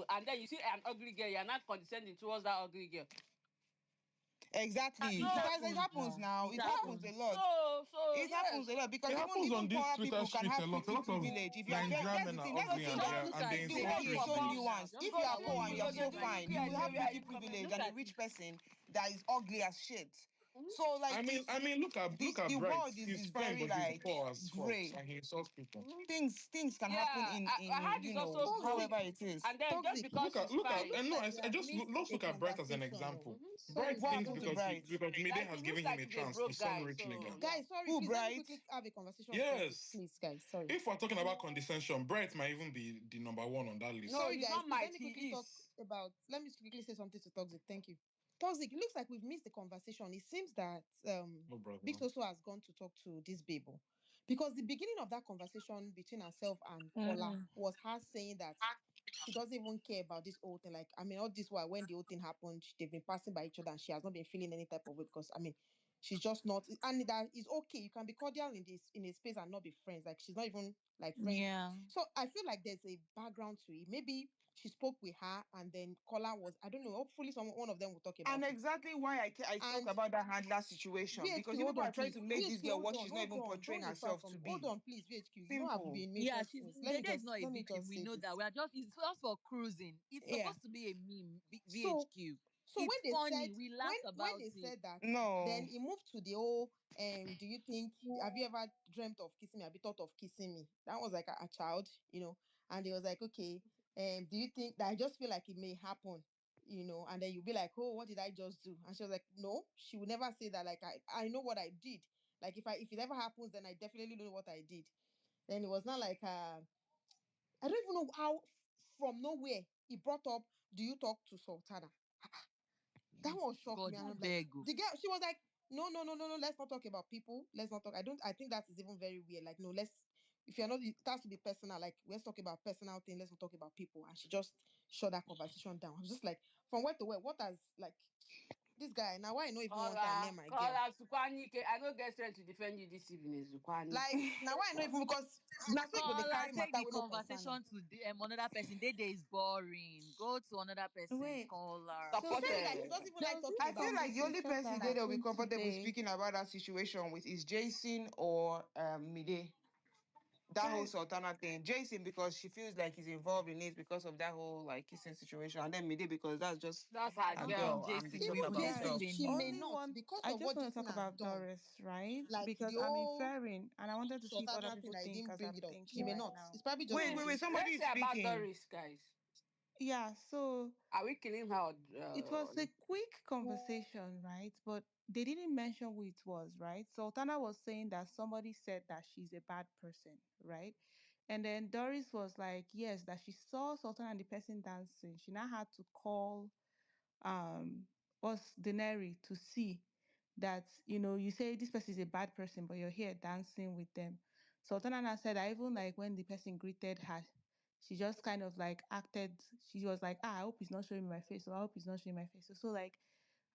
and then you see an ugly girl, you're not condescending towards that ugly girl. Exactly. It happens now. It happens a lot. It happens a lot because even poorer people can have pretty privilege. If you are very, that's the thing. That's the thing. The world is so nuanced. If you are poor and you are so fine, you will have pretty privilege than a rich person that is ugly as shit. So like, I mean, look at the Bright. world He's is fine, very but he's like poor as fuck, gray. and he insults people. Things can happen in you know, however it is. And then just because look at let's look at Bright as an example. Bright thinks because Mide has given him a chance, he's some rich nigga. Guys, sorry, please let me quickly have a conversation. Yes. Please, guys, sorry. If we're talking about condescension, Bright might even be the number one on that list. No, sorry, guys, let me quickly talk about. Let me quickly say something to Toxic. Thank you. Toxic, it looks like we've missed the conversation. It seems that Big Soso has gone to talk to this Babel. Because the beginning of that conversation between herself and Kola was her saying that she doesn't even care about this whole thing. Like, I mean, all this while when the whole thing happened, they've been passing by each other and she has not been feeling any type of way because, I mean, she's just not, and that is okay. You can be cordial in a space and not be friends. Like, she's not even like friends. Yeah. So I feel like there's a background to it. Maybe she spoke with her and then Kola was, I don't know, hopefully one of them will talk about and it. exactly why I talk about that handler situation. VHQ, because people are trying to make this girl what she's not even portraying herself to be. Hold on, please, VHQ. Simple. You don't have to be in Dede is not a victim. We know that. We are it's just for cruising. It's supposed to be a meme, VHQ. So it's when they funny, said, we laugh about when they it. said that, no, then it moved to the whole, do you think, have you ever dreamt of kissing me? Have you thought of kissing me? That was like a child, you know, and it was like, okay, do you think that I just feel like it may happen, you know, and then you'll be like, oh, what did I just do? And she was like, no, she would never say that. Like, I know what I did. Like, if it ever happens, then I definitely know what I did. Then it was not like, I don't even know how from nowhere he brought up, do you talk to Sultana? That one shocked me. And I'm like, the girl, she was like, no, let's not talk about people. Let's not talk. I think that is even very weird. Like, no, if you're not, it has to be personal. Like, let's talk about personal things. Let's not talk about people. And she just shut that conversation down. I was just like, from where to where? What has, like, this guy, now why I know even want to name my girl. I don't get strength to defend you this evening, Zukwani. Like, now why I know even because take the conversation to another person. Dede is boring. Go to another person. Caller. So like, she doesn't even like talking I about feel like the only person Dede will be comfortable today speaking about that situation with is Jason or Mide. That whole Sultana thing. Jason because she feels like he's involved in it because of that whole like kissing situation, and then Mide because that's her girl. Jason, even Jason, she may not because I of just what want to Jason talk about has done. Doris, right? Like, because I'm inferring, and I wanted to see if other people think as I'm thinking. She may not. Now. It's probably just wait. Somebody is speaking. About Doris, guys. Yeah. So are we killing her? It was a quick conversation, right? But they didn't mention who it was, right? Sultana was saying that somebody said that she's a bad person, right? And then Doris was like, yes, that she saw Sultana and the person dancing. She now had to call was Deneri to see that, you say this person is a bad person, but you're here dancing with them. Sultana said that even like when the person greeted her, she just kind of like acted, she was like, I hope he's not showing me my face, or I hope he's not showing my face. So like,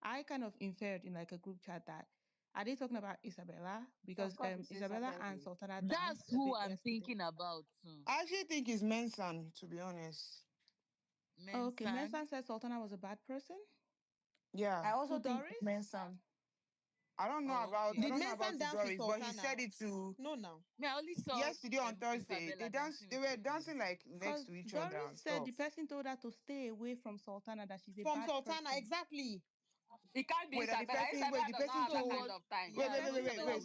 I kind of inferred in like a group chat that, are they talking about Isabella? Because Isabella and Sultana that's who I'm thinking about too. I actually think it's Mensan, to be honest. Okay, Mensan said Sultana was a bad person? Yeah. I also think Doris? Mensan. I don't know about Doris, but he said it to me. I only saw yesterday on Thursday. They were dancing like next to each other. Doris said the person told her to stay away from Sultana, that she's a from bad Sultana, person. Exactly. It can't be Isabella. The person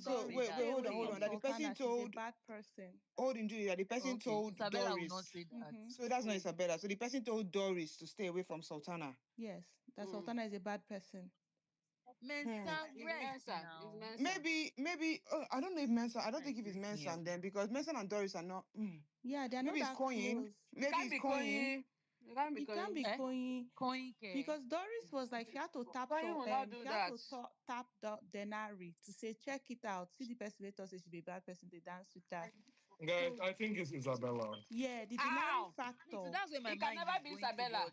told. Wait, hold on. That the person told. She's a bad person. Holding Julie, that the person told Isabella Doris. will not say that. So that's not Isabella. So the person told Doris to stay away from Sultana. Yes, that Sultana is a bad person. Mensa, maybe. I don't know if Mensa. I don't think if it's Mensa then, because Mensa and Doris are not. Yeah, they're not that close. Maybe it's Koyin. It can't be Koyin. Koyin. Because Doris was like, she had to tap tap the Denari to say, check it out. See the person they thought she'd be a bad person, they dance with that. Guys, I think it's Isabella. Yeah, the Denari factor. So that's where my mind can never be Isabella.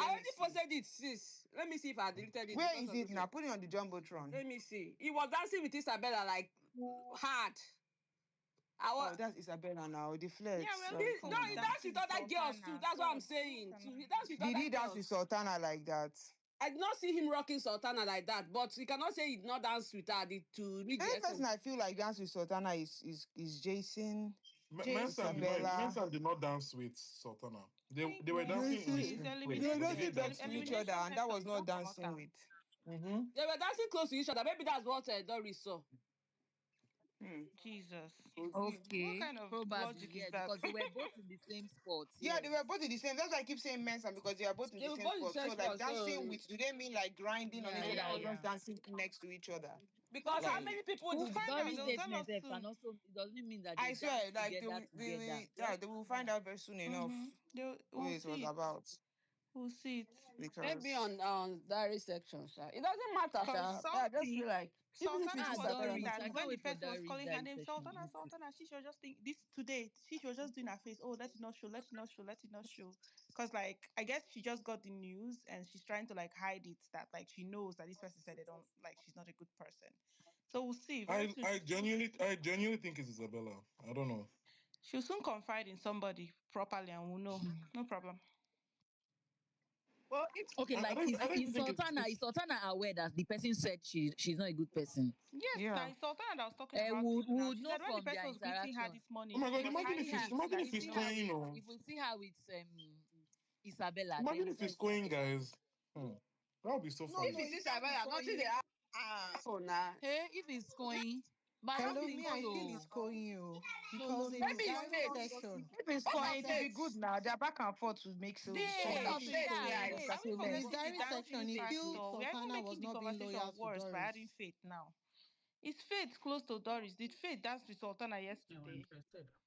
I already posted it, sis. Let me see if I deleted it. Where is it now? Put it on the Jumbotron. Let me see. He was dancing with Isabella like hard. Oh, that's Isabella now. The flex. Yeah, we're Sorry. looking No, for he dance with other girls too. Sultana. That's what I'm God, saying. Sultana. He dance with Did other he dance with girls. Sultana like that? I did not see him rocking Sultana like that, but you cannot say he did not dance with her to reach The the only person essence. I feel like dance with Sultana is Jason, Mensa Isabella. did not dance with Sultana. Thank They were you. dancing in the Please Jason. same They place, were eliminate but they dancing didn't him. next dance to each other, Elimination and that Hector, was you not don't come out. dancing with. Mm-hmm. They were dancing close to each other. Maybe that's what Doris saw. Jesus. What Okay, kind of probably, logic is yes, that? because they were both in the same spot. Yeah, they were Yes. both in the same. That's why I keep saying Mensa because they are both in They the were same both in the spot. same So like spot. dancing So with, do they mean like grinding on Yeah, each other yeah, or just yeah. dancing next to each other? because how Like many people We'll did find out. Doris' They'll tell lateness us sef can soon. also, it doesn't mean that they I swear, dance like together together. they will find out very soon enough who We'll it was see it. about We'll see it. maybe because on Doris section? Sha. It doesn't matter, Cause Sha. I just feel something like even if it's Sultana was Isabella, saying Doris, that I nothing. when can't the wait for person was Doris calling her Doris name, section. Sultana, Sultana, she was just thinking this today. She was just doing her face. Oh, let it not show, let it not show, let it not show. Cause like I guess she just got the news and she's trying to like hide it. That like she knows that this person said they don't like she's not a good person. So we'll see very soon. I genuinely think it's Isabella. I don't know. She'll soon confide in somebody properly and we'll know. No problem. Well, if Okay, I like don't I don't even think Is Sultana aware that the person said she's not a good person? Yes, yeah. now it's Sultana that was talking about it now. Would She know said when the from person their was greeting her interaction. this oh morning, my she god, was hiding her face imagine that if she it's knows. Koyin or If we see how it's Isabella, then imagine it's if not it's Koyin, Isabella. guys. That would be so No, if no, funny. it's it can't be Isabella, nothing they Koyin. have Ah, for now. Hey, if it's going, but I don't Can't Hello, be me, think I Koyin feel it's so. now. calling you No, no, because in no. Maybe the it's Don't diary don't faith. gossip. section, if it's What calling, of it will be faith? good now. They're back and forth to make What They, of conversation. faith? yeah, Yeah. Are we In his forgetting the diary dancing section, he part feels though? We are even Sultana was making the not being loyal conversation to worse by adding Doris. Faith now. Is Faith close to Doris? Did Faith dance with Sultana yesterday?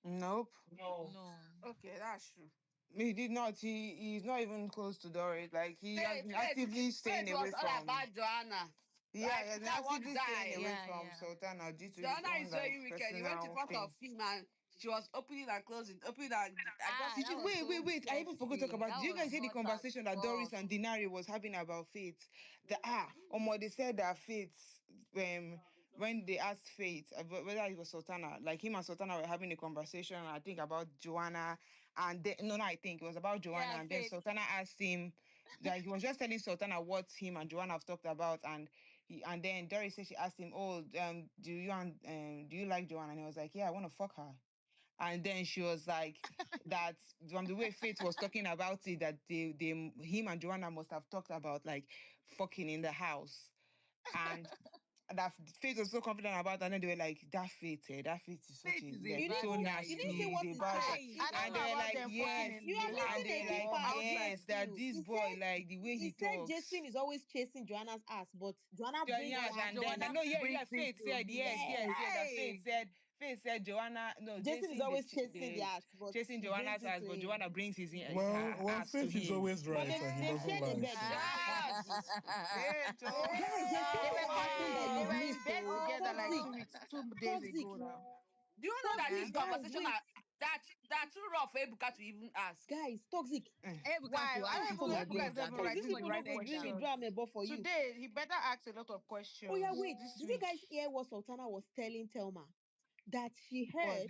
Nope. no. Okay, that's true. He did not. He's not even close to Doris. Like he has Faith, been faith, actively staying faith away was all from. about Joanna. Yeah, he Like has been that one actively staying guy. away Yeah, from yeah. Sultana due to his Joanna own is very like wicked. He went in personal front of thing. him and she was opening and closing, opening and I Ah, just Did that you was wait, so wait, wait? I even forgot to talk interesting. about. Did That you was guys hear the hot as conversation that Doris fuck. and Dinari was having about Faith? They said that Faith, when they asked Faith whether it was Sultana, like him and Sultana were having a conversation, I think about Joanna, and then, no, I think it was about Joanna, Yeah, and then Faith. Sultana asked him, like he was just telling Sultana what him and Joanna have talked about, and then Doris said she asked him, oh, do you like Joanna? And he was like, yeah, I want to fuck her. And then she was like, that from the way Faith was talking about it, that him and Joanna must have talked about like fucking in the house. And that Faith was so confident about that. And then they were like, that Faith is such Faith a is a you like didn't so bad guy, you didn't say nasty. yo. He's what a is bad that. guy. Hi, I don't And know they were God. about like, them fucking yes. in You the are And making they a were house. deep like, out Outside. yes, that Matthew. this boy, like the way He he said talks. Jason is always chasing Joanna's ass, but Joanna brings Yes, her and then Joanna him. no, yeah, brings it Faith to said yes, him. Yes. that Hey. Faith said Joanna, no, Jason is Jason always chasing the the ass, but chasing she brings Joanna's it ass, to but him. Joanna brings her Well, ass to Faith is him. always But right, and he they've doesn't shared a lie. bed though. Yes, Faith, Guys, there's they something were happened that they you've were in missed bed though. together like Toxic. 2 days Toxic. ago now. do you know that Toxic, this guys, conversation wait. that too rough for Ebuka to even ask? Guys, toxic. Ebuka Why? should I ask don't it Oh even my to Ebuka god. him is not that even Toxic, there's these writing the people somebody no right go sent gree me down. draw questions. me for you. Today he better ask a lot of Oh yeah, questions wait. this Did you week. guys hear what Sultana was telling Telma? That she What? heard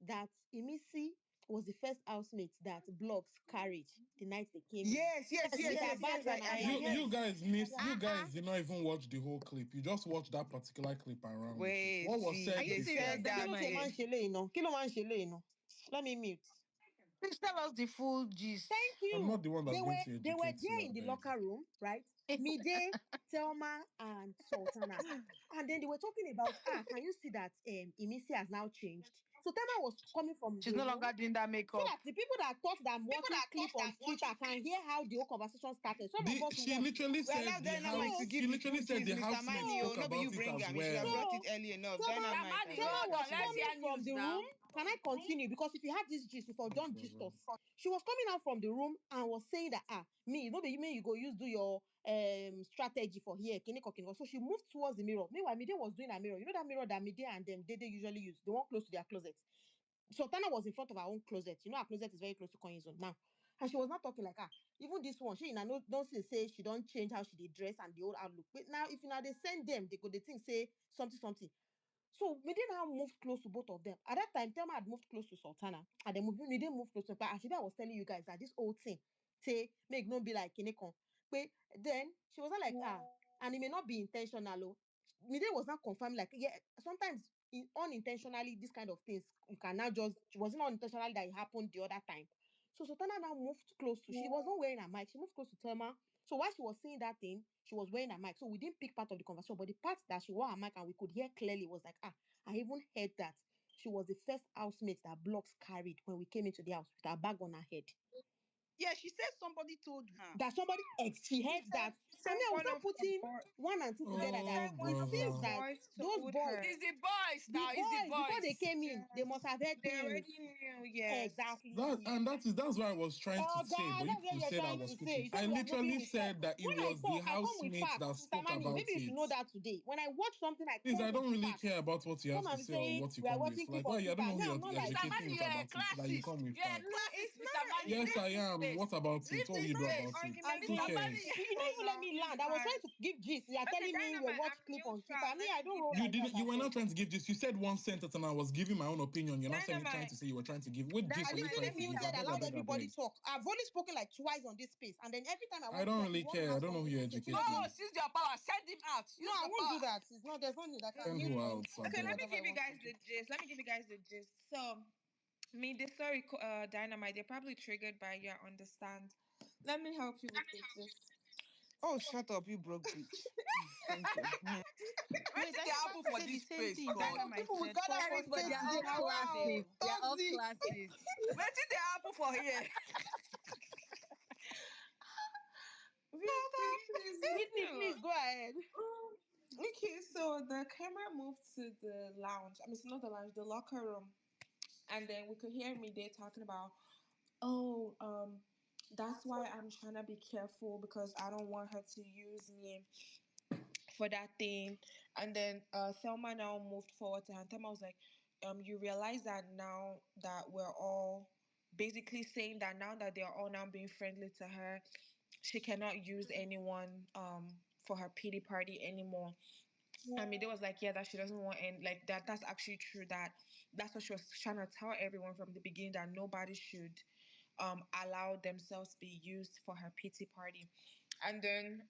that Imisi was the first housemate that blocks carried the night they came in. With her bag on her You head. you guys miss you Uh-uh. guys did not even watch the whole clip. You just watched that particular clip and ran with it. Wait, What was see, Are said you they serious? said before? Let Kí me that. ló tiẹ̀ hear. máa ń ṣe léyìí ná? Kí ló máa ń ṣe léyìí ná? Let me mute. Please tell us the full gist. Thank I'm not you. the one that's going to They were educate there you, I in the beg. locker room, right? Mide, Thelma, and Sultana. And then they were talking about, can you see that Imisi has now changed? So Thelma was coming from She's the no room longer doing that so makeup. that the people that thought that I'm watching clip on Twitter can hear how the whole conversation started. Some of The us who she watched. literally We said allow the Dynamite to house. So, give She the literally full said gist, the Mr. housemates Manny. Oh, spoke no, but you about it bring as him. You should have well. brought it so early enough. Thelma, Dynamite, I Damadi, beg. hold Thelma on, was let's coming hear from news the room. now. Can I continue? Because if you have this gist, if I don't gist us, she was coming out from the room and was saying that me, no be me, you go use do your strategy for here, kiniko kiniko. So she moved towards the mirror. Meanwhile, Mide was doing a mirror. You know that mirror that Mide and them Dede usually use, the one close to their closet. Sultana was in front of her own closet. You know, her closet is very close to Koyin zone now. And she was not talking like even this one, she no don't say she don't change how she did dress and the old outlook. But now, if you know they send them, they think say something. So Mide now moved close to both of them. At that time, Thelma had moved close to Sultana, and then Mide moved close to her. But actually, I was telling you guys that this old thing, say, make no be like Kinekon. But then she was not like, and it may not be intentional. Oh. Mide was not confirmed, like, yeah, sometimes unintentionally, this kind of things, you can now just, it wasn't unintentionally that it happened the other time. So Sultana now moved close to, she was not wearing a mic, she moved close to Thelma. So while she was saying that thing, she was wearing a mic. So we didn't pick part of the conversation, but the part that she wore a mic and we could hear clearly was like, I even heard that she was the first housemate that Blocks carried when we came into the house with her bag on her head. Yeah, she said somebody told her. That somebody she heard that. I mean, I was not putting one and two together. That it seems that those boys, it's the boys now. The boys, before they came in, they must have heard They things. already knew, yes. Exactly. That's why I was trying to say. But that's what you you're said I trying was to speaking. say. I You are literally moving it said up. that it When I was the talk, I come with housemates facts. that Mr. spoke Mani, about maybe you should know it. that today. When I watch something, I Please, come I don't with really facts. care about what you have to say or Come and what you say come we are with. watching Like, clip well, on yeah, I don't Twitter. know Me, who I'm you're not like Mr. educating Mani, with you're a about it that you classist. come with You're a that. No, classist, it's Mr. not. Mani. Yes, I Leave this am. space. What about it? Leave What will this you do Not space. about it? argument. Who Mr. Mani, cares? you didn't even let me land. I was trying to give gist. You are Okay, telling me we Dynamite, watch I'm clip on neutral. Twitter. Me, Let I me don't give roll you You like didn't. that. You were I not trying to give this. You said one sentence, and I was giving my own opinion. You're not saying trying Dynamite. to say you were trying to give. What gist were you Dynamite, trying let literally to me give? I help muted, beg, I allowed beg, I you. everybody beg. talk. I've only spoken like twice on this space, and then every time I I want to don't talk, really you want to care. I have don't know who something you're to say. go educating. use your power. Send him out. No, Use I your won't do power. that. There's no need. I can Send mute who and out, I Okay, do let beg. me whatever I give you want to guys do. the gist. So, me, this story, Dynamite, they're probably triggered by your understand. Let me help you with the gist. Oh, shut up, you broke bitch. Thank you. What Wait, did are they you happen about to for say the this same space, thing God? Dynamite People will said? gather for But space they are today. all Now, wow, classists. They are all toxic. classists. What did they happen for here? Whitney, please go ahead. Okay, so the camera moved to the lounge. I mean, it's not the lounge, the locker room. And then we could hear me there talking about, oh, that's why I'm trying to be careful because I don't want her to use me for that thing. And then Thelma now moved forward to her. And Thelma was like, you realize that now that we're all basically saying that now that they're all now being friendly to her, she cannot use anyone for her pity party anymore. I mean, there was like, yeah, that she doesn't want, and like that's actually true. That's what she was trying to tell everyone from the beginning, that nobody should allow themselves to be used for her pity party. And then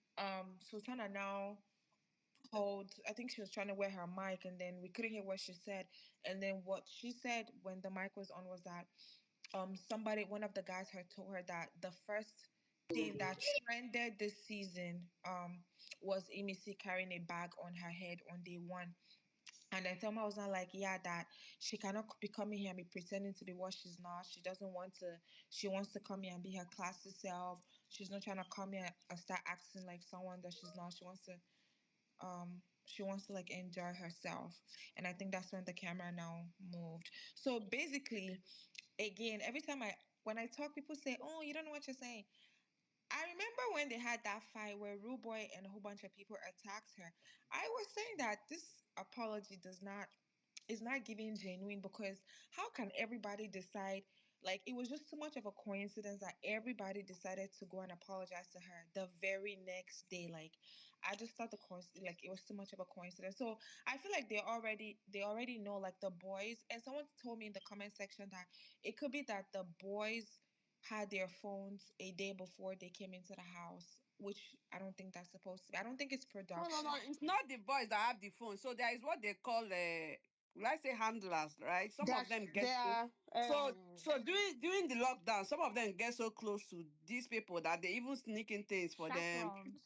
Sultana now told, I think she was trying to wear her mic, and then we couldn't hear what she said. And then what she said when the mic was on was that one of the guys had told her that the first thing that trended this season was Imisi carrying a bag on her head on day one. And then Thelma was not like, yeah, that she cannot be coming here and be pretending to be what she's not. She doesn't want to, she wants to come here and be her classy self. She's not trying to come here and start acting like someone that she's not. She wants to like enjoy herself. And I think that's when the camera now moved. So basically, again, every time when I talk, people say, oh, you don't know what you're saying. I remember when they had that fight where Rooboy and a whole bunch of people attacked her. I was saying that this apology does not is not giving genuine, because how can everybody decide, like, it was just too much of a coincidence that everybody decided to go and apologize to her the very next day. Like, I just thought like it was too much of a coincidence. So I feel like they already know, like, the boys, and someone told me in the comment section that it could be that the boys had their phones a day before they came into the house, which I don't think that's supposed to be. I don't think it's No. production. It's not the boys that have the phone. So there is what they call, let's say, handlers, right? Some of them get They are so during the lockdown, some of them get so close to these people that they even sneak in things for them. Chaperones.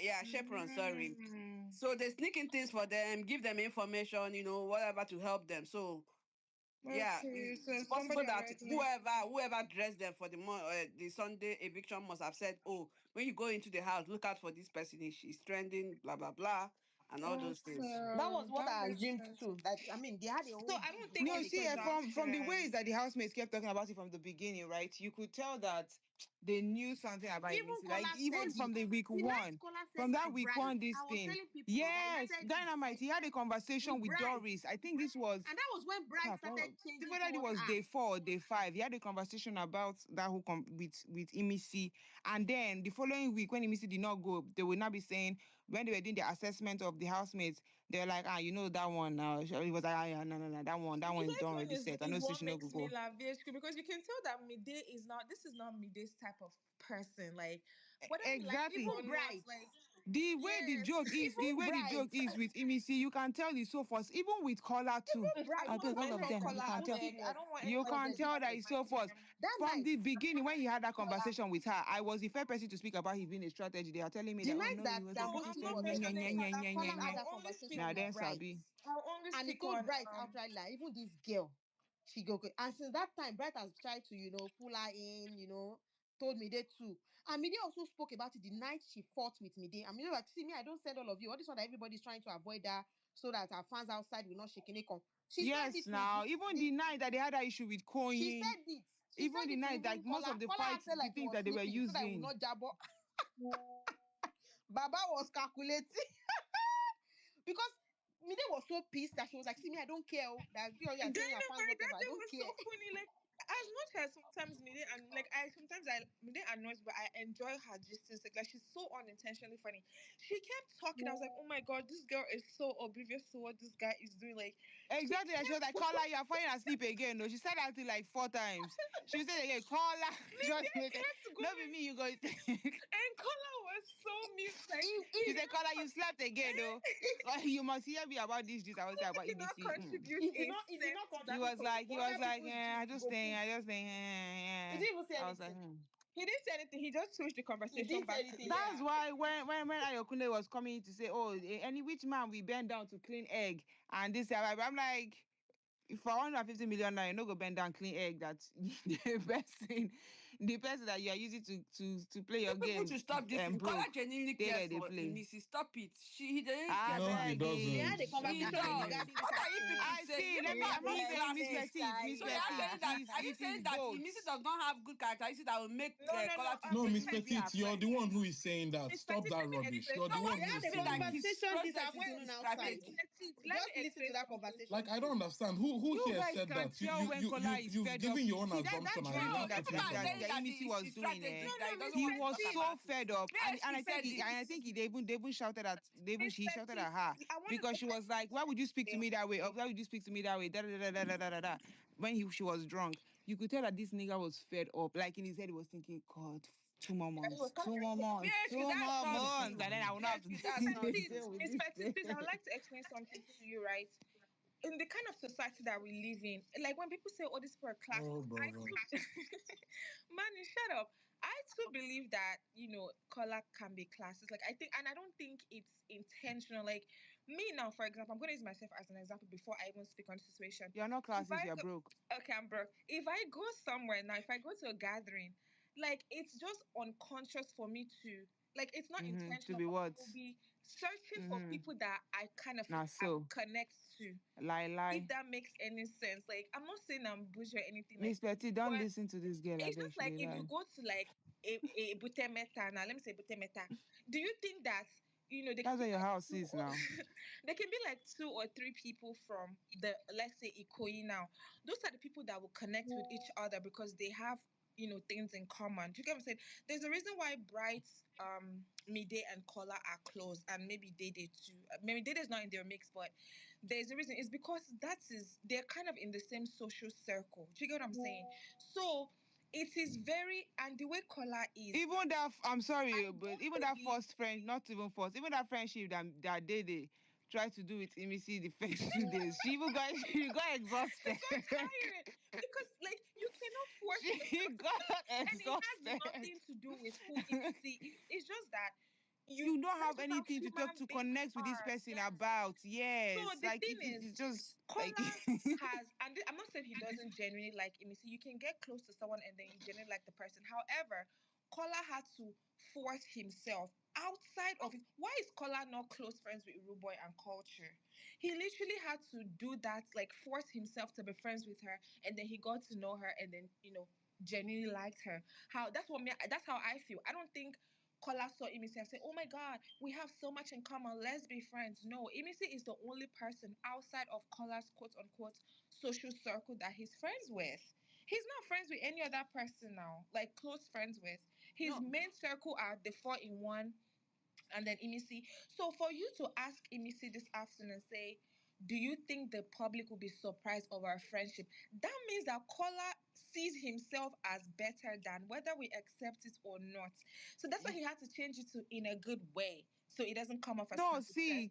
Yeah, chaperone, sorry. Mm. So they sneak in things for them, give them information, whatever to help them. So yeah, Okay, so it's somebody possible that already. whoever dressed them for the Sunday eviction must have said, "Oh, when you go into the house, look out for this person. She's trending, blah blah blah, and all those things." that was Okay, what that I makes assumed sense. too. Like, I mean, they had a So whole I gist don't think before No, they it's see, came in. from the ways production. that the housemates kept talking about it from the beginning, right? You could tell that they knew something about Even Imisi. Like, Kola said even from it. the week The night one, Kola said from it that to week Bright, one, this I was thing. telling people that he Yes, said it Dynamite. He had a conversation with with Bright. Doris. I think this was And that was when Bright crap. started changing Whether it towards was her. day 4 or day 5, he had a conversation about that whole with Imisi. And then the following week, when Imisi did not go, they would not be saying, when they were doing the assessment of the housemates, They're like, you know that one now. He was like, yeah, no, that one You is guys done one already set. I know is so what she no go makes me go. laugh VHQ because you can tell that Mide is not. This is not Mide's type of person. Like whether he likes it Exactly. or Even not, bright. like The way the yes. joke is, the Even way the bright. joke is with Imisi, you can tell it's so forced. Even with Kola too. I Bright. I don't Even beg want to all bright of said mention them. You Kola. something can I tell. beg. I serious. don't want You anybody can to tell start that it's so attacking forced. him. That From night. the beginning, when you had that conversation with her, I was the first person to speak about his being a strategy. They are telling me The that, oh night no, he that was a So bit I'm Bobrisky not was nya, nya, mentioning nya, speaking, nya, Kola nya, for nya, Kola now. had nya. that I'll only conversation speak Now on. with then, Bright. Sabi. I'll only And he speak told on. Bright outright like, even this girl, she go. And since that time, Bright has tried to, pull her in, told Mide too. And Mide also spoke about it the night she fought with Mide. I mean, like, see me, I don't send all of you. All this one that everybody's trying to avoid that so that our fans outside will not shake any con. She said Yes, it to now, even the night that they had that issue with she Koyin, said it. She said even the it to night, like even most Kola. of the Kola fights, acted the like he things was that they were sleeping so that he would using. not jabber. Baba was calculating because Mide was so pissed that she was like, see me, I don't care. That girl, you're saying your fans, Jennifer, whatever. that I day don't was care. so funny. Like as much as sometimes Mide and like I sometimes I Mide annoys, but I enjoy her distance. Like she's so unintentionally funny. She kept talking. I was like, oh my god, this girl is so oblivious to what this guy is doing. Like she Exactly. And she was kept like, Kola, you are falling asleep again. No, she said that thing like 4 times. She said again, Kola. Mide kept No, be going, me, you go. and Kola was so mute. Like She he did said, Kola, not. you slept again, though. If you must hear me about this, I will say about He did not EBC. contribute He did a not. He did cent not to He that contribute. was like, Other people's I gist just go think, put. He didn't even say I was like, anything. He didn't say anything. He just switched the He conversation didn't say back to anything. it. That's Yeah. why when Ayokunle was coming to say, oh, any which man we bend down to clean egg and this, I'm like, for 150 million now, you no go bend down clean egg that the person that you are using to play your You people game should stop this thing. Kola broke. genuinely Take cares it, they for play. Imisi. Stop it. He doesn't care I No, for her. he beg. They had a doesn't. He conversation does. regarding this What are you people afternoon. I saying? see. You people I'm are not being saying Miss classist. Petty, Miss So you are Petty. saying that, are you It is saying that both. Imisi does not have good characteristics that will make No, no, no. Kola to No, Miss Miss genuinely be Petty, her Petit, you're friend? the one who is saying that. Miss Stop Petty, that let me rubbish. explain You're No, the why one do who They you is had a feel saying like it. his conversation this process afternoon is outside. Miss strategy? Petty. Let me Just listen to explain that something to conversation Like I too. don't understand who You here guys said can that. tell when Kola is You've fed up. given your own See that assumption and you've training not No, that put people it that are that, saying that down. that Imisi was it's doing, strategy, No, that he no, Miss doesn't he want to talk was Petty. so about it. fed up, and I BSP think said he it. and I think they even shouted at Miss he shouted Petty. at her I want because to she was like, why would you speak to me that way? Or why would you speak to me that way? Da, da, da, da, da, da, da, da. When she was drunk, you could tell that this nigga was fed up. Like in his head, he was thinking, God, 2 more months, kind of 2 more months, BSP, two that's more not months, and true. then I will not have to BSP, that's not deal true. with Miss this Petty, please, I would thing. like to explain something to you, right? In the kind of society that we live in, like when people say, "Oh, these people are Oh, classes," I brother. too, man, you shut up. I too believe that color can be classes. Like I think, and I don't think it's intentional. Like me now, for example, I'm going to use myself as an example before I even speak on the situation. You're not If classes, I you're go, broke. okay, I'm broke. If I go somewhere now, if I go to a gathering, like it's just unconscious for me to. Like it's not To intentional, be but I will what? be searching for people that I kind of Now so connect to, if lie. that makes any sense. Like I'm not saying I'm bougie or anything like Miss that, Petty, don't but listen to this girl, I it's beg just she like dey if you lie. go to like a Bute Meta now, let me say Bute Meta. Do you think that they can That's be where your like house two is or now. they can be like two or three people from the, let's say, Ikoyi now. Those are the people that will connect with each other because they have things in common. Do you get what I'm saying? There's a reason why Bright, Mide and Kola are close, and maybe Dede too. Maybe Dede is not in their mix, but there's a reason. It's because they're kind of in the same social circle. Do you get what I'm saying? So it is very, and the way Kola is, Even that, I'm I sorry, but don't even that believe. first friend, not even first, even that friendship that they tried to do with Imisi the first 2 days, she even got she got It exhausted. got tired because like you cannot force She yourself to, got and it has exhausted. nothing to do with who Imisi is. It's just that You don't that's have just how anything to talk human to beings connect with this are. person Yes. about. So Yes, the like thing it's is, just like Kola has, and I'm not saying he doesn't genuinely like Imisi. You can get close to someone and then you genuinely like the person. However, Kola had to force himself outside of it. Why is Kola not close friends with Rooboy and Culture? He literally had to do that, like force himself to be friends with her, and then he got to know her, and then genuinely liked her. How that's how I feel. I don't think Kola saw Imisi and said, "Oh my God, we have so much in common. Let's be friends." No, Imisi is the only person outside of Kola's quote unquote social circle that he's friends with. He's not friends with any other person now, like close friends with. His No, main circle are the 4-in-1 and then Imisi. So for you to ask Imisi this afternoon, say, do you think the public will be surprised of our friendship? That means that Kola sees himself as better than, whether we accept it or not. So that's why he had to change it to in a good way, so it doesn't come off as No, see, condescending.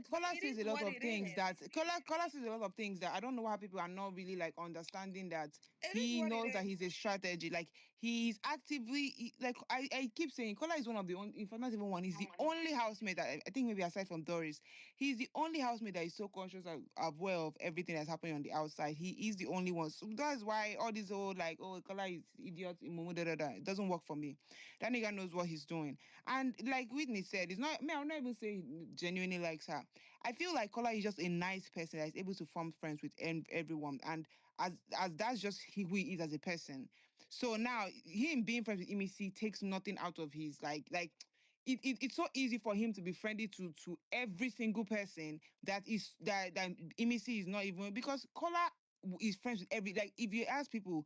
But Kola it says is a lot what of it things is. that Kola says a lot of things that I don't know why people are not really like understanding that It is he what it knows that is. he's a strategy. Like he's actively like I keep saying Kola is one of the only, in fact not even one, he's the only housemate that I think maybe aside from Doris, he's the only housemate that is so conscious of aware of everything that's happening on the outside. He is the only one. So that's why all this whole like, oh, Kola is idiot, it doesn't work for me. That nigga knows what he's doing. And like Whitney said, it's not me, I'll not even say he genuinely likes her. I feel like Kola is just a nice person that is able to form friends with everyone. And as that's just who he is as a person. So now him being friends with Imisi takes nothing out of his it's so easy for him to be friendly to every single person that Imisi is not even because Kola is friends with every like if you ask people,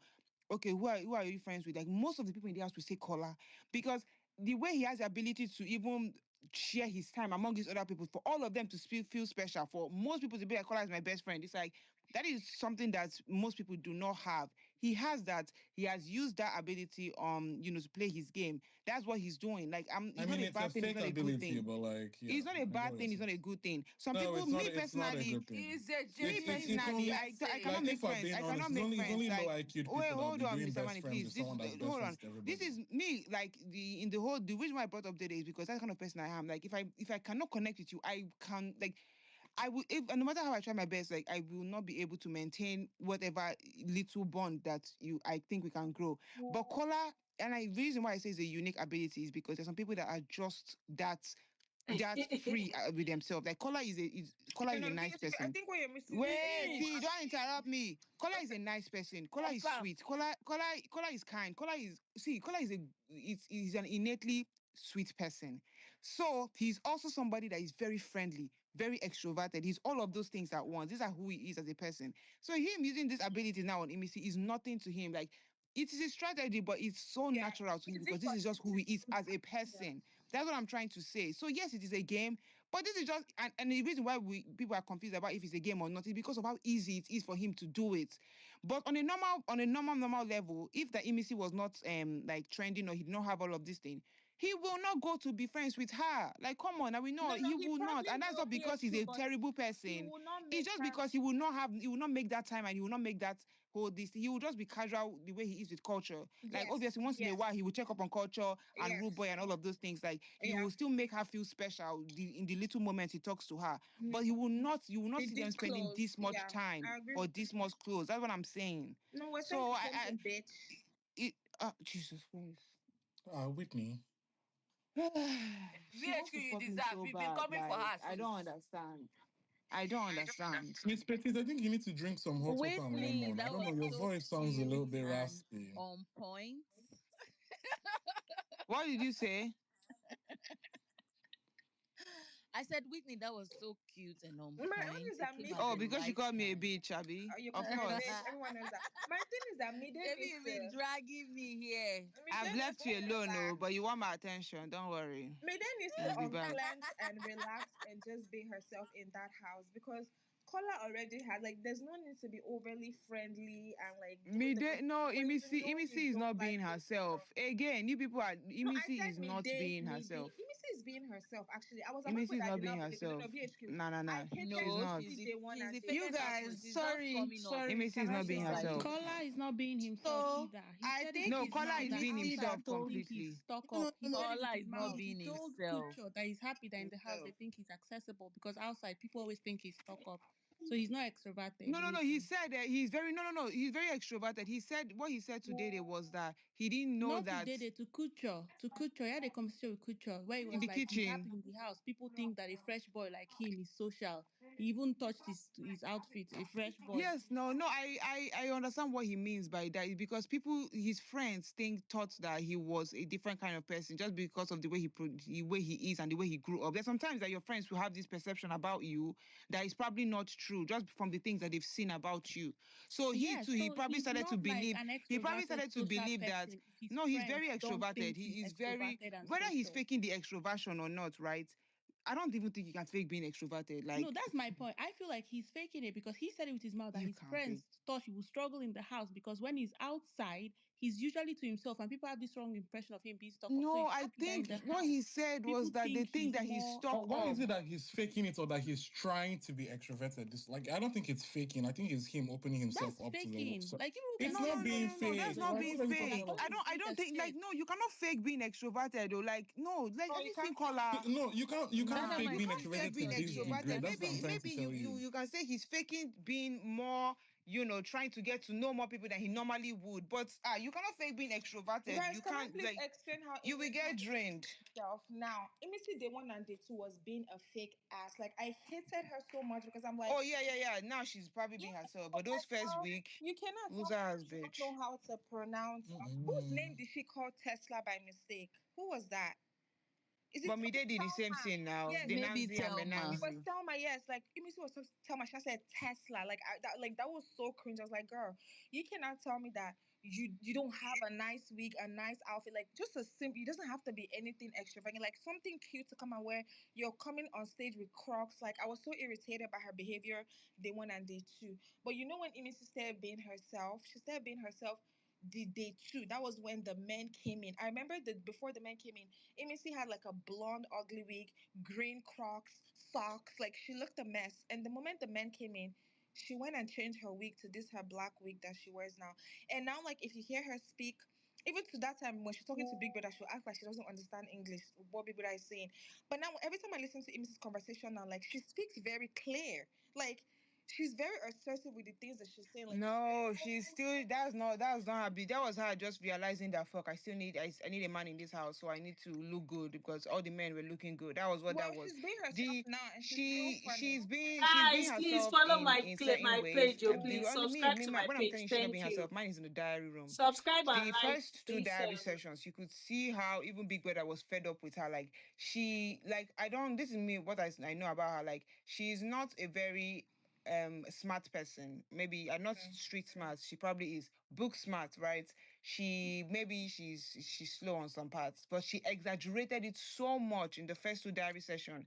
okay, who are you friends with? Like most of the people in the house will say Kola because the way he has the ability to even share his time among these other people for all of them to feel special, for most people to be like Kola is my best friend, it's like that is something that most people do not have. He has that. He has used that ability to play his game. That's what he's doing. Like I it's not mean, a it's a bad thing, it's fake not a good ability, thing. but like, It's yeah, not a I get bad what you're thing, it's not saying. a good thing. Some No, people, it's not. me It's not a personally, good thing. It's a me It's genuine personally, even I cannot person. like make if we're friends. being I honest, cannot make it's friends. only low Like, IQ wait, people that will hold be on, doing Mr. best Money, friends please. with This someone that's best hold on. friends with This everybody. is me. Like the reason why I brought up Dede is because that's the kind of person I am. Like, if I cannot connect with you, I can like. I will, if and no matter how I try my best, like I will not be able to maintain whatever little bond that I think we can grow. But Kola, and the reason why I say it's a unique ability is because there's some people that are just that free with themselves. Like Kola And is a I'm nice I person. think what you're missing is Wait, He see, is. don't interrupt me. Kola is a nice person. Kola is Confirm. sweet. Kola is kind. Kola is an innately sweet person. So he's also somebody that is very friendly, very extroverted. He's all of those things at once. These are who he is as a person. So him using this ability now on Imisi is nothing to him. Like it is a strategy, but it's so yeah. natural to him Is it because for this is just who him he is to as a yeah. person. That's what I'm trying to say. So yes, it is a game, but this is just and the reason why people are confused about if it's a game or not is because of how easy it is for him to do it. But on a normal level, if the Imisi was not like trending or he did not have all of this thing, he will not go to be friends with her. Like, come on, now we know No, no, he he will not, probably and that's will not because he's BHQ, a but terrible he person. will not It's make just her. because he will not make that time and he will not make that whole this. He will just be casual the way he is with culture. Like Yes, obviously once in a while yes, he will check up on culture and yes, Rooboy and all of those things. Like he yeah. will still make her feel special in the little moments he talks to her. But you will not The see them this spending close. this much Yeah, time I agree or with you. this much close. That's what I'm saying. No, we're saying So the same thing, bitch. Jesus Christ. Whitney. She wants VHQ, to you fuck me deserve. so You've been bad. coming for Like, her I don't since. understand. I don't understand. Miss Pettis, I think you need to drink some hot water and Whitney, lemon. I that don't know, was your so voice sounds a cute little bit and raspy. on point. What did you say? I said, Whitney, that was so cute and on My own is point. It that came Mide. at Oh, the because she right called me a time. bitch, Abby. You call Of me a bitch. course. Everyone knows that. My thing is that Mide Maybe needs you've been to. dragging me here. I've Mide needs left to you alone, oh, but relax. you want my attention. Don't worry. Mide needs to You'll be back. unclench and relax and just be herself in that house because Kola already has like. There's no need to be overly friendly and like do Mide, things no, when you Imisi, know you Imisi is don't not being like this stuff. herself. Again, you people are, No, I Imisi said is not being Mide. herself. Imisi is being herself. Actually, I was about to Imisi put is that I not did being not believe it. No, no, herself. BHQ. No, no, I no. hated She's No, not. Imisi day one she's and the day You two. fakest That person. was guys, She's just sorry, coming off sorry. Imisi is Can I not being say like something? herself. Kola is not being himself So this. either. He I said it think No, with his Kola mouth is that being outside himself people think he's completely. stuck no, no, up. He no, said it with Kola his is not mouth. being He told himself. Culture that he's happy that in the house they So, think he's accessible because outside people always think he's stuck up. So he's not extroverted No, no, no. with He him. said that he's very no, no, no. He's very extroverted. He said what he said today was that he didn't know Not to that Dede, to Culture. To Culture. He had a conversation with Culture where he in was the like, he's happy kitchen. in the house. People think that a fresh boy like him is social. He even touched his outfit, a fresh boy. Yes, no, no. I understand what he means by that because people, his friends, thought that he was a different kind of person just because of the way the way he is and the way he grew up. There's sometimes that your friends will have this perception about you that is probably not true. true just from the things that they've seen about you. So he Yes, too, he so probably he's started to not like believe, an he probably extroverted started to social believe that person if his no, he's very friends don't extroverted. think he's He is very, extroverted and whether he's social. faking the extroversion or not, right? I don't even think you can fake being extroverted. No, Like that's my point. I feel like he's faking it because he said it with his mouth that you his can't fake. friends thought he would struggle in the house because when he's outside, he's usually to himself, and people have this wrong impression of him being stuck up. So No, it's I fact that in think the what he house, said was people that the think thing he's that he's more. stuck Or why is up. it that he's faking it or that he's trying to be extroverted? This, like, I don't think it's faking. I think it's him opening himself That's up to the world. faking. So Like people who can it's No, say no, not I'm no, being no, no. That's fake. not extroverted, Like, being what are you they're talking fake. about? always I being don't think like assertive. no, you cannot fake being extroverted or like no, like Oh, have you you seen can't. Kola? No, you can't Nah, fake you being can't fake extroverted to being this degree. extroverted. That's what I'm trying Maybe to tell you you. you can say he's faking being more, trying to get to know more people than he normally would. But you cannot fake being extroverted. Guys, You can I can't please like explain how you will Imisi get was drained. herself now? Imisi day one and day two was being a fake ass. Like I hated her so much because I'm Oh like, yeah. Now she's probably yeah, being herself. But those like first girl, week, you cannot tell loser me as that you don't know bitch. how to pronounce. Whose name Mm-mm. did she call Tesla by mistake? Who was that? Is it But Mide did the same Telma? thing now. Yes, The Maybe Nancy and it Telma. was Menanzi. Telma. Yes, like Imisi was supposed to Telma. She said Tesla. That was so cringe. I was like, girl, you cannot tell me that you don't have a nice wig, a nice outfit, like just a simple. It doesn't have to be anything extravagant, like something cute to come and wear. You're coming on stage with Crocs. Like I was so irritated by her behavior day one and day two. But you know when Imisi started being herself, she started being herself the day two. That was when the men came in. I remember that before the men came in, Amy had like a blonde, ugly wig, green Crocs, socks. Like she looked a mess. And the moment the men came in, she went and changed her wig to this her black wig that she wears now. And now, like if you hear her speak, even to that time when she's talking to Big Brother, she'll act like she doesn't understand English, what Big Brother is saying. But now, every time I listen to Amy's conversation now, like she speaks very clear. Like she's very assertive with the things that she's saying. Like No, she's still. That's not her. That was her just realizing that fuck. I need a man in this house, so I need to look good because all the men were looking good. That was what that well, was. she's being herself The now, and she's so she funny. she's being Guys, please herself follow in certain my ways. page, oh, The please only subscribe to my when I'm page. telling you she's not being Thank you. herself, mine is in the diary room. Subscribe and The like, first two please. diary sessions, you could see how even Big Brother was fed up with her. Like she, like I don't. This is me. What I know about her. Like she's not a very smart person. Maybe not street smart. She probably is book smart, right? She's slow on some parts, but she exaggerated it so much in the first two diary session.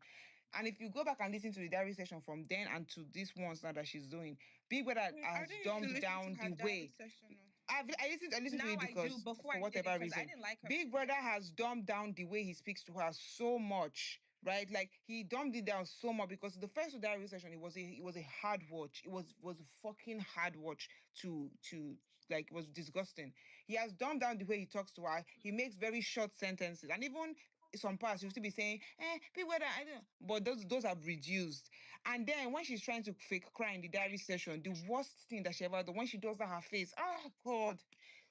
And if you go back and listen to the diary session from then and to this ones now that she's doing, Big Brother I has didn't used to dumbed listen to down her the diary way. session. No. I listened to Now it I do. because Before for I didn't whatever because I reason, didn't like her. Big Brother has dumbed down the way he speaks to her so much, right? Like he dumbed it down so much because the first diary session it was a hard watch. It was a fucking hard watch to like it was disgusting. He has dumbed down the way he talks to her. He makes very short sentences and even some parts you'll still be saying, Big Brother, I don't, but those have reduced. And then when she's trying to fake cry in the diary session, the worst thing that she ever done when she does that her face, oh god.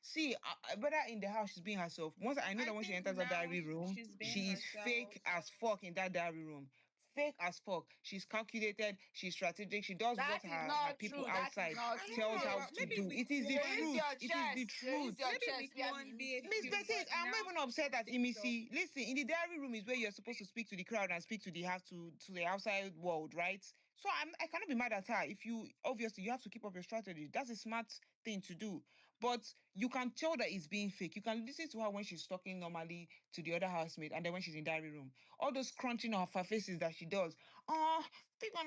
See, Brother in the house, she's being herself. Once I know I that when she think enters that now diary room, she's being she is herself. fake as fuck in that diary room. Fake as fuck. She's calculated, she's strategic, she does what That is her not people true. That is outside not I true. don't tells know, her but to maybe do. week It is the one, Release your truth. It is the chest. Release truth. your maybe chest. week Let me one be listen a Miss to cute, you. Betty, but I'm not now even upset at fake stuff. Imisi. Listen, in the diary room is where you're supposed to speak to the crowd and speak to the house to the outside world, right? So I cannot be mad at her. If you obviously you have to keep up your strategy. That's a smart thing to do. But you can tell that it's being fake. You can listen to her when she's talking normally to the other housemate, and then when she's in diary room, all those crunching of her faces that she does. Oh, think on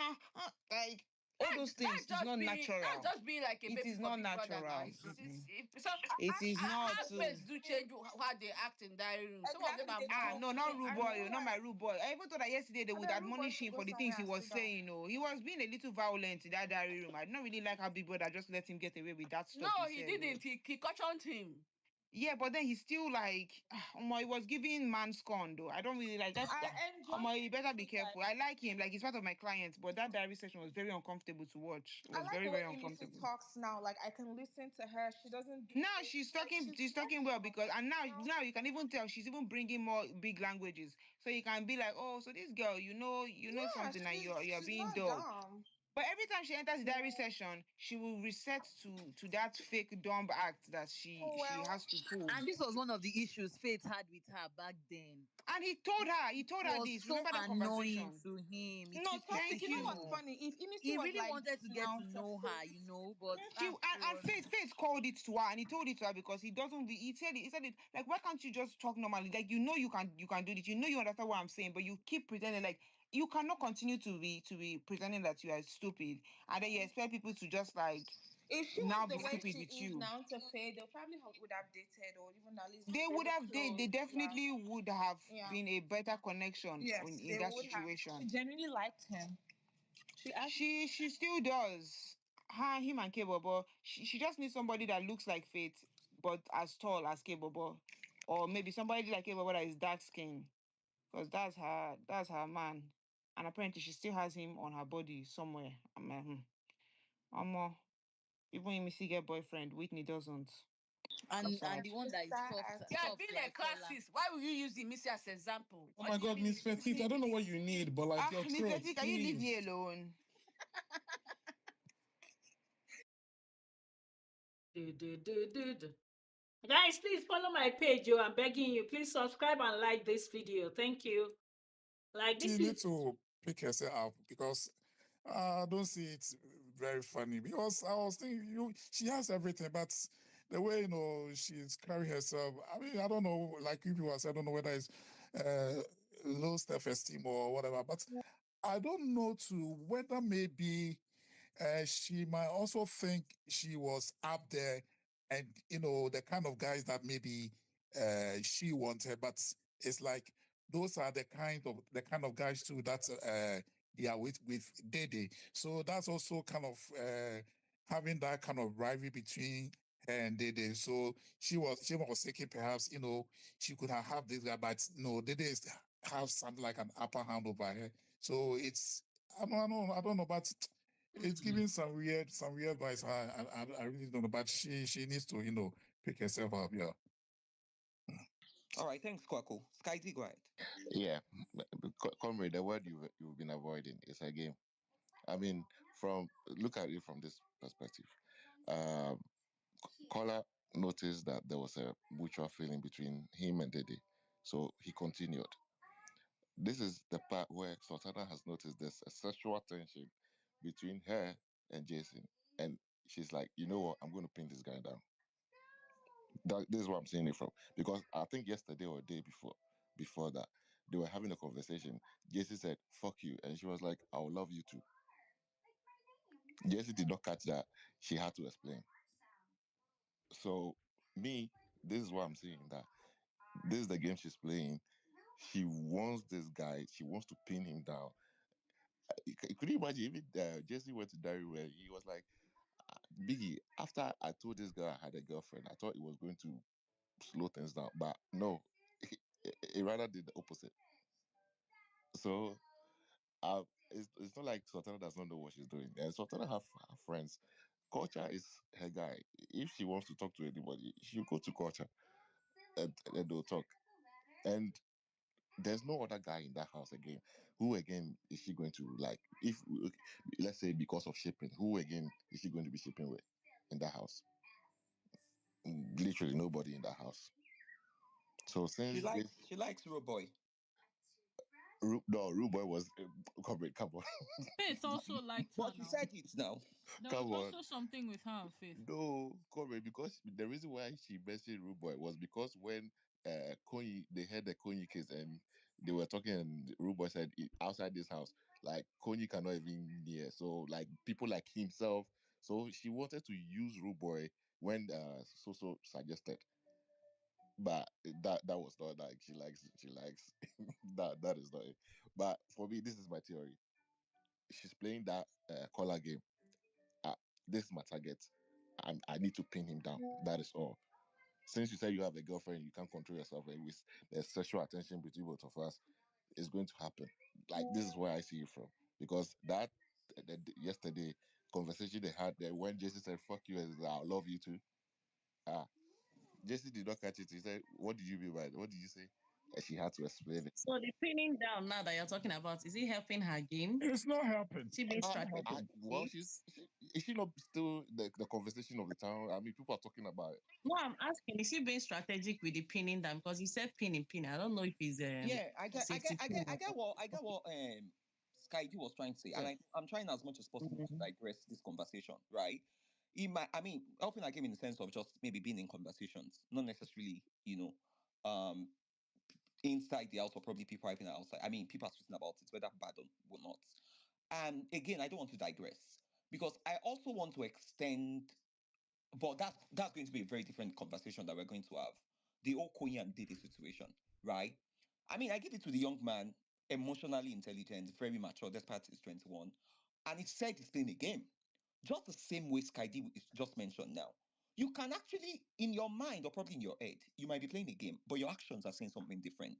like all those That's things is just not being that's natural. just being like a It baby is for not Big Brother now. natural. So It is not. housemates do change how they act in diary room. Some of them Exactly, are they Ah, do. more. no, not I Rooboy, know, oh, not like, my Rooboy. I even thought that yesterday they I would bet Rooboy admonish should him go for the things somewhere he and was sit down. saying. Oh, he was being a little violent in that diary room. I don't really like how Big Brother just let him get away with that No, stuff he he said. Oh. didn't. He cautioned him. Yeah, but then he's still like, he was giving man scorn though. I don't really like that. I enjoyed You better be Imisi, like, careful. I like him, like he's part of my clients, but that diary session was very uncomfortable to watch. It I was like very, the very way Imisi uncomfortable. talks now. Like I can listen to her. She doesn't do Now this. Like she's she's talking well because and now. now you can even tell she's even bringing more big languages. So you can be like, oh, so this girl, you know Yeah, something and you're she's being not dull. dumb. But every time she enters the diary session, she will reset to that fake dumb act that she Well, has to pull. And this was one of the issues Faith had with her back then. And he told It her was this. so Remember that annoying conversation? to him. It no, used to toxic. Thank piss You know him what's you. off. funny? If Imisi He was really like wanted this to get now to to know her, face, but And it was Faith called it to her, and he told it to her because he said it like, why can't you just talk normally? Like, you can do this, you understand what I'm saying, but you keep pretending. Like, you cannot continue to be pretending that you are stupid, and then you expect people to just like if she was now the be way stupid she with is you. now to Faye, they probably would have dated or even at least been They would really have they close. Yeah, definitely would have yeah. been a better connection Yes, in they that would have. She situation. genuinely liked him. She actually. She still does. Him and Kaybobo. She just needs somebody that looks like Faith, but as tall as Kaybobo. Or maybe somebody like Kaybobo that is dark skinned. Because that's her man. And apparently she still has him on her body somewhere. I'm like, even Imisi get boyfriend, Whitney doesn't. So and sad. the one that is Sad. Yeah, soft being a like Kola. classist, why will you use the Missy as example? Oh What my do you God, mean Miss it's Petit, I don't know what you need, but like your Miss throat, Betty, can you leave me please. alone? Guys, please follow my page. I'm begging you. Please subscribe and like this video. Thank you. Like She this need is to pick herself up because I don't see it very funny. Because I was thinking, she has everything, but the way she's carrying herself. I mean, I don't know. Like you people said, I don't know whether it's low self-esteem or whatever. But I don't know to whether maybe she might also think she was up there, and the kind of guys that maybe she wanted, but it's like those are the kind of guys too that yeah, with Dede. So that's also kind of having that kind of rivalry between her and Dede. So she was thinking perhaps she could have this guy, but no, Dede have something like an upper hand over her. So it's I don't know, but it's giving some weird vibes. I really don't know, but she needs to pick herself up. Yeah. All right, thanks, Kwaku. Skyzy, go ahead. Yeah, comrade, the word you've been avoiding is a game. I mean, from look at it from this perspective. Um, Kola noticed that there was a mutual feeling between him and Dede, so he continued. This is the part where Sultana has noticed there's a sexual tension between her and Jason, and she's like, you know what, I'm going to pin this guy down. This is what I'm saying it from, because I think yesterday or day before that, they were having a conversation. Jason said, "Fuck you," and she was like, "I will love you too." Jason did not catch that. She had to explain. So me, this is what I'm saying, that this is the game she's playing. She wants this guy. She wants to pin him down. Could you imagine? Even Jesse went to diary where he was like, "Biggie, after I told this girl I had a girlfriend, I thought it was going to slow things down, but no, it rather did the opposite." So it's not like Sultana does not know what she's doing. And Sultana have friends. Culture is her guy. If she wants to talk to anybody, she'll go to Culture and they'll talk. And there's no other guy in that house again. Who again is she going to like? If let's say because of shipping, who again is she going to be shipping with in that house? Literally nobody in that house. So She since likes this, she likes Rooboy. No, Rooboy was come on, Faith also liked her But she now. said it now. There was come on. also something with her and Faith. No, Corey, because the reason why she mentioned Rude Boy was because when Koyin, they had the Koyin case and they were talking, and Rude Boy said, outside this house, like Koyin cannot even near. So like people like himself. So she wanted to use Rude Boy when so suggested, but that was not like she likes that is not it. But for me, this is my theory. She's playing that collar game. uh, this is my target. I need to pin him down. That is all. Since you said you have a girlfriend, you can't control yourself, and with the sexual attention between both of us, it's going to happen. Like this is where I see you from, because yesterday conversation they had there when Jesse said "fuck you" and "I love you too." Ah, Jesse did not catch it. He said, "What did you mean by it? What did you say?" She had to explain it. So the pinning down now that you're talking about, is it helping her game? It's not helping. She being It's not strategic. helping. Well, is she not still the conversation of the town? I mean, people are talking about it. No, I'm asking, is she being strategic with the pinning down? Because you said pinning. I don't know if it's Yeah, I get, I safety get, I get, pin I get or what, Sky D was trying to say, and Yeah. I'm trying as much as possible to Mhm. digress this conversation, right? I mean, helping I came in the sense of just maybe being in conversations, not necessarily, um, inside the house or probably people having it outside. I mean, people are speaking about it, whether bad or not. And again, I don't want to digress because I also want to extend, but that's going to be a very different conversation that we're going to have. The whole Koyin and Dede situation, right? I mean, I give it to the young man, emotionally intelligent, very mature, despite he's 21. And he said he's playing a game. Just the same way Skydi is just mentioned now. You can actually, in your mind or probably in your head, you might be playing a game, but your actions are saying something different,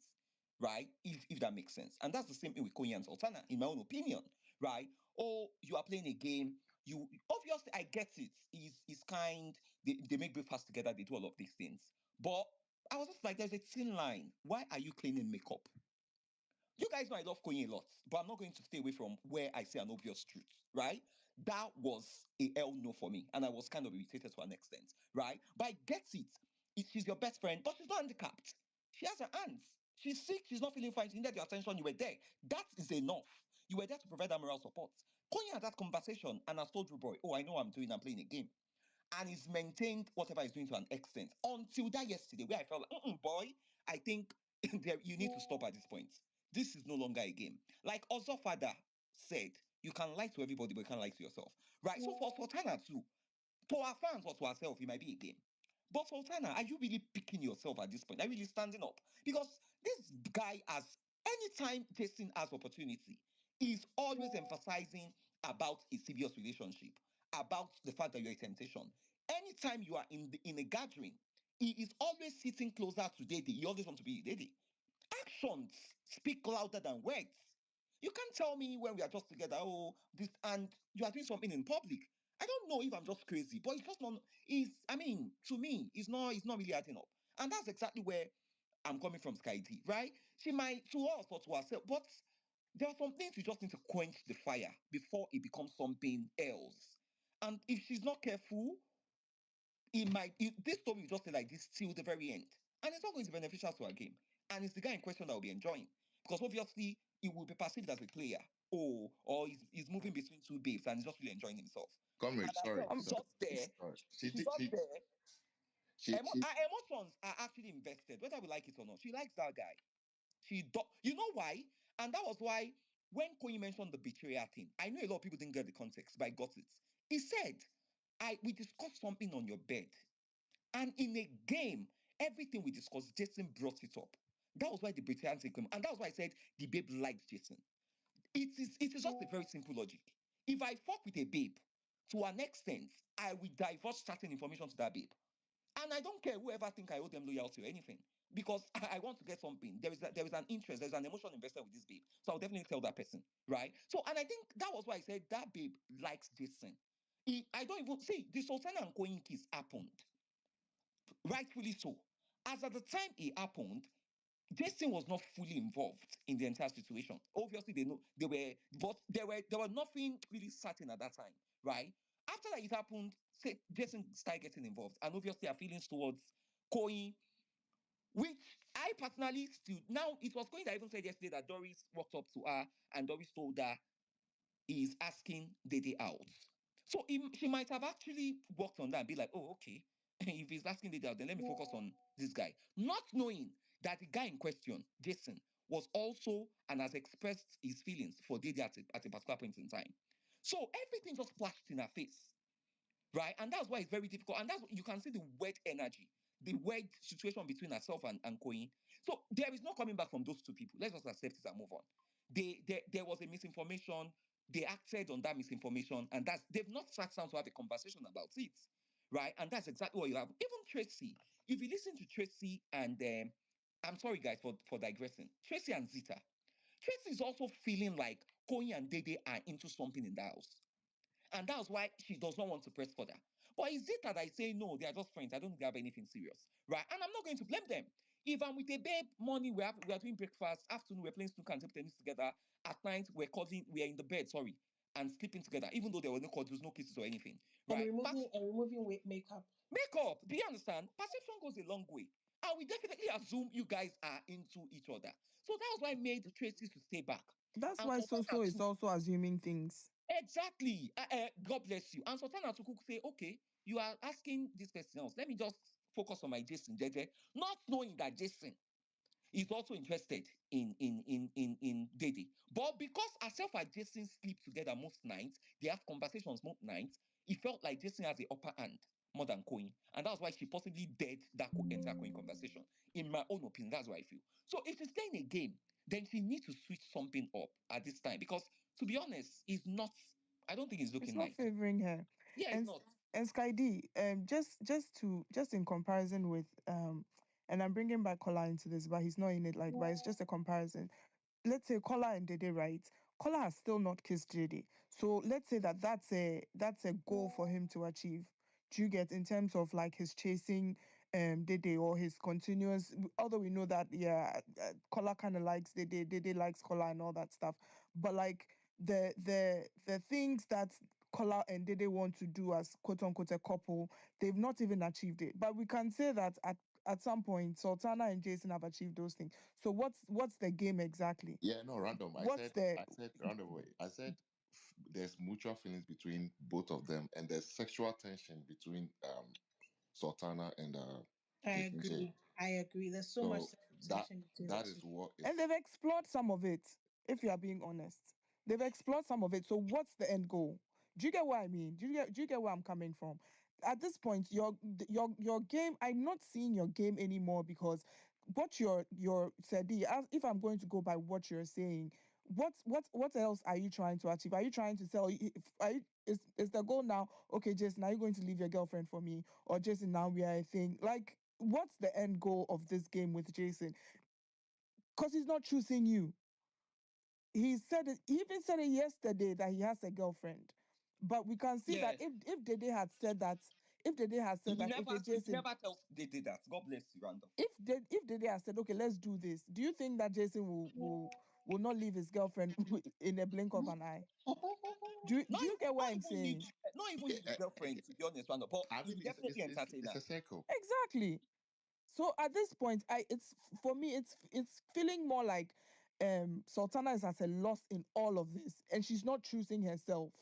right? If that makes sense. And that's the same thing with Koyin and Sultana, in my own opinion, right? Oh, you are playing a game. You obviously, I get it. He's kind. They make breakfast together. They do all of these things. But I was just like, there's a thin line. Why are you cleaning makeup? You guys know I love Koyin a lot, but I'm not going to stay away from where I say an obvious truth, right? That was a hell no for me, and I was kind of irritated to an extent, right? But I get it. She's your best friend, but she's not handicapped. She has her hands. She's sick. She's not feeling fine. She needed your attention. You were there. That is enough. You were there to provide that moral support. Koyin had that conversation and has told Rooboy, oh, I know what I'm doing. I'm playing a game. And he's maintained whatever he's doing to an extent until that yesterday, where I felt like, boy, I think you need to stop at this point. This is no longer a game. Like Ozo Father said, you can lie to everybody, but you can't lie to yourself. Right? So for Sultana too, to our fans or to ourselves, it might be a game. But Sultana, are you really picking yourself at this point? Are you really standing up? Because this guy has, anytime Jason has opportunity, is always emphasizing about a serious relationship, about the fact that you're a temptation. Anytime you are in a gathering, he is always sitting closer to Dede. He always wants to be Dede. Actions speak louder than words. You can't tell me when we are just together, oh, this, and you are doing something in public. I don't know if I'm just crazy, but it's just not, I mean, to me, it's not really adding up. And that's exactly where I'm coming from, Sky D, right? She might, to us or to herself, but there are some things you just need to quench the fire before it becomes something else. And if she's not careful, this story will just stay like this till the very end. And it's not going to be beneficial to our game. And it's the guy in question that will be enjoying. Because obviously, he will be perceived as a player. Oh, or he's moving between two babes and he's just really enjoying himself. Comrade, And sorry, herself, she's sorry, just there. sorry. She's just there. She Her emotions are actually invested, whether we like it or not. She likes that guy. You know why? And that was why when Koyi mentioned the betrayal thing, I know a lot of people didn't get the context, but I got it. He said, we discussed something on your bed. And in a game, everything we discussed, Jason brought it up. That was why the betrayal thing came. And that was why I said the babe likes Jason. It is just a very simple logic. If I fuck with a babe, to an extent, I will divulge certain information to that babe. And I don't care whoever think I owe them loyalty or anything. Because I want to get something. There is an interest, there's an emotion invested with this babe. So I'll definitely tell that person. Right? So, and I think that was why I said that babe likes Jason. I don't even see the Sultana and Koyin kiss happened. Rightfully so. As at the time it happened, Jason was not fully involved in the entire situation. Obviously, they know they were, but there were nothing really certain at that time, right? After that it happened, say Jason started getting involved, and obviously our feelings towards Koyin, which I personally still now it was Koyin that even said yesterday that Doris walked up to her and Doris told her is asking Dede out. So she might have actually worked on that and be like, oh, okay. If he's asking Dede out, then let me focus on this guy. Not knowing that the guy in question, Jason, was also and has expressed his feelings for Dede at a particular point in time. So everything just flashed in her face, right? And that's why it's very difficult. And that's you can see the word energy, the word situation between herself and Koyin. So there is no coming back from those two people. Let's just accept it and move on. There was a misinformation. They acted on that misinformation, and they've not sat down to have a conversation about it, right? And that's exactly what you have. Even Tracy, if you listen to Tracy and I'm sorry guys for digressing, Tracy and Zita. Tracy is also feeling like Koyin and Dede are into something in the house. And that's why she does not want to press further. But is it that I say, no, they are just friends. I don't think they have anything serious. Right? And I'm not going to blame them. If I'm with a babe, morning we are doing breakfast, afternoon we're playing snooker and table tennis together, at night we're in the bed, and sleeping together, even though there were no cuddles, no kisses or anything. Right? And removing makeup. Makeup, do you understand? Perception goes a long way. And we definitely assume you guys are into each other. So that was why I made Tracy to stay back. That's And why Sultana is also assuming things. exactly. God bless you. And Sultana to say, okay, you are asking this question else. Let me just focus on my Jason, JJ. Not knowing that Jason is also interested in Dede. But because herself and Jason sleep together most nights, they have conversations most nights, it felt like Jason has the upper hand more than Koyin. And that's why she possibly dead that entire Koyin conversation. In my own opinion, that's what I feel. So if she's playing a game, then she needs to switch something up at this time. Because to be honest, I don't think it's It's looking not nice. favoring her. Yeah, it's And not. Sky D, just in comparison with and I'm bringing back Kola into this, but he's not in it like, but it's just a comparison. Let's say Kola and Dede, right? Kola has still not kissed Dede. So let's say that's a goal for him to achieve. Do you get, in terms of like his chasing Dede, or his continuous, although we know that Kola kind of likes Dede likes Kola and all that stuff. But like the things that Kola and Dede want to do as quote unquote a couple, they've not even achieved it. But we can say that at some point, Sultana and Jason have achieved those things. So what's the game exactly? Yeah, no, random. What's the I said random way. I said there's mutual feelings between both of them, and there's sexual tension between Sultana and Jason J. I agree. There's so much So that tension between the that two. is what and is. they've explored some of it, if you are being honest. They've explored some of it. So what's the end goal? Do you get what I mean? Do you get where I'm coming from? At this point, your game, I'm not seeing your game anymore, because what your Sedi, if I'm going to go by what you're saying, what else are you trying to achieve? Are you trying to sell? Is the goal now? Okay, Jason, are you going to leave your girlfriend for me? Or Jason, now we are a thing? Like, what's the end goal of this game with Jason? Because he's not choosing you. He said it, he even said it yesterday that he has a girlfriend. But we can see that Yes. if Dede had said that, if Dede had said that, okay, He Jason, never tells Dede that. God bless you, random. if Dede had said, okay, let's do this, do you think that Jason will not leave his girlfriend in a blink of an eye? Do you get what I'm saying? Not even Yeah, leave his girlfriend, to be honest, random. But I he mean, will definitely entertain it's her. a circle. Exactly. So at this point, it's for me, it's feeling more like Sultana is at a loss in all of this, and she's not choosing herself.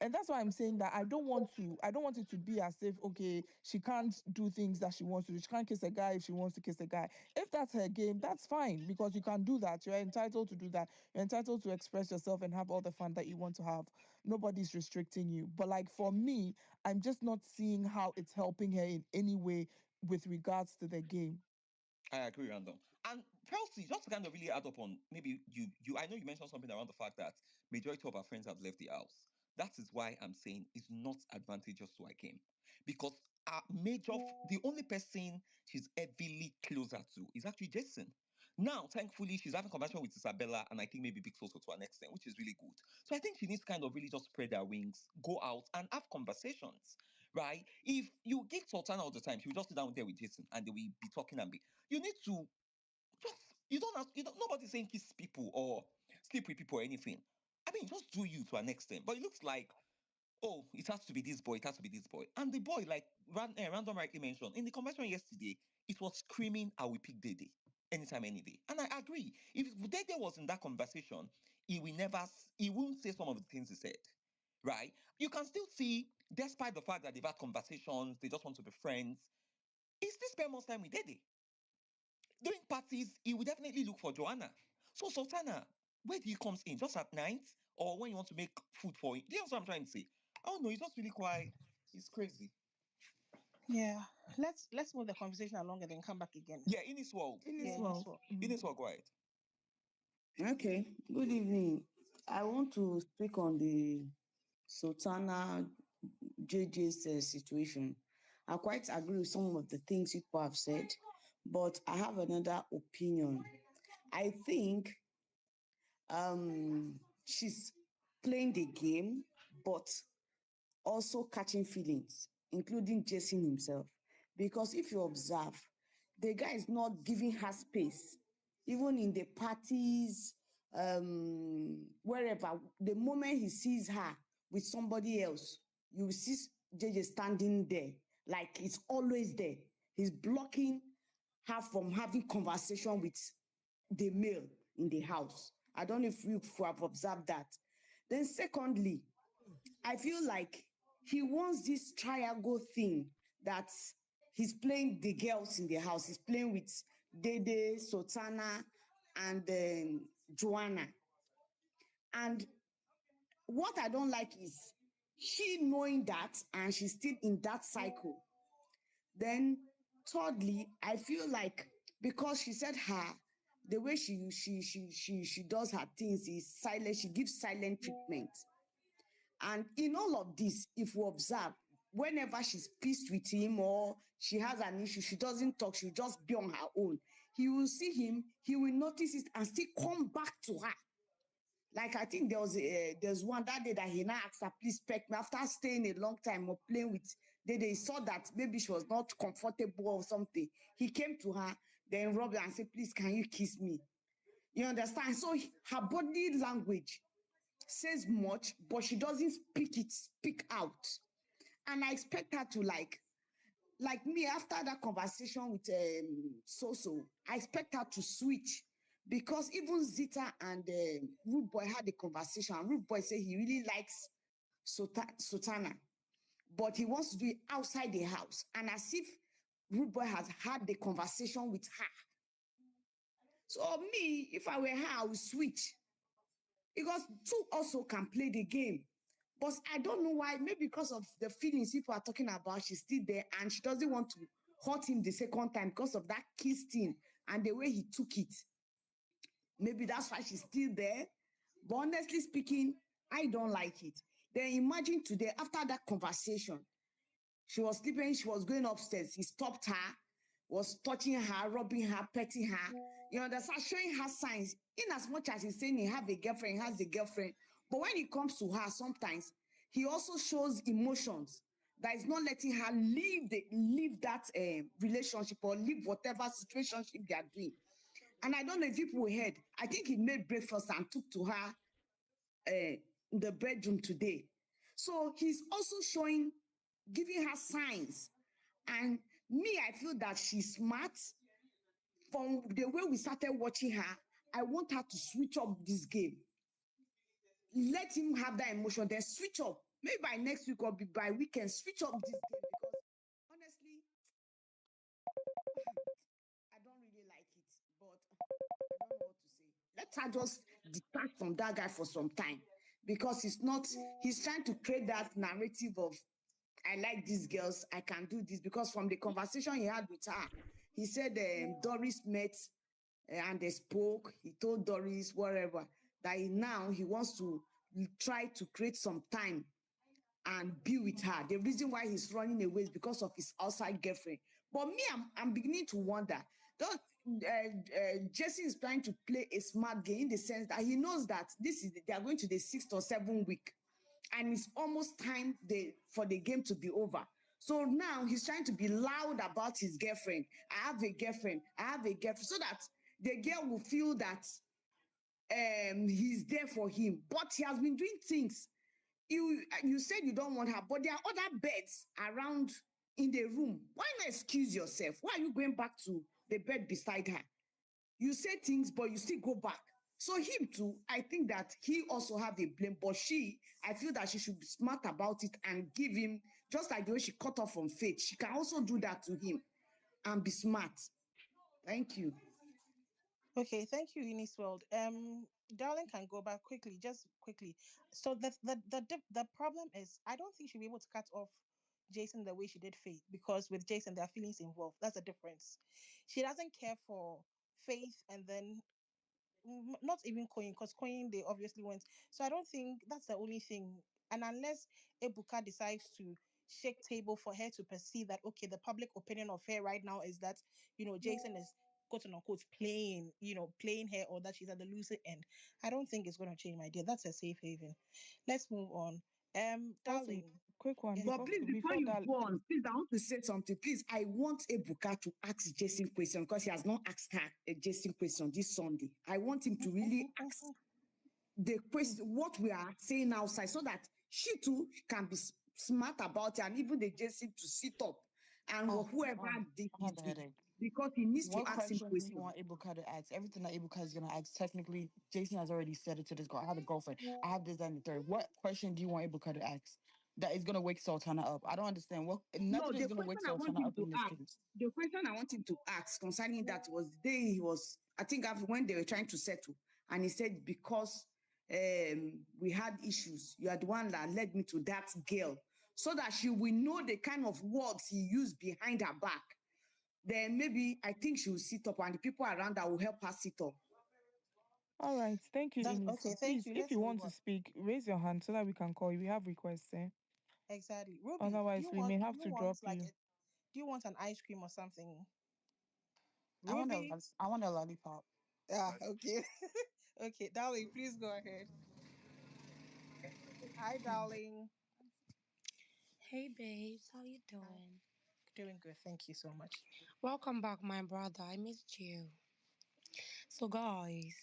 And that's why I'm saying that I don't want it to be as if, okay, she can't do things that she wants to do. She can't kiss a guy if she wants to kiss a guy. If that's her game, that's fine, because you can do that. You're entitled to do that. You're entitled to express yourself and have all the fun that you want to have. Nobody's restricting you. But like for me, I'm just not seeing how it's helping her in any way with regards to the game. I agree, random. And Chelsea, just to kind of really add up on maybe you I know you mentioned something around the fact that majority of our friends have left the house. That is why I'm saying it's not advantageous to our game. Because the only person she's heavily closer to is actually Jason. Now, thankfully, she's having conversation with Isabella, and I think maybe Big also to an extent, which is really good. So I think she needs to kind of really just spread her wings, go out and have conversations, right? If you give Sultana all the time, she will just sit down there with Jason and they will be talking and be. You need to just nobody's saying kiss people or sleep with people or anything. I mean, just do you to an extent. But it looks like, oh, it has to be this boy, it has to be this boy. And the boy, like Random rightly mentioned, in the conversation yesterday, it was screaming, I will pick Dede anytime, any day. And I agree. If Dede was in that conversation, he wouldn't say some of the things he said. Right? You can still see, despite the fact that they've had conversations, they just want to be friends, he still spend most time with Dede. During parties, he will definitely look for Joanna. So Sultana, where do you comes in? Just at night or when you want to make food for him? Do you know what I'm trying to say? Oh no, he's just really quiet. He's crazy. Yeah. Let's move the conversation along and then come back again. Yeah, in his world. In Yeah, this in this world. world. In his world, quiet. Okay, good evening. I want to speak on the Sultana JJ's situation. I quite agree with some of the things people have said, but I have another opinion. I think she's playing the game, but also catching feelings, including Jason himself. Because if you observe, the guy is not giving her space, even in the parties, wherever. The moment he sees her with somebody else, you will see JJ standing there, like it's always there. He's blocking her from having conversation with the male in the house. I don't know if you have observed that. Then secondly, I feel like he wants this triangle thing that he's playing the girls in the house. He's playing with Dede, Sultana, and Joanna. And what I don't like is she knowing that and she's still in that cycle. Then thirdly, I feel like because she said the way she does her things is silent, she gives silent treatment. And in all of this, if we observe, whenever she's pissed with him or she has an issue, she doesn't talk, she'll just be on her own. He will see him, he will notice it and still come back to her. Like I think there's one that day that he now asked her, please peck me. After staying a long time or playing with Dede, he saw that maybe she was not comfortable or something. He came to her, then rubbed her and said, please, can you kiss me? You understand? So her body language says much, but she doesn't speak out. And I expect her to like me after that conversation with Soso, I expect her to switch because even Zita and Rooboy had a conversation. And Rooboy said he really likes Sultana, but he wants to do it outside the house. And as if Rooboy has had the conversation with her. So me, if I were her, I would switch. Because two also can play the game. But I don't know why, maybe because of the feelings people are talking about, she's still there and she doesn't want to hurt him the second time because of that kiss thing and the way he took it. Maybe that's why she's still there. But honestly speaking, I don't like it. Then imagine today, after that conversation, she was sleeping, she was going upstairs. He stopped her, was touching her, rubbing her, petting her. You understand? Showing her signs. In as much as he's saying he have a girlfriend, he has a girlfriend. But when it comes to her, sometimes he also shows emotions that is not letting her leave that relationship or leave whatever situationship they are doing. And I don't know if people heard. I think he made breakfast and took to her in the bedroom today. So he's also giving her signs. And me, I feel that she's smart. From the way we started watching her, I want her to switch up this game. Let him have that emotion, then switch up. Maybe by next week or by weekend, switch up this game because honestly, I don't really like it. But I don't know what to say. Let her just detach from that guy for some time because he's trying to create that narrative of I like these girls, I can do this. Because from the conversation he had with her, he said Doris met and they spoke. He told Doris, whatever, that now he wants to try to create some time and be with her. The reason why he's running away is because of his outside girlfriend. But me, I'm beginning to wonder. Don't Jesse is trying to play a smart game in the sense that he knows that they are going to the 6th or 7th week, and it's almost time for the game to be over. So now he's trying to be loud about his girlfriend. I have a girlfriend. I have a girlfriend, so that the girl will feel that he's there for him. But he has been doing things. You said you don't want her, but there are other beds around in the room. Why not excuse yourself? Why are you going back to the bed beside her? You say things, but you still go back. So him too, I think that he also have a blame, but I feel that she should be smart about it and give him, just like the way she cut off from Faith, she can also do that to him and be smart. Thank you. Okay, thank you, Eunice World. Darling can go back quickly, just quickly. So the problem is, I don't think she'll be able to cut off Jason the way she did Faith, because with Jason there are feelings involved. That's the difference. She doesn't care for Faith, and then not even Koyin, because Koyin they obviously went. So I don't think that's the only thing. And unless Ebuka decides to shake table for her to perceive that okay, the public opinion of her right now is that Jason is quote unquote playing her, or that she's at the loser end. I don't think it's going to change, my dear. That's a safe haven. Let's move on. Also, Darling. quick one. But please, before you go on, please, I want to say something. Please, I want Ebuka to ask Jason question because he has not asked her a Jason question this Sunday. I want him to really ask the question, what we are saying outside, so that she too can be smart about it, and even the Jason to sit up and whoever did it, because he needs to ask him What question do you questions. want Ibuka to ask? Everything that Ibuka is going to ask, technically, Jason has already said it to this girl. I have a girlfriend. I have this, that, and the third. What question do you want Ibuka to ask that is going to wake Sultana up? I don't understand. Nothing is going to wake Sultana up in this case. The question I want him to ask concerning that was the day he was, I think, after when they were trying to settle, and he said, because we had issues, you are the one that led me to that girl, so that she will know the kind of words he used behind her back. Then maybe I think she will sit up, and the people around her will help her sit up. All right, thank you, Imisi. Okay, thank Please, you. if Let's you move want to on. speak, raise your hand so that we can call you. We have requests, eh? Exactly. Ruby, Otherwise, we may have to drop you. Do you want an ice cream or something? I want Ruby? a lollipop. Okay. Okay, darling, please go ahead. Hi, darling. Hey babes, how you doing? Doing good, thank you so much. Welcome back, my brother. I missed you. So guys,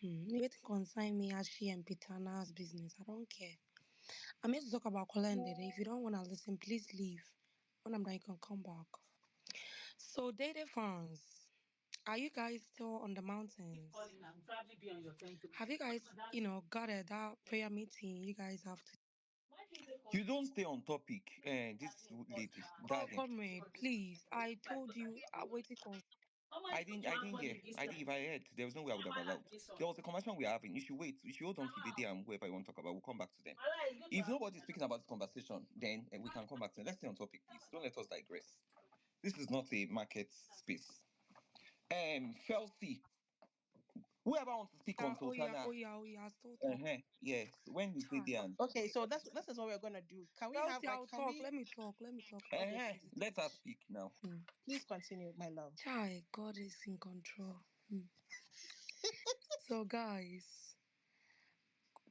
you wait to consign me as she and Pitana's business. I don't care. I'm here to talk about Kola and Dede. If you don't want to listen, please leave. When I'm done, you can come back. So Dede fans, are you guys still on the mountains? Have you guys, gathered that prayer meeting you guys have to? You don't stay on topic, this lady, darling. Comrade, please. I told you I waited on. I didn't hear. If I heard, there was no way I would have allowed. There was a conversation we are having. You should wait. You should hold on to the day and whoever you want to talk about. We'll come back to them. If nobody's speaking about this conversation, then we can come back to them. Let's stay on topic, please. Don't let us digress. This is not a market space. Felsi, whoever wants to speak on Oh Sultana. yeah. Still talk. Yes. When is Dede and Okay, so this is what we're gonna do. Can we have I'll talk. Let me talk. God is busy. let us speak now. Please continue, my love. Chai, God is in control. So guys,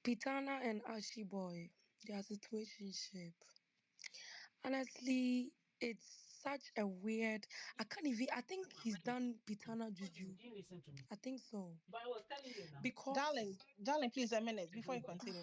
Pitana and Ashi Boy, their situationship. Honestly, it's such a weird. I think he's done Pitana juju. I think so. Because Darling, please a minute before you continue.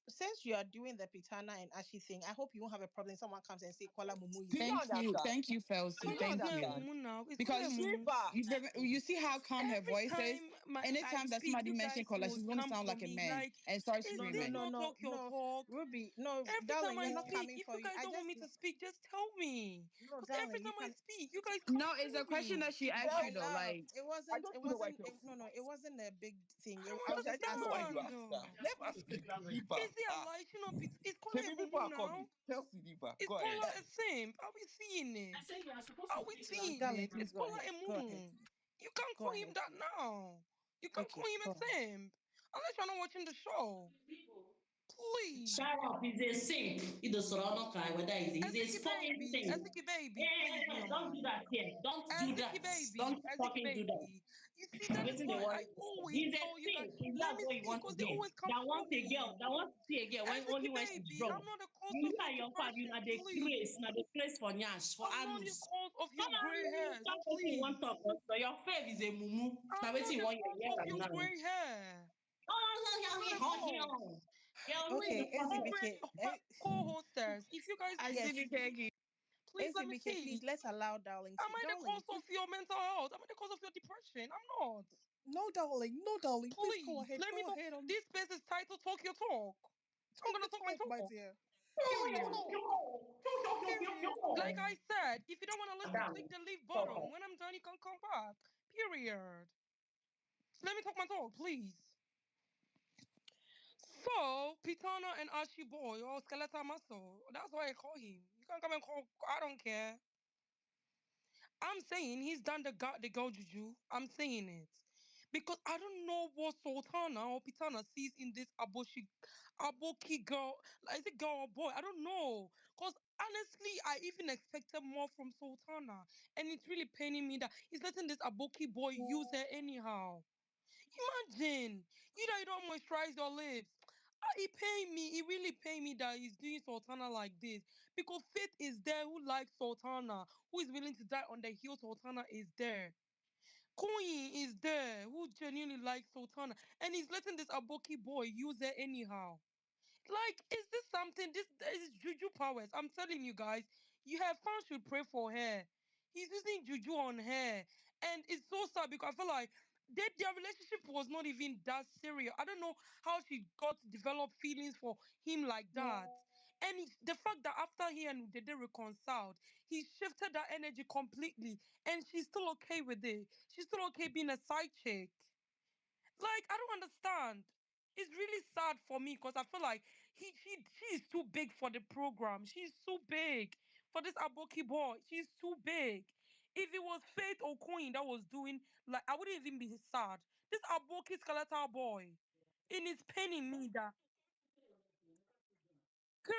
Since you are doing the Pitana and Ashi thing, I hope you won't have a problem. Someone comes and say Kola Mumu is. Do you understand? Thank you, Felsi. Do you Thank it's not a you. understand? mumu now. It's Because not a mumu. you see how calm her Every voice is. time I Anytime that speak, somebody you mentions guys Kola, she's must going to come sound for like a me. man Like, and start is this screaming. not talk your talk? Ruby, Every time darling, I we're not speak, coming if for you you. guys don't want me to speak, just tell me. No, Because every darling, you time I can. speak, you guys come No, for it's a question me. that she asked My you though. love, Like, it I wasn't. don't It know why wasn't. Felsi. No, it wasn't a big thing. I I don't was I just don't know why you asking. understand. asked her. Let her speak. Leave her. Is it a lie? She not it's calling a Maybe people mumu are now. coming. Felsi, leave her. Is Go ahead. Kola a simp? Are we seeing it? Are we seeing Darling, it? please Is go Kola ahead. a Go ahead. mumu? You can't Go call him ahead. that now. You can't Okay, call him go a ahead. simp. Unless you're not watching the show. Please. Shut up, he's a simp. He does not know whether he's a fucking simp. Ezeki baby, please Don't do now. that here. Don't do that. Don't Ezeki fucking do that. baby. You see, that is Waiting the why worry I yourself. always He's a tell you guys, simp. If let that's me what you speak, want because to they hear. always come That for wants a girl. me. That wants to see a girl when only Ezeki when she's baby, I'm drunk. not the cause You of your and your father, you depression, are the please. grace, not the grace for Nyash, for I'm not the Anus. cause of Come your gray on, hairs, stop what you want please. to talk. So your face is a mumu. Now I'm waiting not you the want cause your of hair your now. gray hair. I'm not the Oh, cause. girl, who Okay, the fuck is Comrade co-hosters, if you guys I can see speak, please let me SBK, please speak. let's allow darling Am speak. I the Darling, cause please. of your mental health? Am I the cause of your depression? I'm not. No, darling. No, darling. Please go Please, ahead. let me Go talk. ahead. This space is titled Talk Your Talk. I'm Talk gonna your talk my talk, my talk. dear. Period. Talk. Period. Like I said, if you don't want to listen, click Madam, the leave talk. button. When I'm done, you can come back. Period. So let me talk my talk, please. So, Pitana and Ashi Boy, or Skeletal Muscle, that's why I call him. You can come and call, I don't care. I'm saying he's done the girl juju. I'm saying it. Because I don't know what Sultana or Pitana sees in this Aboki girl. Like, is it girl or boy? I don't know. Because honestly, I even expected more from Sultana. And it's really paining me that he's letting this Aboki boy use her anyhow. Imagine, you know you don't moisturize your lips. He pay me. He really pay me that he's doing Sultana like this. Because Faith is there who likes Sultana, who is willing to die on the hill. Sultana is there. Koyin is there, who genuinely likes Sultana. And he's letting this Aboki boy use her anyhow. Like, is this something? This is juju powers. I'm telling you guys, you have fans should pray for her. He's using juju on her, and it's so sad because I feel like their relationship was not even that serious. I don't know how she got to develop feelings for him like that, and the fact that after he and Dede reconciled, he shifted that energy completely, and she's still okay with it. She's still okay being a side chick. Like, I don't understand. It's really sad for me because I feel like she is too big for the program. She's too big for this Aboki boy. She's too big. If it was Faith or Coin that was doing, like, I wouldn't even be sad. This Aboki skeletal boy, it is paining me that Curry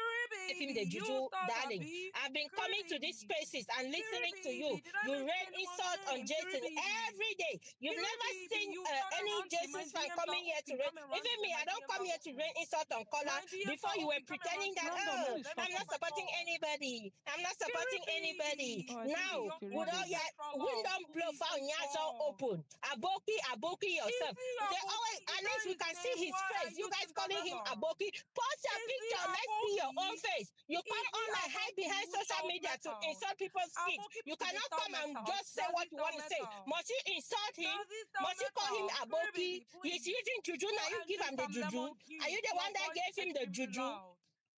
Gave him baby, the you juju, start darling. Abi. I've been Curry coming to these baby. spaces and Curry listening to you. baby. Did I You mention rain anyone's insult on name? Curry Jason baby. every day. You've Curry never baby. seen You come and any rant in my Jason's fan DMs are coming here to open. rain. Come and rant Even there. me, My I don't DMs come are here to rain open. insult on Kola. My DMs Before are you were open. Come and pretending rant in that, my Random, who oh, is DMs. Let me I'm talk not talking? my supporting talk. anybody. I'm not Curry supporting anybody. Oh, baby. I think Curry, Now, it's your Kiri with tone all is baby. your extra loud. window blow Please, for let me Nyajo talk. open. Aboki yourself. Easy They always, Aboki. The at least guy we is can see named. his Why are face. You you guys calling him Cinderella? Aboki. Post your Easy picture. Let's see your own Aboki. face. You come Easy on and hide Aboki behind who social sells media to metal. insult people's kids. Aboki You people they cannot sell come and metal. just say Does what he you sell want to say. metal? Must you insult him? Does he sell Must you call him metal? Curry Aboki? baby, He's please. using juju. Go Now you and give drink him the some juju. lemon Are you juice. the Your one that voice gave is him the extremely juju? loud.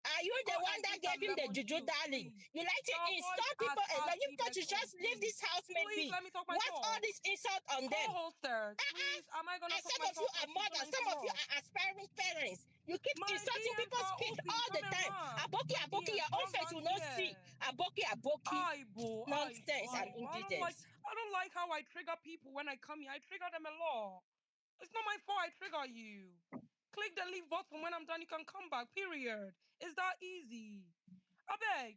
Are you Go the one and that drink gave some him the lemon juju, juice, darling? please. You like to Your voice insult has people a lot. You RP thought you Metro, just leave please. this housemate Please be. let me talk my What's all talk. this insult on them? Co-hosters, Uh-uh. please. Am I gonna And talk some my of you talk or are she's gonna mothers, some of you interrupt? are aspiring parents. You keep My insulting DMs people's are kids open. all Come the and time. rant. Aboki, My aboki, your DMs. own Don't face rant will not see. here. Aboki, aboki. Aibo, Aibo, Nonsense and Aibo. ingredients. I don't like how I trigger people when I come here. I trigger them a lot. It's not my fault I trigger you. Click the leave button. When I'm done, you can come back. Period. It's that easy. I beg.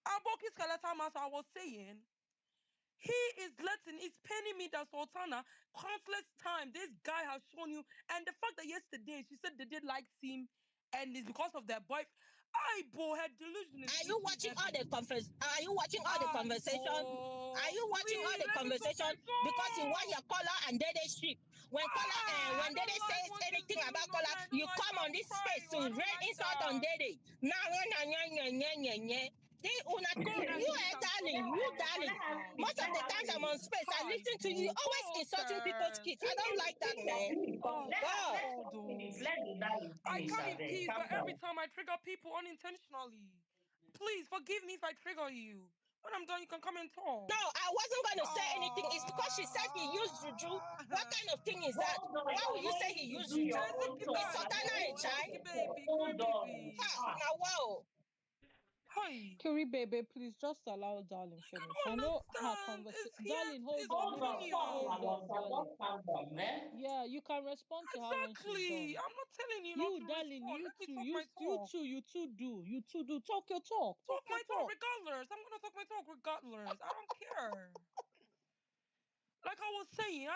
Aboki Skeletal Master, I was saying, he is letting, it's paining me that Sultana, countless time, this guy has shown you, and the fact that yesterday she said they did like him, and it's because of their boy. Aibo, her delusion is Are you reaching watching all the heaven. conference? Are you watching all the conversation? Are Aibo, you watching all please, the let me talk conversation? my Because you want talk. your Kola and Dede ship. I When Dede don't like says what she's anything doing about on Kola, me. I don't you like come that. on I'm this space crying. to I don't rain like insult on that. Dede. Now, Go and drink some darling, soda you water. darling. Let me talk. Most of the times I'm on space, I Hi, listen to you. You boo. always insulting people's Co-hosters. kids. I don't like that, man. Oh, God. God, oh. I come in peace, but every time I trigger people unintentionally. Please forgive me if I trigger you. When I'm done, you can come and No, talk. I wasn't going to say anything. It's because she said he used juju. What Ah. kind of thing is that? Why would you say he used juju? Is Sotana a child? Ezeki baby, Kuri baby. Ha, now wow. Hi. Kiri baby, please just allow darling I finish. I don't know her understand. conversation. It's here. Darling, It's hold on. Hold opinion. on, darling. Yeah, you can respond to her when she's Exactly. done. I'm not telling you not You, to darling, respond. you Let me too, talk my talk. you too do. Talk your talk. Talk Talk your my talk talk. regardless. I'm gonna talk my talk regardless. I don't care. Like I was saying,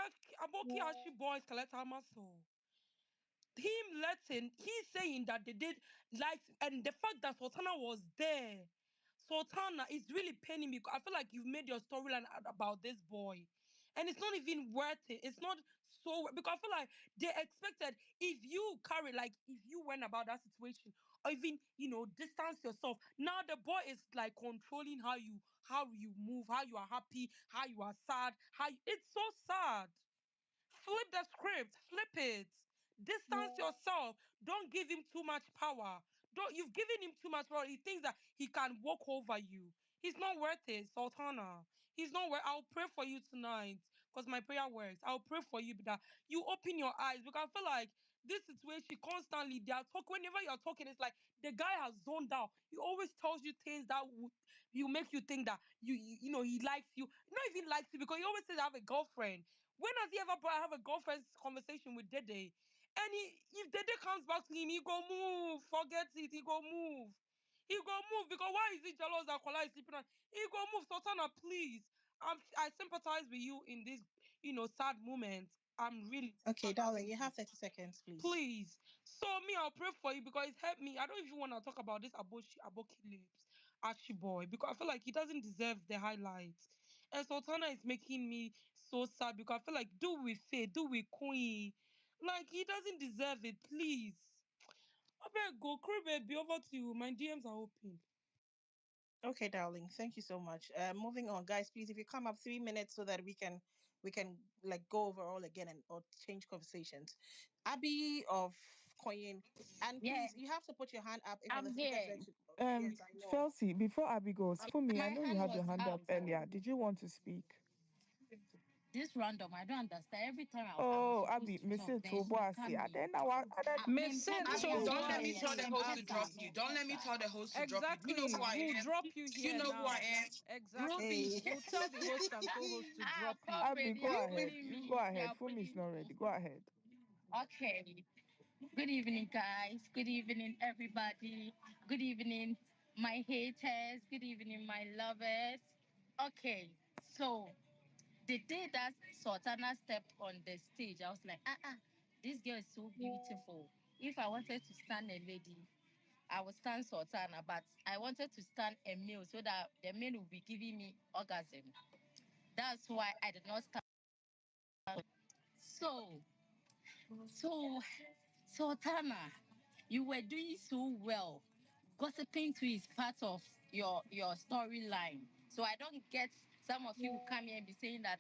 Aboki Ashi boys collect our muscle. Him letting, he's saying that they did like, and the fact that Sultana was there, Sultana is really paining me. I feel like you've made your storyline about this boy, and it's not even worth it. It's not so, because I feel like they expected, if you carry, like if you went about that situation, or even distance yourself. Now the boy is like controlling how you move, how you are happy, how you are sad, it's so sad. Flip the script, flip it. Distance yourself. Don't give him too much power. Don't You've given him too much power. He thinks that he can walk over you. He's not worth it, Sultana. He's not worth. I'll pray for you tonight because my prayer works. I'll pray for you that you open your eyes because I feel like this situation constantly they are talking. Whenever you're talking, it's like the guy has zoned out. He always tells you things that would make you think that he likes you. Not even likes you because he always says I have a girlfriend. When has he ever brought have a girlfriend conversation with Dede? And if Dede comes back to him, he go move. Forget it. He go move. He go move because why is he jealous that Kola is sleeping on? He go move. Sultana, please. I sympathize with you in this, sad moment. I'm really Okay, darling, you have 30 seconds, please. Please. So me, I'll pray for you because it helped me. I don't even want to talk about this Aboki lips, Archie boy, because I feel like he doesn't deserve the highlights. And Sultana is making me so sad because I feel like do with Faye, do with Queen. Like he doesn't deserve it, please. I better go, crew baby, over to you. My DMs are open. Okay, darling. Thank you so much. Moving on, guys. Please, if you come up 3 minutes so that we can like go over all again and or change conversations. Abby of Koyin, and Yeah, please, you have to put your hand up if other I'm speakers here. like to. Yes, I know. Felsi, before Abby goes, for me, I My know you hand had your was hand up up. earlier. Did you want to speak? This random, I don't understand. Every time I was Oh, Abby, supposed to Mr. talk, then she will Toboasi. come And in. then I Miss Abby, Abby, Central, I'm don't let me why? here. tell the Same host to answer. drop you. Don't let me tell the host to drop you. Do you know Exactly. who I We'll am? drop you Do you here know who I now. am? Exactly. Ruby. Hey. We'll tell the host and co-host to Ah, drop you. stop Abby, it. You go are ahead. bullying You go me. You ahead. are For me, it's not bullying ready. me. Go ahead. Okay. Good evening, guys. Good evening, everybody. Good evening, my haters. Good evening, my lovers. Okay, so the day that Sultana stepped on the stage, I was like, this girl is so beautiful. If I wanted to stand a lady, I would stand Sultana, but I wanted to stand a male so that the male will be giving me orgasm. That's why I did not stand. So, so Sultana, you were doing so well. Gossiping to is part of your storyline. So I don't get some of you who come here and be saying that,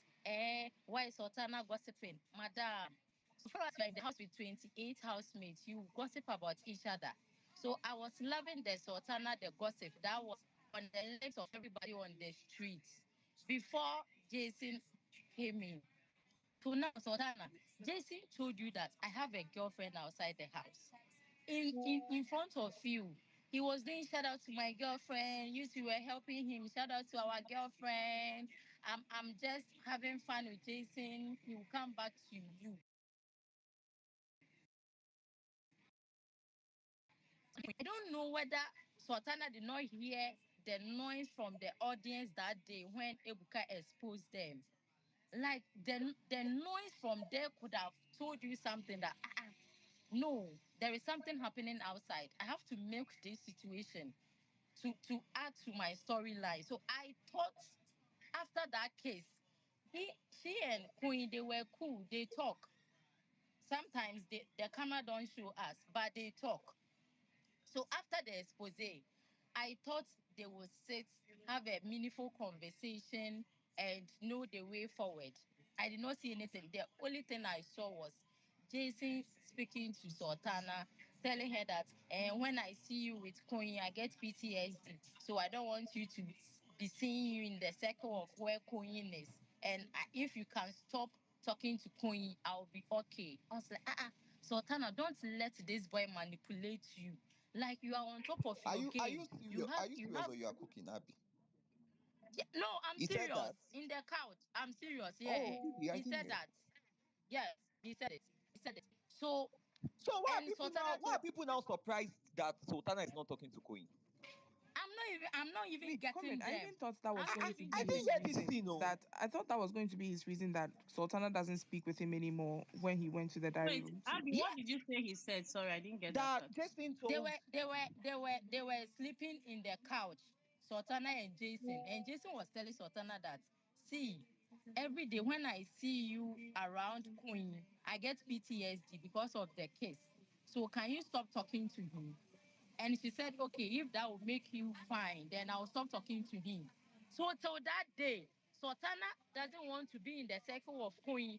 why is Sultana gossiping? Madam, so far as you're in the house with 28 housemates, you gossip about each other. So I was loving the Sultana, the gossip that was on the lips of everybody on the streets before Jason came in. So now, Sultana, Jason told you that I have a girlfriend outside the house. In front of you, he was doing shout out to my girlfriend. You two were helping him. Shout out to our girlfriend. I'm just having fun with Jason. He will come back to you. I don't know whether Sultana did not hear the noise from the audience that day when Ebuka exposed them. Like the noise from there could have told you something that no, there is something happening outside. I have to milk this situation to add to my storyline. So I thought after that case, she and Queen, they were cool. They talk. Sometimes the camera don't show us, but they talk. So after the expose, I thought they would sit, have a meaningful conversation, and know the way forward. I did not see anything. The only thing I saw was Jason speaking to Sultana, telling her that, and when I see you with Koyin, I get PTSD. So I don't want you to be seeing you in the circle of where Koyin is. And if you can stop talking to Koyin, I'll be okay. I was like, Sultana, don't let this boy manipulate you. Like you are on top of Are your you are game. you serious? Are you You serious have or you are cooking, Abby? yeah, no, I'm He said that. serious. In the couch. I'm serious. Oh, Yeah. really? I He didn't said hear. that. Yes, he said it. He said it. So So why are and people now? Sultana Why are told people now surprised that Sultana is not talking to Queen? I'm not even Me, getting comment. I them. even thought that was I'm not going I, to even be I getting didn't his hear them. this reason. thing. Oh, That I thought that was going to be his reason that Sultana doesn't speak with him anymore when he went to the diary Wait, room too. Abby, Yeah. what did you say he said? Sorry, I didn't get that that part. Jason They told. were they were they were they were sleeping in the couch, Sultana and Jason. And Jason was telling Sultana that, see, every day when I see you around Queen, I get PTSD because of the case. So can you stop talking to him? And she said, okay, if that will make you fine, then I'll stop talking to him. So till that day, Sultana doesn't want to be in the circle of Queen.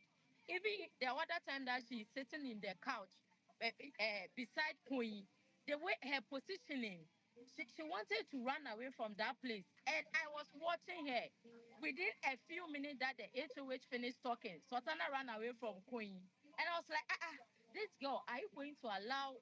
Even the other time that she's sitting in the couch beside Queen, the way her positioning, she wanted to run away from that place. And I was watching her. Within a few minutes that the HOH finished talking, Sultana ran away from Queen. And I was like, this girl, are you going to allow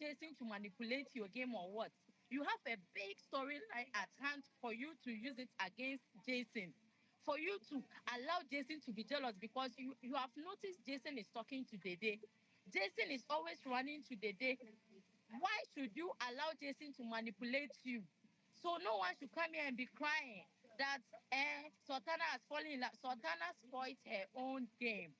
Jason to manipulate your game or what? You have a big storyline at hand for you to use it against Jason. For you to allow Jason to be jealous because you have noticed Jason is talking to Dede. Jason is always running to Dede. Why should you allow Jason to manipulate you? So no one should come here and be crying that Sultana has fallen in love. Sultana spoiled her own game.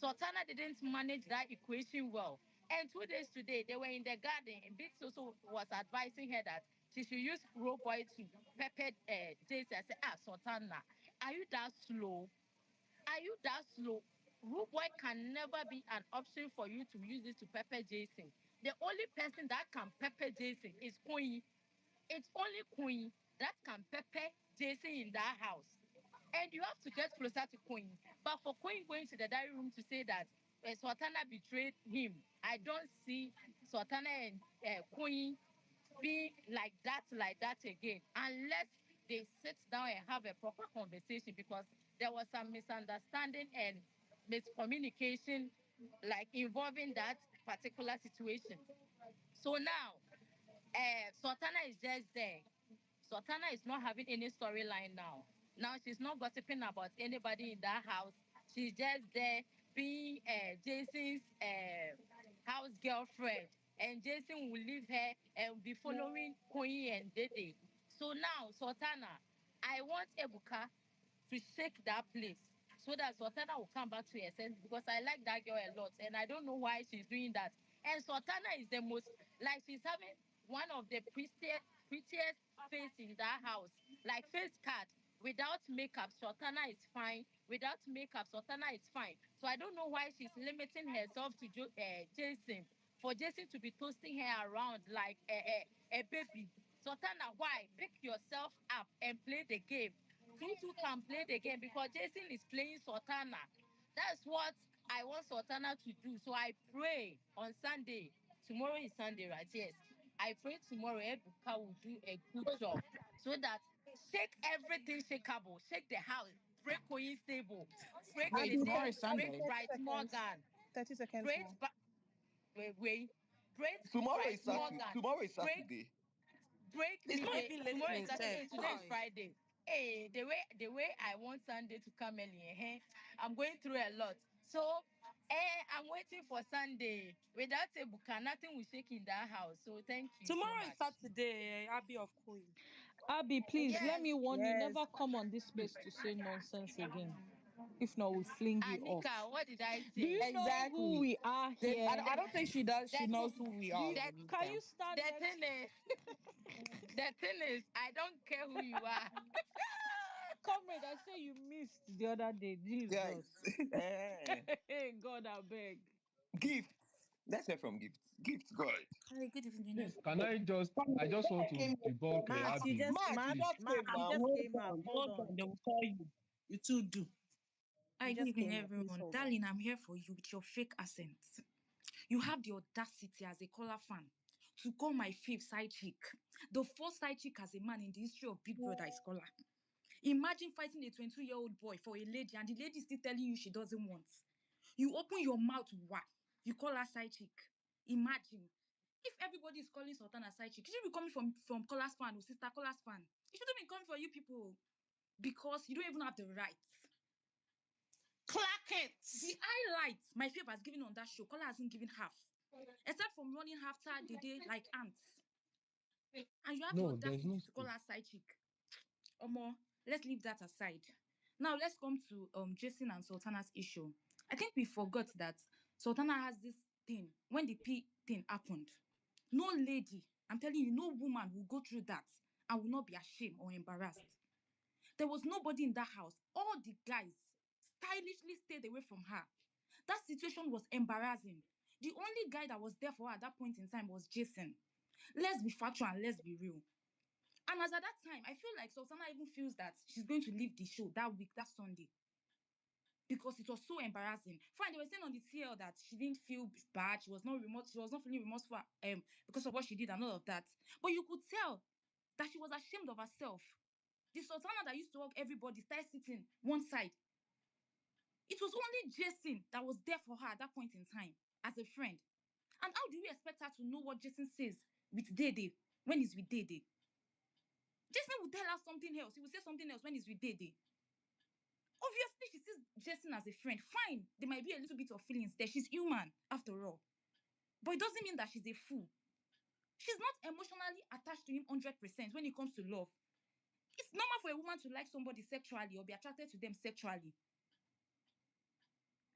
Sultana didn't manage that equation well. And 2 days today, they were in the garden. And Big Soso was advising her that she should use Rooboy to pepper Jason. I said, Sultana, are you that slow? Are you that slow? Rooboy can never be an option for you to use this to pepper Jason. The only person that can pepper Jason is Koyin. It's only Queen that can pepper Jason in that house. And you have to get closer to Queen. But for Queen going to the diary room to say that Sultana betrayed him, I don't see Sultana and Queen being like that again, unless they sit down and have a proper conversation, because there was some misunderstanding and miscommunication like involving that particular situation. So now Sultana is just there. Sultana is not having any storyline now. Now she's not gossiping about anybody in that house. She's just there being Jason's house girlfriend. And Jason will leave her and be following Koyin and Dede. So now, Sultana, I want Ebuka to shake that place so that Sultana will come back to her sense, because I like that girl a lot and I don't know why she's doing that. And Sultana is the most, like, she's having one of the prettiest face in that house, like face card. Without makeup, Sultana is fine. Without makeup, Sultana is fine. So I don't know why she's limiting herself to Jason, for Jason to be toasting her around like a baby. Sultana, why? Pick yourself up and play the game. You two can play the game, because Jason is playing Sultana. That's what I want Sultana to do. So I pray on Sunday. Tomorrow is Sunday, right? Yes. I pray tomorrow Ebuka will do a good job, so that shake everything shakeable, shake the house, break Koyin stable, break Abby, Tomorrow is Abby, Sunday. break 30 Bright seconds. Morgan, 30 seconds break more. wait, break Tomorrow is Bright Saturday. Morgan, Tomorrow is break Saturday. He's not Mide. even Tomorrow is listening, Saturday. Seth. Today is Why? Friday. Hey, the way I want Sunday to come early, I'm going through a lot. So, I'm waiting for Sunday. Without a buka, nothing will shake in that house. So, thank you so Tomorrow is much. Saturday, Abby of Queen. Abby, please let Yes, me warn you, Yes. never come on this space to say nonsense again. If not, we'll fling you Anika, off. what did I Do say? you know who Exactly. we are I, here? I don't think she does. She That knows who we Do are. you that can you Monica. stand the next? thing is, the thing is, I don't care who you are. Comrade, I say you missed the other day. Guys, Jesus. eh. God, I beg. Gifts. Let's hear from gifts. Gifts, go ahead. Hi, good evening, Please, everyone. can I just, I just want to debunk Max, you Abby. just Max, you Max, just Max, came you now. just Hold came up. on, Hold hold on. on. They will call you. You too do. You Hi, good just evening, came up. Please everyone. hold on. Darling, I'm here for you with your fake accent. You have the audacity as a Kola fan to call my fave side chick. The first side chick as a man in the history of Big Brother is Kola. Imagine fighting a 22-year-old boy for a lady and the lady still telling you she doesn't want. You open your mouth, what? You call her side chick. Imagine. If everybody is calling Sultan a side chick, it should be coming from Kola's fan or Sister Kola's fan. It shouldn't be coming from you people, because you don't even have the rights. Clack The it. highlights my fave has given on that show, Kola hasn't given half. Except from running after Dede like ants. And you have the No, there's no audacity to call space. her side chick. Omo, let's leave that aside. Now let's come to Jason and Sultana's issue. I think we forgot that Sultana has this thing. When the P thing happened, no lady, I'm telling you, no woman will go through that and will not be ashamed or embarrassed. There was nobody in that house. All the guys stylishly stayed away from her. That situation was embarrassing. The only guy that was there for her at that point in time was Jason. Let's be factual and let's be real. And as at that time, I feel like Sultana even feels that she's going to leave the show that week, that Sunday, because it was so embarrassing. Fine, they were saying on the TL that she didn't feel bad, she was not feeling remorseful because of what she did and all of that. But you could tell that she was ashamed of herself. The Sultana that used to hug everybody started sitting one side. It was only Jason that was there for her at that point in time as a friend. And how do we expect her to know what Jason says with Dede when he's with Dede? Jason will tell her something else. He will say something else when he's with Dede. Obviously, she sees Jason as a friend. Fine, there might be a little bit of feelings there. She's human, after all. But it doesn't mean that she's a fool. She's not emotionally attached to him 100% when it comes to love. It's normal for a woman to like somebody sexually or be attracted to them sexually.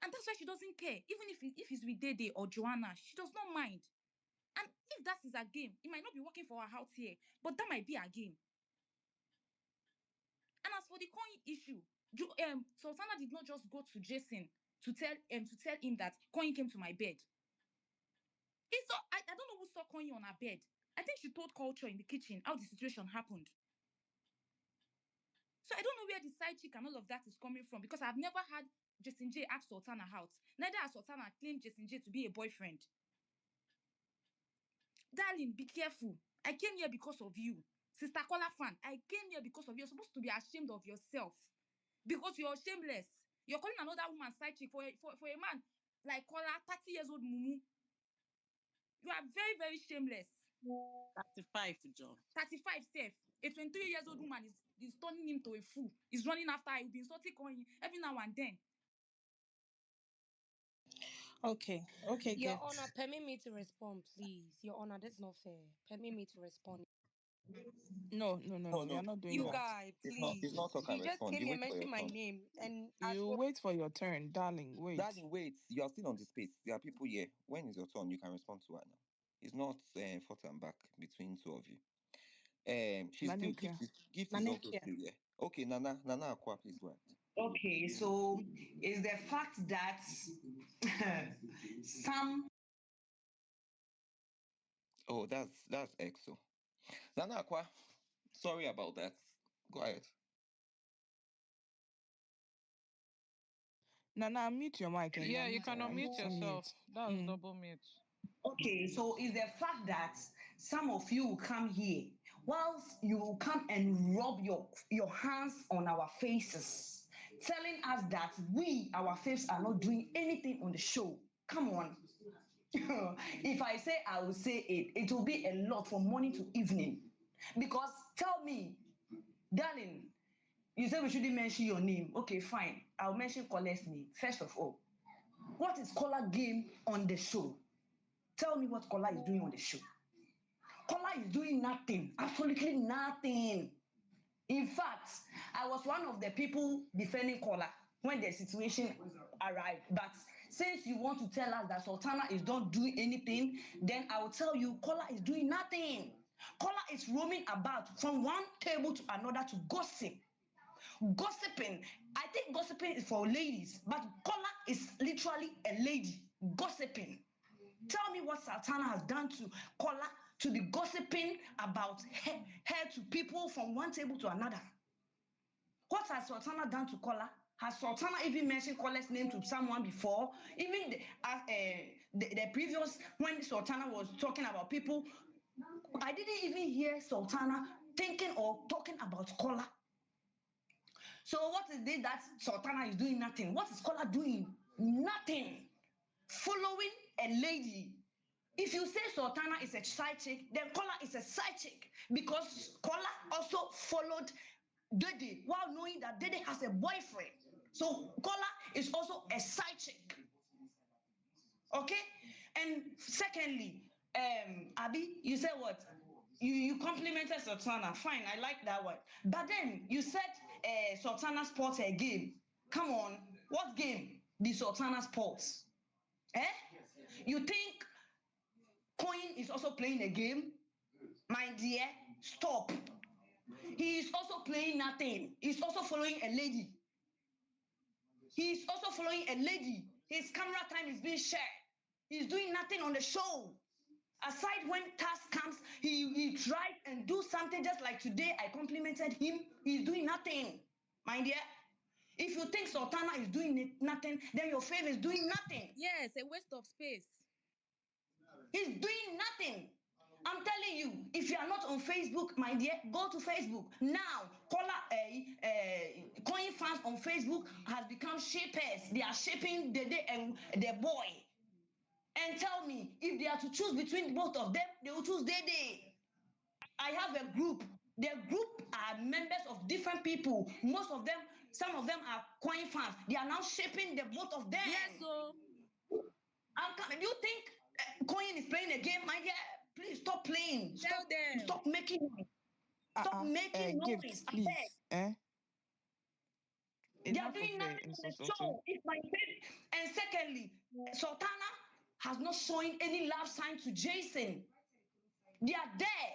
And that's why she doesn't care. Even if it's with Dede or Joanna, she does not mind. And if that is her game, it might not be working for her out here, but that might be her game. And as for the Koyin issue, Sultana did not just go to Jason to tell him that Koyin came to my bed. I don't know who saw Koyin on her bed. I think she told Culture in the kitchen how the situation happened. So I don't know where the side chick and all of that is coming from, because I've never had Jason J ask Sultana out. Neither has Sultana claimed Jason J to be a boyfriend. Darling, be careful. I came here because of you. Sister Kola fan, I came here because of you. You're supposed to be ashamed of yourself. Because you're shameless. You're calling another woman side chick for a man like Kola, 30 years old mumu. You are very, very shameless. 35, John. 35 self. A 23 years old woman is turning him to a fool. He's running after her. He'll be insulting Koyin every now and then. Okay, Your good. Honor, permit me to respond, please. Your Honor, that's not fair. Permit me to respond. No. We are not doing You that. guys, It's please. not talk and You just respond. came You here and wait for your mentioned my turn. name. And as You for wait for your turn, darling. Wait. Darling, wait. You are still on the space. There are people here. When is your turn? You can respond to her now. It's not forth and back between two of you. She's still Nanika. gift is also still here. Okay, Nana Aqua, please go ahead. Okay, so is the fact that some Oh, that's EXO. Nana Aqua, sorry about that. Go ahead. Nana, mute your mic and Yeah, you unmute can right. unmute yourself. That's double mute. okay, so is the fact that some of you will come here, whilst you will come and rub your hands on our faces, telling us that our faces are not doing anything on the show. Come on. If I say I will say it will be a lot from morning to evening. Because tell me, darling, you say we shouldn't mention your name. Okay, fine. I'll mention Kola's name. First of all, what is Kola game on the show? Tell me what Kola is doing on the show. Kola is doing nothing, absolutely nothing. In fact, I was one of the people defending Kola when the situation arrived. But since you want to tell us that Sultana is not doing anything, then I will tell you Kola is doing nothing. Kola is roaming about from one table to another to gossip. Gossiping. I think gossiping is for ladies, but Kola is literally a lady gossiping. Tell me what Sultana has done to Kola to be gossiping about her to people from one table to another. What has Sultana done to Kola? Has Sultana even mentioned Kola's name to someone before? Even the previous, when Sultana was talking about people, I didn't even hear Sultana thinking or talking about Kola. So what is it that Sultana is doing? Nothing. What is Kola doing? Nothing. Following a lady. If you say Sultana is a side chick, then Kola is a side chick because Kola also followed Dede while knowing that Dede has a boyfriend. So Kola is also a side chick. Okay? And secondly, Abi, you said what? You complimented Sultana. Fine, I like that one. But then you said Sultana sports a game. Come on, what game did Sultana sports? Eh? You think Koyin is also playing a game? My dear, stop. He is also playing nothing. He's also following a lady. He's also following a lady. His camera time is being shared. He's doing nothing on the show. Aside when task comes, he tries and do something just like today. I complimented him. He's doing nothing. My dear, if you think Sultana is doing nothing, then your favorite is doing nothing. Yes, a waste of space. He's doing nothing. I'm telling you, if you are not on Facebook, my dear, go to Facebook. Now, Koyin fans on Facebook has become shapers. They are shaping the day and the boy. And tell me, if they are to choose between both of them, they will choose Dede. I have a group. The group are members of different people. Most of them, some of them are Koyin fans. They are now shaping the both of them. Yes, so I'm coming. Do you think Koyin is playing a game? My dear, please stop playing. Tell them. Stop making noise. Stop making Gift, noise. I beg. please. They are doing nothing in the show. It's my favorite. And secondly, Sultana has not shown any love sign to Jason. They are there.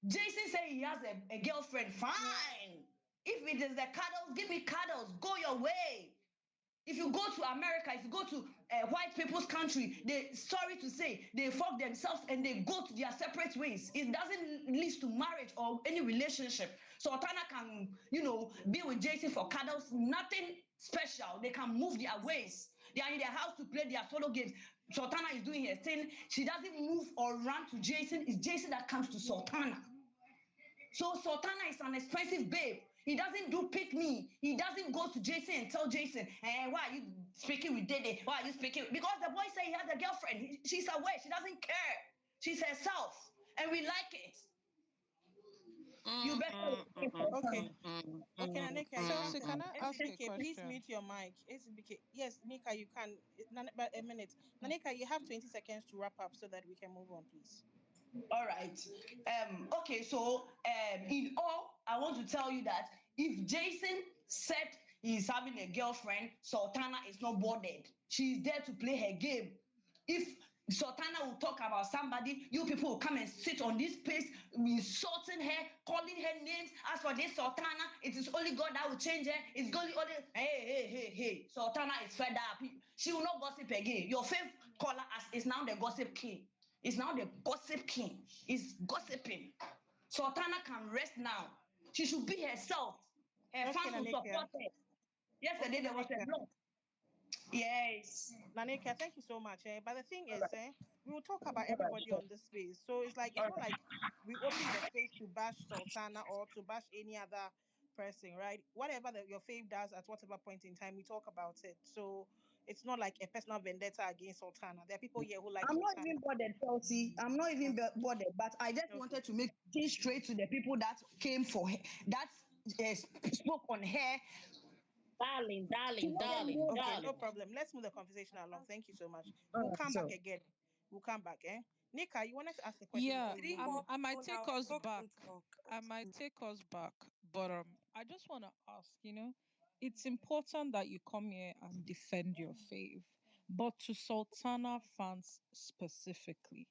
Jason said he has a girlfriend. Fine. If it is the cuddles, give me cuddles. Go your way. If you go to America, if you go to white people's country, they sorry to say they fuck themselves and they go to their separate ways. It doesn't lead to marriage or any relationship. So Otana can, be with Jason for cuddles. Nothing special. They can move their ways. They are in their house to play their solo games. Sultana is doing her thing. She doesn't move or run to Jason. It's Jason that comes to Sultana. So Sultana is an expensive babe. He doesn't do pick me. He doesn't go to Jason and tell Jason, why are you speaking with Dede? Why are you speaking? Because the boy said he has a girlfriend. She's aware. She doesn't care. She's herself. And we like it. You better. Okay. Okay, Nanika, you have Chelsea, can I ask a SBK, please question? mute your mic. SBK, yes, Nika, you can. But a minute. Nanika, you have 20 seconds to wrap up so that we can move on, please. All right. Okay, so in all, I want to tell you that if Jason said he's having a girlfriend, Sultana is not bothered. She's there to play her game. If Sultana will talk about somebody, you people will come and sit on this place, insulting her, calling her names. As for this Sultana, it is only God that will change her. It's only hey. Sultana is fed up. She will not gossip again. Your faith caller is now the gossip king. Is now the gossip king. Is gossiping. Sultana can rest now. She should be herself. Her Okay, fans will Nanika. support her. Yesterday Okay, there was a Nanika. blog. Yes. Nanika, thank you so much. But the thing All is, right. we will talk about All right. everybody Sure. on the space. So it's All not right. like we open the space to bash Sultana or to bash any other person, right? Whatever your fave does at whatever point in time, we talk about it. So it's not like a personal vendetta against Sultana. There are people here who like I'm not Sultana. even bothered, Chelsea. I'm not even Okay. bothered, but I just Okay. wanted to make things straight to the people that came for her, that spoke on her. Darling, To darling, let them darling, know okay, no darling. problem. Let's move the conversation along. Thank you so much. All We'll right, come back so again. We'll come back, eh? Nika, you wanted to ask a question before Yeah, we Three move more on. I might people take now. us Talk, back. don't talk. I might take us back, but I just want to ask. It's important that you come here and defend your fave, but to Sultana fans specifically,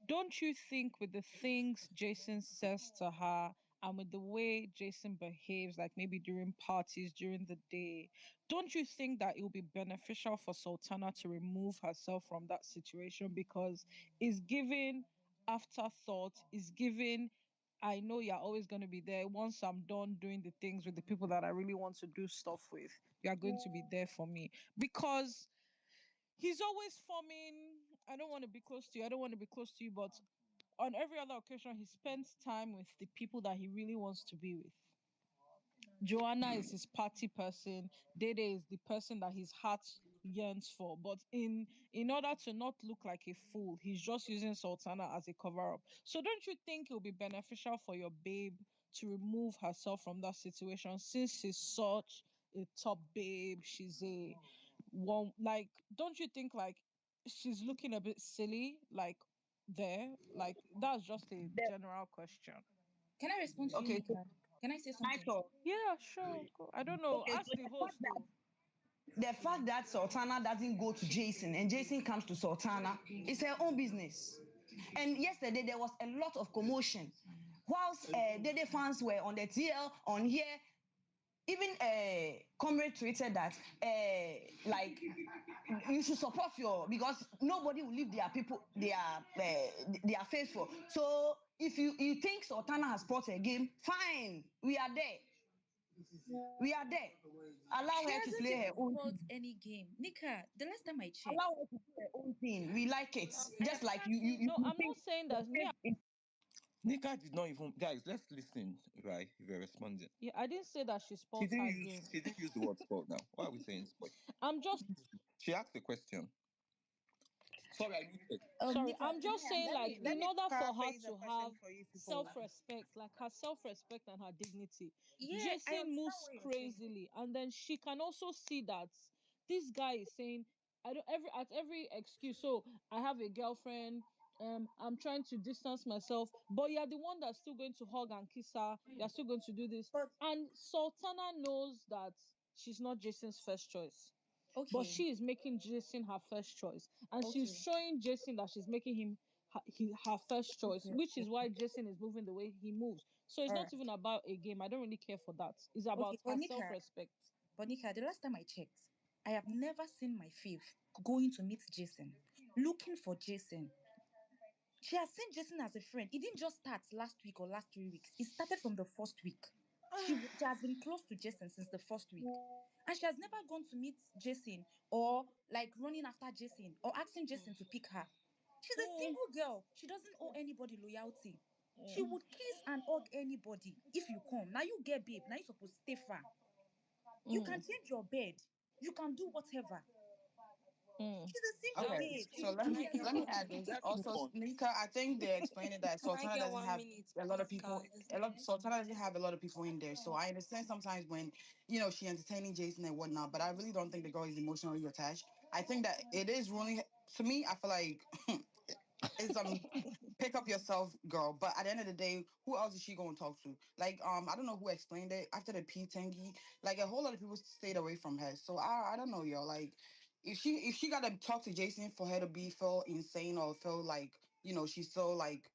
don't you think with the things Jason says to her and with the way Jason behaves, like maybe during parties during the day, don't you think that it will be beneficial for Sultana to remove herself from that situation because it's giving afterthought, is giving I know you're always going to be there. Once I'm done doing the things with the people that I really want to do stuff with, you're going to be there for me. Because he's always forming, I don't want to be close to you, I don't want to be close to you, but on every other occasion, he spends time with the people that he really wants to be with. Joanna is his party person. Dede is the person that his heart yearns for. But in order to not look like a fool, he's just using Sultana as a cover up. So don't you think it will be beneficial for your babe to remove herself from that situation since she's such a top babe? She's a one like. Don't you think like she's looking a bit silly like there? Like that's just a general question. Can I respond to you, okay, so Nika? Can I say I something? thought Yeah, sure. Go. I don't know. okay, so Ask the host though. the fact that Sultana doesn't go to Jason and Jason comes to Sultana is her own business. And yesterday there was a lot of commotion. Whilst Dede fans were on the TL on here, even comrade tweeted that like you should support your because nobody will leave their people their faithful. So if you think Sultana has brought a game, fine, we are there. We are there. Allow She her to hasn't play her even own spoiled thing. any game. Nika, the last time I checked. Allow her to do her own thing. We like it. I am Just like passing. No, you I'm not think saying your that. Me, faith Nika did not even guys, let's listen, right? If you're responding. yeah, I didn't say that she spoiled her game. She didn't use the word sport now. Why are we saying sport? I'm just She asked the question. Sorry, I muted. sorry. Nika, I'm can just I saying, answer like, you? Let in me order for her paraphrase the to question have for you people. self-respect, like her self-respect and her dignity, Yeah, I Jason understand moves what you're saying. crazily, and then she can also see that this guy is saying, I don't every excuse. So I have a girlfriend. I'm trying to distance myself, but you're the one that's still going to hug and kiss her. You're still going to do this, But and Sultana knows that. she's not Jason's first choice. But Okay. she is making Jason her first choice. And she's Okay. showing Jason that she's making him her first choice, Okay. which is Okay. why Jason is moving the way he moves. So it's All not right. even about a game. I don't really care for that. It's Okay, about but her self Nika, respect. the last time I checked, I have never seen my fave going to meet Jason, looking for Jason. She has seen Jason as a friend. It didn't just start last week or last 3 weeks. It started from the first week. She has been close to Jason since the first week. And she has never gone to meet Jason or like running after Jason or asking Jason to pick her. She's a single girl. She doesn't owe anybody loyalty. She would kiss and hug anybody if you come. Now you get babe. Now you supposed to stay far. You can Mm, change your bed. You can do whatever. mm. She's a single That's Okay, babe. so risky. let Can I me get let me one add minute, this. Let's move Also, please? on. Nika, I think they're explaining that Can I Sultana get doesn't one have minute, a lot of please, people. guys? Sultana doesn't have a lot of people in there, so I understand sometimes when she entertaining Jason and whatnot. But I really don't think the girl is emotionally attached. I think that it is really, to me. I feel like it's pick up yourself, girl. But at the end of the day, who else is she going to talk to? Like, I don't know who explained it after the P Tangy. Like, a whole lot of people stayed away from her. So I don't know, yo. Like, if she got to talk to Jason for her to feel insane or feel like she's so like.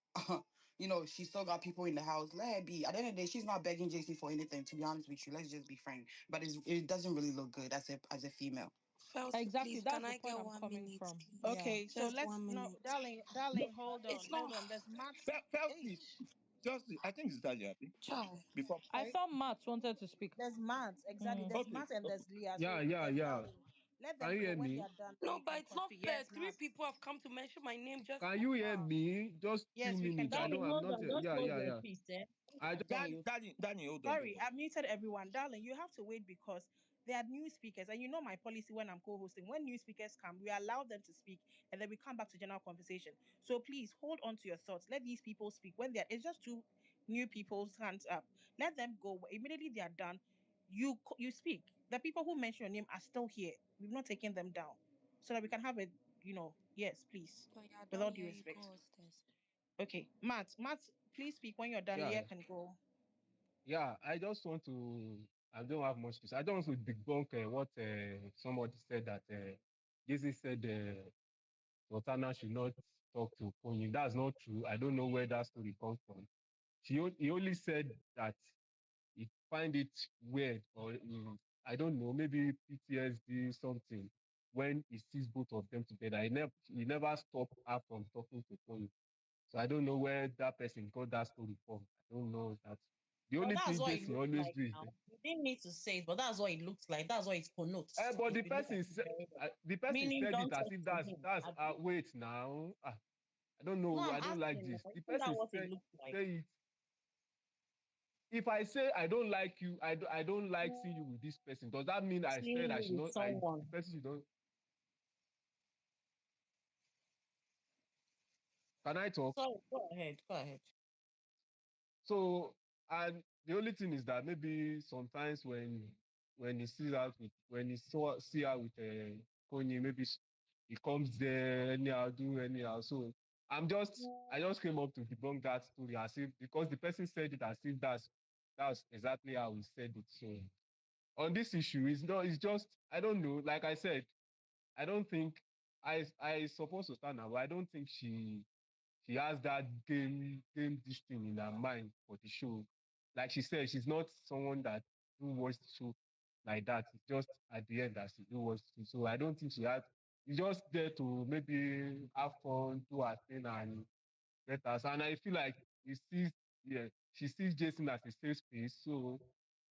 She still got people in the house. Let her be. At the end of the day, she's not begging Jason for anything. To be honest with you, let's just be frank. But it doesn't really look good as a female. Felty, Exactly. please, can That's the I point get I'm one coming minute, from. please? Yeah. Okay, so Just let's one no, minute. darling, It's hold not. on. There's Matt Felty, H. just I think it's Dahlia. Abi? Child. Before. I Sorry. thought Matt wanted to speak. There's Matt, exactly. Mm. There's Okay, Matt and okay. there's Leah. Yeah, So yeah, yeah. darling, let Can them you go hear when they me? are done. Then No, you but can it's not contribute. fair. Yes, Three Matt. people have come to mention my name just Can now. you hear Ah. me? Just two Yes, we can minutes. I hear Darling, don't. you. I'm hold not. on. Just Yeah, hold yeah, your yeah. peace, eh? I I just, beg you. Danny, hold on, don't Sorry, worry. I've muted everyone. Darling, you have to wait because they are new speakers. And you know my policy when I'm co-hosting. When new speakers come, we allow them to speak and then we come back to general conversation. So please hold on to your thoughts. Let these people speak. When they're it's just two new people's hands up. Let them go. Immediately they are done. You speak. The people who mention your name are still here. We've not taken them down. So that we can have yes, please. Oh, yeah, With done all due here. You go respect. upstairs. Okay. Matt, please speak when you're done. yeah, Leah yeah. can go. Yeah, I just want to. I don't have much to say. I don't want to debunk what somebody said that Jesus said Sultana should not talk to Koyin. That's not true. I don't know where that story comes from. He only said that he find it weird or I don't know, maybe PTSD something when he sees both of them together. He never stopped her from talking to Koyin. So I don't know where that person got that story from. I don't know that. The But only that's thing what it Jason looks always like do is now. You didn't need to say it, but that's what it looks like. That's what it connotes. but If you look at it very well. the person Meaning, said it don't as talk if to that's him. that's wait now. I don't No, know. I'm I don't like asking. this. The Isn't that person what it said looks like? say it. If I say I don't like you, I don't like seeing you with this person. Does that mean I said Seeing I you should with not? The someone. person should not. Can I talk? Sorry, go ahead. Go ahead. So, and the only thing is that maybe sometimes when he sees her with when he see her with Kony, maybe he comes there anyhow, do anyhow. So I just came up to debunk that story as if because the person said it as if that's exactly how he said it. So on this issue, it's just I don't know. Like I said, I don't think I suppose to stand now, but I don't think she has that game this thing in her mind for the show. Like she said, she's not someone that do watch the show like that. It's just at the end that she do watch it. So I don't think she has. She's just there to maybe have fun, do her thing, and get us. And I feel like she sees Jason as a safe space. So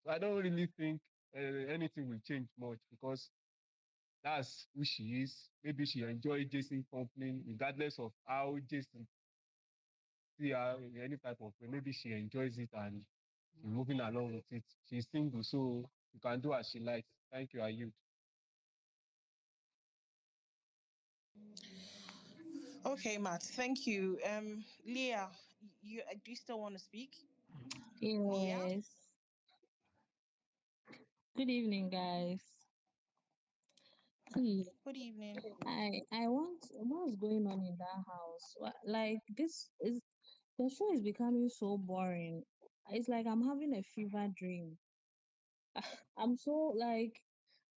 I don't really think anything will change much because that's who she is. Maybe she enjoys Jason company, regardless of how Jason see her in any type of way. Maybe she enjoys it and she's moving along with it. She's single, so you can do as she likes. Thank you, Ayud. Okay, Matt. Thank you. Leah, you do you still want to speak? Leah. Yes. Good evening, guys. See, Good evening. I want what's going on in that house. Like this is the show is becoming so boring. It's like I'm having a fever dream. I'm so like,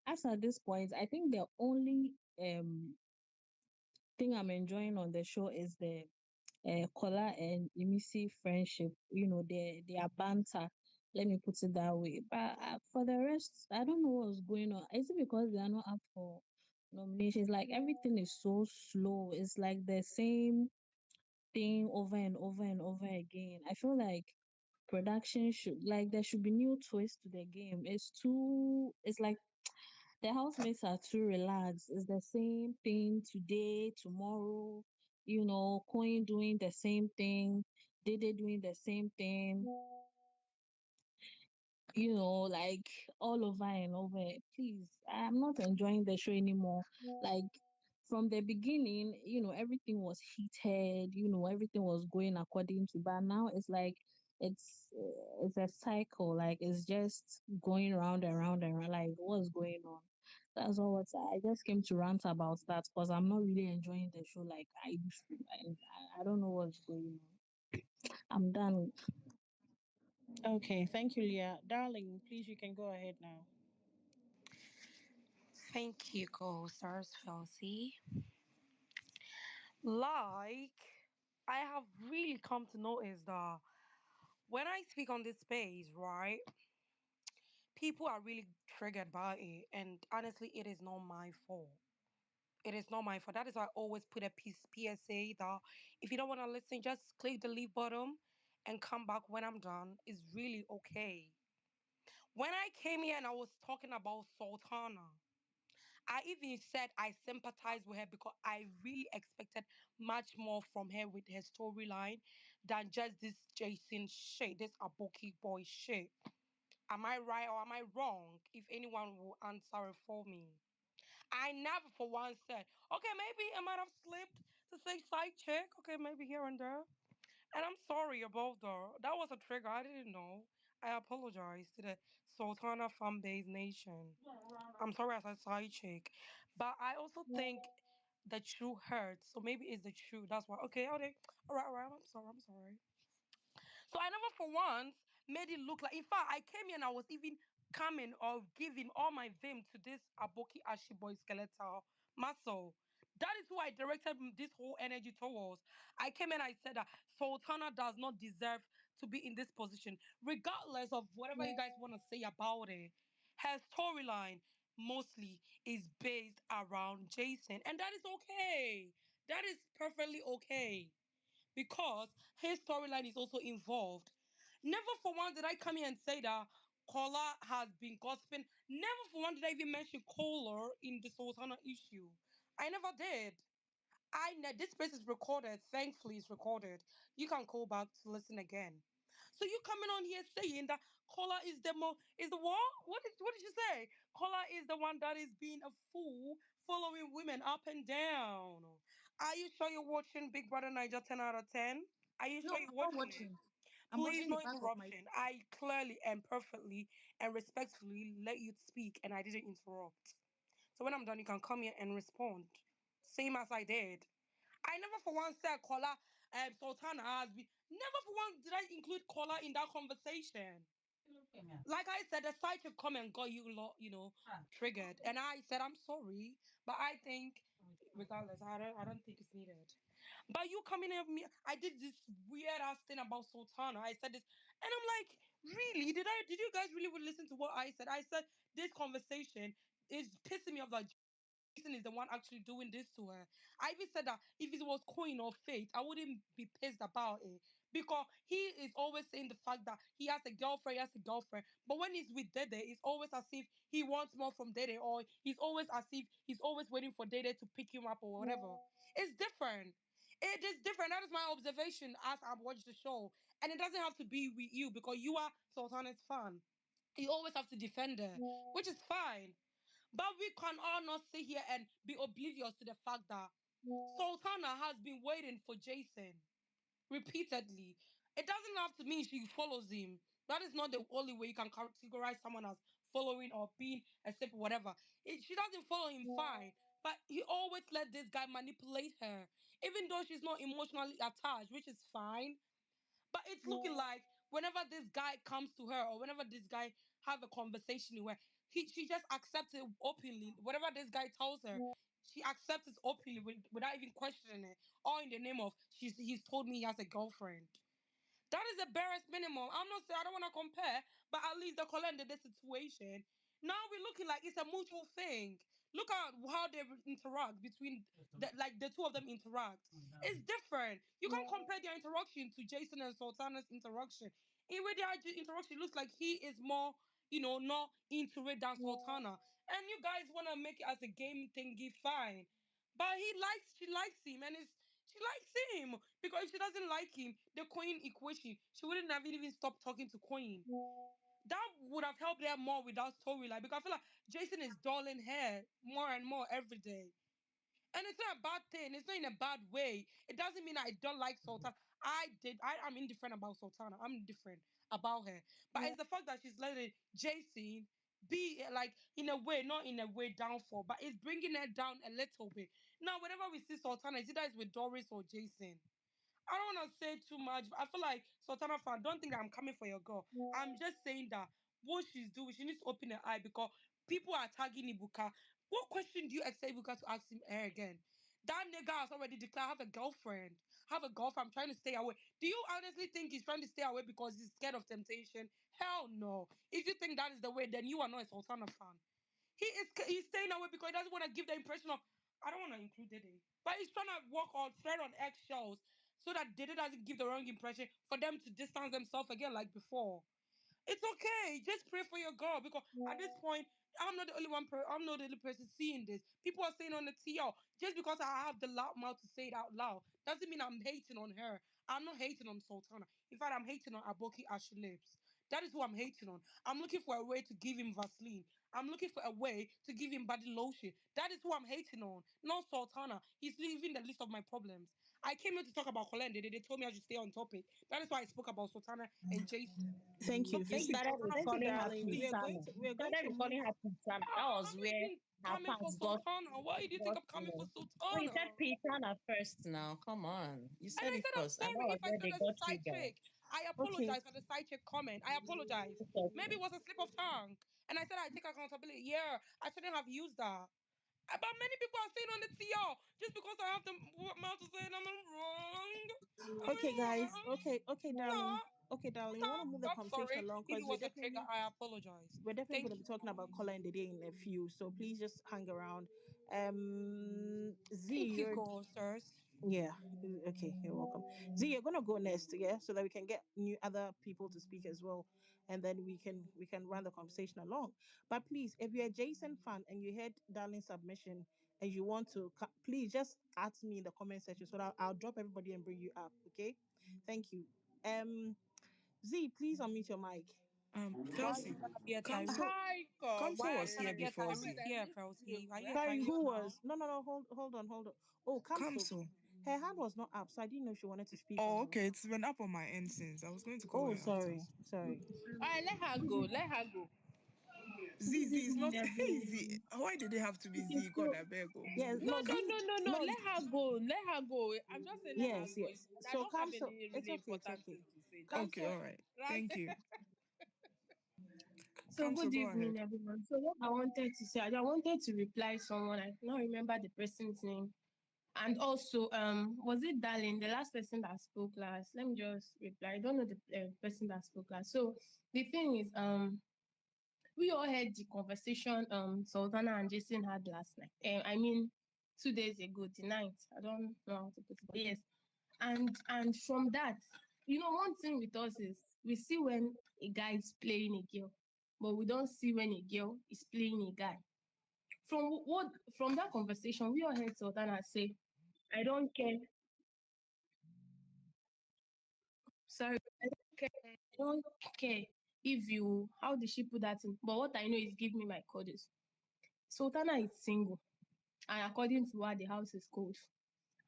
as at this point, I think the only thing I'm enjoying on the show is the Kola and Imisi friendship. Their banter. Let me put it that way. But for the rest, I don't know what's going on. Is it because they are not up for nominations? Like everything is so slow. It's like the same thing over and over and over again. I feel like production should like there should be new twist to the game. It's like the housemates are too relaxed. It's the same thing today, tomorrow, Koyin doing the same thing, Dede doing the same thing, like all over and over. Please, I'm not enjoying the show anymore. Like from the beginning, everything was heated, everything was going according to, but now it's like it's a cycle. Like it's just going round and round and round. Like what's going on? That's all. I just came to rant about that because I'm not really enjoying the show like I used to. I don't know what's going on. I'm done. Okay, thank you, Leah. Darling, please, you can go ahead now. Thank you, co-stars Chelsea. Like, I have really come to notice that when I speak on this space, right, people are really triggered by it. And honestly, it is not my fault. It is not my fault. That is why I always put a PSA that if you don't want to listen, just click the leave button and come back when I'm done. It's really okay. When I came here and I was talking about Sultana, I even said I sympathize with her because I really expected much more from her with her storyline than just this Jason shit, this Aboki boy shit. Am I right or am I wrong? If anyone will answer it for me. I never for once said, okay, maybe I might have slipped to say side chick. Okay, maybe here and there. And I'm sorry about that. That was a trigger. I didn't know. I apologize to the Sultana fan base nation. I'm sorry I said side chick. But I also think the truth hurts. So maybe it's the truth. That's why. Okay, okay. All right. I'm sorry. I'm sorry. So I never for once made it look like. In fact, I came here and I was even coming or giving all my vim to this Aboki Ashi boy skeletal muscle. That is who I directed this whole energy towards. I came and I said that Sultana does not deserve to be in this position, regardless of whatever you guys want to say about it. Her storyline mostly is based around Jason, and that is okay. That is perfectly okay because his storyline is also involved. Never for one did I come here and say that Kola has been gossiping. Never for one did I even mention Kola in the Sultana issue. I never did. This space is recorded. Thankfully, it's recorded. You can call back to listen again. So you coming on here saying that Kola is the what? What did you say? Kola is the one that is being a fool, following women up and down. Are you sure you're watching Big Brother Niger 10 out of 10? Are you No, sure I'm you're not watching it? watching. I'm Please, watching the no back of my. interruption. I clearly and perfectly and respectfully let you speak, and I didn't interrupt. So when I'm done, you can come here and respond, same as I did. I never for one said Kola Sultana has been. Never for one did I include Kola in that conversation. Like I said, the site to come and got you lot, triggered. And I said, I'm sorry, but I think, regardless, I don't think it's needed. But you coming at me, I did this weird ass thing about Sultana. I said this, and I'm like, really? Did you guys really would listen to what I said? I said this conversation is pissing me off that Jason is the one actually doing this to her. I even said that if it was Coin or Fate, I wouldn't be pissed about it because he is always saying the fact that he has a girlfriend. But when he's with Dede, it's always as if he wants more from Dede, or he's always as if he's always waiting for Dede to pick him up or whatever. It's different. It is different. That is my observation as I've watched the show. And it doesn't have to be with you because you are Sultana's fan. You always have to defend her, which is fine. But we can all not sit here and be oblivious to the fact that Sultana has been waiting for Jason repeatedly. It doesn't have to mean she follows him. That is not the only way you can categorize someone as following or being a sip or whatever. She doesn't follow him, fine. But he always let this guy manipulate her. Even though she's not emotionally attached, which is fine. But it's looking like whenever this guy comes to her or whenever this guy have a conversation where she just accepts it openly. Whatever this guy tells her, she accepts it openly without even questioning it, all in the name of he's told me he has a girlfriend. That is the barest minimum. I'm not saying I don't want to compare, but at least the Kola and Dede situation. Now we're looking like it's a mutual thing. Look at how they interact between the two of them interact. It's different. You can't compare their interaction to Jason and Sultana's interaction. In way their interaction looks like he is more, not into it than Sultana. And you guys want to make it as a game thingy, fine. But she likes him, and she likes him because if she doesn't like him, the Koyin equation, she wouldn't have even stopped talking to Koyin. That would have helped her more with that storyline because I feel like Jason is dulling her more and more every day. And it's not a bad thing. It's not in a bad way. It doesn't mean I don't like Sultana. I'm indifferent about Sultana. I'm indifferent about her. But it's the fact that she's letting Jason be like in a way, not in a way downfall, but it's bringing her down a little bit. Now, whenever we see Sultana, it's either it's with Doris or Jason. I don't want to say too much, but I feel like Sultana fan, don't think that I'm coming for your girl. I'm just saying that what she's doing, she needs to open her eye because people are tagging Ibuka. What question do you expect Ibuka to ask him her again? That nigga has already declared, have a girlfriend. Have a girlfriend. I'm trying to stay away. Do you honestly think he's trying to stay away because he's scared of temptation? Hell no. If you think that is the way, then you are not a Sultana fan. He's staying away because he doesn't want to give the impression of I don't want to include Dede. But he's trying to walk on thread on eggshells so that Dede doesn't give the wrong impression for them to distance themselves again like before. It's okay. Just pray for your girl because at this point, I'm not the only one. I'm not the only person seeing this. People are saying on the TL just because I have the loud mouth to say it out loud doesn't mean I'm hating on her. I'm not hating on Sultana. In fact, I'm hating on Aboki Ashley Lips. That is who I'm hating on. I'm looking for a way to give him Vaseline. I'm looking for a way to give him body lotion. That is who I'm hating on, not Sultana. He's leaving the list of my problems. I came here to talk about Kolende. They told me I should stay on topic. That is why I spoke about Sultana and Jason. Thank So you. You Thank please, you. started Sultana Thank you, fan, recalling her darling. please. Putana. We are You going started to move. recalling her Putana. That was I'm not where even her coming for past got, Sultana. Why do you think I'm coming for No, you said Sultana? Putana first now. Come on. You And said I it said, I'm first. And that sorry was if I where said they as a got you side guys. chick. I Okay. apologize for the side chick comment. I apologize. It's Maybe it okay. was a slip of tongue. And I said, I take accountability. Yeah, I shouldn't have used that. But many people are saying on the TL, just because I have the mouth to say it, I'm wrong. Okay, guys. I'm wrong. Okay, darling. No, Okay, darling. We want to stop. move the I'm conversation sorry. along If it because was a trigger, I apologize. we're definitely going to Thank be you. talking about Kola and Dede in a few. So please just hang around. Z, Thank you, you're co-stars. yeah. Okay, you're welcome. Z, you're gonna go next, yeah, so that we can get new other people to speak as well, and then we can run the conversation along. But please, if you're a Jason fan and you heard Darling's submission and you want to, please just add me in the comment section so that I'll drop everybody and bring you up. Okay, thank you. Z, please unmute your mic. Why you Chelsea, gonna be a Kamso, Tyreek? Hi, Kamso Why are was you Kobue. gonna here be a before Wait, Tyreek Z. I here, missed you. Felty? Are you a Sorry, Tyreek who now? was? No. Hold on, hold on. Oh, Kamso. Kamso. Her hand was not up, so I didn't know if she wanted to speak or Oh, not. okay. It's been up on my end since. I was going to call Oh, her after. sorry, sorry. All right, let her go. Let her go. Z, Good Z is evening, not. Hey, Z. everyone. Why did they have to be Okay, Z? God, so I beg. Oh. Yes, No, no, no, Z, no, no, no. no, Let her go. Let her go. I'm just saying let her yes, go. yes. I So don't have Kamso, any it's really okay, it's important okay. thing to say. Just Okay, Kamso, all right. run. Thank you. so Kamso, good go evening, ahead. everyone. So what I wanted to say, I wanted to reply someone. I cannot remember the person's name. And also, was it Darling, the last person that spoke last? Let me just reply. I don't know the person that spoke last. So the thing is, we all heard the conversation Sultana and Jason had last night. I mean, 2 days ago, tonight. I don't know how to put it, but yes. And from that, one thing with us is we see when a guy is playing a girl, but we don't see when a girl is playing a guy. From that conversation, we all heard Sultana say, I don't care. Sorry, I don't care. I don't care if you how did she put that in? But what I know is give me my codes. Sultana is single, and according to her, the house is cold.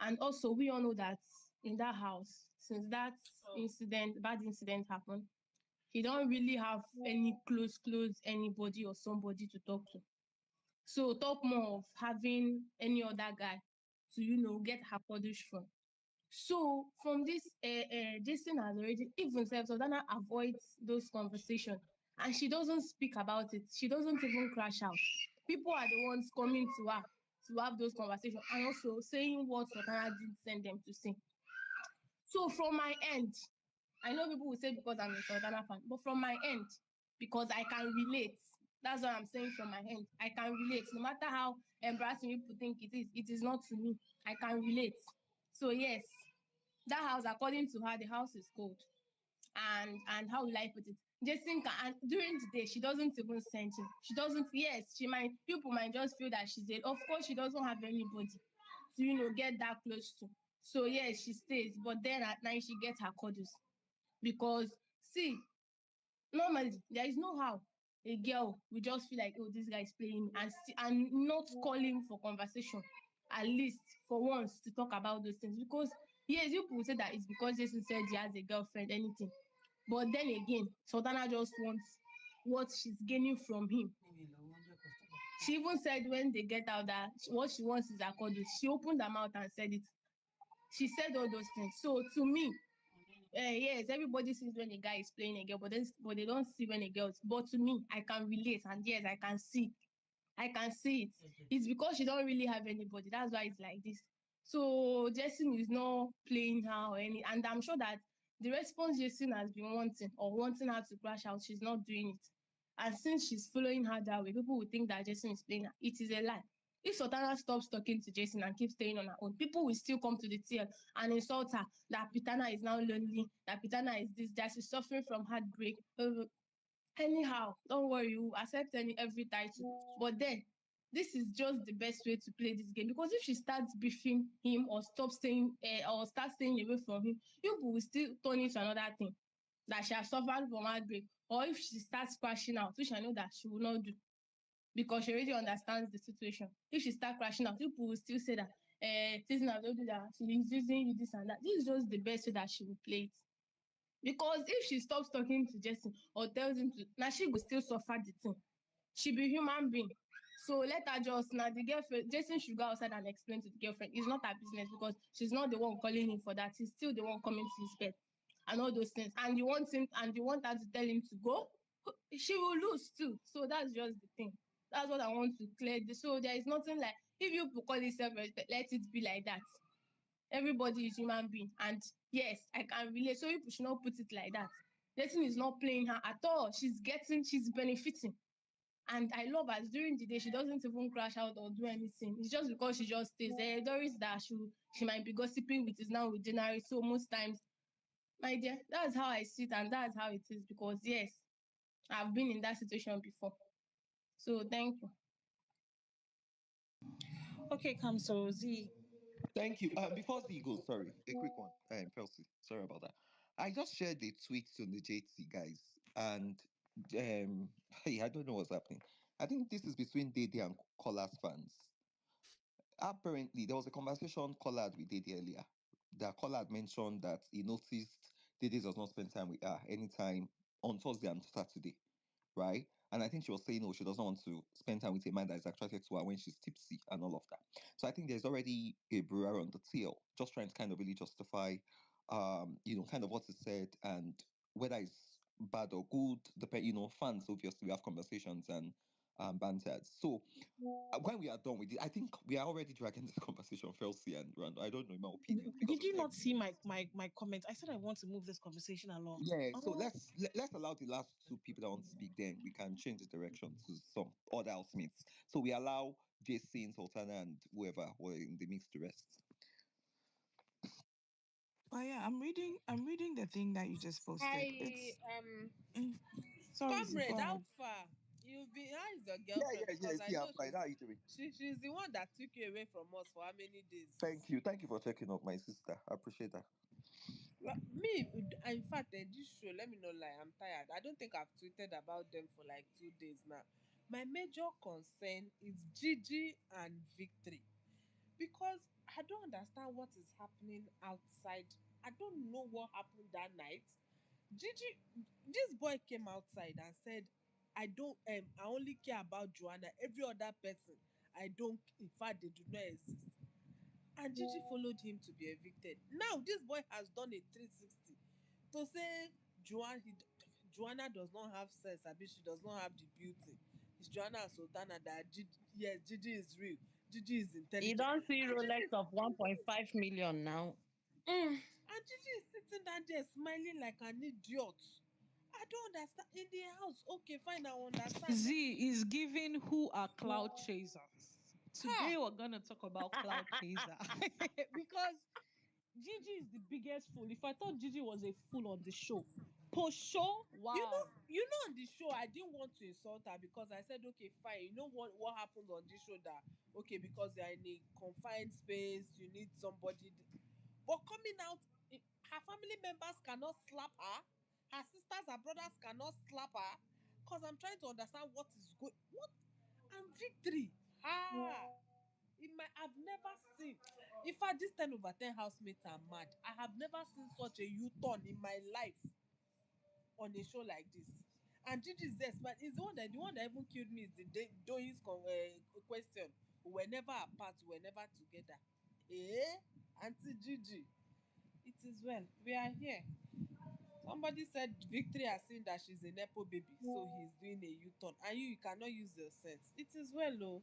And also, we all know that in that house, since that bad incident happened, he don't really have any close anybody or somebody to talk to. So talk more of having any other guy to get her cuddles from. So from this, Jason has already even self Sultana avoids those conversations and she doesn't speak about it. She doesn't even crash out. People are the ones coming to her to have those conversations and also saying what Sultana did send them to say. So from my end, I know people will say because I'm a Sultana fan, but from my end, because I can relate. That's what I'm saying from my end. I can relate. No matter how embarrassing people think it is not to me. I can relate. So yes, that house, according to her, the house is cold. And how will I put it? Jason can, and during the day she doesn't even send him. She doesn't. Yes, she might. People might just feel that she's a. Of course, she doesn't have anybody to get that close to. So yes, she stays. But then at night she gets her cuddles because see, normally there is no how a girl will just feel like, oh, this guy is playing and not calling for conversation, at least for once, to talk about those things. Because yes, people will say that it's because Jason said he has a girlfriend, anything. But then again, Sultana just wants what she's gaining from him. She even said when they get out that what she wants is a cuddle. She opened her mouth and said it. She said all those things. So to me, yes, everybody sees when a guy is playing a girl, but they don't see when a girl is. But to me, I can relate, and yes, I can see. I can see it. It's because she don't really have anybody. That's why it's like this. So Jason is not playing her or any, and I'm sure that the response Jason has been wanting her to crash out, she's not doing it. And since she's following her that way, people will think that Jason is playing her. It is a lie. If Sultana stops talking to Jason and keeps staying on her own, people will still come to the TL and insult her that Pitana is now lonely, that Pitana is this, that she's suffering from heartbreak. Anyhow, don't worry, you will accept every title. But then, this is just the best way to play this game, because if she starts beefing him or start staying away from him, you will still turn into another thing that she has suffered from heartbreak. Or if she starts crashing out, which I know that she will not do because she already understands the situation. If she starts crashing out, people will still say that Season has told you that she is using you this and that. This is just the best way that she will play it. Because if she stops talking to Jason or tells him to, now she will still suffer the thing. She be human being. So let her just, now the girlfriend, Jason should go outside and explain to the girlfriend. It's not her business because she's not the one calling him for that. He's still the one coming to his bed and all those things. And you want her to tell him to go, she will lose too. So that's just the thing. That's what I want to clear. So there is nothing like, if you call it self-respect, let it be like that. Everybody is human being, and yes, I can relate. So people should not put it like that. Lesson is not playing her at all. She's benefiting. And I love her. During the day, she doesn't even crash out or do anything. It's just because she just stays there. Doris that she might be gossiping with is now with January. So most times, my dear, that's how I see it and that's how it is. Because yes, I've been in that situation before. So thank you. Okay, come so Z. Thank you. Before Z goes, sorry, a quick one. Percy, sorry about that. I just shared a tweet on the JT guys, and hey, I don't know what's happening. I think this is between Dede and Kola's fans. Apparently, there was a conversation Kola had with Dede earlier. That Kola had mentioned that he noticed Dede does not spend time with her anytime on Thursday and Saturday, right? And I think she was saying, oh, she doesn't want to spend time with a man that is attracted to her when she's tipsy and all of that. So I think there's already a brewer on the tail, just trying to kind of really justify, kind of what is said and whether it's bad or good. Fans obviously we have conversations and banter. So when we are done with it, I think we are already dragging this conversation, Felsi and Rand. I don't know, in my opinion, because Did of you time. not see my comment? I said I want to move this conversation along. Yeah, so Oh, let's allow the last two people that want to speak. Then we can change the direction to some other housemates. So we allow Jason, Sultana, and whoever were in the mix. The rest. But yeah, I'm reading the thing that you just posted. I It's sorry, Z, go comrade, how ahead. far? You've been, how is your Yeah, girlfriend? yeah, yeah. Because I See, I'm know fine. How are you doing? she's the one that took you away from us for how many days? Thank you for checking up, my sister. I appreciate that. Well, me, in fact, this show, let me not lie, I'm tired. I don't think I've tweeted about them for like 2 days now. My major concern is Gigi and Victory, because I don't understand what is happening outside. I don't know what happened that night. Gigi, this boy came outside and said, I only care about Joanna. Every other person, I don't, in fact, they do not exist. And Gigi followed him to be evicted. Now, this boy has done a 360 to say Joanna does not have sense, abi she does not have the beauty. It's Joanna and Sultana that yes, Gigi is real. Gigi is You intelligent. don't see And Gigi Rolex is, of 1.5 million now. and Gigi is sitting down there smiling like an idiot. I don't understand. In the house, okay, fine, I understand. Z is giving who are cloud chasers. Today Ha! we're gonna talk about cloud chaser because Gigi is the biggest fool. If I thought Gigi was a fool on the show, post show, wow. You know, on the show, I didn't want to insult her because I said, okay, fine. You know what happens on this show that okay, because you're in a confined space, you need somebody. But coming out, her family members cannot slap her. Her sisters, her brothers cannot slap her. Cause I'm trying to understand what is good. What and victory. I've never seen. In fact, this 10/10 housemates are mad. I have never seen such a U-turn in my life on a show like this. And Gigi is there, but it's the one that even killed me is the Doyin's question. We were never apart, we were never together. Auntie Gigi, it is well. We are here. Somebody said Victory has seen that she's a nepo baby, so he's doing a U-turn. And you cannot use your sense. It is well, though.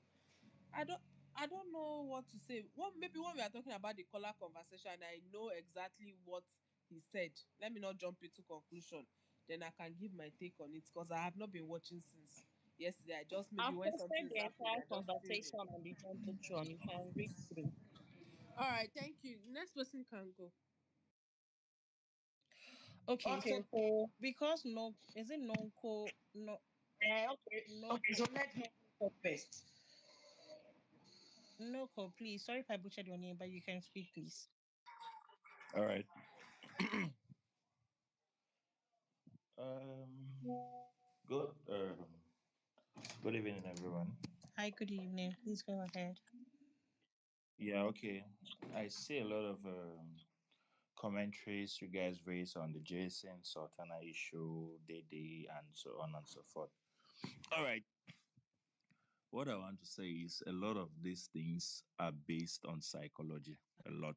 I don't I don't know what to say. Maybe when we are talking about the Kola conversation, I know exactly what he said. Let me not jump into conclusion. Then I can give my take on it because I have not been watching since yesterday. I just maybe I've when posted something is the happening, entire I just tune conversation in. on the Jumbotron. You can read through. All right, thank you. Next person can go. Okay, Okay, so so because no, is it non-co, no, no, okay. So let me go first. no co, please. Sorry if I butchered your name, but you can speak, please. All right. Um, good. Good evening, everyone. Hi, good evening. Please go ahead. Yeah. Okay. I see a lot of commentaries you guys raise on the Jason Sultana issue, Dede, and so on and so forth. All right. What I want to say is a lot of these things are based on psychology. A lot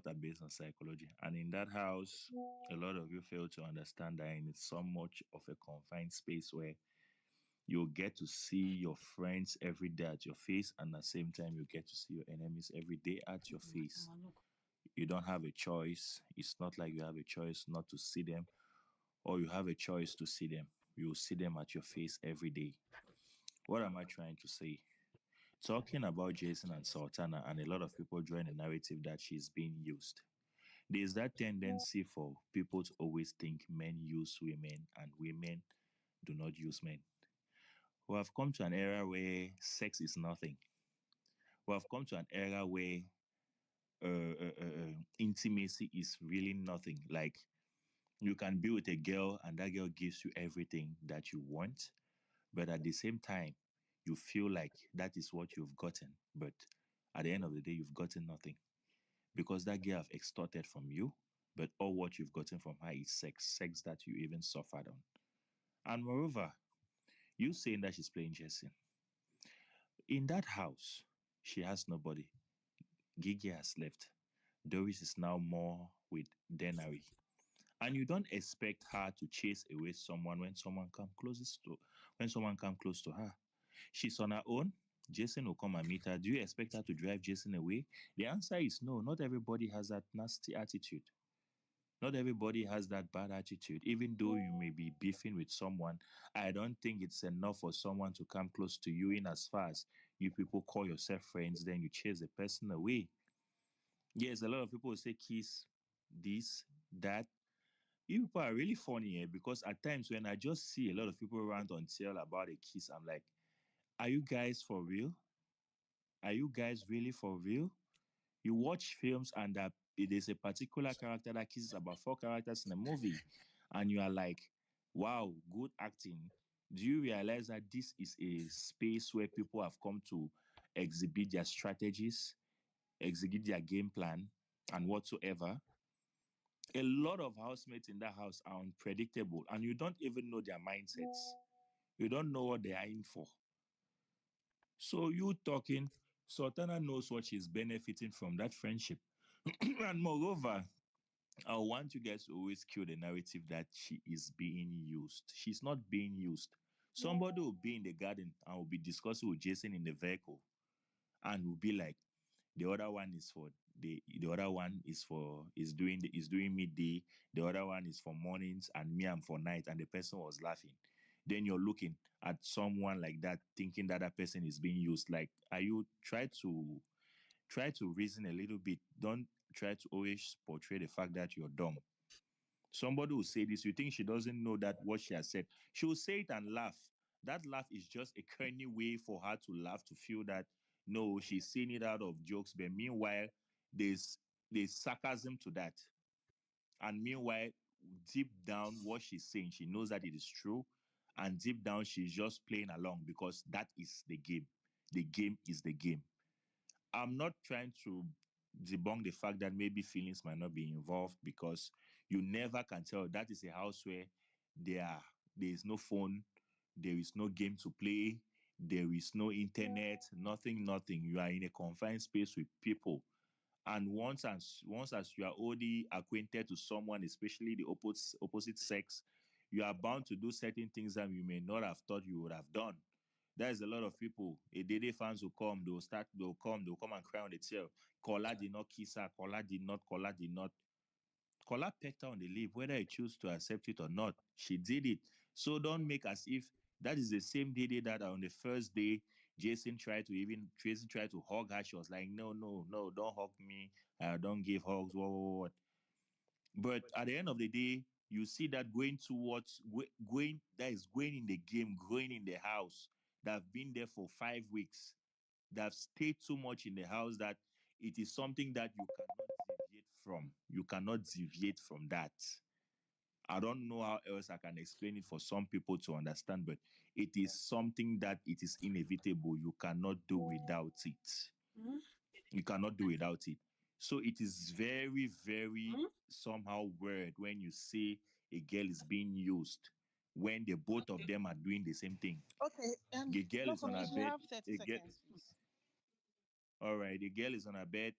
are based on psychology. And in that house, a lot of you fail to understand that in so much of a confined space where you'll get to see your friends every day at your face, and at the same time, you get to see your enemies every day at your face. You don't have a choice. It's not like you have a choice not to see them, or you have a choice to see them. You'll see them at your face every day. What am I trying to say? Talking about Jason and Sultana, and a lot of people join the narrative that she's being used. There's that tendency for people to always think men use women and women do not use men. We have come to an era where sex is nothing. We have come to an era where intimacy is really nothing. Like you can be with a girl and that girl gives you everything that you want, but at the same time, you feel like that is what you've gotten. But at the end of the day, you've gotten nothing because that girl have extorted from you. But all what you've gotten from her is sex that you even suffered on. And moreover, you saying that she's playing Jason. In that house, she has nobody. Gigi has left. Doris is now more with Denary. And you don't expect her to chase away someone when someone come close to her. She's on her own. Jason will come and meet her. Do you expect her to drive Jason away? The answer is no. Not everybody has that nasty attitude. Not everybody has that bad attitude. Even though you may be beefing with someone, I don't think it's enough for someone to come close to you in as far as you people call yourself friends, then you chase the person away. Yes, a lot of people will say kiss, this, that. You people are really funny because at times when I just see a lot of people rant on tell about a kiss, I'm like, are you guys for real? Are you guys really for real? You watch films and it is a particular character that kisses about four characters in a movie, and you are like, wow, good acting. Do you realize that this is a space where people have come to exhibit their strategies, execute their game plan, and whatsoever? A lot of housemates in that house are unpredictable, and you don't even know their mindsets. You don't know what they are in for. So you talking, Sultana knows what she's benefiting from that friendship. And moreover, I want you guys to always kill the narrative that she is being used. She's not being used. Somebody will be in the garden and will be discussing with Jason in the vehicle and will be like, the other one is for the other one is doing midday, the other one is for mornings, and me I'm for night, and the person was laughing. Then you're looking at someone like that, thinking that person is being used. Like, are you try to reason a little bit? Don't try to always portray the fact that you're dumb. Somebody will say this, you think she doesn't know that what she has said. She will say it and laugh. That laugh is just a corny way for her to laugh, to feel that no, she's saying it out of jokes. But meanwhile, there's there's sarcasm to that. And meanwhile, deep down, what she's saying, she knows that it is true. And deep down, she's just playing along because that is the game. The game is the game. I'm not trying to debunk the fact that maybe feelings might not be involved, because you never can tell. That is a house where there is no phone, there is no game to play, there is no internet, nothing, nothing. You are in a confined space with people. And once as you are already acquainted to someone, especially the opposite sex, you are bound to do certain things that you may not have thought you would have done. There's a lot of people. A Dede fans will come, they'll come and cry on the tail. Kola did not kiss her, Kola did not, Kola did not. Kola pecked her on the lip, whether he choose to accept it or not. She did it. So don't make as if that is the same Dede that on the first day, Jason tried to hug her. She was like, no, no, no, don't hug me. Don't give hugs. What. But at the end of the day, you see that going in the game, going in the house, that have been there for 5 weeks, that have stayed too much in the house, that it is something that you cannot deviate from. You cannot deviate from that. I don't know how else I can explain it for some people to understand, but it is something that it is inevitable. You cannot do without it. You cannot do without it. So it is very, very somehow weird when you say a girl is being used when the both of them are doing the same thing. Okay, The girl no is on her comments. You bed. have 30 A girl, seconds, please. all right, the girl is on her bed.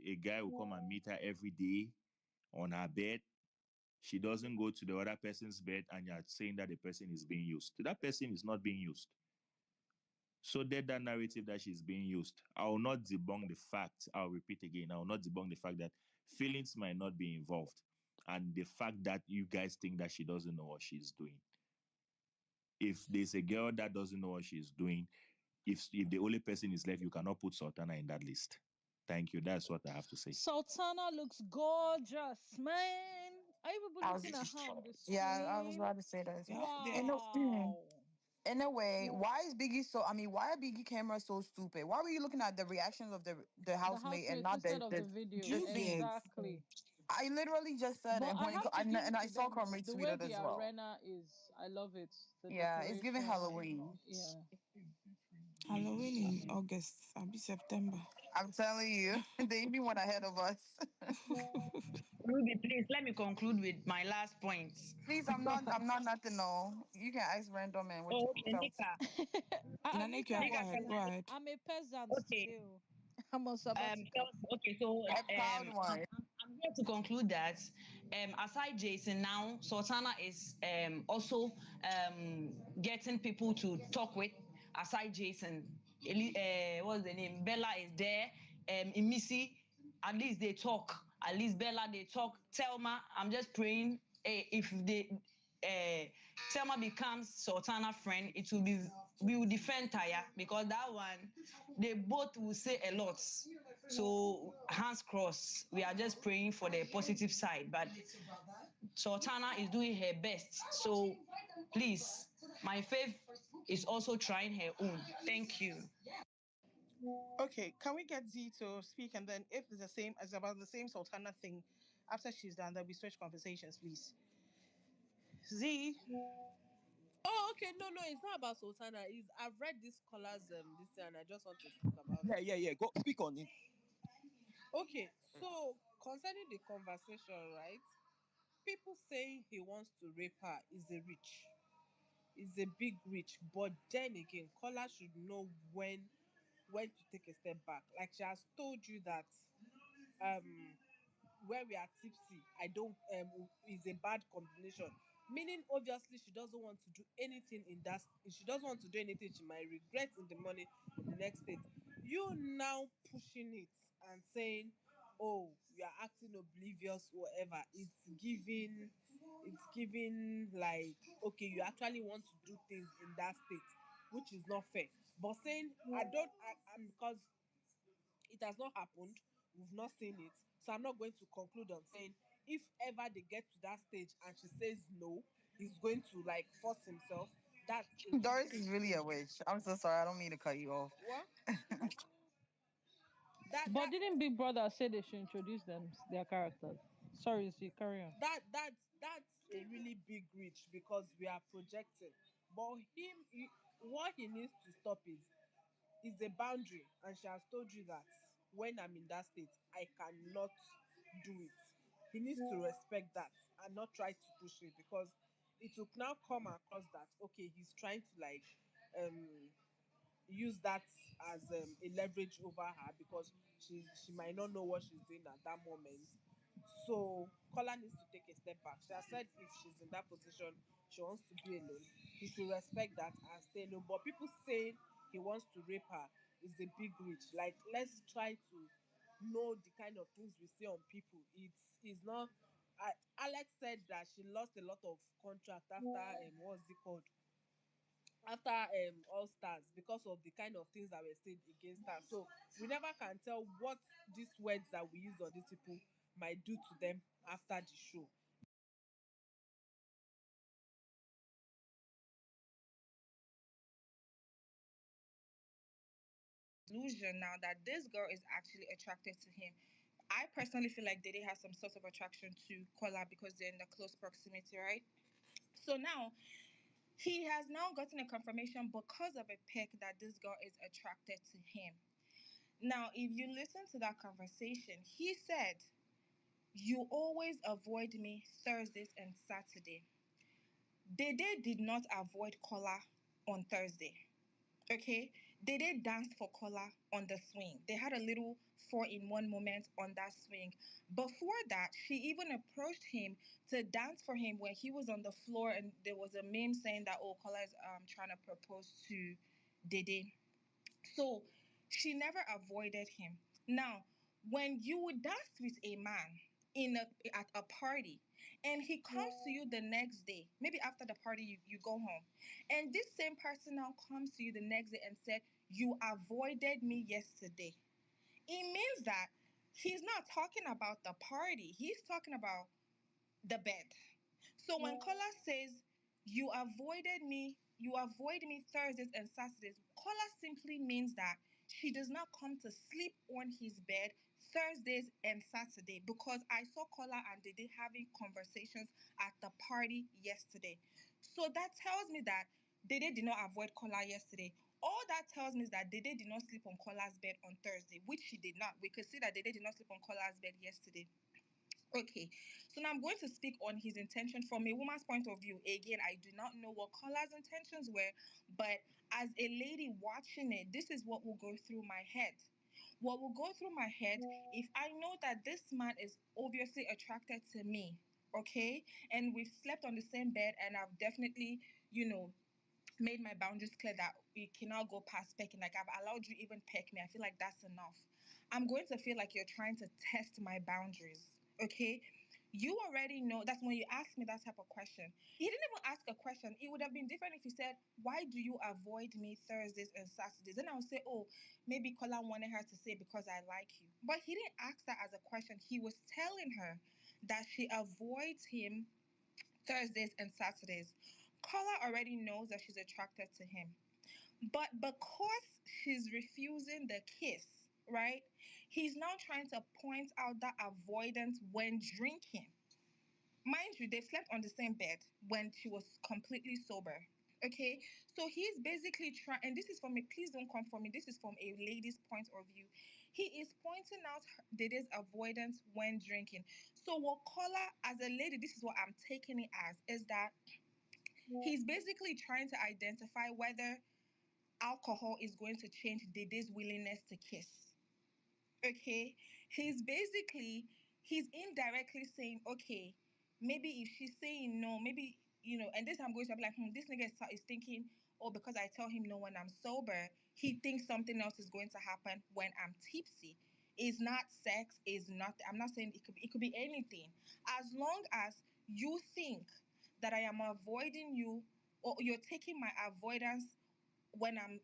A guy will come and meet her every day on her bed. She doesn't go to the other person's bed, and you're saying that the person is being used. That person is not being used. So that narrative that she's being used, I will not debunk the fact. I'll repeat again. I will not debunk the fact that feelings might not be involved, and the fact that you guys think that she doesn't know what she's doing. If there's a girl that doesn't know what she's doing, if the only person is left, you cannot put Sultana in that list. Thank you. That's what I have to say. Sultana looks gorgeous, man. Are you people I was, looking at her on the yeah, I was screen? about to say that as well. Yeah. Wow. In a way, why is Biggie so? I mean, why are Biggie cameras so stupid? Why were you looking at the reactions of the The housemate and housemates not instead of the Do video. the you get? scenes? Exactly. I literally just said But it I when it, have to and, give it and I to saw them. Crumb The way retweeted the as well. arena is, I love it. The Yeah, it's giving decoration. Halloween. Yeah. Halloween in August, I'll be September. I'm telling you, they even went ahead of us. Ruby, please let me conclude with my last point. Please, I'm not nothing. No, you can ask random man what Oh, you okay, felt. Nika. Nanekia, go Nika, Nika, ahead, can go I? ahead. I'm a peasant Okay. today. I'm on sabbatical. Okay, so A proud one. I'm here to conclude that aside Jason now, Sultana is also getting people to talk with. Aside Jason, what's the name? Bella is there. Imisi, at least they talk. At least Bella they talk. Telma, I'm just praying if they Selma becomes Sultana friend, it will be we will defend Taya because that one they both will say a lot. So hands crossed. We are just praying for the positive side, but Sultana is doing her best. So please, my faith is also trying her own. Thank you. Okay, can we get Z to speak, and then if it's the same as about the same Sultana thing, after she's done, then we switch conversations, please. Z. Oh, okay. No, no, it's not about Sultana. Is I've read this scholars this thing, and I just want to speak about Yeah, it. yeah, yeah. Go speak on it. Okay, so concerning the conversation, right? People saying he wants to rape her is a reach. Is a big reach. But then again, Kola should know when to take a step back. Like she has told you that where we are tipsy, I don't is a bad combination. Meaning, obviously, she doesn't want to do anything in that. She doesn't want to do anything she might regret in the morning, in the next state. You now pushing it and saying, "Oh, you are acting oblivious," whatever. It's giving like, okay, you actually want to do things in that state, which is not fair. But saying, I'm because it has not happened, we've not seen it, so I'm not going to conclude on saying if ever they get to that stage and she says no, he's going to like force himself. That's a Doris different is really a thing. witch. I'm so sorry. I don't mean to cut you off. What? that But that didn't Big Brother say they should introduce their characters? Sorry, see, carry on. that's a really big reach because we are projecting. But what he needs to stop is a boundary, and she has told you that when I'm in that state, I cannot do it. He needs to respect that and not try to push it, because it will now come across that, okay, he's trying to like um use that as a leverage over her, because she might not know what she's doing at that moment. So Kola needs to take a step back. She has said if she's in that position, she wants to be alone. He should respect that and stay alone. But people saying he wants to rape her is a big reach. Like, let's try to know the kind of things we say on people. It's not. Alex said that she lost a lot of contract after what's it called, after All Stars, because of the kind of things that were said against her. So we never can tell what these words that we use on these people might do to them after the show. Illusion now that this girl is actually attracted to him. I personally feel like Dede has some sort of attraction to Kola because they're in the close proximity, right? So now he has now gotten a confirmation because of a pic that this girl is attracted to him. Now, if you listen to that conversation, he said, "You always avoid me Thursdays and Saturday." Dede did not avoid Kola on Thursday. Okay, they did dance for Kola on the swing. They had a little 4-in-1 moment on that swing. Before that, she even approached him to dance for him when he was on the floor, and there was a meme saying that, oh, Kola is trying to propose to Dede. So she never avoided him. Now, when you would dance with a man at a party, and he comes to you the next day, maybe after the party you go home, and this same person now comes to you the next day and said, "You avoided me yesterday," it means that he's not talking about the party, he's talking about the bed. So when Kola says, you avoid me Thursdays and Saturdays, Kola simply means that she does not come to sleep on his bed Thursdays and Saturday, because I saw Kola and Dede having conversations at the party yesterday. So that tells me that Dede did not avoid Kola yesterday. All that tells me is that Dede did not sleep on Kola's bed on Thursday, which she did not. We could see that Dede did not sleep on Kola's bed yesterday. Okay, so now I'm going to speak on his intention from a woman's point of view. Again, I do not know what Kola's intentions were, but as a lady watching it, this is what will go through my head. What will go through my head if I know that this man is obviously attracted to me, okay? And we've slept on the same bed, and I've definitely, made my boundaries clear that we cannot go past pecking. Like, I've allowed you even peck me. I feel like that's enough. I'm going to feel like you're trying to test my boundaries. Okay? You already know. That's when you ask me that type of question. He didn't even ask a question. It would have been different if he said, "Why do you avoid me Thursdays and Saturdays?" Then I would say, "Oh, maybe Kola wanted her to say because I like you." But he didn't ask that as a question. He was telling her that she avoids him Thursdays and Saturdays. Carla already knows that she's attracted to him. But because she's refusing the kiss, right? He's now trying to point out that avoidance when drinking. Mind you, they slept on the same bed when she was completely sober. Okay, so he's basically trying, and this is from a, please don't come for me, this is from a lady's point of view. He is pointing out Dede's avoidance when drinking. So, what Kola, as a lady, this is what I'm taking it as, is that he's basically trying to identify whether alcohol is going to change Dede's willingness to kiss. Okay, he's basically he's indirectly saying, okay, maybe if she's saying no, maybe, and this I'm going to be like, this nigga is thinking, oh, because I tell him no when I'm sober, he thinks something else is going to happen when I'm tipsy. It's not sex, is not, I'm not saying it could be anything. As long as you think that I am avoiding you, or you're taking my avoidance when I'm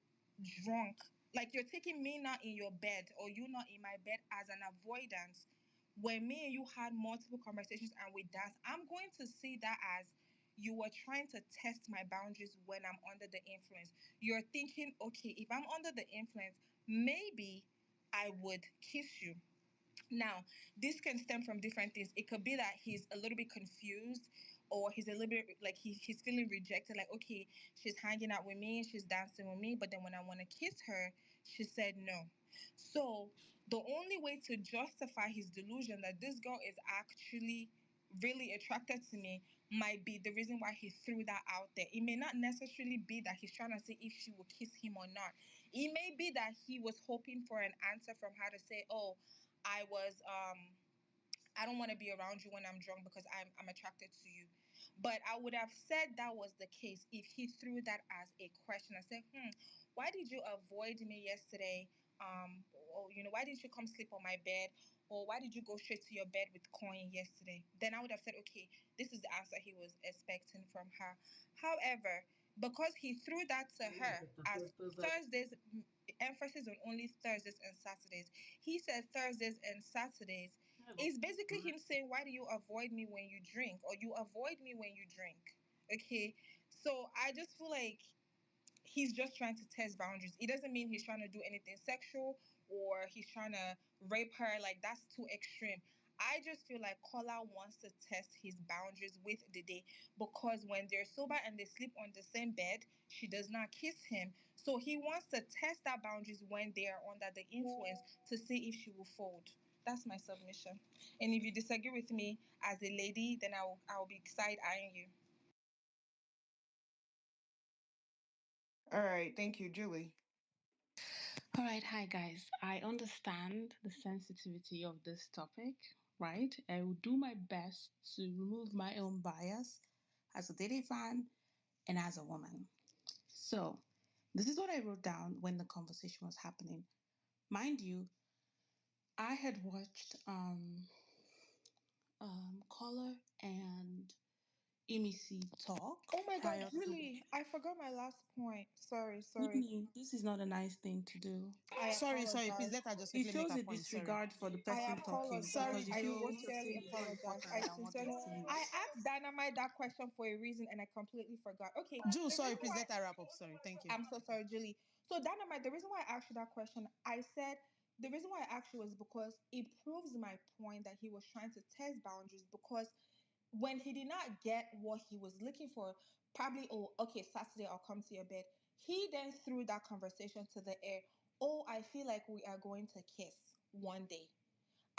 drunk. Like you're taking me not in your bed or you not in my bed as an avoidance. When me and you had multiple conversations and we danced, I'm going to see that as you were trying to test my boundaries when I'm under the influence. You're thinking, okay, if I'm under the influence, maybe I would kiss you. Now, this can stem from different things. It could be that he's a little bit confused, or he's a little bit like he's feeling rejected. Like, okay, she's hanging out with me, she's dancing with me, but then when I want to kiss her, she said no. So, the only way to justify his delusion that this girl is actually really attracted to me might be the reason why he threw that out there. It may not necessarily be that he's trying to see if she will kiss him or not. It may be that he was hoping for an answer from her to say, oh, I was I don't want to be around you when I'm drunk because I'm attracted to you. But I would have said that was the case if he threw that as a question. I said, why did you avoid me yesterday? Or why didn't you come sleep on my bed? Or why did you go straight to your bed with Koyin yesterday? Then I would have said, okay, this is the answer he was expecting from her. However, because he threw that to her as Thursdays, emphasis on only Thursdays and Saturdays. He said Thursdays and Saturdays. It's basically him saying, why do you avoid me when you drink? Or you avoid me when you drink. Okay. So I just feel like he's just trying to test boundaries. It doesn't mean he's trying to do anything sexual or he's trying to rape her. Like, that's too extreme. I just feel like Kola wants to test his boundaries with Dede because when they're sober and they sleep on the same bed, she does not kiss him. So he wants to test that boundaries when they are under the influence to see if she will fold. That's my submission. And if you disagree with me as a lady, then I will be side eyeing you. All right, thank you, Julie. All right, hi guys. I understand the sensitivity of this topic, right? I will do my best to remove my own bias as a Dede fan and as a woman. So, this is what I wrote down when the conversation was happening. Mind you, I had watched Kola and Imisi talk Oh my God, prior to. Julie, I forgot my last point. Sorry. Whitney, this is not a nice thing to do. I Sorry, please apologize. let her just It quickly make shows her a point. Sorry. disregard for the I person talking Sorry, because apologize. you I Joe. feel sincerely This is more apologize. I important than what you're sincerely. saying. I asked Dynamite that question for a reason and I completely forgot. Okay, Joe, the sorry, reason please why let her wrap up. Sorry. Thank you. I'm so sorry, Julie. So Dynamite, the reason why I asked you that question, I said the reason why I asked you was because it proves my point that he was trying to test boundaries because when he did not get what he was looking for, probably, oh, okay, Saturday I'll come to your bed. He then threw that conversation to the air. Oh, I feel like we are going to kiss one day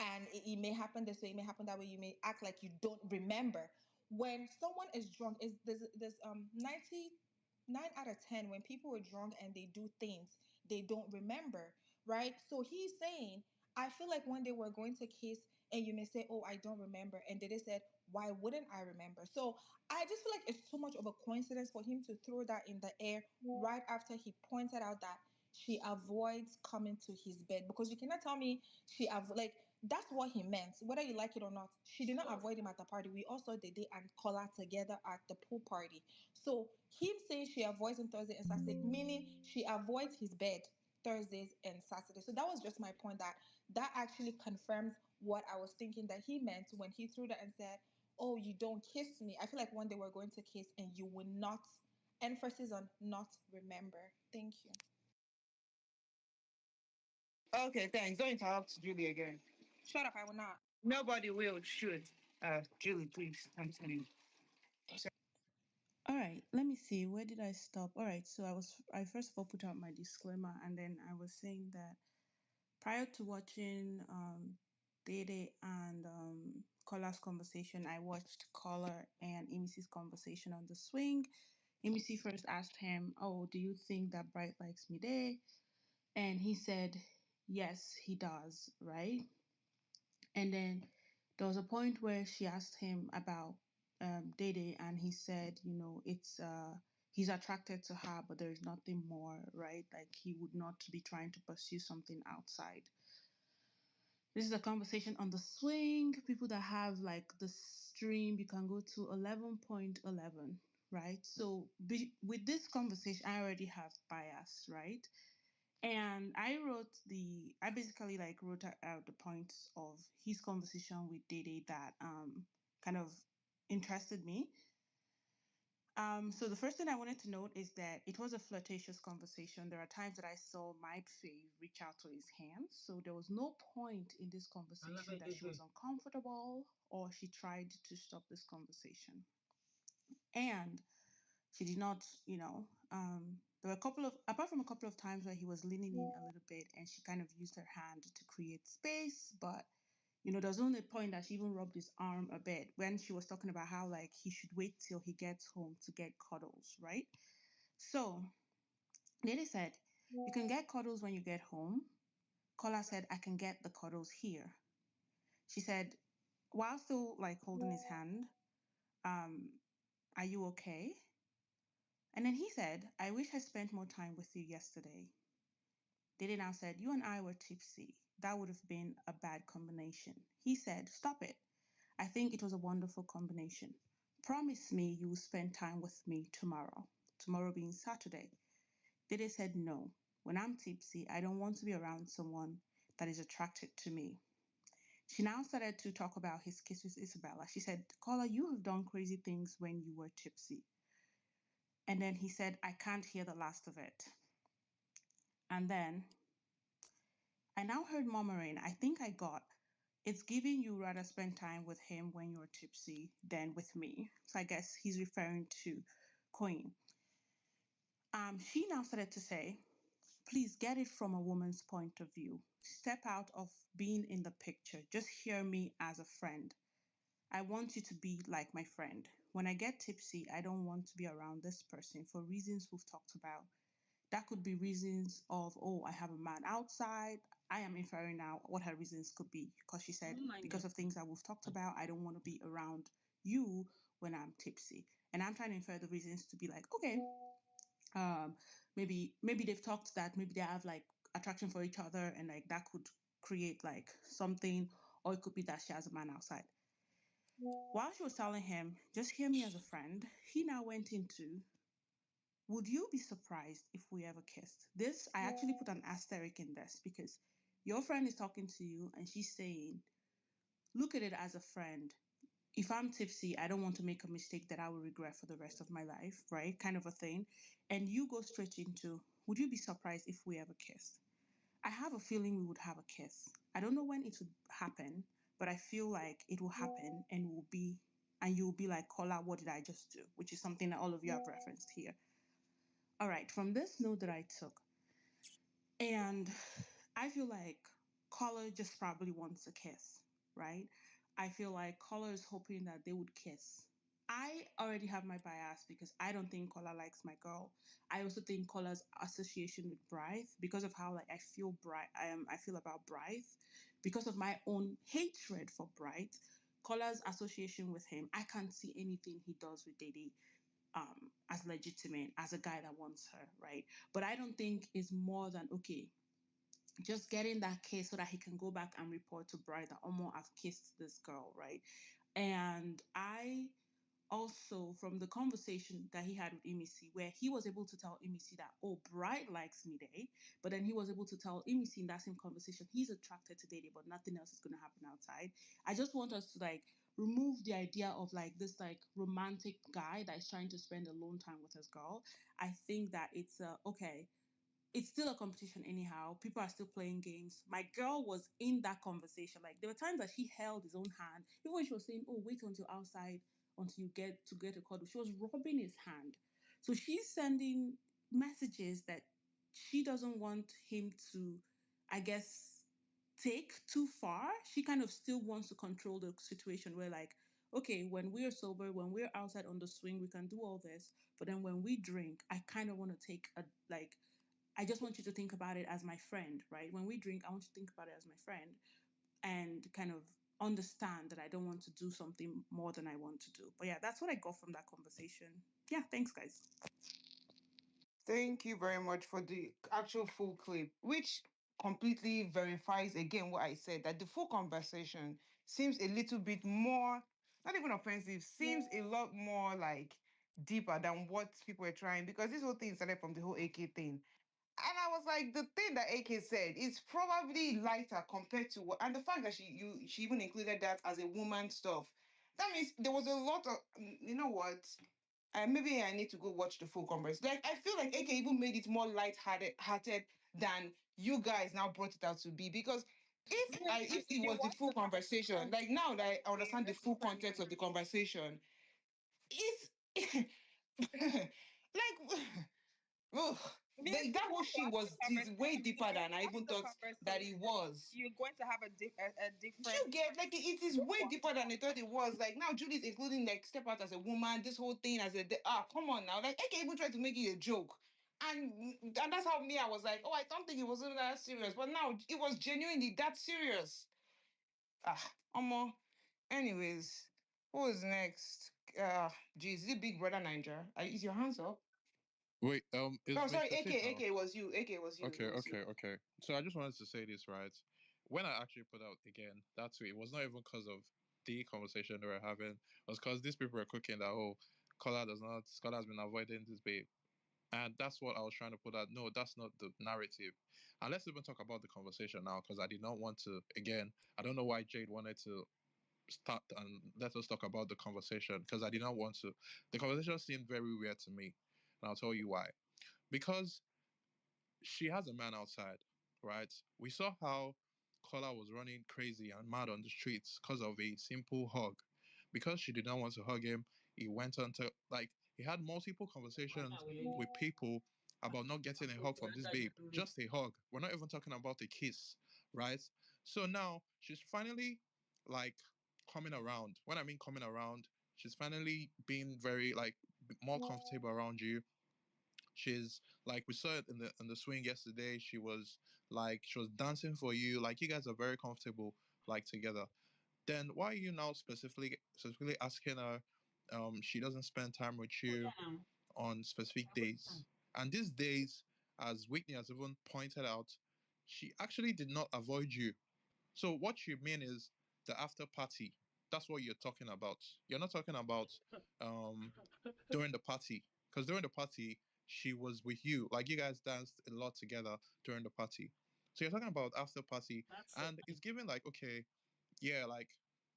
and it may happen this way, it may happen that way. You may act like you don't remember. When someone is drunk, is there's 99 out of 10 when people are drunk and they do things they don't remember, right? So he's saying, I feel like one day we're going to kiss and you may say, oh, I don't remember. And Dede said, why wouldn't I remember? So I just feel like it's too much of a coincidence for him to throw that in the air right after he pointed out that she avoids coming to his bed because you cannot tell me like that's what he meant whether you like it or not. She did not avoid him at the party. We also did it and Kola together at the pool party. So him saying she avoids him Thursday and Saturday meaning she avoids his bed Thursdays and Saturdays. So that was just my point, that actually confirms what I was thinking that he meant when he threw that and said, oh, you don't kiss me. I feel like one day we're going to kiss and you will not, emphasis on not remember. Thank you. Okay, thanks. Don't interrupt Julie again. Shut up, I will not. Nobody will, should. Julie, please, continue. All right, let me see. Where did I stop? All right, so I first of all put out my disclaimer, and then I was saying that prior to watching Dede and Kola's conversation, I watched Kola and Imisi's conversation on the swing. Imisi first asked him, "Oh, do you think that Bright likes Mide?" And he said, "Yes, he does." Right, and then There was a point where she asked him about Dede, and he said, it's he's attracted to her, but there's nothing more, right? Like he would not be trying to pursue something outside. This is a conversation on the swing. People that have like the stream, you can go to 11.11, right? So with this conversation, I already have bias, right? And I basically like wrote out the points of his conversation with Dede that kind of interested me. So the first thing I wanted to note is that it was a flirtatious conversation. There are times that I saw my fave reach out to his hands. So there was no point in this conversation that she was uncomfortable or she tried to stop this conversation. And she did not, there were apart from a couple of times where he was leaning in a little bit and she kind of used her hand to create space. But, there was only a point that she even rubbed his arm a bit when she was talking about how, like, he should wait till he gets home to get cuddles, right? So, Lily said, you can get cuddles when you get home. Kola said, I can get the cuddles here. She said, while still, like, holding his hand, are you okay? And then he said, I wish I spent more time with you yesterday. Dede now said, you and I were tipsy. That would have been a bad combination. He said, stop it. I think it was a wonderful combination. Promise me you will spend time with me tomorrow. Tomorrow being Saturday. Dede said, no. When I'm tipsy, I don't want to be around someone that is attracted to me. She now started to talk about his kiss with Isabella. She said, Kola, you have done crazy things when you were tipsy. And then he said, I can't hear the last of it. And then I now heard murmuring. I think I got, it's giving you rather spend time with him when you're tipsy than with me. So I guess he's referring to Koyin. She now started to say, please get it from a woman's point of view. Step out of being in the picture. Just hear me as a friend. I want you to be like my friend. When I get tipsy, I don't want to be around this person for reasons we've talked about. That could be reasons of, oh, I have a man outside. I am inferring now what her reasons could be because she said, because of things that we've talked about, I don't want to be around you when I'm tipsy. And I'm trying to infer the reasons to be like, okay, maybe they've talked that maybe they have like attraction for each other and like that could create like something, or it could be that she has a man outside. While she was telling him, just hear me as a friend, he now went into, would you be surprised if we ever kissed? This, I actually put an asterisk in this because your friend is talking to you and she's saying, look at it as a friend. If I'm tipsy, I don't want to make a mistake that I will regret for the rest of my life, right? Kind of a thing. And you go straight into, would you be surprised if we ever kissed? I have a feeling we would have a kiss. I don't know when it would happen, but I feel like it will happen and you'll be like, Kola, what did I just do? Which is something that all of you have referenced here. All right, from this note that I took, and I feel like Kola just probably wants a kiss, right? I feel like Kola is hoping that they would kiss. I already have my bias because I don't think Kola likes my girl. I also think Kola's association with Brythe, because of how like I feel about Brythe, because of my own hatred for Brythe, Kola's association with him, I can't see anything he does with Dede as legitimate as a guy that wants her, right? But I don't think it's more than okay. Just getting that kiss so that he can go back and report to Bright that Omo, I've kissed this girl, right? And I also from the conversation that he had with Imisi, where he was able to tell Imisi that, oh, Bright likes Mide, but then he was able to tell Imisi in that same conversation he's attracted to Dede, but nothing else is going to happen outside. I just want us to like remove the idea of like this like romantic guy that is trying to spend alone time with his girl. I think that it's okay, it's still a competition anyhow. People are still playing games. My girl was in that conversation. Like there were times that she held his own hand, even when she was saying, "Oh, wait until outside, until you get a cuddle." She was rubbing his hand. So she's sending messages that she doesn't want him to, I guess, take too far. She kind of still wants to control the situation where like, okay, when we're sober, when we're outside on the swing, we can do all this. But then when we drink, I kind of want to take a like I just want you to think about it as my friend, right? When we drink, I want you to think about it as my friend and kind of understand that I don't want to do something more than I want to do. But yeah, that's what I got from that conversation. Yeah, thanks, guys. Thank you very much for the actual full clip, which completely verifies again what I said, that the full conversation seems a little bit more, not even offensive, seems a lot more like deeper than what people were trying, because this whole thing started from the whole AK thing. And I was like, the thing that AK said is probably lighter compared to what, and the fact that she even included that as a woman stuff. That means there was a lot of, you know what? Maybe I need to go watch the full converse. Like I feel like AK even made it more hearted than you guys now brought it out to be. Because if Did it you was the watch full the conversation, conversation like now that I again? understand the Just to full let me context of the conversation, it's like ugh, Because if that you whole want to shit watch the is way conversation, if deeper you than I watch even the thought that it conversation, was. you're going to have a Do different. you get like it is Just way watch deeper than I thought it was. Like now Julie's including like step out as a woman, this whole thing as come on now. Like I can even try to make it a joke. And that's how me I was like, oh, I don't think it wasn't that serious. But now it was genuinely that serious. Omo. Anyways, who is next? Geez, is it Big Brother Niger? Is your hands up? Wait, is No, sorry, Mr. Chief AK, now? AK was you. AK was you. Okay, It was okay, you. okay. So I just wanted to say this, right? When I actually put out again that tweet, it was not even because of the conversation we were having. It was because these people were cooking that whole Kola has been avoiding this babe. And that's what I was trying to put out. No, that's not the narrative. And let's even talk about the conversation now, because I did not want to, again, I don't know why Jade wanted to start and let us talk about the conversation, because I did not want to. The conversation seemed very weird to me. And I'll tell you why. Because she has a man outside, right? We saw how Kola was running crazy and mad on the streets because of a simple hug. Because she did not want to hug him, he went on to, like, he had multiple conversations with people about not getting a hug from this babe. Just a hug. We're not even talking about a kiss, right? So now she's finally, like, coming around. When I mean coming around, she's finally being very, like, more comfortable around you. She's like, we saw it in the swing yesterday. She was dancing for you. Like, you guys are very comfortable, like, together. Then why are you now specifically asking her? She doesn't spend time with you on specific days. And these days, as Whitney has even pointed out, she actually did not avoid you. So what you mean is the after party. That's what you're talking about. You're not talking about um during the party, because during the party she was with you, like you guys danced a lot together during the party. So you're talking about after party, and it's given like, okay, yeah, like,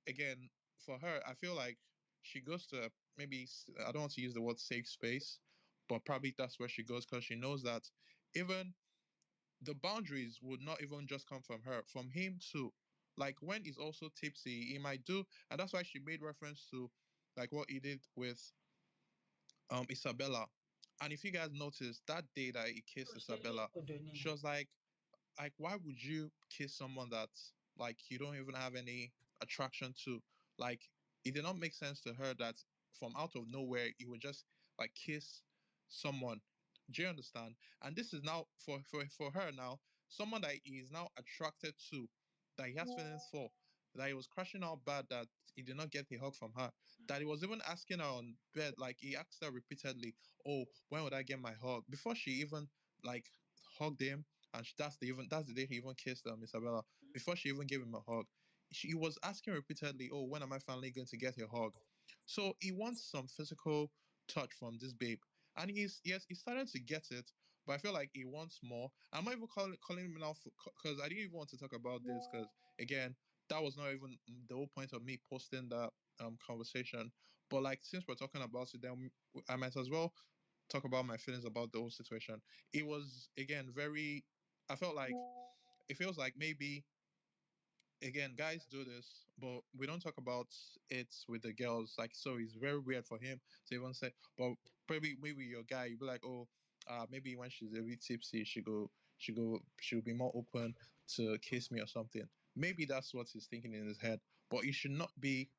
again, for her I feel like she goes to, maybe, I don't want to use the word safe space, but probably that's where she goes, because she knows that even the boundaries would not even just come from her, from him too. Like, when he's also tipsy, he might do, and that's why she made reference to like what he did with Isabella. And if you guys noticed that day that he kissed Isabella, she was like, why would you kiss someone that, like, you don't even have any attraction to? Like, it did not make sense to her that from out of nowhere you would just like kiss someone. Do you understand? And this is now for her now, someone that he is now attracted to, that he has feelings for, that he was crashing out bad that he did not get a hug from her, that he was even asking her on bed, like he asked her repeatedly, oh, when would I get my hug, before she even like hugged him. And that's the day he even kissed Isabella, before she even gave him a hug. He was asking repeatedly, oh, when am I finally going to get a hug? So he wants some physical touch from this babe. And he started to get it, but I feel like he wants more. I'm not even calling him now, because I didn't even want to talk about this, because again, that was not even the whole point of me posting that conversation. But like, since we're talking about it, then I might as well talk about my feelings about the whole situation. It was, again, very, I felt like, it feels like maybe, again, guys do this, but we don't talk about it with the girls. Like, so it's very weird for him to even say, but maybe your guy, you be like, oh, maybe when she's a bit tipsy, she'll be more open to kiss me or something. Maybe that's what he's thinking in his head, but he should not be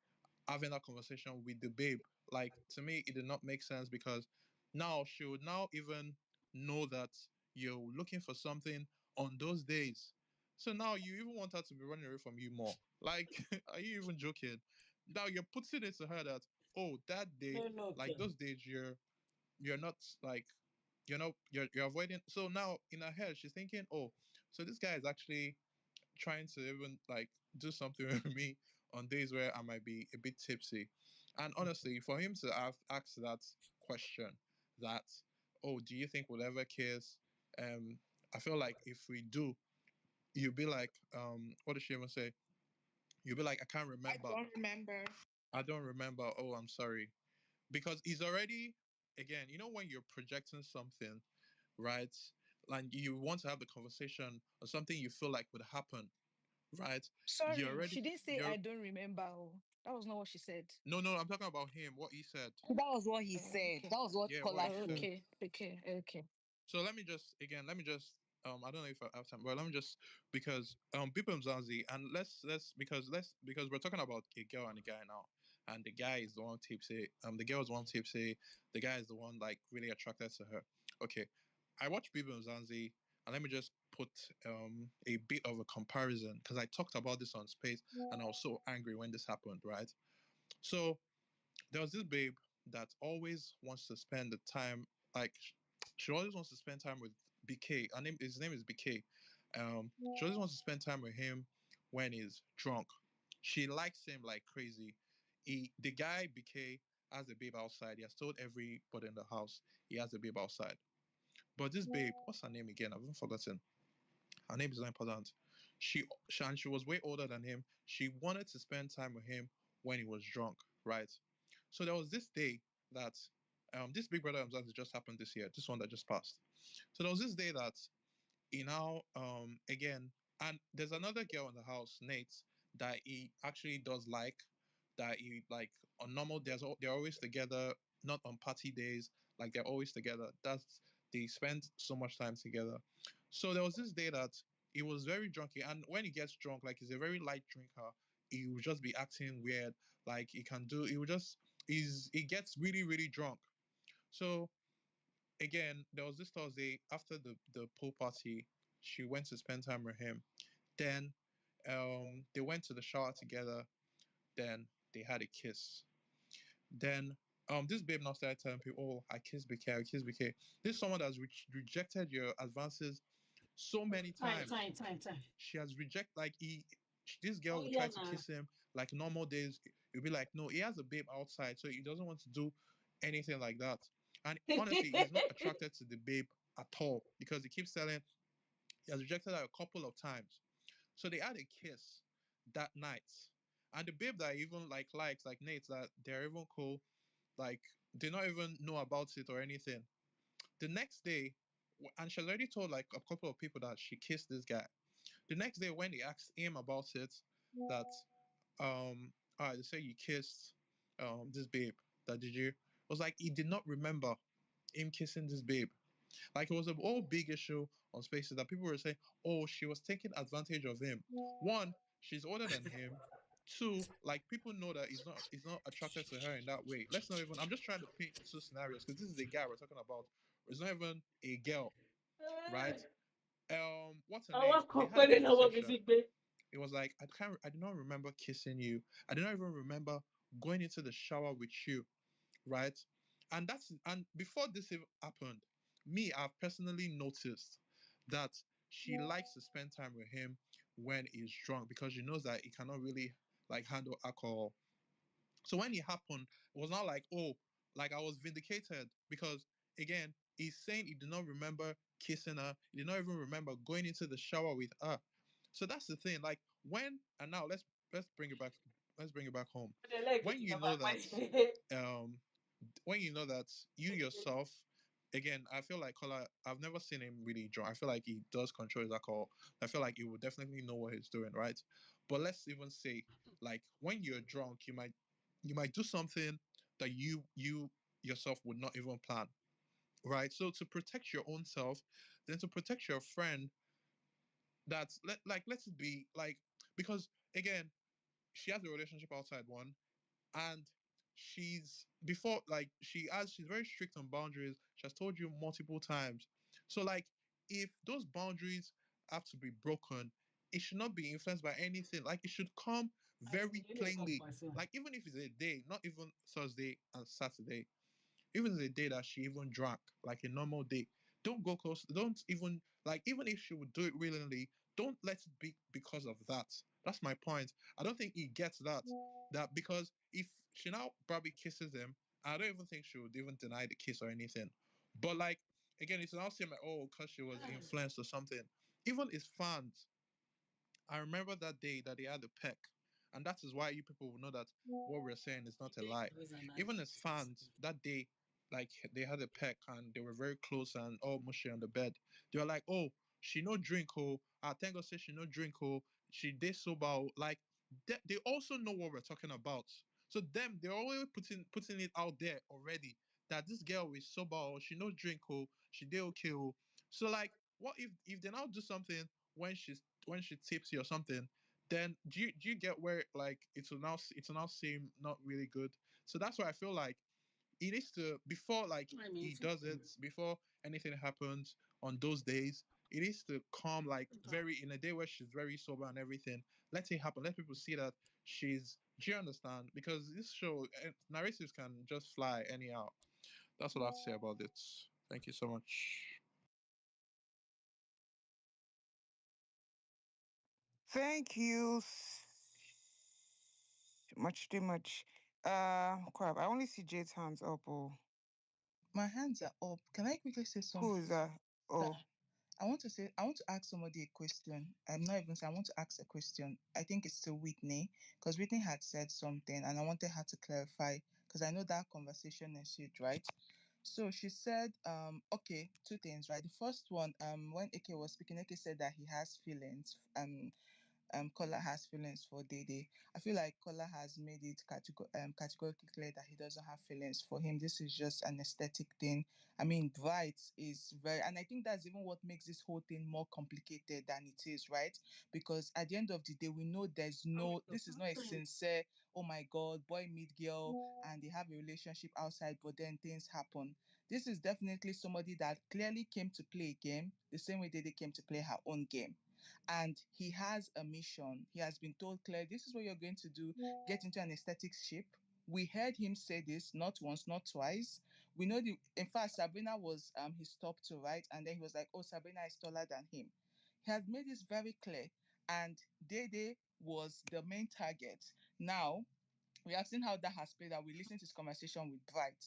having that conversation with the babe. Like, to me, it did not make sense, because now she would now even know that you're looking for something on those days. So now you even want her to be running away from you more. Like, are you even joking? Now you're putting it to her that, oh, that day, No, no, like okay. those days, you're not like, you're avoiding. So now in her head, she's thinking, oh, so this guy is actually trying to even like do something with me on days where I might be a bit tipsy. And honestly, for him to have asked that question, that, oh, do you think we'll ever kiss? I feel like if we do, you'll be like, what did she even say? You'll be like, I can't I remember. don't remember. I don't remember. Oh, I'm sorry. Because he's already, again, when you're projecting something, right? Like you want to have the conversation or something you feel like would happen, right? You're Sorry, already, she didn't say you're, I don't remember. Oh. That was not what she said. no, no, I'm talking about him, what he said. That was what he said. Okay. That was what Yeah, what Kola he said. said. Okay. So let me just I don't know if I have time, but let me just, because people in Zanzi, and because we're talking about a girl and a guy now, and the guy is the one tipsy, the girl is the one tipsy, the guy is the one like really attracted to her. Okay, I watch people in Zanzi, and let me just put a bit of a comparison, because I talked about this on Space, and I was so angry when this happened, right? So there was this babe that always wants to spend the time, like she always wants to spend time with BK. His name is BK. She always wants to spend time with him when he's drunk. She likes him like crazy. The guy BK has a babe outside. He has told everybody in the house he has a babe outside. But this babe, what's her name again? I've even forgotten. Her name is not important. She was way older than him. She wanted to spend time with him when he was drunk, right? So there was this day that this Big Brother Hamzat just happened this year. This one that just passed. So there was this day that he now again, and there's another girl in the house, Nate, that he actually does like, that he like on normal days they're always together, not on party days, like they're always together. That's They spend so much time together. So there was this day that he was very drunky, and when he gets drunk, like he's a very light drinker, he will just be acting weird. Like he will just he gets really, really drunk. So again, there was this Thursday after the pool party, she went to spend time with him. Then they went to the shower together. Then they had a kiss. Then this babe now started telling people, "Oh, I kissed BK, I kissed BK." This is someone that's rejected your advances so many Time, times. time, time, time. She has rejected, like this girl Oh, would yeah, try to nah. kiss him like normal days. You'll be like, no, he has a babe outside, so he doesn't want to do anything like that. And honestly, he's not attracted to the babe at all, because he keeps telling he has rejected her a couple of times. So they had a kiss that night. And the babe that even like likes like Nate, that they're even cool, like they not even know about it or anything. The next day, and she already told like a couple of people that she kissed this guy. The next day when they asked him about it, that they say you kissed this babe, that did you? It was like he did not remember him kissing this babe. Like it was a whole big issue on Spaces that people were saying, oh, she was taking advantage of him. One, she's older than him. Two, like people know that he's not attracted to her in that way. Let's not even. I'm just trying to paint two scenarios, because this is a guy we're talking about. It's not even a girl, right? What's her I name? was They had a complaining about conversation. music, babe. It was like, I do not remember kissing you. I do not even remember going into the shower with you, right? And before this even happened, me, I've personally noticed that she likes to spend time with him when he's drunk, because she knows that he cannot really like handle alcohol. So when it happened, it was not like, oh, like I was vindicated, because again, he's saying he did not remember kissing her, he did not even remember going into the shower with her. So that's the thing. Like when and now let's bring it back. Let's bring it back home. They like When it in you the know back. that um when you know that you yourself, again, I feel like Kola, I've never seen him really drunk. I feel like he does control his alcohol. I feel like he will definitely know what he's doing, right? But let's even say, like, when you're drunk, you might do something that you yourself would not even plan, right? So to protect your own self, then to protect your friend, let's be like, because again, she has a relationship outside one, and she's very strict on boundaries. She has told you multiple times. So like if those boundaries have to be broken, it should not be influenced by anything. Like it should come very plainly. Like even if it's a day, not even Thursday and Saturday, even the day that she even drank, like a normal day, don't go close. Don't even like even if she would do it willingly, don't let it be because of that. That's my point. I don't think he gets that. That because if she now probably kisses him, I don't even think she would even deny the kiss or anything. But like again, it's now saying like, oh, because she was influenced or something. Even his fans, I remember that day that they had the peck, and that is why you people will know that what we're saying is not a lie. Even as fans, that day, like they had a peck and they were very close and all mushy on the bed. They were like, "Oh, she no drink, oh. I thank God say she no drink, oh. She did sober, oh." Like they also know what we're talking about. So them, they're always putting it out there already that this girl is sober, oh. She no drink, oh. She did okay, oh. So like, what if they now do something when she tips you or something, then do you get where like it will now seem not really good. So that's why I feel like he needs to before like he does it before anything happens on those days. It needs to come like very in a day where she's very sober and everything. Let it happen. Let people see that she's. Do you understand? Because this show narratives can just fly anyhow. That's what I have to say about it. Thank you so much. Thank you much too much. Crap. I only see Jade's hands up. Oh, My hands are up. Can I quickly say something? who is that? Oh, I want to ask somebody a question. I'm not even saying I want to ask a question. I think it's to Whitney because Whitney had said something and I wanted her to clarify because I know that conversation ensued, right? So she said, okay, two things, right? The first one, when Ike was speaking, Ike said that he has feelings. Kola has feelings for Dede. I feel like Kola has made it categorically clear that he doesn't have feelings for him. This is just an aesthetic thing. I mean, Bright is very, and I think that's even what makes this whole thing more complicated than it is, right? Because at the end of the day, we know this is not a sincere, oh my God, boy meet girl, and they have a relationship outside, but then things happen. This is definitely somebody that clearly came to play a game the same way Dede came to play her own game, and he has a mission. He has been told clearly, this is what you're going to do, get into an aesthetic ship. We heard him say this not once, not twice. We know in fact, Sabrina was his top two, right? And then he was like, oh, Sabrina is taller than him. He has made this very clear. And Dede was the main target. Now, we have seen how that has played out. We listened to his conversation with Bright.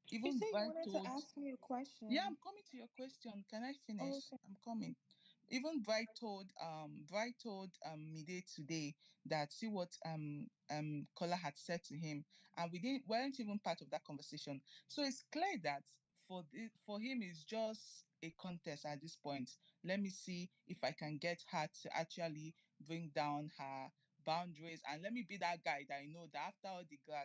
You Even say you Bright wanted to told, ask me a yeah, question. I'm coming to your question. Can I Oh, finish? okay. I'm coming. Even Bright told Mide today that see what Kola had said to him, and weren't even part of that conversation. So it's clear that for him it's just a contest at this point. Let me see if I can get her to actually bring down her boundaries, and let me be that guy that I know that after all the gra,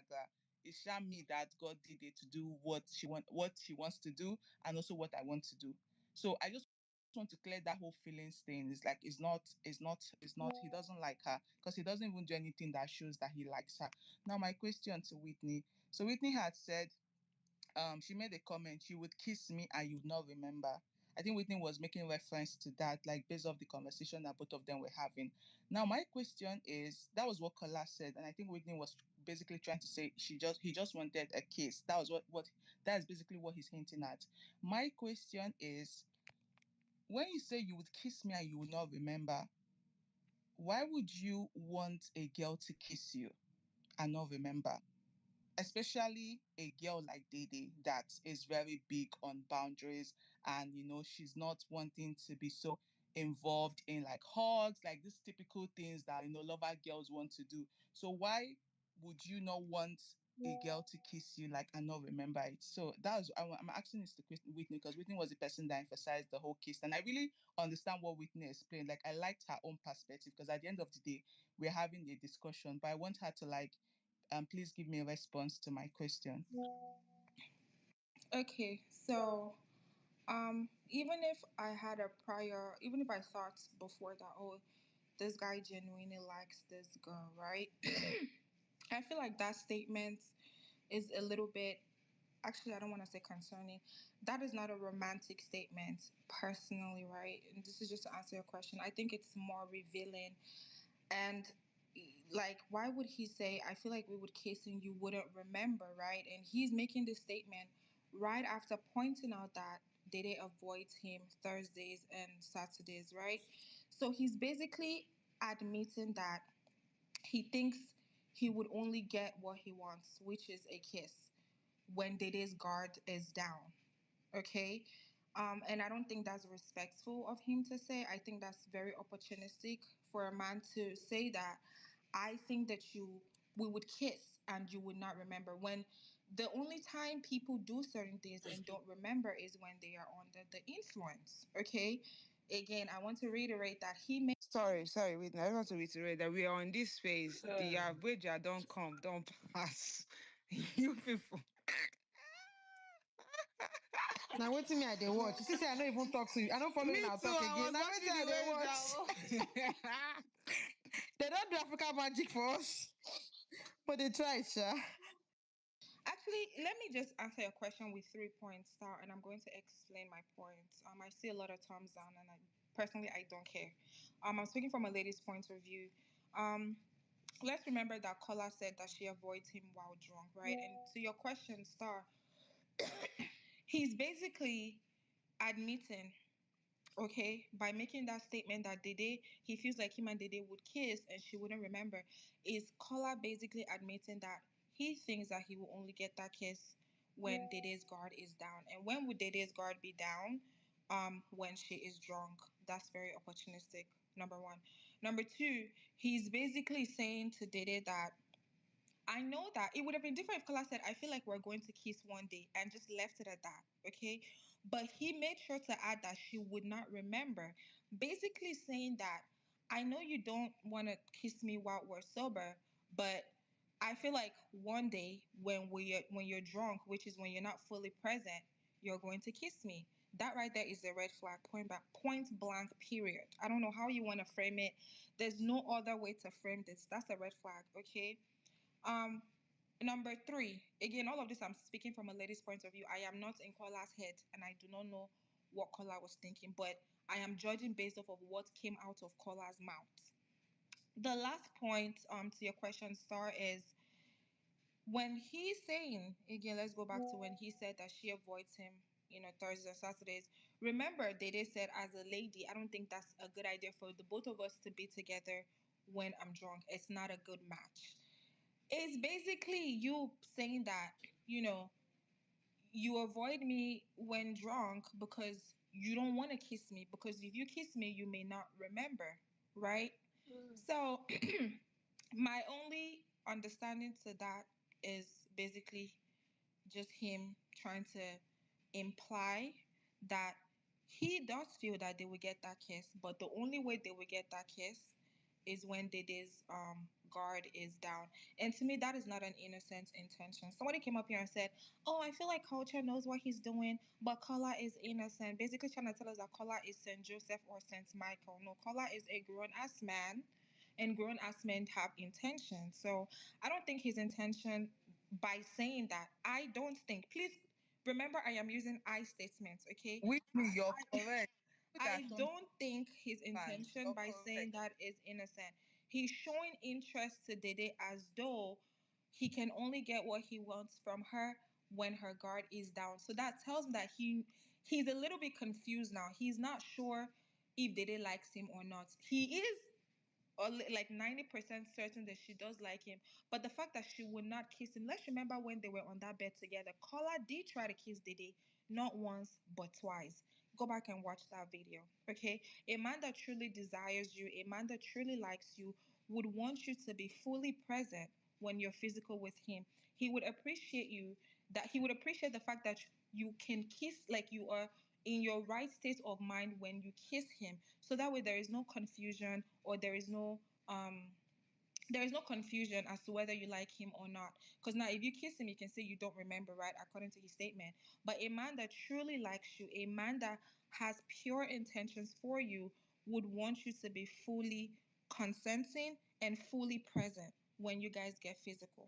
it's not me that God did it to do what she wants to do, and also what I want to do. So I just want to clear that whole feelings thing. It's like it's not he doesn't like her because he doesn't even do anything that shows that he likes her. Now my question to Whitney. So Whitney had said she made a comment, you would kiss me and you would not remember. I think Whitney was making reference to that, like based off the conversation that both of them were having. Now, my question is, that was what Kola said, and I think Whitney was basically trying to say he just wanted a kiss. That was what that is basically what he's hinting at. My question is, when you say you would kiss me and you would not remember, why would you want a girl to kiss you and not remember? Especially a girl like Dede that is very big on boundaries, and she's not wanting to be so involved in like hugs, like these typical things that lover girls want to do. So why would you not want a girl to kiss you like and not remember it? So I'm asking this to Whitney because Whitney was the person that emphasized the whole kiss, and I really understand what Whitney explained. Like I liked her own perspective because at the end of the day we're having a discussion, but I want her to like please give me a response to my question. Okay, so even if I thought before that, oh, this guy genuinely likes this girl, right? I feel like that statement is a little bit actually, I don't want to say concerning. That is not a romantic statement, personally, right? And this is just to answer your question. I think it's more revealing. And like, why would he say, I feel like we would kiss and you wouldn't remember, right? And he's making this statement right after pointing out that Dede avoids him Thursdays and Saturdays, right? So he's basically admitting that he thinks he would only get what he wants, which is a kiss, when Dede's guard is down. Okay. And I don't think that's respectful of him to say. I think that's very opportunistic for a man to say that. I think that we would kiss and you would not remember, when the only time people do certain things and don't remember is when they are under the influence. Okay. Again, I want to reiterate that he made. Sorry, wait. I want to reiterate that we are on this phase. The average don't come, don't pass. You people. Now wait till me I dey watch. You see, say I don't even talk to you. I don't follow you Me now too. talk I again. was Now wait till watching I the dey way watch. down. They don't do African magic for us, but they try, sha. Actually, let me just answer your question with 3 points, Star, and I'm going to explain my points. I see a lot of thumbs down, and I don't care. I'm speaking from a lady's point of view. Um, let's remember that Kola said that she avoids him while drunk, right? And to your question, Star, he's basically admitting, okay, by making that statement that Dede, he feels like him and Dede would kiss and she wouldn't remember, is Kola basically admitting that he thinks that he will only get that kiss when Dede's guard is down. And when would Dede's guard be down? When she is drunk. That's very opportunistic, number one. Number two, he's basically saying to Dede that I know that it would have been different if Kola said, I feel like we're going to kiss one day and just left it at that. Okay. But he made sure to add that she would not remember, basically saying that I know you don't want to kiss me while we're sober, but I feel like one day when you're drunk, which is when you're not fully present, you're going to kiss me. That right there is a red flag, point blank, period. I don't know how you want to frame it. There's no other way to frame this. That's a red flag, okay? Um, Number three, again, all of this I'm speaking from a lady's point of view. I am not in Kola's head and I do not know what Kola was thinking, but I am judging based off of what came out of Kola's mouth. The last point to your question, Star, is when he's saying, again, let's go back to when he said that she avoids him, Thursdays and Saturdays. Remember, Dede said, as a lady, I don't think that's a good idea for the both of us to be together when I'm drunk. It's not a good match. It's basically you saying that, you avoid me when drunk because you don't want to kiss me, because if you kiss me, you may not remember, right? So, my only understanding to that is basically just him trying to imply that he does feel that they will get that kiss, but the only way they will get that kiss is when Dede's guard is down. And to me, that is not an innocent intention. Somebody came up here and said, oh, I feel like Culture knows what he's doing, but Kola is innocent. Basically trying to tell us that Kola is St. Joseph or St. Michael. No, Kola is a grown-ass man, and grown-ass men have intention. So I don't think his intention by saying that, I don't think, please remember I am using I statements, okay? With me, you're correct. I That some don't think his fans, intention you're by saying correct. that is innocent. He's showing interest to Dede as though he can only get what he wants from her when her guard is down. So that tells me that he's a little bit confused now. He's not sure if Dede likes him or not. He is like 90% certain that she does like him. But the fact that she would not kiss him, let's remember when they were on that bed together. Kola did try to kiss Dede, not once, but twice. Go back and watch that video. Okay? A man that truly desires you, a man that truly likes you, would want you to be fully present when you're physical with him. He would appreciate the fact that you can kiss, like you are in your right state of mind when you kiss him, so that way there is no confusion, or there is no confusion as to whether you like him or not. Because now if you kiss him, you can say you don't remember, right, according to his statement. But a man that truly likes you, a man that has pure intentions for you, would want you to be fully consenting and fully present when you guys get physical.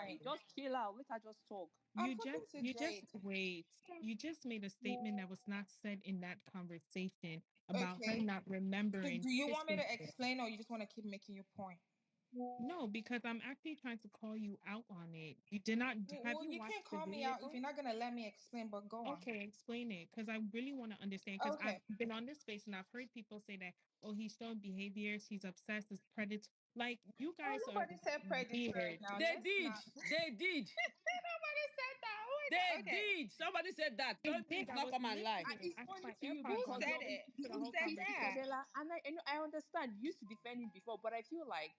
speak. Just chill out. Let her just talk. I'm talking to Jade. Wait. You just made a statement that was not said in that conversation about her Okay. not So remembering do you want me kissing to him. explain or you just want to keep making your point? No, because I'm actually trying to call you out on it. You did not. Have Well, you you watched can't the call me video? out if you're not gonna let me explain. But go on. Okay, explain it, because I really want to understand. Because I've Okay. been on this space and I've heard people say that, oh, he's showing behaviors, he's obsessed, he's predator. Like, you Oh, guys are nobody said predators. weird. Now They let's did. not. They did. Nobody said that. Who is that? They Okay. did. Somebody said that. They Don't did. please I not was come and lie. And listening. it's I had funny my to you AirPods Who because on. I said you're couldn't it? listen to the Who whole said that? conversation. Isabella, and I understand you used to defend him before, but I feel like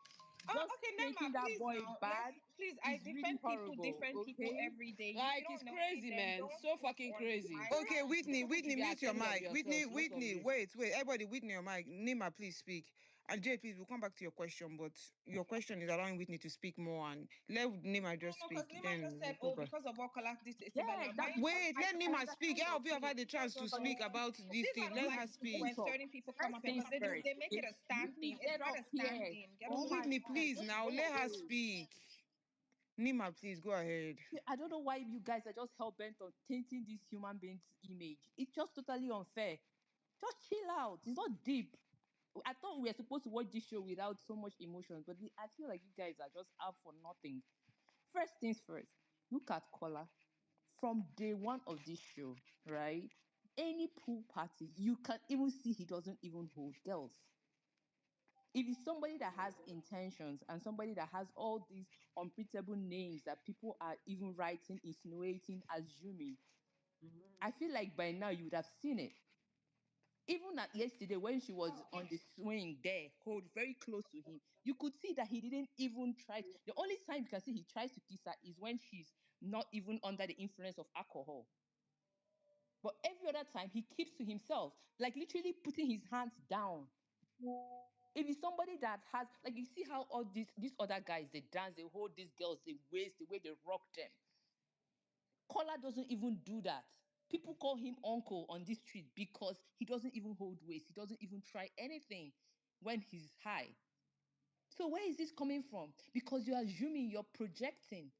Oh, just okay, painting Nema, that please boy now. bad Please, I is really defend people, horrible. different people Okay, every day. If you Like, don't it's nominate crazy, them, man. don't So put fucking on crazy. my Okay, life. Whitney, People should be mute your ashamed of mic. yourselves, most of Whitney, you. wait. Everybody, Whitney, your mic. Nima, please speak. And Jay, please, we'll come back to your question, but your question is allowing Whitney to speak more and let Nima just No, because speak. Nima just Then we'll said, go oh, back. because of what Kola did to yeah, Isabella. that Mind you, Wait, let I Nima speak. understand How your of you have pain. had the chance to But speak about this these thing? are not Let like her people speak. when talk. certain people come First up and things because first. they make it Okay, a stand thing. Whitney, It's get not up a stand here. thing. Get Oh off my Whitney, God, please, just now go let her away. speak. Nima, please, go ahead. I don't know why you guys are just hell bent on tainting this human being's image. It's just totally unfair. Just chill out. It's not deep. I thought we were supposed to watch this show without so much emotions, but I feel like you guys are just out for nothing. First things first, look at Kola. From day one of this show, right? Any pool party, you can even see he doesn't even hold girls. If it's somebody that has intentions and somebody that has all these unpredictable names that people are even writing, insinuating, assuming, I feel like by now you would have seen it. Even at yesterday when she was on the swing there, hold very close to him, you could see that he didn't even try. The only time you can see he tries to kiss her is when she's not even under the influence of alcohol. But every other time he keeps to himself, like literally putting his hands down. If it's somebody that has, like, you see how all these other guys, they dance, they hold these girls, they waist, the way they rock them. Kola doesn't even do that. People call him uncle on this street because he doesn't even hold waist. He doesn't even try anything when he's high. So where is this coming from? Because you're assuming, you're projecting.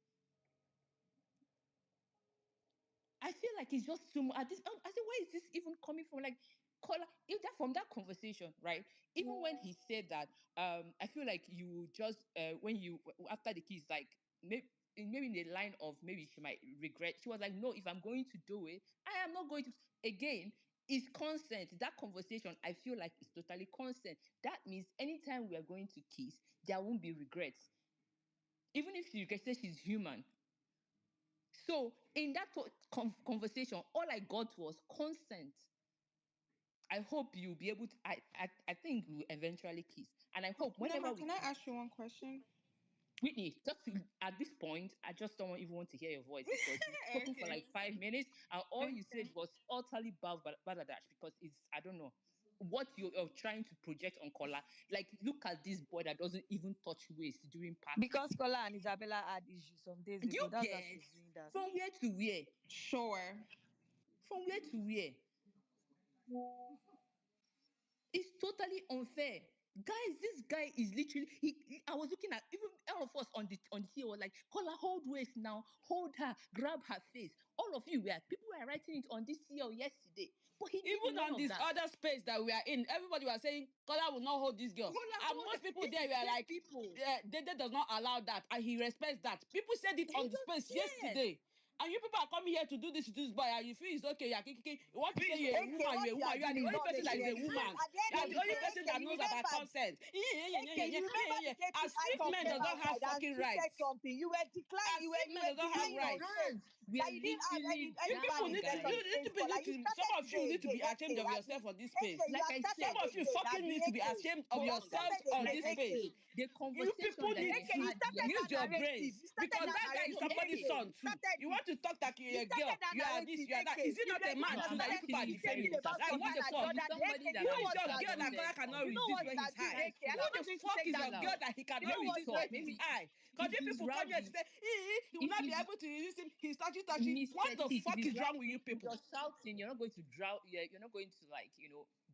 I feel like it's just too much. At this, I said, where is this even coming from? Like, Kola, if that from that conversation, right? Even when he said that, I feel like you just when you after the kiss, like maybe in the line of maybe she might regret. She was like, no, if I'm going to do it, I am not going to. Again, it's consent. That conversation, I feel like it's totally consent. That means anytime we are going to kiss, there won't be regrets. Even if she regrets, she's human. So in that conversation, all I got was consent. I hope you'll be able to. I think we'll eventually kiss, and I hope whenever Nema, we can I kiss, ask you one question? Whitney. At this point, I just don't even want to hear your voice because you've spoken for Okay. like 5 minutes, and all you Okay. said was utterly balderdash. Because it's, I don't know what you're trying to project on Kola. Like, look at this boy that doesn't even touch waist during party. Because Kola and Isabella had issues some days Do ago. you That's why get she's doing that. from where to where? Sure. From where to where? It's totally unfair. Guys, this guy is literally I was looking at even all of us on the CEO was like, call her, hold waist now, hold her, grab her face. All of you were people were writing it on this CEO yesterday. But he did Even none on of this that. other space that we are in, everybody was saying Kola will not hold this girl. Kola And hold most people this there is were same like, people. Dede does not allow that. And he respects that. People said it He on the just, space yes. yesterday. And you people are coming here to do this to this boy, and you feel it's okay. You're kicking. You want to say you're a Okay, woman, what you're a you woman. are You are doing the is only not person that making is a any sense. woman. At the You end are of the the only day, person okay, that you knows about remember, consent. okay, you remember the day As I if called men came does not have outside and fucking tweeted rights. something. You were declining, As if you men were does not have denying your rights. claims Guys, we that are you didn't have literally You any people jamming, need to, manifestation guys. against you Kola. need You to, some started of you today need to again, be ashamed okay, of Abby. yourself on this Okay, space. you Like have I Some started said, of you again, fucking Abby, need to be okay. ashamed of hold You have on, guys. yourselves started on again, Like this I space. said, okay. the You conversation people that need they Okay, you to had started use that your yesterday. narrative. brains You started because No, that that guy is no, narrative, somebody's okay. okay. son You too. started You it. want to talk like You you're a started girl, that you are this, narrative, you are that. okay. Is it You not were a the one No, man that too I'm that you started people are actually irritating very defending? about Like what disappointed. the Sultana the fuck? If other day. Okay, somebody you that Who know has is what your you are girl that doing. Kola disappointed cannot on You know resist what when you are he's doing, high? guys, okay. And Who chill I'm the not out. going to fuck take is that your Chill from girl out. you. that he You cannot know Maybe what resist you are talk. when he's doing. Maybe high? Because if you he's people come here to rowdy, say, he will if not be he's able to resist him. He's touchy. Miss What the Petite, if fuck he's is wrong with you rowdy, if people? you're shouting, you're not going to drown. You're not going to, like,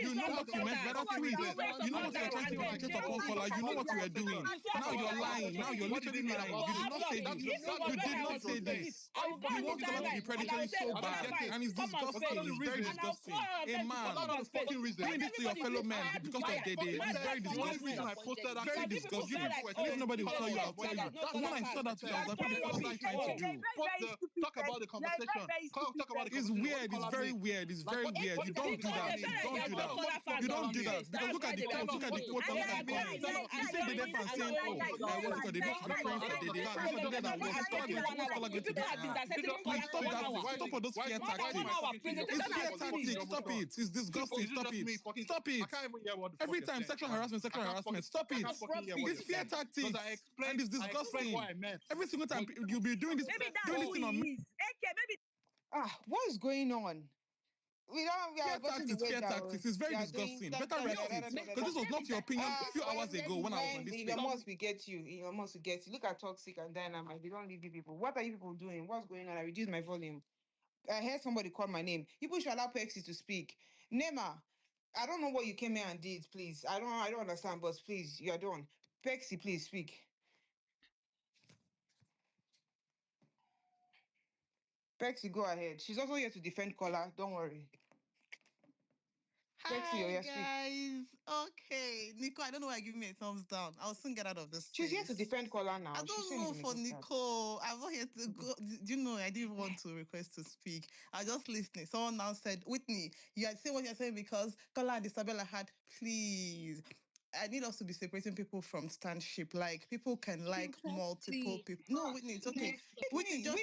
You know what you meant by that tweet. You know what you were trying to perpetrate upon Kola. You know what you were doing. Now you're lying. Now you're literally lying. You did not say this. You did not say this. You want Kola to be predatory so bad, and it's disgusting. It's very disgusting. A man doing this to your fellow men because of Dede. It's very disgusting. Very disgusting. And if nobody will tell you, I'll tell you. When I saw that tweet, I was like, what the fuck are you trying to do? Talk about the conversation. Talk about the It's conversation. weird. It's very weird. It's very weird. You don't do that. You don't do that. You don't do that. Because look at the quote. Look at the quote. Look at the comments. You see Dede fans saying, "Oh, what's it called? They need to be praying for Dede." This is not Dede that was. What's Kola going to do? Please stop that. Stop all those fear tactics. It's fear tactics. Stop it. It's disgusting. Stop it. Stop it. Every time sexual harassment. Stop it. It's fear tactics. And it's disgusting. Every single time you'll be doing this thing on me. What's going on? We are fear tactics. It's very disgusting. Better rest it. Because this was not your opinion a few hours ago when I was on this page. Elon Musk will get you. Look at Toxic and Dynamite. They don't leave you people. What are you people doing? What's going on? I reduced my volume. I heard somebody call my name. People should allow Pexi to speak. Nema, I don't know what you came here and did, please. I don't understand, but please, you are done. Pexi, please speak. Pexi, go ahead. She's also here to defend Kola. Don't worry. Hi, guys. Okay. Nico, I don't know why you give me a thumbs down. I'll soon get out of this She's here to defend Kola now. I don't know for Nico. I'm not here to go. Do you know, I didn't want to request to speak. I was just listening. Someone now said, Whitney, you are saying what you're saying because Kola and Isabella had, please. I need us to be separating people from standship. Like people can like multiple people. No, Whitney, it's okay. Whitney, just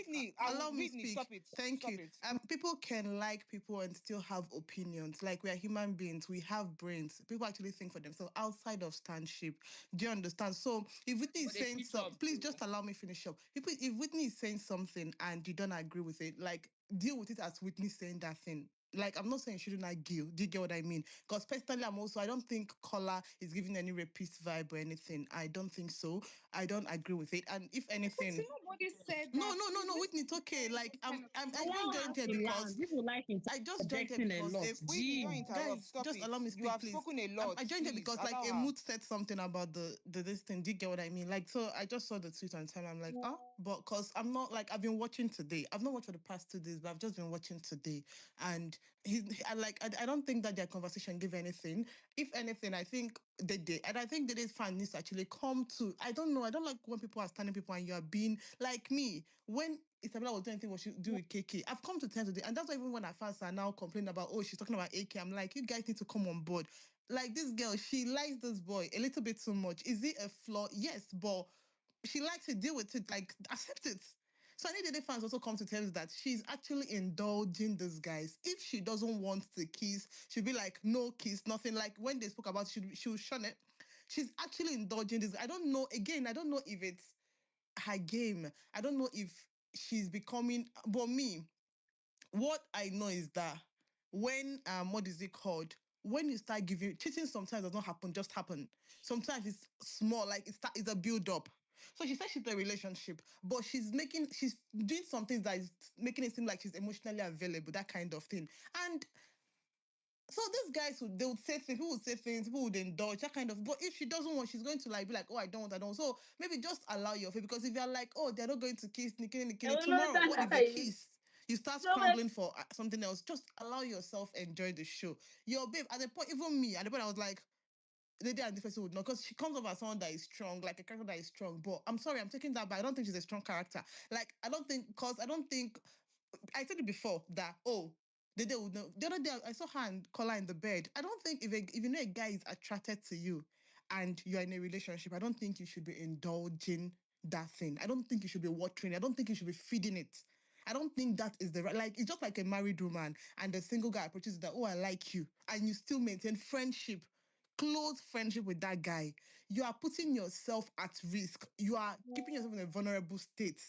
allow me speak. Stop it. Thank you. People can like people and still have opinions. Like we are human beings. We have brains. People actually think for themselves outside of standship. Do you understand? So if Whitney is saying something, please just allow me finish up. If Whitney is saying something and you don't agree with it, like deal with it as Whitney saying that thing. Like, I'm not saying you shouldn't argue. Do you get what I mean? Because personally, I don't think Kola is giving any rapist vibe or anything. I don't think so. I don't agree with it. And if anything... Nobody said No, that. Whitney, it's okay. Like, I Allow even her joined here to because... land. People like I just joined here interjecting a because lot. Whitney, don't interrupt. guys, Stop just it. allow me You speak, have please. spoken a lot. I joined here Please, because like allow a her. mood said something about the this thing. Do you get what I mean? Like, so I just saw the tweet on time. I'm like, but because I'm not like I've been watching today. I've not watched for the past 2 days, but I've just been watching today. And I don't think that their conversation gave anything. If anything, I think Dede, and I think Dede's fan needs to actually come to. I don't know. I don't like when people are standing people and you are being like me. When Isabella was doing anything what she do with KK, I've come to terms with it. And that's why even when I first are now complaining about, oh, she's talking about AK, I'm like, you guys need to come on board. Like this girl, she likes this boy a little bit too much. Is it a flaw? Yes, but she likes to deal with it, like accept it. So I need the fans also come to terms that she's actually indulging these guys. If she doesn't want to kiss, she'll be like, no kiss, nothing. Like when they spoke about it, she'll shun it. She's actually indulging this. I don't know. Again, I don't know if it's her game. I don't know if she's becoming, but me, what I know is that when what is it called? When you start giving cheating, sometimes does not happen, just happen. Sometimes it's small, like it's a build up. So she said she's in a relationship, but she's doing something that is making it seem like she's emotionally available, that kind of thing. And so these guys they would say things, people would say things, people would indulge, that kind of. But if she doesn't want, she's going to like be like, oh, I don't want. So maybe just allow your faith, because if you're like, oh, they're not going to kiss, tomorrow, what if they kiss? You start scrambling for something else. Just allow yourself enjoy the show. Your babe, at the point, even me, at the point I was like, Lady and this person would know, because she comes off as someone that is strong, like a character that is strong. But I'm sorry, I'm taking that back. I don't think she's a strong character. Like, I don't think I said it before that, oh, Dede would know. The other day, I saw her and Kola in the bed. I don't think if you know a guy is attracted to you and you're in a relationship, I don't think you should be indulging that thing. I don't think you should be watering. I don't think you should be feeding it. I don't think that is the right, like, it's just like a married woman and a single guy approaches that, oh, I like you, and you still maintain friendship, close friendship with that guy. You are putting yourself at risk. You are keeping yourself in a vulnerable state.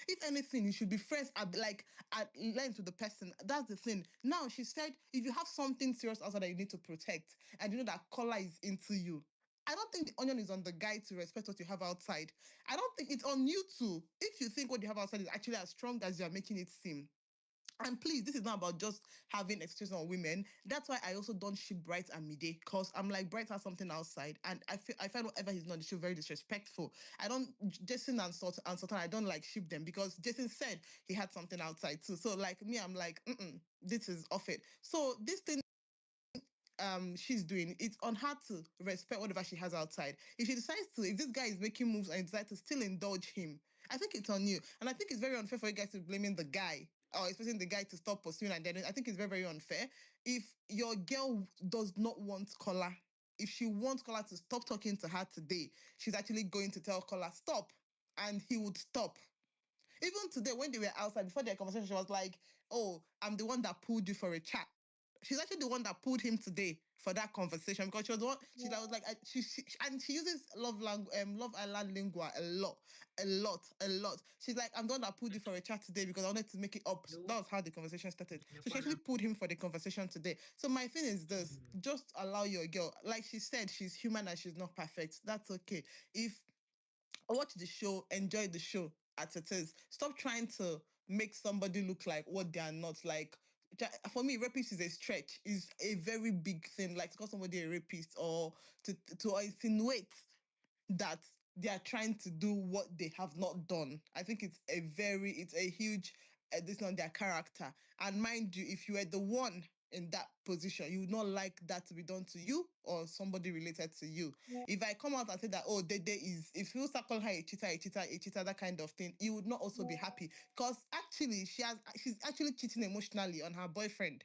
If anything, you should be friends at length with the person. That's the thing. Now, she said, if you have something serious outside that you need to protect, and you know that Kola is into you, I don't think the onion is on the guy to respect what you have outside. I don't think it's on you too. If you think what you have outside is actually as strong as you're making it seem. And please, this is not about just having expectations on women. That's why I also don't ship Bright and Mide, because I'm like, Bright has something outside, and I find whatever he's not, the show very disrespectful. I don't Jason and Sultan, I don't like ship them, because Jason said he had something outside too. So like me, I'm like, this is off it. So this thing she's doing, it's on her to respect whatever she has outside. If she decides to, if this guy is making moves and decides to still indulge him, I think it's on you. And I think it's very unfair for you guys to blaming the guy or expecting the guy to stop pursuing. And then I think it's very, very unfair. If your girl does not want Kola, if she wants Kola to stop talking to her today, she's actually going to tell Kola stop, and he would stop. Even today, when they were outside, before their conversation, she was like, oh, I'm the one that pulled you for a chat. She's actually the one that pulled him today for that conversation, because she was the one, she was like, and she uses love island lingua a lot. She's like, I'm the one that pulled you for a chat today because I wanted to make it up. That was how the conversation started. So she actually pulled him for the conversation today. So my thing is this, just allow your girl. Like she said, she's human and she's not perfect. That's okay. If watch the show, enjoy the show as it is. Stop trying to make somebody look like what they are not. Like, for me, rapist is a stretch, is a very big thing. Like to call somebody a rapist or to insinuate that they are trying to do what they have not done. I think it's a huge this on their character. And mind you, if you were the one in that position, you would not like that to be done to you or somebody related to you. If I come out and say that, oh, Dede is, if you start calling her a cheater, that kind of thing, you would not also be happy, because actually she's actually cheating emotionally on her boyfriend.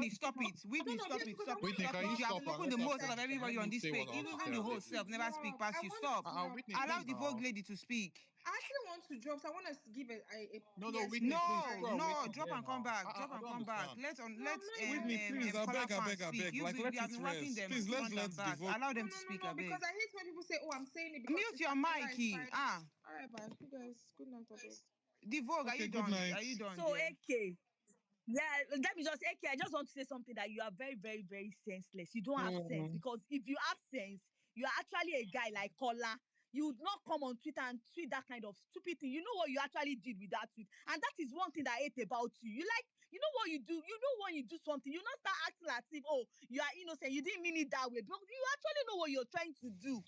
Whitney, stop it. Whitney, stop it. Stop Whitney, can you it. You have stop and spoken the let us most out of finish? everybody Let on me this say page. what I want to Even say the and whole leave. self never speak past you. Stop. Whitney, Allow please the Vogue now. lady to speak. I actually want to drop, so I want to give a No, PSA. Whitney, please. No, People are no, waiting drop there and come now. back. Drop I and don't come back. understand. Let No, I'm not Whitney, please, I Kola beg, I fans beg, I speak. beg. Like, We let have it been wiping rest. them Please, front let and the back. vote. Allow them to speak, I because beg. I hate when people say, "Oh, I'm saying it because Mute it's your Kola mic. is fine." Ah, All right, bye. You guys, good night, bye. the Vogue, are Okay, you good done? night. Are you done So, there? AK, yeah, let me just, AK, I just want to say something that you are very, very, very senseless. You don't have sense Mm. because if you have sense, you are actually a guy like Kola. you would not come on Twitter and tweet that kind of stupid thing. You know what you actually did with that tweet. And that is one thing that I hate about you. You like, you know what you do. You know when you do something, you not start acting as if, oh, you are innocent. You didn't mean it that way. But you actually know what you're trying to do.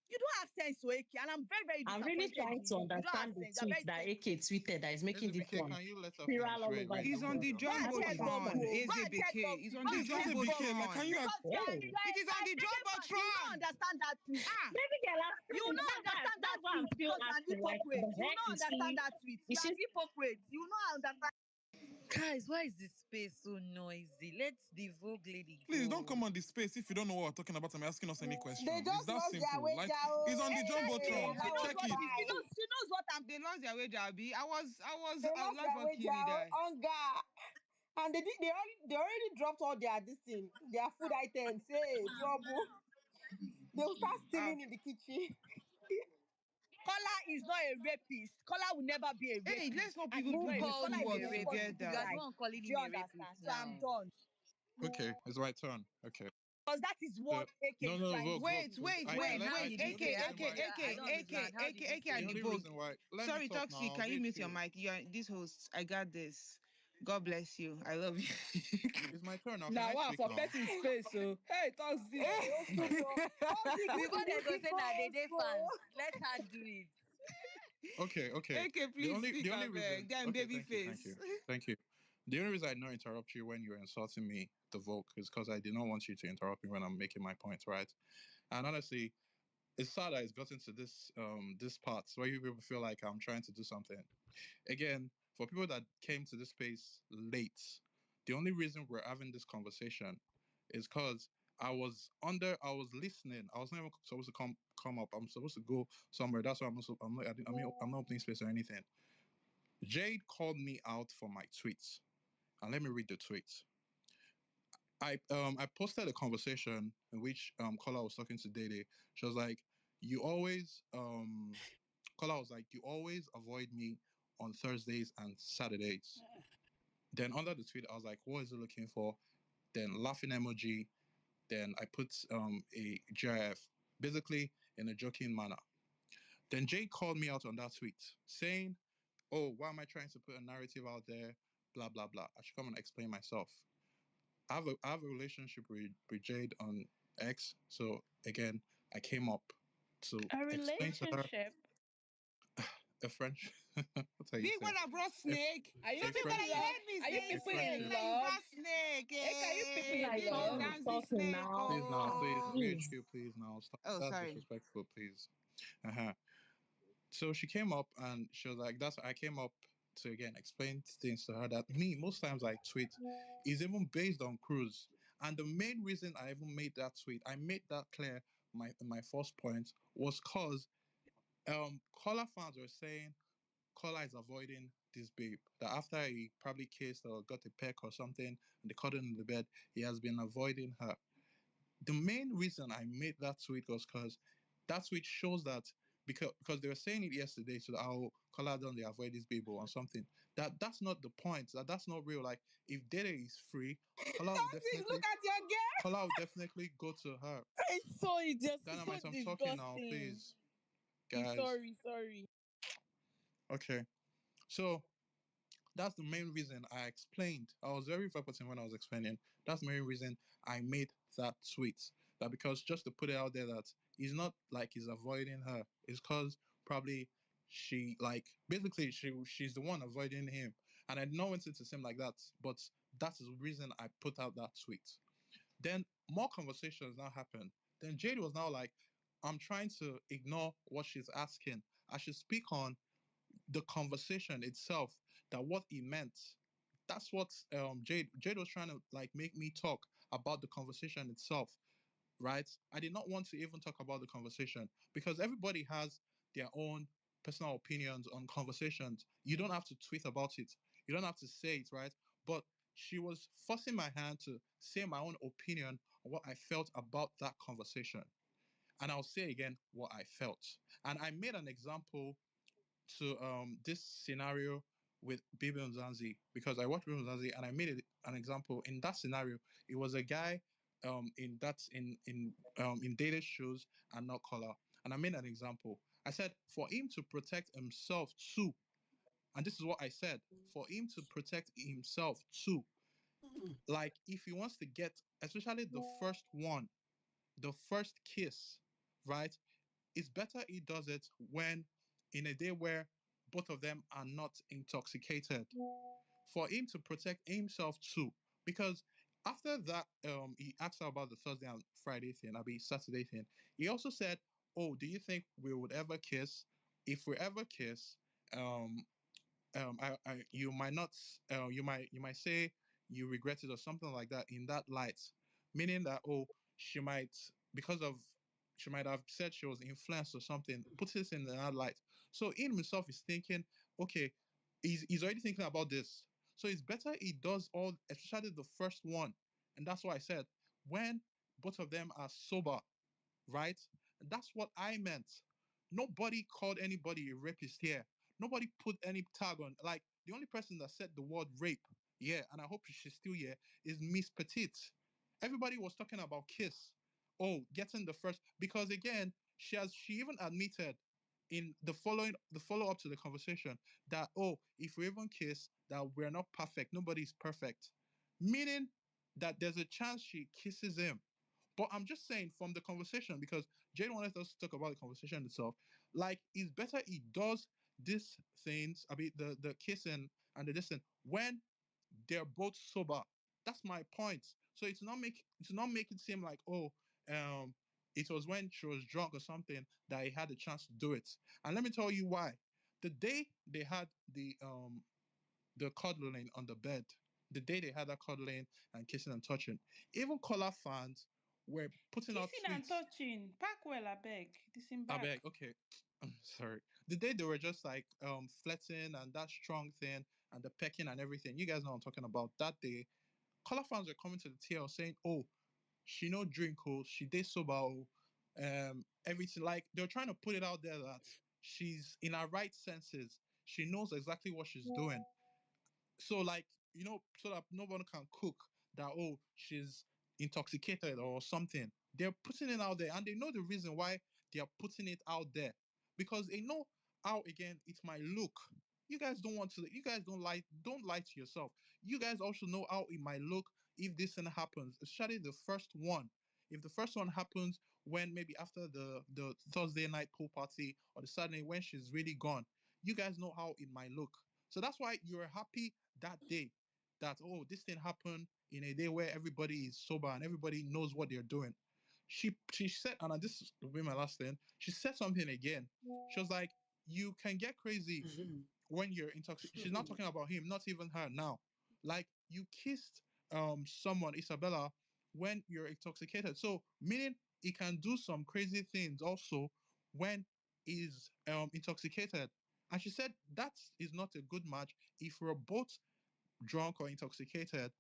You don't have sense, Oeke, and I'm very, very I'm really disappointed trying in to you. You don't have understand the sense. You're tweet very that AK senseless. tweeted that is making this Ezebike, one can you let her spiral finish? all Ray over is the He's on world. the speaking now. Go and check Jumbotron. Google. Go and check Ezebeke. He's Toxic. on Go the and Please, check Ezebike, like, Toxic. can Jumbotron. you Because Hey, you It is are on a the Dede fan. You will not Jumbotron. understand that tweet. Ah, baby girl, I'm You still will not that's understand that why I'm tweet still because you're an asking, like, hypocrite. the You will heck not is understand she? that tweet. You Is are she? an hypocrite. You will not understand. Guys, why is the space so noisy? Let the Vogue lady please don't go. come on the space if you don't know what we're talking about and you're asking us any They question. It's just that lost their simple. Like, wager. it's on the Exactly. Hey, Jumbotron. She allow us knows Check what it. is. She die. knows. She knows what I'm. they lost their way, Jabi. They I would lost like their for wager. killing that. Hunger. And they already dropped all their this thing, their food items. Hey, trouble. They will start Ah, stealing in the kitchen. Kola is not a rapist. Kola will never be a hey, rapist. let's not And even he's Who not a put rapist. these called Kola two is him a a words rapist? responsible You are the together. guy. one calling Do him you a rapist understand? So I'm now. done. Okay, it's my turn. Okay. Because that is So what AK no, is no, trying vote, to vote, do. Wait, because wait, I wait, When? How I wait. did the you only say? AK, How reason did why you? I AK, don't okay, understand. How did you AK, the and say? the only Vogue. reason why let me Sorry, talk Toxic, now. can you Wait, mute your chill. mic? You are this host. I got this. God bless you. I love you. It's my turn now. Can Now, I wow, speak for now? person space. So, hey, toxic. Hey, Okuno. Toxic, who Before did they you go pick say for that they Osco? fans, let her do it. Okay, okay. AK, The please only speak, the I only beg. reason Then okay, baby thank you, face. thank you. The only reason I don't interrupt you when you're insulting me, the Volk, is because I did not want you to interrupt me when I'm making my point, right? And honestly, it's sad that it's gotten to this part where you people feel like I'm trying to do something. Again, for people that came to this space late, the only reason we're having this conversation is because I was listening. I was not even supposed to come up. I'm supposed to go somewhere. That's why I'm not opening space or anything. Jade called me out for my tweets. And let me read the tweet. I posted a conversation in which Kola was talking to Dede. She was like, you always Kola was like, you always avoid me on Thursdays and Saturdays. Then under the tweet, I was like, what is it looking for? Then laughing emoji. Then I put a GIF, basically in a joking manner. Then Jay called me out on that tweet saying, oh, why am I trying to put a narrative out there? Blah, blah, blah. I should come and explain myself. I have a relationship with Jade on X. So again, I came up to A explain to her relationship. a French. What are you Big saying? brother brought snake. Are you So A big people brother, in French, you love? heard me Are you say a people in snake. friendship. Now you love? brought snake. Hey, are you people Hey, in Like, please someone love? is dance the talking snake. now. Please now, please, Oh. BHQ, please now. Stop. Oh, That's sorry. disrespectful, please. Uh-huh. So she came up and she was like, that's I came up to again explain things to her that me, most times I tweet is even based on cruise. And the main reason I even made that tweet, I made that clear my first point was cause Kola fans were saying Kola is avoiding this babe. That after he probably kissed or got a peck or something and they cuddled in the bed, he has been avoiding her. The main reason I made that tweet was because that tweet shows that because they were saying it yesterday, so that how Kola done they avoid this baby or something. That's not the point. That's not real. Like if Dede is free, Toxic, look at your girl. Kola will definitely go to her. It's so it's so Dynamite, I'm talking now, disgusting. please, guys. Sorry. Okay, so that's the main reason I explained. I was very verbatim when I was explaining. That's the main reason I made that tweet. That because just to put it out there that he's not like he's avoiding her. It's because probably she like basically she's the one avoiding him. And I did not want it to seem like that, but that is the reason I put out that tweet. Then more conversations now happened. Then Jade was now like, I'm trying to ignore what she's asking. I should speak on the conversation itself, that what it meant. That's what Jade was trying to like make me talk about the conversation itself, right? I did not want to even talk about the conversation because everybody has their own personal opinions on conversations. You don't have to tweet about it. You don't have to say it, right? But she was forcing my hand to say my own opinion on what I felt about that conversation. And I'll say again what I felt. And I made an example to this scenario with Bibi and Zanzi because I watched Bibi and Zanzi and I made it an example. In that scenario, it was a guy in Dated shoes and not color. And and I made an example. I said for him to protect himself too, and this is what I said, for him to protect himself too. Like if he wants to get, especially the first one, the first kiss, right? It's better he does it when in a day where both of them are not intoxicated, for him to protect himself too. Because after that, he asked her about the Thursday and Friday thing, I mean Saturday thing. He also said, "Oh, do you think we would ever kiss? If we ever kiss, um, you might not, you might say you regret it or something like that in that light, meaning that oh, she might because of she might have said she was influenced or something. Put this in that light. So in himself is thinking, okay, he's already thinking about this. So it's better he does all, especially the first one, and that's why I said when both of them are sober, right? That's what I meant. Nobody called anybody a rapist here. Nobody put any tag on. Like the only person that said the word rape, yeah, and I hope she's still here, is Miss Petite. Everybody was talking about kiss. Oh, getting the first because again, she even admitted in the follow up to the conversation that oh, if we even kiss, that we're not perfect. Nobody's perfect. Meaning that there's a chance she kisses him, but I'm just saying from the conversation because Jane wanted us to talk about the conversation itself. Like, it's better he does these things. I mean, the kissing and the distance when they're both sober. That's my point. So it's not make it seem like oh um it was when she was drunk or something that he had a chance to do it. And let me tell you why. The day they had the cuddling on the bed, the day they had that cuddling and kissing and touching, even Kola fans were putting out Kissing and tweets. touching. Pack well, I beg. I Disembark. beg, okay. I'm sorry. The day they were just like flirting and that strong thing and the pecking and everything. You guys know what I'm talking about. That day, Kola fans were coming to the TL saying, "Oh, she no drink, oh, she did sober, oh, everything." Like they're trying to put it out there that she's in her right senses. She knows exactly what she's doing. So like so that no one can cook that oh she's intoxicated or something. They're putting it out there and they know the reason why they are putting it out there because they know how again it might look. You guys don't want to. You guys don't lie to yourself. You guys also know how it might look if this thing happens, especially the first one. If the first one happens when maybe after the Thursday night pool party or the Saturday when she's really gone, you guys know how it might look. So that's why you're happy that day that oh this thing happened in a day where everybody is sober and everybody knows what they're doing. She said, and this will be my last thing. She said something again. She was like, "You can get crazy when you're intoxicated." She's not talking about him, not even her now. Like you kissed someone, Isabella, when you're intoxicated. So meaning he can do some crazy things also when he's intoxicated. And she said that is not a good match if we're both drunk or intoxicated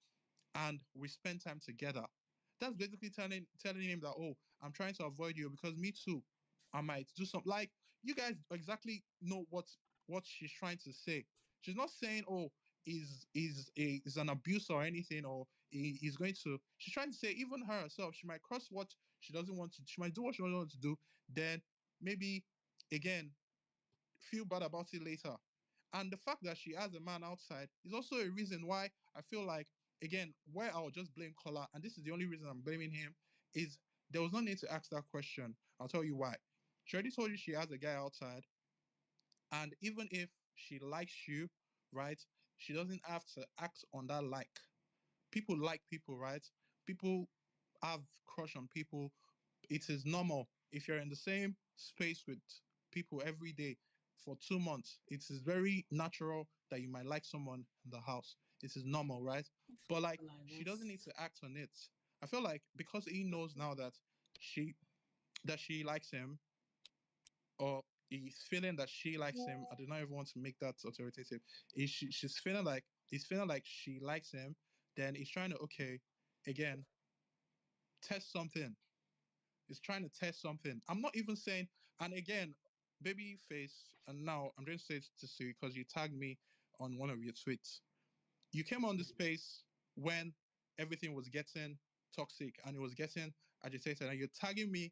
and we spend time together. That's basically telling him that oh, I'm trying to avoid you because me too, I might do something. Like you guys exactly know what she's trying to say. She's not saying oh is an abuse or anything or he's going to. She's trying to say even her herself she might cross what she doesn't want to. She might do what she doesn't want to do. Then maybe again feel bad about it later. And the fact that she has a man outside is also a reason why I feel like, again, where I'll just blame Kola, and this is the only reason I'm blaming him, is there was no need to ask that question. I'll tell you why. She already told you she has a guy outside, and even if she likes you, right, she doesn't have to act on that like. People like people, right? People have crush on people. It is normal if you're in the same space with people every day for 2 months. It is very natural that you might like someone in the house. It is normal, right? But like she doesn't need to act on it. I feel like because he knows now that she she likes him, or he's feeling that she likes him. I do not even want to make that authoritative. He's feeling like she likes him. Then he's trying to okay, again, test something. Is trying to test something. I'm not even saying, and again, baby face, and now I'm just saying to see because you tagged me on one of your tweets. You came on the space when everything was getting toxic and it was getting agitated, and you're tagging me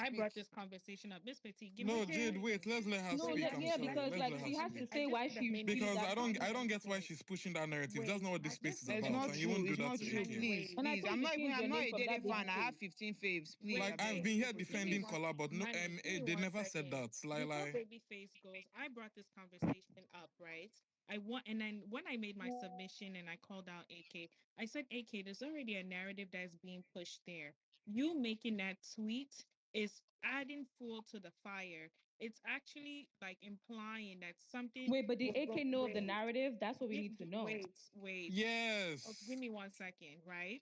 I brought this conversation up. Miss Petit, give No, me Jade, wait, let's let her No, speak. I'm yeah, sorry. because Let's like let her she has speak. to say why she feels Because that I don't get why Wait, she's pushing that narrative. That's not what this space is It's about. not And you true. won't do It's that not to true. AK. Please, and I please. thought you changed your I'm not name a from daily that fan. baby I have face. 15 faves. Please, I wait, Like I've beg. been here give me defending one Kola, but no, Nani, give me they one never said second. that. Before Like, Babyface goes, I brought this conversation up, right? I want, and then when I made my submission and I called out AK, I said, AK, there's already a narrative that's being pushed there. You making that tweet is adding fuel to the fire. It's actually like implying that something. Wait, but did AK know of the wait, narrative? That's what we need to know. wait. Oh, Yes. give me 1 second, right?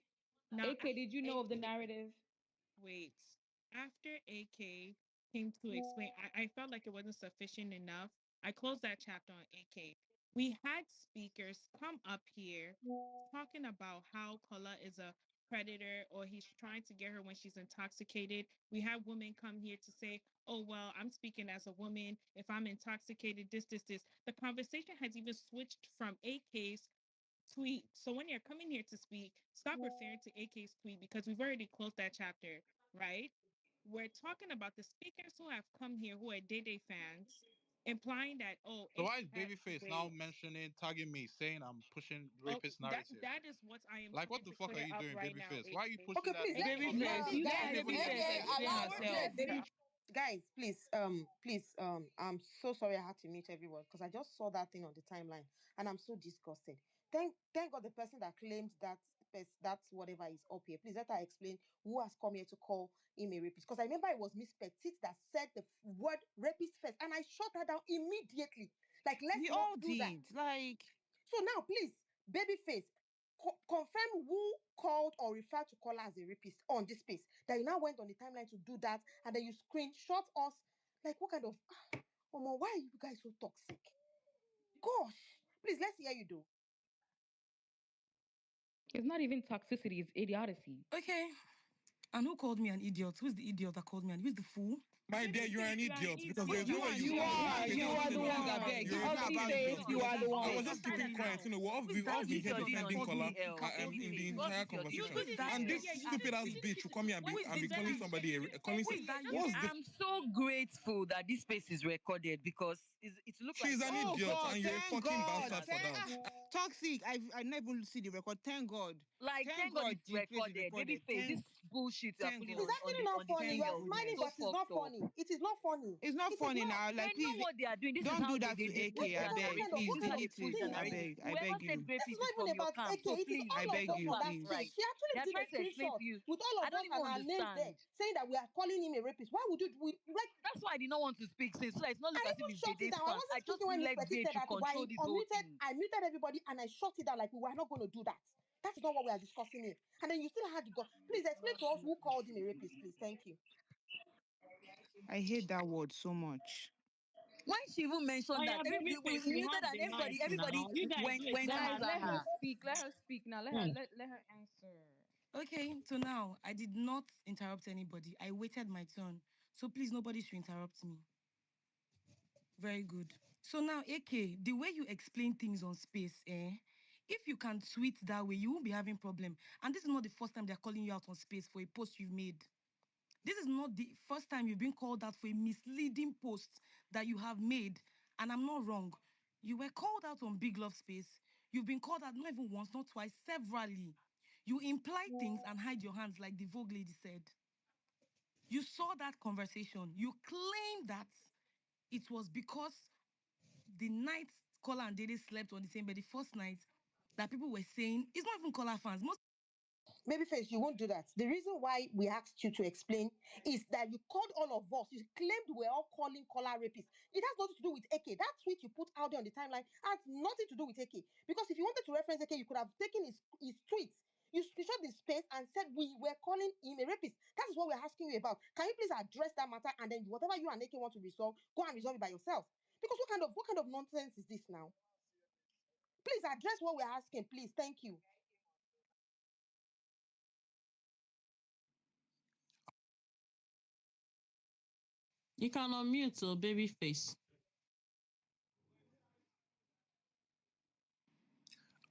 Now, AK, did you know of the narrative? wait. After AK came to explain, I felt like it wasn't sufficient enough. I closed that chapter on AK. We had speakers come up here talking about how Kola is a predator or he's trying to get her when she's intoxicated. We have women come here to say, oh, well, I'm speaking as a woman. If I'm intoxicated, this. The conversation has even switched from AK's tweet. So when you're coming here to speak, stop referring to AK's tweet because we've already closed that chapter, right? We're talking about the speakers who have come here who are Dede fans, implying that, oh, So AK why is had Babyface now wait. mentioning, tagging me, saying I'm pushing Oh, rapist that narrative? that is what I am Like, what trying the to fuck are clear you up doing, right now, Babyface? Why are you AK. pushing Okay, that please let narrative? Babyface, You let guys, guys, you Babyface guys, okay, explain allow herself. guys, please, I'm so sorry I had to mute everyone because I just saw that thing on the timeline and I'm so disgusted. Thank God the person that claimed that's whatever is up here. Please let her explain who has come here to call him a rapist. Because I remember it was Miss Petit that said the word rapist first, and I shut her down immediately. Like, let's We not all do that. did. Like, So now, please, Babyface, confirm who called or referred to Kola as a rapist on this space. That you now went on the timeline to do that, and then you screenshot us. Like, what kind of... Omo, why are you guys so toxic? Gosh, please, let's hear you do. It's not even toxicity, it's idiocy. Okay. And who called me an idiot? Who's the idiot that called me an? Who's the fool? my dear, you're an idiot because there's no way You are Babyface, the let me say one, something. I beg. You're It's even not about about idiot face, you because are the I one. was just keeping quiet. You know, we've all been here defending Kola in the entire conversation. And this stupid ass bitch will come here and be calling somebody calling. Who is that you? What's the? I'm so grateful that this space is recorded because it looks like She's an Oh idiot God, and you're a thank fucking God. bastard for that. Toxic. I never even see the record. Thank God. Like, Thank thank God God it's the place is recorded. recorded. Babyface, this bullshit you are Thank pulling It's God. on actually the not on the funny. You Thank are females smiling, is so but goodness. it's not fucked up. funny. It is not funny. It's not It is funny not. now. They Like, know please what they are doing. This is don't how do that to they AK. I push What the beg. narrative. Please what This is kind how of they delete push it. the thing is I narrative. this? beg. I Whoever beg said you. This is rapist is not from even your about camp. AK. So It is please I all of beg stop us you, on that that please. stage. strike. She They actually are did trying a to explain screenshot to you. with all I of don't us even and our names there, understand. saying that we are calling him a rapist. Why would you like? That's why I did not want to speak since, so that it's not look I as if even it's shut it Dede's down. I fans. I wasn't just speaking when Miss let Petit Vay said to that, but control this whole thing. I muted everybody and I shut it down like we were not going to do that. That is not what we are discussing here. And then you still had to go. Please explain to us who called him a rapist, please. Thank you. I hate that word so much. When she even Oh mentioned yeah, that, baby we face, you muted have and the mic everybody now. You guys went wait, let her after Let her her. speak. speak. Let her speak now. Let her answer. Okay, so now I did not interrupt anybody. I waited my turn. So please, nobody should interrupt me. Very good. So now, AK, the way you explain things on space, if you can tweet that way, you won't be having problem. And this is not the first time they're calling you out on space for a post you've made. This is not the first time you've been called out for a misleading post that you have made. And I'm not wrong. You were called out on Big Love Space. You've been called out not even once, not twice, severally. You imply things and hide your hands, like the Vogue lady said. You saw that conversation. You claim that it was because the night Kola and Dede slept on the same bed, the first night, that people were saying, it's not even Kola fans. Most Babyface, you won't do that. The reason why we asked you to explain is that you called all of us. You claimed we're all calling Kola rapists. It has nothing to do with AK. That tweet you put out there on the timeline has nothing to do with AK. Because if you wanted to reference AK, you could have taken his tweets. You screenshot the space and said we were calling him a rapist. That is what we're asking you about. Can you please address that matter, and then whatever you and AK want to resolve, go and resolve it by yourself? Because what kind of nonsense is this now? Please address what we're asking, please. Thank you. You can unmute your baby face.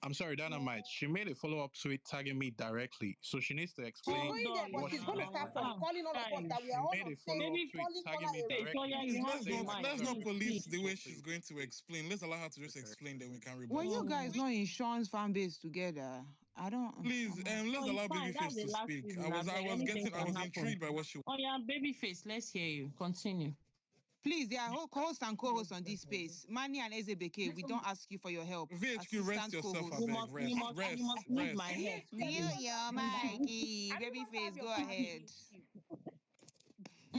I'm sorry, Dynamite. She made a follow-up tweet tagging me directly, so she needs to She's explain Hold going there, but on what she's she going to meant now. start by from that. Ah, calling all of us guys. that we She are all made on a stage, follow-up Baby, tweet calling tagging Kola me a face, oh directly. yeah, rapist. you Please, have the mic. let's not Please police speak. the way she's Please. going to explain. Let's allow her to just explain, then we can Were rebut you her. guys not in Sean's fan base together? I don't. Please, No, let's it's allow fine. That's Babyface the to last speak. season. I beg, anything I can was happen. intrigued by what she. Oh yeah, baby face, let's hear you. Continue. Please, there are hosts and co-hosts on this space. Manny and Ezebeke, we don't ask you for your help. VHQ, rest Assistant yourself, I You co-host. beg. must you Rest, must you rest, must mute my rest. hair. Mute your Please. Mikey. I don't want to have Babyface, your go baby. ahead. Thank you.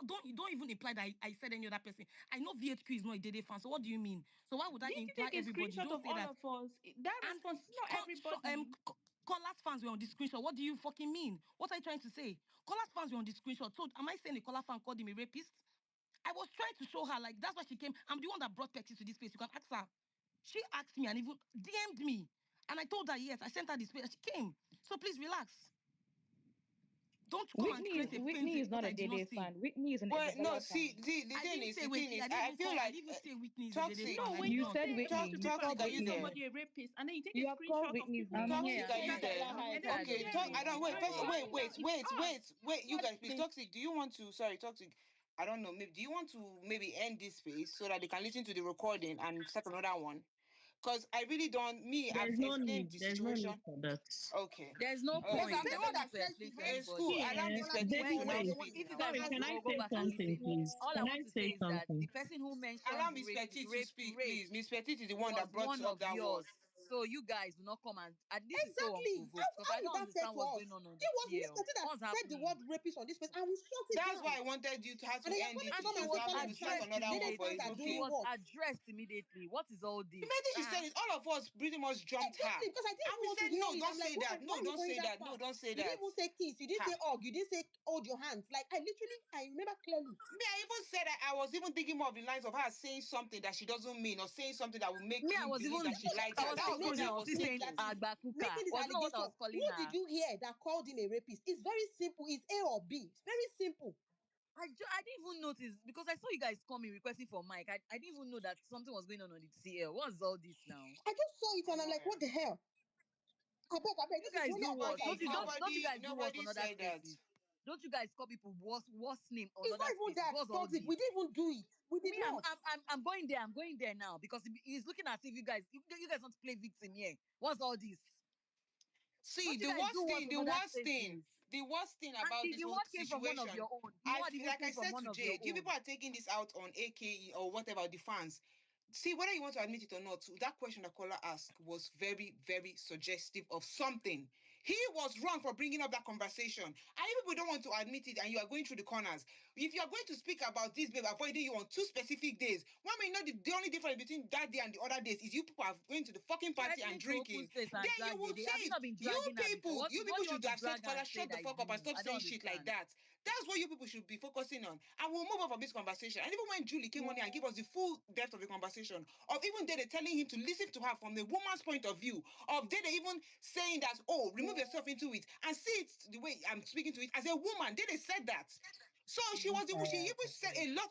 don't even imply that I said any other person. I know VHQ is not a Dede fan, so what do you mean? So why would I Didn't you imply take a everybody? screenshot Don't of say all that. of us? That And response is not everybody. Kola's fans were on the screenshot. What do you fucking mean? What are you trying to say? Kola's fans were on the screenshot. So am I saying a Kola fan called him a rapist? I was trying to show her, like, that's why she came. I'm the one that brought Pexi to this place. You can ask her. She asked me and even DM'd me. And I told her, yes, I sent her this place. She came. So So please relax. Don't come and create a Whitney is not a Dede fan. Whitney is a Devola fan. The thing is, I feel like I didn't even say Whitney is Toxic. a Dede fan. No, when you said Whitney. Toxic, are you there? Somebody a rapist, and then you take You a have called screenshot of Whitney's people. name. Toxic, are you there? Okay, I don't wait. You guys, please. Toxic, do you want to? Sorry, Toxic. I don't know. Maybe do you want to maybe end this space so that they can listen to the recording and start another one? Because I really don't. I've explained the There's no need situation. for that. Okay. There's no Because point. I'm There's no need to explain to in anybody. school. Allow Miss Petty to now speak If you now. guys Sorry, want can to I go say back and something, listen, please? all I Can want I to say say is that something? the person who Allow mentioned Miss rape, Petty to rape, speak, rape please. Miss Petty is the one was that brought one up of that word. yours. So you guys will not come and this is so Exactly. unprovoked because How I is don't that fair understand to what's us? going on the It was Miss TL. Petty that What's said the happening? word rapist on this place, and we shut it That's down. why I wanted you to have And to then you're end coming it. to And To come it and was say now we will start addressed fandoms, another Dede one, but fans it's immediately. are It doing okay. was what? addressed immediately. What is all The this? minute she said it, all of us pretty much jumped her. Exactly, because I didn't And even we want to said, hear no, it. don't I'm like, say that. why No, are we don't going say that that. No, far? don't say You didn't that. even say kiss. You didn't say Ha. hug. You didn't say hold your hands. Like I remember clearly. Me, I even said that I was even thinking more of the lines of her saying something that she doesn't mean or saying something that will make Me, him believe that she likes I her. was That was thinking what Making I I was was still claims saying that thinking. is Agbakuka. making this Was not what I allegation. was calling Who her. did you hear that called him a rapist? It's very simple. It's A or B. It's very simple. I didn't even notice because I saw you guys coming requesting for Mike. I didn't even know that something was going on the TL. What's all this now? I just saw it and I'm like, what the hell? I beg. You This is guys the only do advice what? I Don't you have. guys do worse Nobody on other said that. spaces? Don't you guys call people worse name on It's not other even spaces? that What's all toxic. We this? didn't even do it. We did Me, not. I'm going there. I'm going there now because it's looking as if you guys want to play victim here. What's all this? See, Don't you guys do worse on other spaces? the worst thing And about this the whole word came from one of situation, your own. The I word feel even like I came from said one to of your Jade, you people own. are taking this out on AKE or whatever the fans. See, whether you want to admit it or not, that question that Kola asked was very, very suggestive of something. He was wrong for bringing up that conversation. And if people don't want to admit it and you are going through the corners, if you are going to speak about this babe avoiding you on 2 specific days, one may know the only difference between that day and the other days is you people are going to the fucking party and Threatening to open drinking. space Then and you drag will Dede. say Have you it. not been dragging her before? You What people do you want should to have said, drag her Kola, and say shut the that is fuck up and doing? stop I don't saying shit like understand. that. That's what you people should be focusing on. And we'll move on from this conversation. And even when Julie came on here and gave us the full depth of the conversation, of even Dede telling him to listen to her from the woman's point of view, of Dede even saying that, oh, remove yourself into it and see it the way I'm speaking to it as a woman. Dede said that. So she even said a lot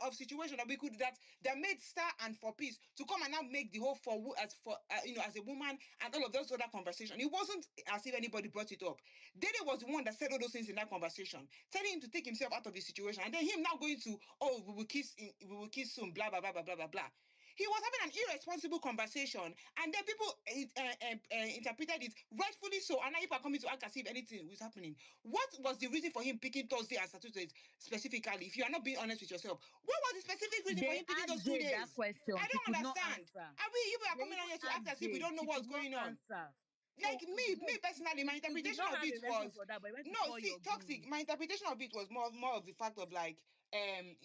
of situations that we could that made Star and For Peace to come and now make the whole as a woman and all of those other conversations. It wasn't as if anybody brought it up. Dede was the one that said all those things in that conversation, telling him to take himself out of the situation, and then him now going to, oh, we will kiss soon, blah blah blah blah blah blah blah. He was having an irresponsible conversation, and then people interpreted it rightfully so. And now people are coming to ask as if anything was happening. What was the reason for him picking Thursday and Saturday specifically? If you are not being honest with yourself, what was the specific reason for They him picking those asked 2 Jade that days? question. I She don't could not understand. answer. And you people are They coming on even here to act asked as if we Jade. don't know She what's could not going on. answer. Like So me personally, my you did interpretation not of have a it reason was for that, but you went to no. call See, your toxic. goon. My interpretation of it was more of the fact of like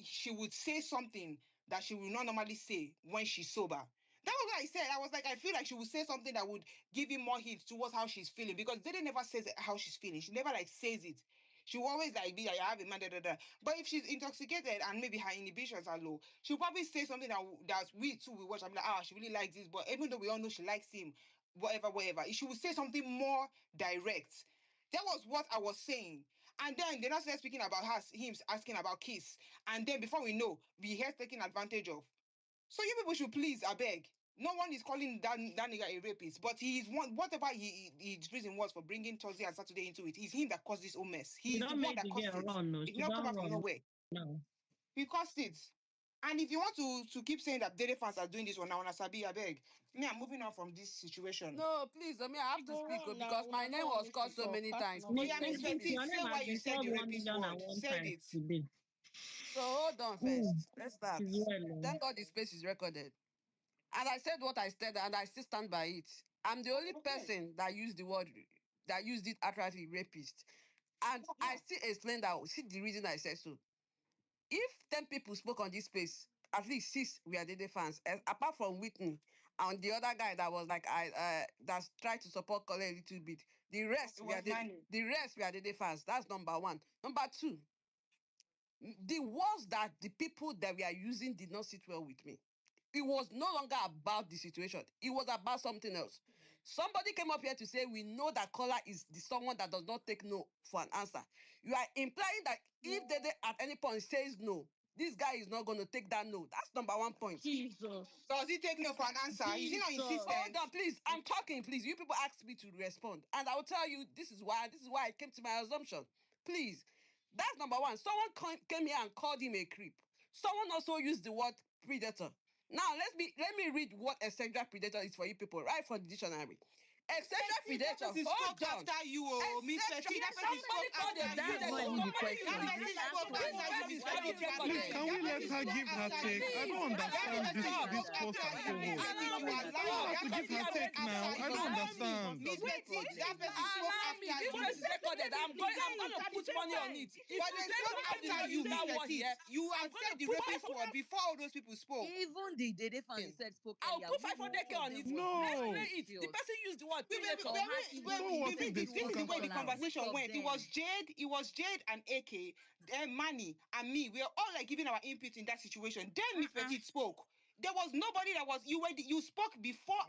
she would say something that she will not normally say when she's sober. That was what I said. I was like, I feel like she would say something that would give him more hints towards how she's feeling, because Dede never says how she's feeling. She never like says it. She will always like be like, I have a man, da, da, da. But if she's intoxicated and maybe her inhibitions are low, she'll probably say something that we too will watch. I'm like, she really likes this. But even though we all know she likes him, whatever, she would say something more direct. That was what I was saying. And then they now started speaking about him asking about kiss. And then before we know, we hear taken advantage of. So you people should please, I beg. No one is calling that nigga a rapist, but he is one. Whatever his reason was for bringing Thursday and Saturday into it, it's him that caused this whole mess. She He's the don't one make that the caused girl it. run, no. It did She not come don't out from run nowhere. now. He caused it. And if you want to keep saying that Dede fans are doing this one now, Sabi, I beg. Me, I'm moving on from this situation. No, please, I mean, I have to Go speak on now. because my Una name don't was miss called it so for many crack times. no Oh Please yeah, let Miss me Miss Petit, speak. your say name why has you been said called the 1 rapist million and word. one Said times it. today. So hold on first. Let's start. She's well. Thank God the space is recorded. And I said what I said, and I still stand by it. I'm the only person that used it accurately, rapist. And I still explained that. See the reason I said so. If 10 people spoke on this space, at least 6 were Dede fans, apart from Whitney and the other guy that was like that tried to support Kola a little bit. The rest were Dede fans. That's number 1. Number 2, the words that the people that we are using did not sit well with me. It was no longer about the situation. It was about something else. Somebody came up here to say we know that Kola is the someone that does not take no for an answer. You are implying that if Dede at any point says no, this guy is not going to take that no. That's number one point. Jesus. Does he take no for an answer? Is he not insistent? Hold on, please. I'm talking, please. You people asked me to respond. And I will tell you this is why I came to my assumption. Please. That's number one. Someone came here and called him a creep. Someone also used the word predator. Now let me read what a sexual predator is for you people, right from the dictionary. A sexual predator. That person spoke after you, oh, Miss Betty. That person spoke after you. Somebody called a That predator. person spoke after you. Somebody used the Please, can we let her give her take? I don't understand this post and co-host. Allow her to give her take now. I don't understand. Miss Betty, that person spoke Allow me. after This you. place is recorded. I'm going to put money on it. If But they spoke after you, Miss Betty. You have said the rapist word before all those people spoke. Even the Dede fan you said spoke I'll earlier. put 500k on it. No. Let's play it. The person used the word predator. So what if they This is spoke the way the after? conversation went. It was Jade and AK, then Manny and me. We are all like giving our input in that situation. Then Miss Petit spoke. There was nobody that was you spoke before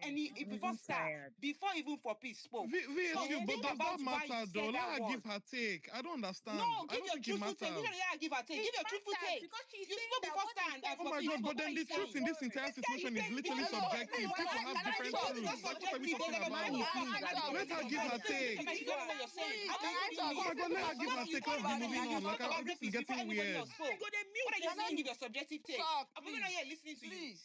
before Star, before even for peace spoke. VSU, but does that matter though? Let her give word. her take. I don't understand. No, I give don't your think it truthful take. You matters. don't let her give her take. Give your truthful take. because she's You saying spoke that before what Star he and said Oh my for God, peace. but then the truth in this entire situation is literally subjective. People have different It's not truths. Like, what are we subjective. talking about? Let her give her take. You don't know what you're saying. Oh my God, let her give her take. Let's be moving on. Like, this is getting weird. What are you saying? Give your subjective take. I'm not here listening to you. Please.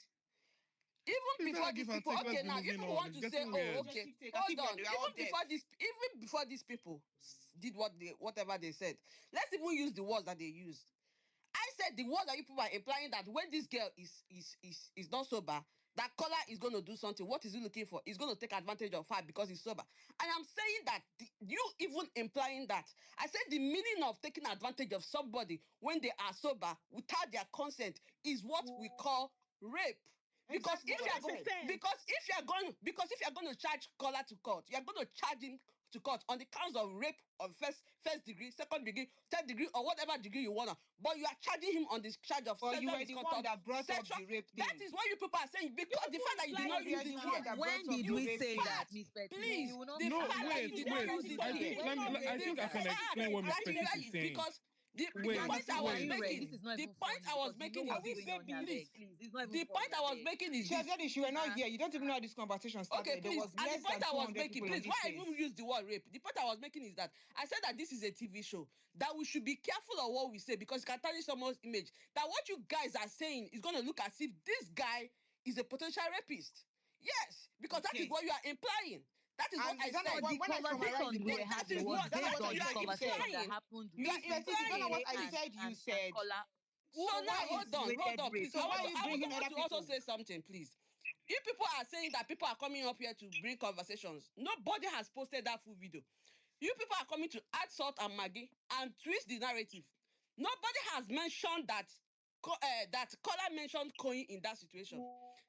Even Please let before her these give her people, take. Let's okay, be now you moving people on. want It's to say, getting oh, weird. okay, As hold if on. we are all Even before these people did whatever they said, let's even use the words that they used. I said the word that you people are implying that when this girl is not sober, that Kola is going to do something. What is he looking for? He's going to take advantage of her because he's sober. And I'm saying that you even implying that. I said the meaning of taking advantage of somebody when they are sober without their consent is what we call rape. Because Exactly if what you I are going, said. because if you are going to charge Kola to court, you are going to charge him to court on the counts of rape of first degree, second degree, third degree, or whatever degree you wanna. But you are charging him on this charge of But you sexual were the one misconduct, that brought up sexual. the rape That thing. is what you people are saying because the fact that you did not But you use are the it one here. that When brought up did the we rape say thing. that, Miss Betty? Please, You will not the No, fact that you wait, did not wait. use it I here. think I think I can explain what Miss Petty is saying. Because the Wait, point I was wait. making, This is not the even point funny I was because you know making is what's this. going on here, Please, beg. Please, it's not even the funny, point I was beg. making is She has this. said she were not here. You don't even know how this conversation Okay, started. There please. was And the less point than I was 200 making, people in please, why this I even place. use the word rape? The point I was making is that I said that this is a TV show, that we should be careful of what we say because it can tarnish someone's image. That what you guys are saying is going to look as if this guy is a potential rapist. Yes, because that is Okay. what you are implying. That is what And I is that not said. The when I summarize the conversation we were point? That having is was Is what that not based what you on I the are said you said? conversation that implying. happened You are Miss between Betty, is that not what implying. AK I and said you and said? Kola, So who now Why is hold insinuated on, rape. please. so why are you I bringing want other to also people? say something, please. You people are saying that people are coming up here to bring conversations. Nobody has posted that full video. You people are coming to add salt and maggi and twist the narrative. Nobody has mentioned that that Kola mentioned Koyin in that situation.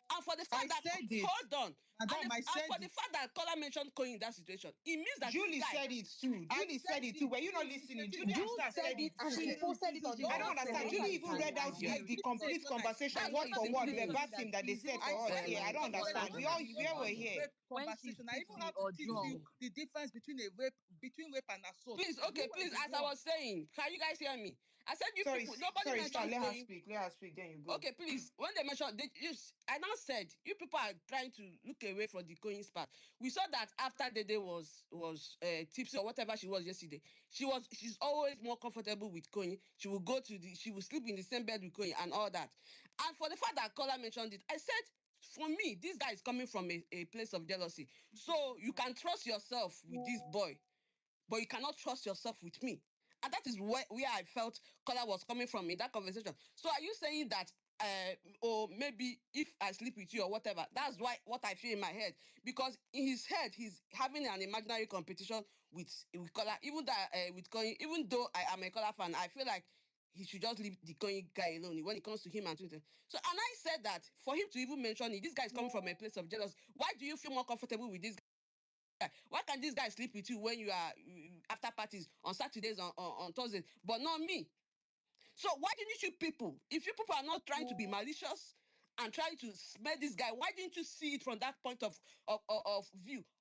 And for the I fact that said it. hold on, Madam, I and said for the it. fact that Kola mentioned Koyin in that situation, it means that this Julie guy. said it too. I Julie said said it too. it. Were you not Julie is listening? getting Julie and mad. Jules Star said said it it and she too. posted it on the I don't understand. WhatsApp Julie group even chat read and out we the reported. complete conversation I word never for word, started Please. saying that verbatim that they she's said even for us here. I don't comfortable with understand. Kola We When being all were on here. rape when she's conversation, I even tipsy have to or teach you drunk. the difference between rape and assault. Please, You okay, were please, the as I one. was saying, can you guys hear me? I said you Sorry, people, nobody sorry, Star. mentioned Let her Koyin. speak. Let her speak. Then you go. Okay, please. When they mentioned, I now said you people are trying to look away from the Koyin part. We saw that after Dede was tipsy or whatever she was yesterday, she's always more comfortable with Koyin. She will sleep in the same bed with Koyin and all that. And for the fact that Kola mentioned it, I said for me, this guy is coming from a place of jealousy. So you can trust yourself with this boy but you cannot trust yourself with me. And that is where I felt Kola was coming from in that conversation. So are you saying that or maybe if I sleep with you or whatever, that's what I feel in my head. Because in his head, he's having an imaginary competition with Kola. Even that with Koyin, even though I am a Kola fan, I feel like he should just leave the Koyin guy alone when it comes to him and Twitter. So and I said that for him to even mention it, this guy is coming from a place of jealousy. Why do you feel more comfortable with this guy? Why can this guy sleep with you when you are after parties on Saturdays, on Thursdays, but not me? So why didn't you people, if you people are not trying to be malicious and trying to smell this guy, why didn't you see it from that point of view?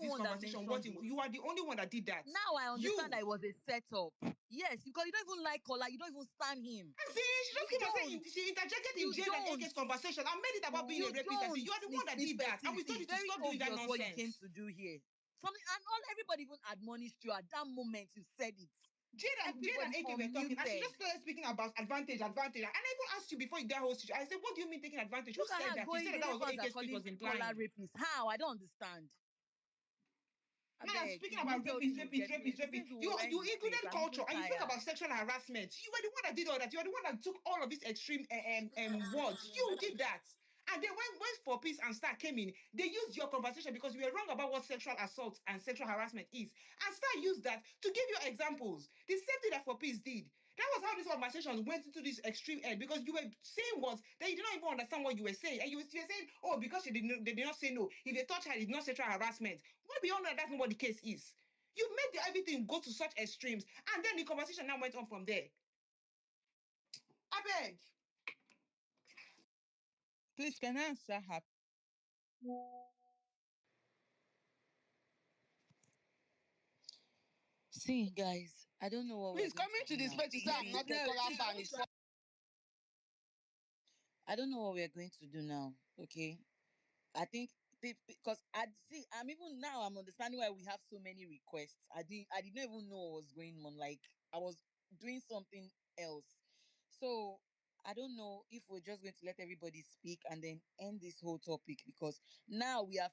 this one that conversation, what mentioned it. you are the only one that did that. Now I understand that it was a setup. Yes, because you don't even like Kola, you don't even stand him. I'm saying she just came and saying she interjected in Jade and AK's conversation and made it about being a rapist. I said, you are the one that did that. And we told you to stop doing that nonsense. What you came to do here. Something and all everybody even admonished you at that moment you said it. Jade and AK were talking, and she just started speaking about advantage. And I even asked you before you got hostage. I said, what do you mean taking advantage? Who said that? You said that was what AK's speech was implying. Kola rapist. How? I don't understand. Now speaking about rapist. You included culture and you spoke about sexual harassment. You were the one that did all that. You were the one that took all of these extreme words. You did that. And then when For Peace and Star came in, they used your conversation because you were wrong about what sexual assault and sexual harassment is. And Star used that to give you examples. The same thing that For Peace did. That was how this conversation went into this extreme end because you were saying words that you did not even understand what you were saying. And you were saying, oh, because they did not say no. If they touch her, it's not sexual harassment. Well, beyond that, that's not what the case is. You made everything go to such extremes. And then the conversation now went on from there. I beg. Please, can I answer her? See, guys, I don't know what Please, coming to this space to say I'm not a Kola fan is I don't know what we're going to do now, okay? I think because I'm even now I'm understanding why we have so many requests. I didn't even know what was going on. Like I was doing something else. So I don't know if we're just going to let everybody speak and then end this whole topic because now we have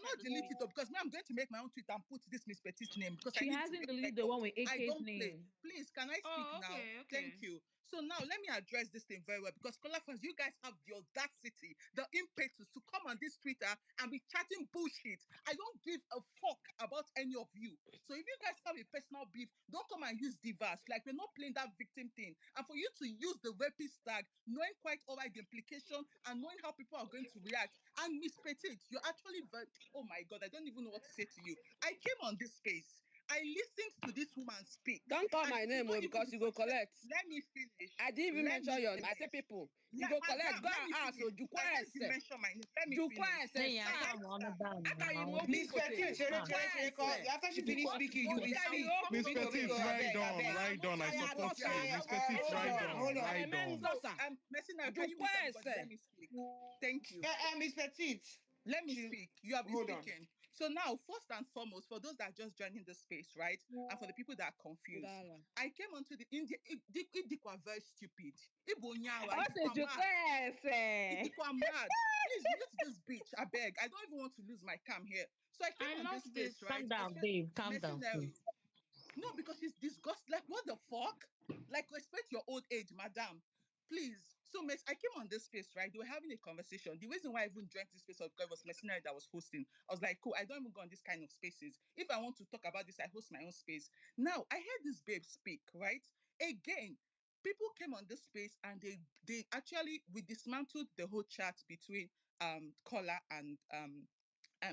cannot delete it because I'm going to make my own tweet and put this Miss Petit's name because I She need to hasn't get deleted the record. one with I AK's don't play. name. Please, can I speak now? Thank you. So now let me address this thing very well because Kola fans, you guys have the audacity, the impetus to come on this Twitter and be chatting bullshit. I don't give a fuck about any of you. So if you guys have a personal beef, don't come and use divas. Like, we're not playing that victim thing. And for you to use the rapist tag, knowing quite all right the implication and knowing how people are going to react. And Miss Petit, you're actually very, oh my God, I don't even know what to say to you. I came on this space I listened to this woman speak. Don't call And my she could name, not oh, even because you go collect. let me finish. I didn't even Let mention me your name. I finish. said people. You go collect. Madam, Go let and me ask. So finish. I heard you Jukwese. mention my name. Let me finish. Jukwese. Hey, I Stop. can't Right, want sir. down Aka you now. mo Miss people say. Petit, Jukwese. after she finish Because speaking, you what will Aka you speak. mo Miss people Petit, say. right I on, beg. right on. I Kaya support tosa. you. Miss Petit, right Hold on, on. right Men on. so tosa. Messinaro, can you mute everybody? Let Jukwese. me speak. Thank you. Miss Petit, Let me she, speak. You have been hold on. speaking. So now, first and foremost, for those that are just joining the space, right? And for the people that are confused, Ngala. I came onto the India. Idikwa very stupid. Ibonyawa, What is your Idikwa mad. question? Idikwa mad. Please mute this bitch. I beg. I don't even want to lose my calm here. So I came I on love this space, this. right? Calm I down, said, babe. Calm down, mercenary. please. No, because she's disgusted. Like, what the fuck? Like, respect your old age, madam. Please. So, I came on this space, right? They were having a conversation. The reason why I even joined this space was because it was Mercenary that was hosting. I was like, cool, I don't even go on this kind of spaces. If I want to talk about this, I host my own space. Now, I heard this babe speak, right? Again, people came on this space and they actually, we dismantled the whole chat between Kola and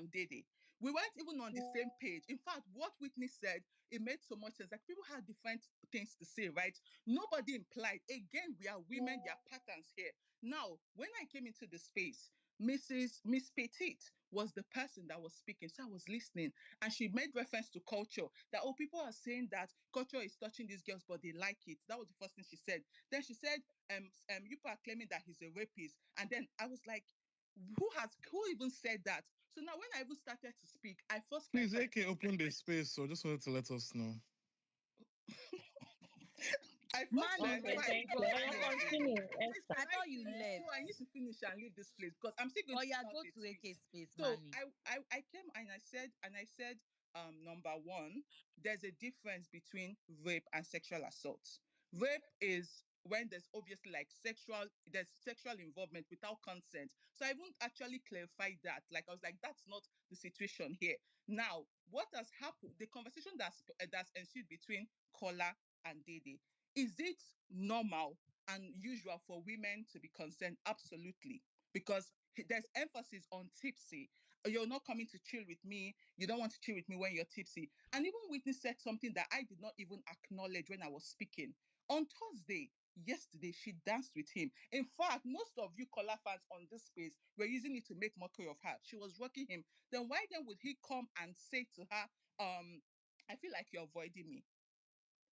Dede. We weren't even on the same page. In fact, what Whitney said, it made so much sense. Like people had different things to say, right? Nobody implied. Again, we are women, there are patterns here. Now, when I came into the space, Miss Petite was the person that was speaking. So I was listening. And she made reference to culture. That people are saying that culture is touching these girls, but they like it. That was the first thing she said. Then she said, you are claiming that he's a rapist. And then I was like, who even said that? So now when I even started to speak, I first Please, AK, open the space. So just wanted to let us know. I first Man, you said Okay, before I left, thank even you. bros. started I'll speaking. continue. Please, Esther. can I I thought you finish? left. So I need to finish and leave this place because I'm still going Oh to yeah, put out go a to AK tweet. space, So Manny. I came and I said number one, there's a difference between rape and sexual assault. Rape is when there's obviously like there's sexual involvement without consent. So I won't actually clarify that. Like I was like, that's not the situation here. Now, what has happened? The conversation that's ensued between Kola and Dede, is it normal and usual for women to be concerned? Absolutely, because there's emphasis on tipsy. You're not coming to chill with me. You don't want to chill with me when you're tipsy. And even Whitney said something that I did not even acknowledge when I was speaking. On Thursday, yesterday, she danced with him. In fact, most of you Kola fans on this space were using it to make mockery of her. She was rocking him. Then why then would he come and say to her, I feel like you're avoiding me?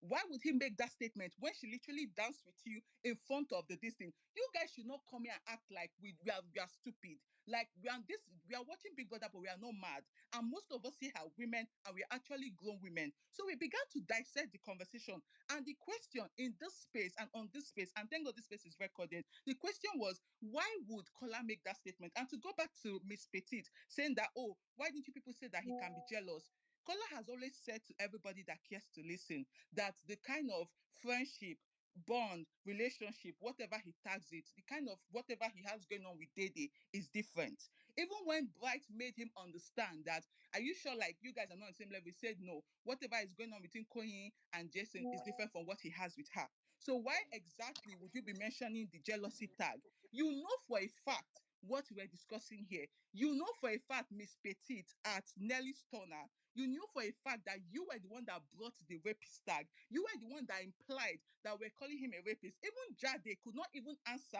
Why would he make that statement when she literally danced with you in front of the this thing? You guys should not come here and act like we are stupid. Like we are watching Big Brother, but we are not mad. And most of us here are women and we're actually grown women. So we began to dissect the conversation. And the question in this space and on this space, and thank God this space is recorded. The question was, why would Kola make that statement? And to go back to Miss Petite saying that, oh, why didn't you people say that he can be jealous? Kola has always said to everybody that cares to listen that the kind of friendship, bond, relationship, whatever he tags it, the kind of whatever he has going on with Dede is different. Even when Bright made him understand that, are you sure like you guys are not on the same level? He said no. Whatever is going on between Koyin and Jason is different from what he has with her. So why exactly would you be mentioning the jealousy tag? You know for a fact what we're discussing here. You know for a fact Miss Petite at Nelly's Stoner, you knew for a fact that you were the one that brought the rapist tag. You were the one that implied that we're calling him a rapist. Even Jade could not even answer.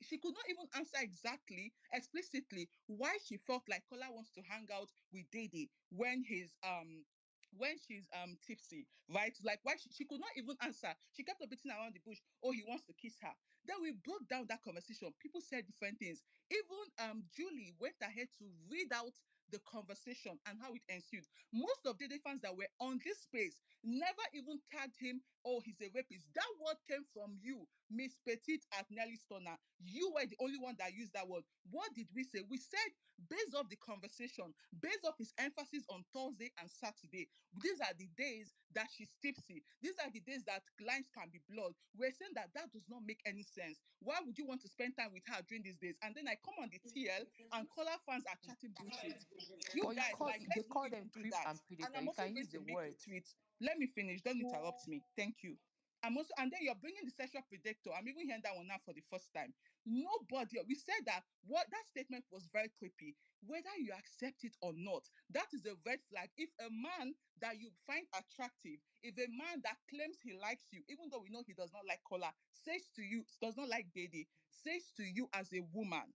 She could not even answer exactly, explicitly, why she felt like Kola wants to hang out with Dede when she's tipsy, right? Like why she could not even answer. She kept on beating around the bush. Oh, he wants to kiss her. Then we broke down that conversation. People said different things. Even Julie went ahead to read out the conversation and how it ensued. Most of the fans that were on this space never even tagged him, oh, he's a rapist. That word came from you, Miss Petite at Nelly Stoner. You were the only one that used that word. What did we say? We said, based off the conversation, based off his emphasis on Thursday and Saturday, these are the days that she's tipsy. These are the days that lines can be blurred. We're saying that that does not make any sense. Why would you want to spend time with her during these days? And then I come on the TL and Kola fans are chatting bullshit. You But guys, like, they let's not call them even do creep that. and And predator. I'm You also can going use to the make a word. tweet. Let me finish. Don't interrupt me. Thank you. And then you're bringing the sexual predator. I'm even hearing that one now for the first time. Nobody, we said that that statement was very creepy. Whether you accept it or not, that is a red flag. If a man that you find attractive, if a man that claims he likes you, even though we know he does not like Kola, says to you, does not like Dede, says to you as a woman,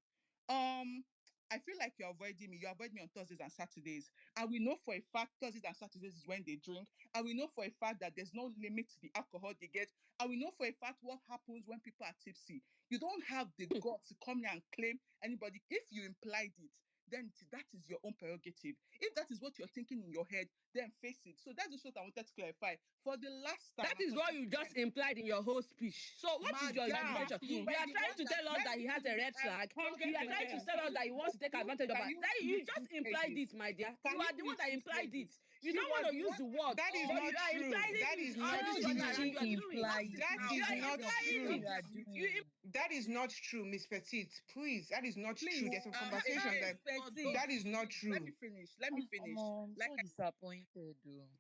I feel like you're avoiding me. You avoid me on Thursdays and Saturdays. And we know for a fact Thursdays and Saturdays is when they drink. And we know for a fact that there's no limit to the alcohol they get. And we know for a fact what happens when people are tipsy. You don't have the guts to come here and claim anybody. If you implied it, then that is your own prerogative. If that is what you're thinking in your head, then face it. So that's just what I wanted to clarify. For the last time. That is what you just implied in your whole speech. So what is your implication? You You were are the trying one to that tell us that he has a red flag. You are trying to tell us that he wants to take advantage of us. You just implied it, my dear. You are the one that implied it. You don't want to use the word, That is but you not are true. implying That it is all not this How running did true. around she you are doing. imply That this? You is are What not kind of thing implying you true. are it. doing? That is not true, Miss Petite. Please, that is not true. Please, There's some conversations again, that for those, that is not please, let me true. finish. Let me finish. I'm Like so disappointed though.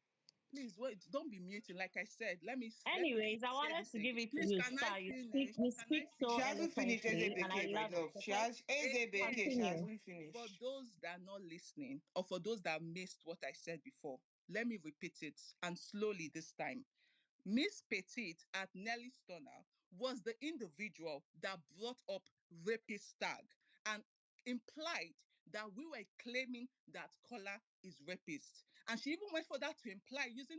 Please wait, don't be muting. Like I said, let me Anyways, I say wanted this to give again. it to Please, you, can I Star. finish? You Can I speak She so finish? hasn't finished eloquently, and I Ezebeke, my love it. love. Okay, Ezebeke, she continue. hasn't For finished. those that are not listening, or for those that missed what I said before, let me repeat it and slowly this time. Miss Petite at Nelly Stoner was the individual that brought up rapist stag and implied that we were claiming that Kola is rapist. And she even went for that to imply using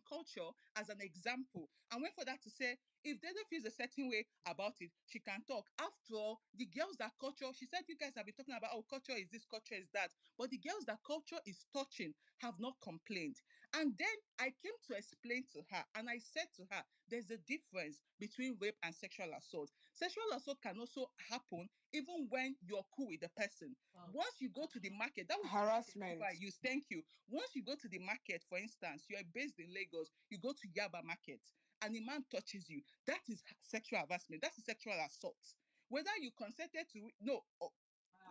culture as an example and went for that to say, if Dede feels a certain way about it, she can talk. After all, the girls that culture, she said you guys have been talking about, oh, culture is this, culture is that. But the girls that culture is touching have not complained. And then I came to explain to her, and I said to her, there's a difference between rape and sexual assault. Sexual assault can also happen even when you're cool with the person. Once you go to the market, that was the example I Harassment. used. Thank you. Once you go to the market, for instance, you're based in Lagos, you go to Yaba Market, and a man touches you, that is sexual harassment. That's a sexual assault. Whether you consented to no,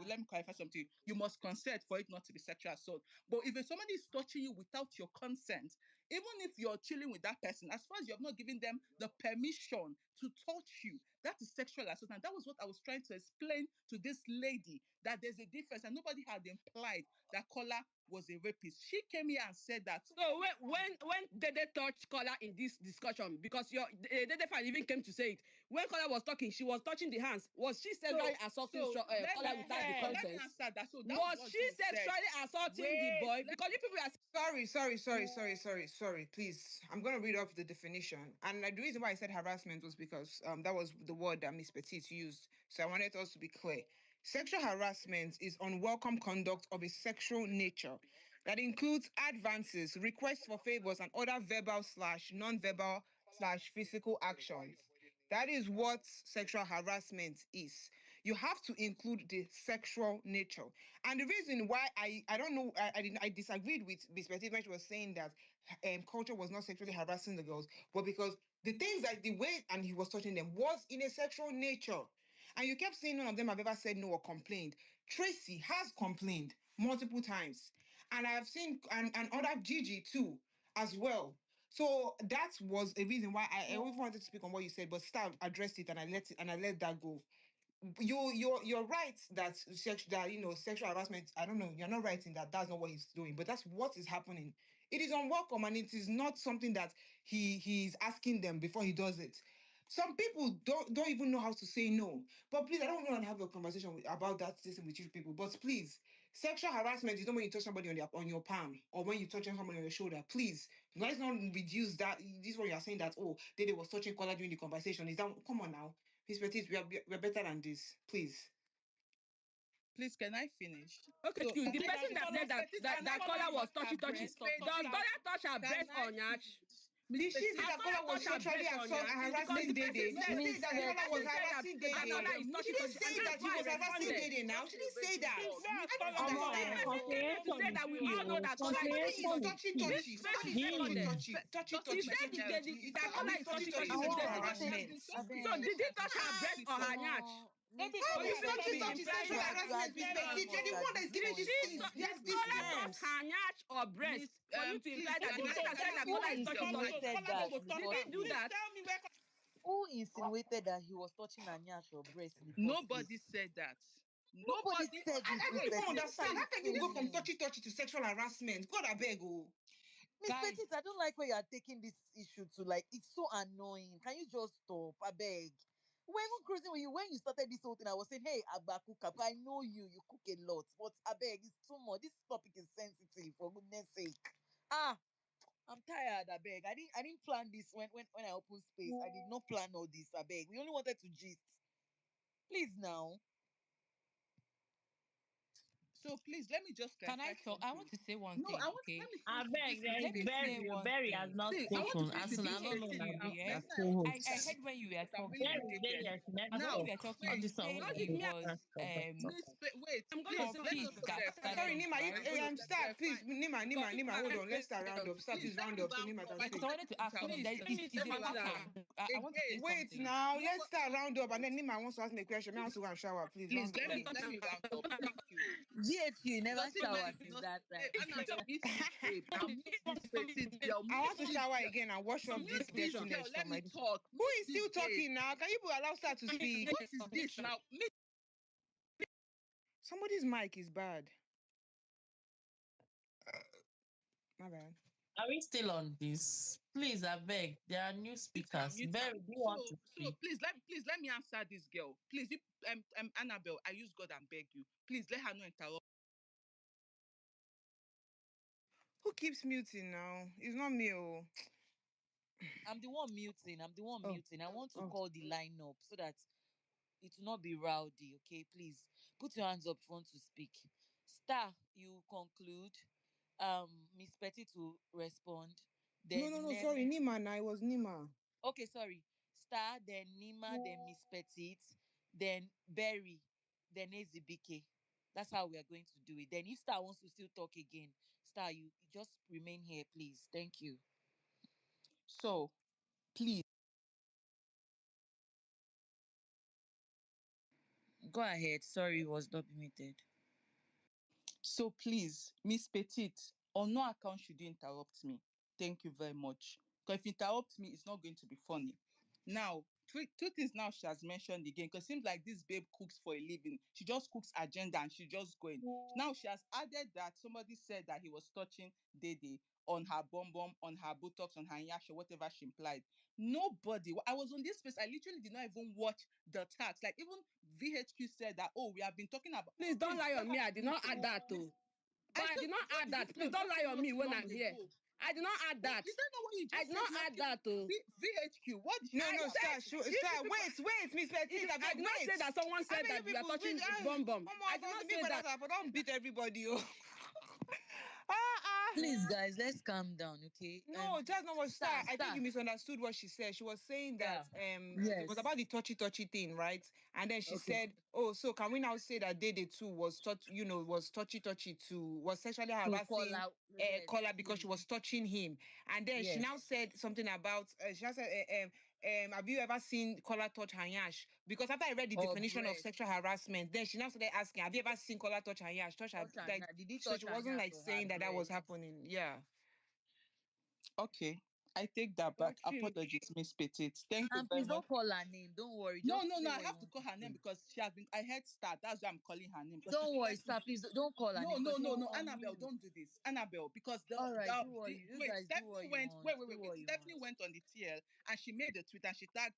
let me clarify something. You must consent for it not to be sexual assault. But if somebody is touching you without your consent, even if you're chilling with that person, as far as you have not given them the permission to touch you, that is sexual assault. And that was what I was trying to explain to this lady, that there's a difference, and nobody had implied that Kola was a rapist. She came here and said that. So when Dede touched Kola in this discussion, because your Dede fan even came to say it, when Kola was talking, she was touching the hands. Was she sexually assaulting Kola without the let me consent? answer that. So that Was was she being said. sexually assaulting the Wait, boy? Because you people are Sorry. Please, I'm gonna read off the definition. And the reason why I said harassment was because that was the word that Miss Petite used. So I wanted us to be clear. Sexual harassment is unwelcome conduct of a sexual nature that includes advances, requests for favors, and other verbal / non-verbal / physical actions. That is what sexual harassment is. You have to include the sexual nature. And the reason why I don't know, I disagreed with Miss Petit when she was saying that culture was not sexually harassing the girls, but because the things that the way and he was touching them was in a sexual nature. And you kept saying none of them have ever said no or complained. Tracy has complained multiple times. And I have seen and other Gigi too, as well. So that was a reason why I even wanted to speak on what you said, but Star addressed it and I let that go. You're right that sexual harassment. I don't know. You're not right in that. That's not what he's doing, but that's what is happening. It is unwelcome, and it is not something that he's asking them before he does it. Some people don't even know how to say no. But please, I don't want to have a conversation about that system with you people. But please, sexual harassment is not when you touch somebody on your palm or when you touching somebody on your shoulder. Please, let's not reduce that. This is what you are saying that Dede was touching Kola during the conversation. Is that come on now? Miss Petit, we're better than this. Please. Please, can I finish? okay. So, The person that said Miss Petit, can I that Kola finish? was touchy. Miss Does Petit, Kola touch her can breast I or nyach? finish? Miss Did she say Petit, Has that Kola Kola was touched her sexually breast or nyach? Because harassing the person Dede? She said didn't say that the Kola was person said harassing that Kola Dede. is She touchy, didn't and say that that's he why was I harassing responded. Dede now. She didn't say that. I don't The understand. person came here to say that we all know that Kola is Somebody touchy is touchy. touchy This touchy. person Somebody is said touchy Condé. touchy. Touchy He touchy. said Touchy touchy. that How Kola is is touchy touchy touchy touchy is to sexual Dede. harassment? So did he touch her breast or her nyach? Miss How is Because you people touchy be touchy implying sexual that. harassment, Miss Petit? You're the one that is giving Did these she things. did These Kola touch her nyash or breast for you to imply that the person said that Kola is touching Who breast. insinuated that in the Did first he do place? that? Tell me where. Who insinuated that he was touching Anyash or breast in the first Nobody place? said that. Nobody Nobody. said it, I Miss don't even Petit. What are understand. you How can you go from saying? touchy to sexual harassment? God, I beg, oh. Miss Guys, Petit, I don't like where you are taking this issue to. Like, it's so annoying. Can you just stop? I beg. We're even cruising with you. When you started this whole thing, I was saying, hey, Abba cook up. I know you cook a lot. But I beg, it's too much. This topic is sensitive, for goodness sake. Ah, I'm tired, I beg. I didn't plan this when I opened space. I did not plan all this, I beg. We only wanted to gist. Please now. So please let me just Can I clarify talk? I something. want to say one No, thing, let okay? me I finish with beg, this there Miss Let is me say Petit. Berry. one Berry has thing. not See, I want to spoken. finish As with in, I this don't know Petit. VHQ, now, yeah? that's When I open I co-host. time, heard when you were because I'm really talking. Berry, Berry, irritated. I should let I heard when Now, you talk. were talking, All you wait, this one said will it be was talk. wait, I'm going to please, for say let me peace also that clarify. Sorry, started it, Nima. I right? just want to Start, clarify. please. Nima, hold on. Let's start round up. Start, Please please, let round me up so round Nima up. can I Because don't I speak. like wanted to to ask something. interrupt. There Let is me is let a me land. pattern. I want to say Again, Wait something. now. you know Let's what? start round up, and then Nima wants to ask me a question. Me wants to go and shower. Please, Please round up. let me round up. Thank you. GHQ Because never see now, shower if you since know, that say time. Annabelle meet this babe. Now meet this petite girl. I Meet want to this shower girl. again and wash off Meet this this girl. dirtiness Let from me my. talk. Who Meet is this still babe. talking now? Can you allow Star to speak? What is this now? Meet. Somebody's mic is bad. My bad. Are we still on this? Please, I beg. There are new speakers. Mute Berry, am. do you want to So speak? please let me answer this girl. Please, Annabelle, I use God and beg you. Please let her not interrupt. Who keeps muting now? It's not me. Oh. I'm the one muting. I'm the one Oh. muting. I want to Oh. call the line up so that it will not be rowdy. Okay, please put your hands up if you want to speak. Star, you conclude. Miss Petty to respond. Then No. Sorry, Nem. Nima. Now it was Nima. Okay, sorry. Star, then Nima, then Miss Petite, then Berry, then Ezibike. That's how we are going to do it. Then if Star wants to still talk again, Star, you just remain here, please. Thank you. So please. Go ahead. Sorry, it was not muted. So please, Miss Petite, on no account should you interrupt me. Thank you very much. Because if you interrupt me, it's not going to be funny. Now, two things now she has mentioned again, because it seems like this babe cooks for a living. She just cooks agenda and she just going. Now she has added that somebody said that he was touching Dede on her bum bum, on her buttocks, on her yash, or whatever she implied. Nobody. I was on this space. I literally did not even watch the tags. Like even VHQ said that, oh, we have been talking about. Please don't Please lie let on her me. I did finish. not add that too. But I I said, did not what add did you that. say Please on don't that lie thing on not me too when long I'm here. ago? I did not add What that. is that not what you I just did said? not You add actually that too. VHQ. What did you No, I say? Star, said if you Star, people, wait, Miss Petite, I I beg, did not say wait. that someone I said beg that you we are people, touching bomb bomb. I did not big say that. brothers, but don't beat everybody. Oh. Please, guys, let's calm down, okay? No, that's not what Star, Star. I think Star. you misunderstood what she said. She was saying Yeah. that it was about Yes. the touchy thing, right? And then she Okay. said, "Oh, so can we now say that Dede too was was touchy to was sexually To call harassing out. Yes, Kola because she please. was touching him?" And then she Yes. now said something about she now said, "Have you ever seen Kola touch Hanyash?" Because after I read the Or definition of breast. sexual harassment, then she now started asking, "Have you ever seen Kola touch Hanyash? Touch her Touch her. like?" Did he So touch she her wasn't nyash like or her saying that that was breast? happening. Yeah. Okay, I take that back. Touching. Apologies, Miss Petite. Thank you And very please much. don't call her name. Don't worry. No, Just no, say no. I what you have to want call to her name say. because she has been. I heard start. That's why I'm calling her name because she Don't worry, treated me. sir. Please don't call her No, name no, because she no, will no. Annabelle, unmute. don't do this. Annabelle, because All right, do what you wait, guys do what Stephanie you went, want. Do wait. what you Stephanie want. went on the TL and she made a tweet and she tagged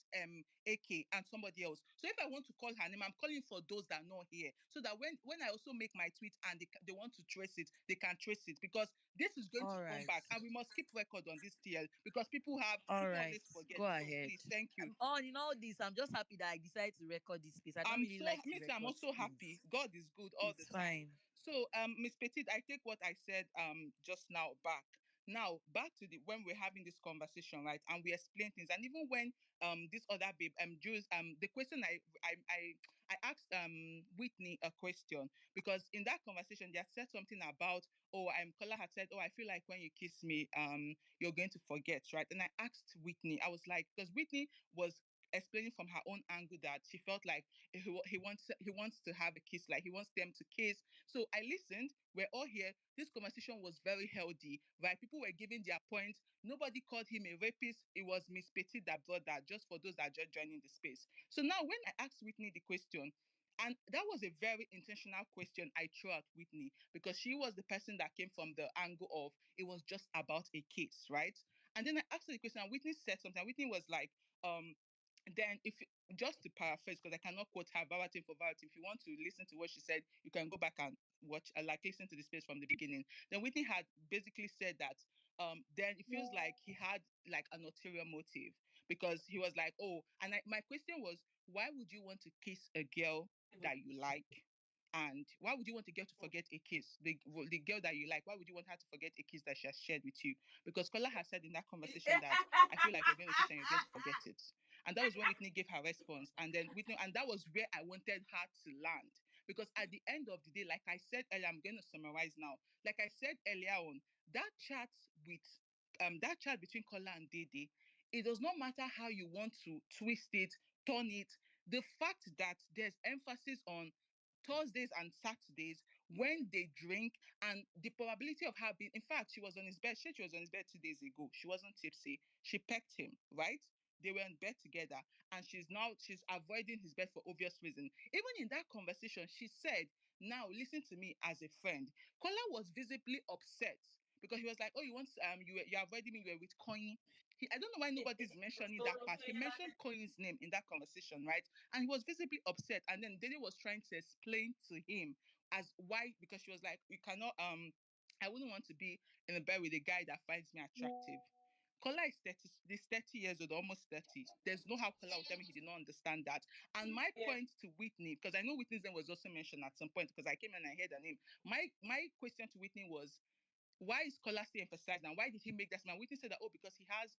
AK and somebody else. So if I want to call her name, I'm calling for those that are not here. So that when I also make my tweet and they want to trace it, they can trace it. Because this is going to All come right. back and we must keep record on this TL because All people right. always forget. Go So ahead. please, thank you. On in all this, I'm just happy that I decided to record this space. I don't I'm really so like to Miss, I'm record also space. happy. God is good all the It's time. fine. So Miss Petit, I take what I said just now back. Now back to the when we're having this conversation, right? And we explain things. And even when this other babe Jules the question I asked Whitney a question because in that conversation they had said something about Kola had said, "Oh, I feel like when you kiss me, you're going to forget," right? And I asked Whitney, I was like, because Whitney was explaining from her own angle that she felt like he wants to have a kiss, like he wants them to kiss. So I listened. We're all here. This conversation was very healthy, right? People were giving their points. Nobody called him a rapist. It was Miss Petit that brought that, just for those that are just joining the space. So now when I asked Whitney the question, and that was a very intentional question I threw at Whitney, because she was the person that came from the angle of it was just about a case, right? And then I asked her the question, and Whitney said something. Whitney was like, then if just to paraphrase, because I cannot quote her verbatim for verbatim, if you want to listen to what she said, you can go back and watch, like listen to the space from the beginning. Then Whitney had basically said that then it feels like he had like an ulterior motive, because he was like, oh, and my question was, why would you want to kiss a girl that you like? And why would you want a girl to forget a kiss? The girl that you like, why would you want her to forget a kiss that she has shared with you? Because Kola has said in that conversation that I feel like you're going to kiss and you're going to forget it. And that was when Whitney gave her response. And then Whitney, and that was where I wanted her to land. Because at the end of the day, like I said earlier, I'm going to summarize now. Like I said earlier on, that chat between Kola and Dede, it does not matter how you want to twist it, turn it. The fact that there's emphasis on Thursdays and Saturdays when they drink, and the probability of her being, in fact, she was on his bed. She was on his bed 2 days ago. She wasn't tipsy. She pecked him, right? They were in bed together, and she's avoiding his bed for obvious reason. Even in that conversation, she said, now listen to me as a friend. Kola was visibly upset because he was like, oh, you want you're avoiding me, you were with Koyin. I don't know why nobody's mentioning that part. He mentioned Koyin's name in that conversation, right? And he was visibly upset. And then Dede was trying to explain to him as why, because she was like, you cannot I wouldn't want to be in a bed with a guy that finds me attractive. Kola is 30 years old, almost 30. There's no how Kola will tell me he did not understand that. And my point to Whitney, because I know Whitney's name was also mentioned at some point, because I came and I heard her name. My question to Whitney was, why is Kola still emphasized, and why did he make that man? Whitney said that, oh, because he has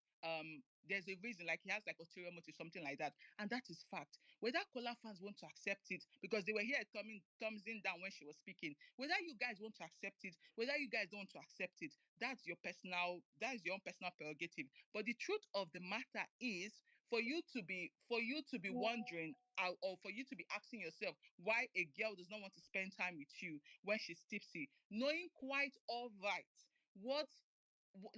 there's a reason, like he has like ulterior motive, something like that. And that is fact. Whether Kola fans want to accept it, because they were here thumbs in down when she was speaking, whether you guys want to accept it, whether you guys don't want to accept it, that's your own personal prerogative. But the truth of the matter is, for you to be wondering, or for you to be asking yourself why a girl does not want to spend time with you when she's tipsy, knowing quite all right what,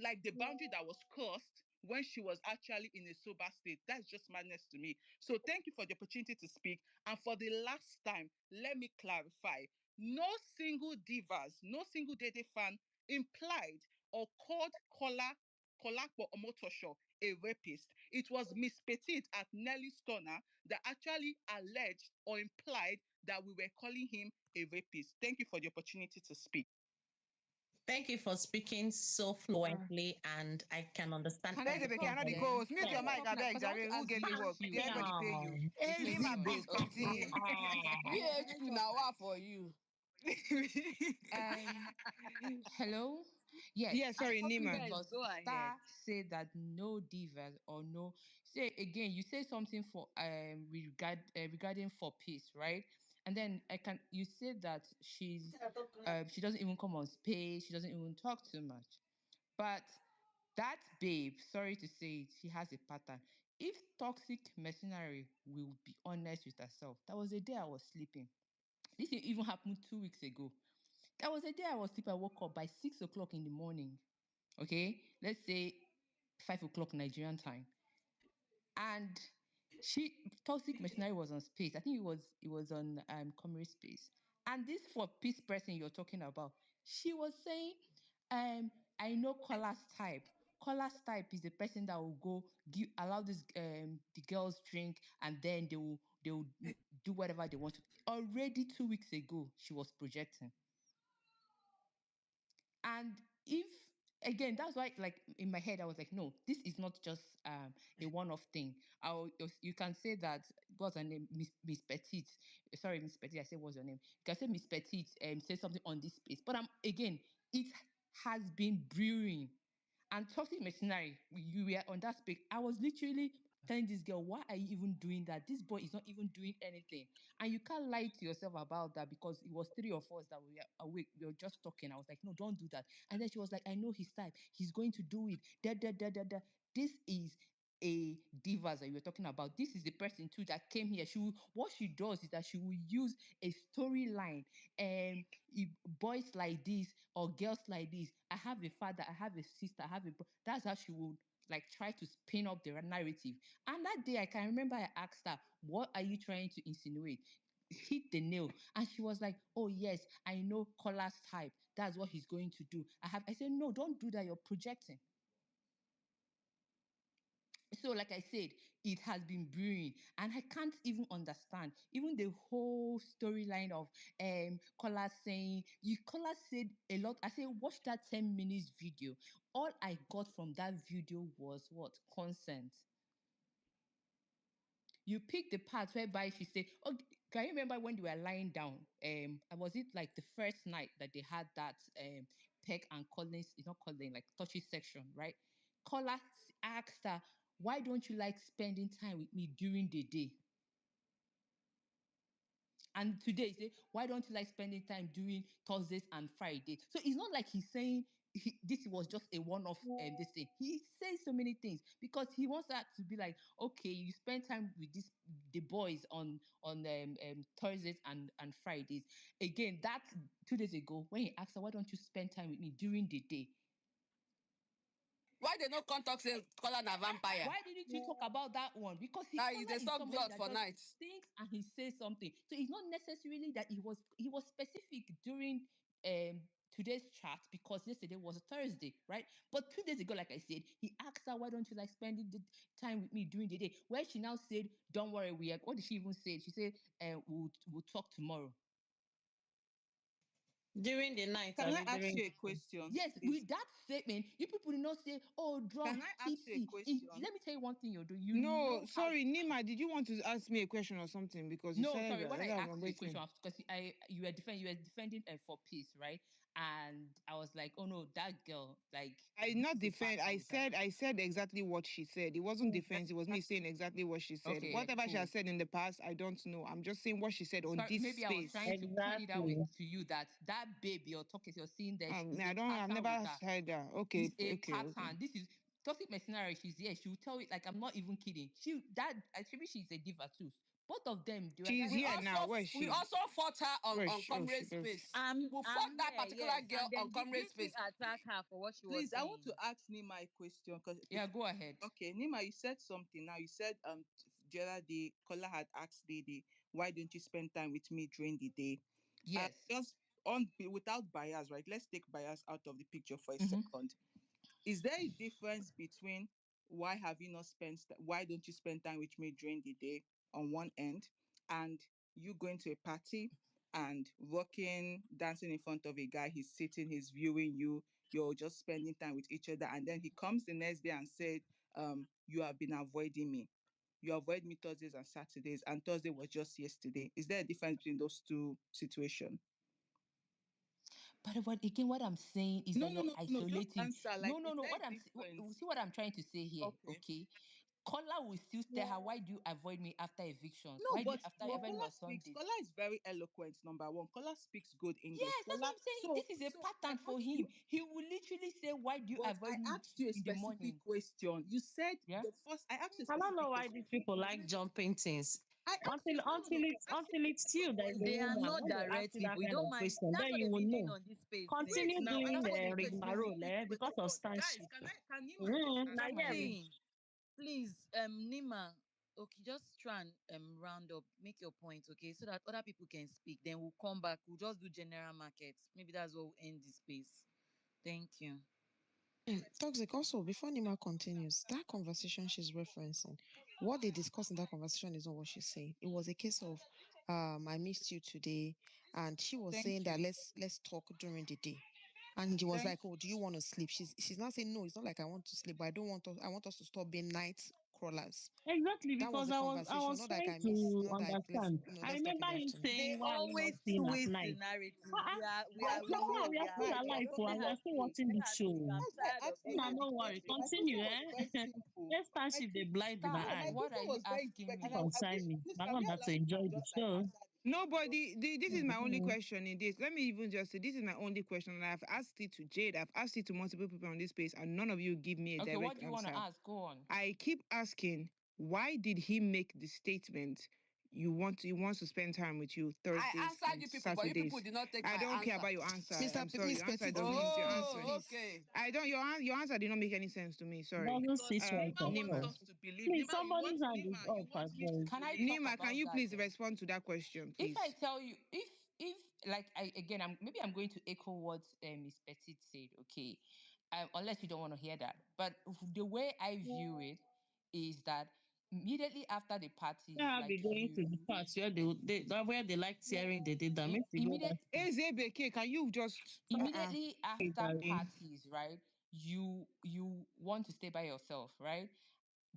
like the boundary that was crossed when she was actually in a sober state. That's just madness to me. So thank you for the opportunity to speak. And for the last time, let me clarify. No single divas, no single Dede fan implied or called Kolakbo Omotosho a rapist. It was Miss Petite at Nelly Stoner that actually alleged or implied that we were calling him a rapist. Thank you for the opportunity to speak. Thank you for speaking so fluently, and I can understand Can I Let's talk be everything cannot that the then? you co-host. Mute Can your I said. mic, talk I now? beg, Because I want Jerry. to Who ask get the you work? a Did everybody pay question. you? Whitney Nima, goes, please okay. continue. BHP now what for you? Um, Hello. Yes, Yeah, I sorry, heard you, Nima. Yes, but go ahead. Star say that no divas or no. Say again, you say something for regarding for peace, right? And then you said that she doesn't even come on space, she doesn't even talk too much. But that babe, sorry to say it, she has a pattern. If toxic mercenary will be honest with herself, that was the day I was sleeping. This even happened 2 weeks ago. That was a day I was sleeping. I woke up by 6 o'clock in the morning. Okay, let's say 5 o'clock Nigerian time, and toxic machinery was on space. I think it was on community space. And this for peace person you're talking about, she was saying, I know Cola's type. Cola's type is the person that will go allow this the girls drink, and then they will do whatever they want to. Already 2 weeks ago, she was projecting. And if again, that's why, like in my head, I was like, no, this is not just a one-off thing. You can say that what's her name, Miss Petite. Sorry, Miss Petite. I said what's your name? You can say Miss Petite say something on this space, but again, it has been brewing. And toxic machinery, you were on that space. I was literally telling this girl, why are you even doing that? This boy is not even doing anything. And you can't lie to yourself about that, because it was three of us that were awake. We were just talking. I was like, no, don't do that. And then she was like, I know his type. He's going to do it. Da, da, da, da, da. This is a divas that you were talking about. This is the person too that came here. What she does is that she will use a storyline. Boys like this or girls like this. I have a father, I have a sister, I have a that's how she would like try to spin up the narrative. And that day I can remember I asked her, what are you trying to insinuate? Hit the nail. And she was like, oh yes, I know Kola's type. That's what he's going to do. I said, no, don't do that. You're projecting. So, like I said, it has been brewing, and I can't even understand even the whole storyline of Kola saying Kola said a lot. I said, watch that 10 minutes video. All I got from that video was what? Consent. You pick the part whereby she said, oh, can you remember when they were lying down? Was it like the first night that they had that Peck and Collins, it's not Colin, like touchy section, right? Kola asked her, why don't you like spending time with me during the day? And today, say, why don't you like spending time during Thursdays and Fridays? So it's not like he's saying this was just a one-off this thing. He says so many things because he wants that to be like, okay, you spend time with the boys on Thursdays and Fridays. Again, that's 2 days ago when he asked her, why don't you spend time with me during the day? Why they no come talk say Kola na vampire? Why didn't you talk about that one? Because That Kola they is suck somebody blood that for just night. thinks and he says something. So it's not necessarily that he was specific during today's chat because yesterday was a Thursday, right? But 2 days ago, like I said, he asked her, why don't you like spending the time with me during the day? Where she now said, don't worry, what did she even say? She said, we'll talk tomorrow. During the night. Can I ask you a question? Yes, Please? with that statement, you people did not say, oh, drunk, Can I ask you a tipsy. question? Let me tell you one thing, you do. You No, know how. sorry, Nima, did you want to ask me a question or something? Because you No, said sorry. that. When I I'm asked you a question, waiting. because you were defending for peace, right? And I was like, oh no, that girl, like, I this not is a bad defend. time with her. I said exactly what she said. It wasn't defense. It was me saying exactly what she said. Okay, Whatever she has cool. said in the past, I don't know. I'm just saying what she said on Sorry, this maybe I was space. trying to point it out Exactly. to you that baby you're seeing there is a I've pattern with never her. heard that. It's Okay, a okay, okay. pattern. This is toxic mercenary. She's here. She will tell it like I'm not even kidding. Maybe she's a diva too. Both of them, they were She's like, We here now. also Where is we she? also fought her Where is on she? Oh, she Comrade goes. Space. We fought I'm that here, particular yes. girl And then on Comrade didn't we Space. attack her for what she was Please, I want to saying? ask Nima a question because yeah, go ahead. okay, Nima, you said something now. You said the other day Kola had asked Dede, why don't you spend time with me during the day? Yes. Just on without bias, right? Let's take bias out of the picture for a Mm-hmm. second. Is there a difference between why don't you spend time with me during the day on one end and you going to a party and rocking, dancing in front of a guy, he's sitting, he's viewing you, you're just spending time with each other, and then he comes the next day and said, you have been avoiding me. You avoid me Thursdays and Saturdays, and Thursday was just yesterday. Is there a difference between those two situations? But what I'm saying is No, that no, you're no, no. Just isolating. answer. No, Like, no, is no. there a See difference? what I'm trying to say here, Okay. okay? Kola will still tell her, why do you avoid me after evictions? No, Why do you but after avoid me Kola on speaks. Sundays? Kola is very eloquent. Number one, Kola speaks good English. Yes, that's what Kola. I'm saying. So, This is a so I pattern for asked him. you, He will literally say, why do you but I avoid me asked you a in the specific morning? question. You said Yeah. the first. I asked you a I don't know specific why question. these people like jumping things. I asked you. No, no, no. I asked you Until a it's you question that is before the you They are woman not when answered. they ask direct you that people. You kind don't of mind. question, That's then what you they've will been doing know. on this space Wait Continue since. now. I doing That's what asked the they've you been a doing. rigmarole specific because question. of But guys, stanship. can Nima just I'm answer me? Like, saying, please, Nima, okay, just try and round up, make your point, okay, so that other people can speak. Then we'll come back. We'll just do general markets. Maybe that's what will end this space. Thank you. Toxic also, before Nima continues, that conversation she's referencing, what they discussed in that conversation is not what she's saying. It was a case of I missed you today, and she was saying Thank that you. let's talk during the day. And he was Thank like, oh, do you want to sleep? She's not saying no, it's not like I want to sleep, but I want us to stop being night crawlers. exactly, That was because the I conversation. was Not like trying I miss, to not like understand. I let's talk in remember the him afternoon. They saying, why are we not always staying at twist the night? narrative. Uh-uh. We are But here. we We are are still here. alive, Just oh, let and we her are still speak. watching Let the her speak. show. I'm Guys, I tired of asked you Una, hearing now the no this worry. question. My nonsense. question Continue, was very eh? simple. Let's My stanship, they blind in my no, eye. my What question are you was very asking direct, me? and Concern I me. please I can we want her allow to you enjoy to the just like show. answer Nobody. This is my only Mhm. question in this. Let me even just say this is my only question, and I've asked it to Jade. I've asked it to multiple people on this space, and none of you give me a Okay, what direct do you want to answer. ask? Go on. I keep asking, why did he make the statement? He wants to spend time with you I Thursdays answered and you people, but you people Saturdays. did not take I my don't care answer. about your answer. Mr. I'm sorry. Please, Your answer Petty, doesn't. please, Your please, answer. Oh, please. okay. I don't. Your answer did not make any sense to me. Sorry. Doesn't Because sit right Nima at wants Nima. all. us to believe. Please, Nima, somebody's hand is Nima, you up want as me to well. Can I believe. talk Nima, can about you that please then? respond to that question, If I please? tell you, if like I again, I'm maybe I'm going to echo what Miss Petit said. Okay, unless you don't want to hear that, but the way I view it is that immediately after the parties, I'll be like going to the you, parts where where they like tearing the data. Make we go that immediate Ezebeke, can you just immediately way, after darling. parties, right? You want to stay by yourself, right?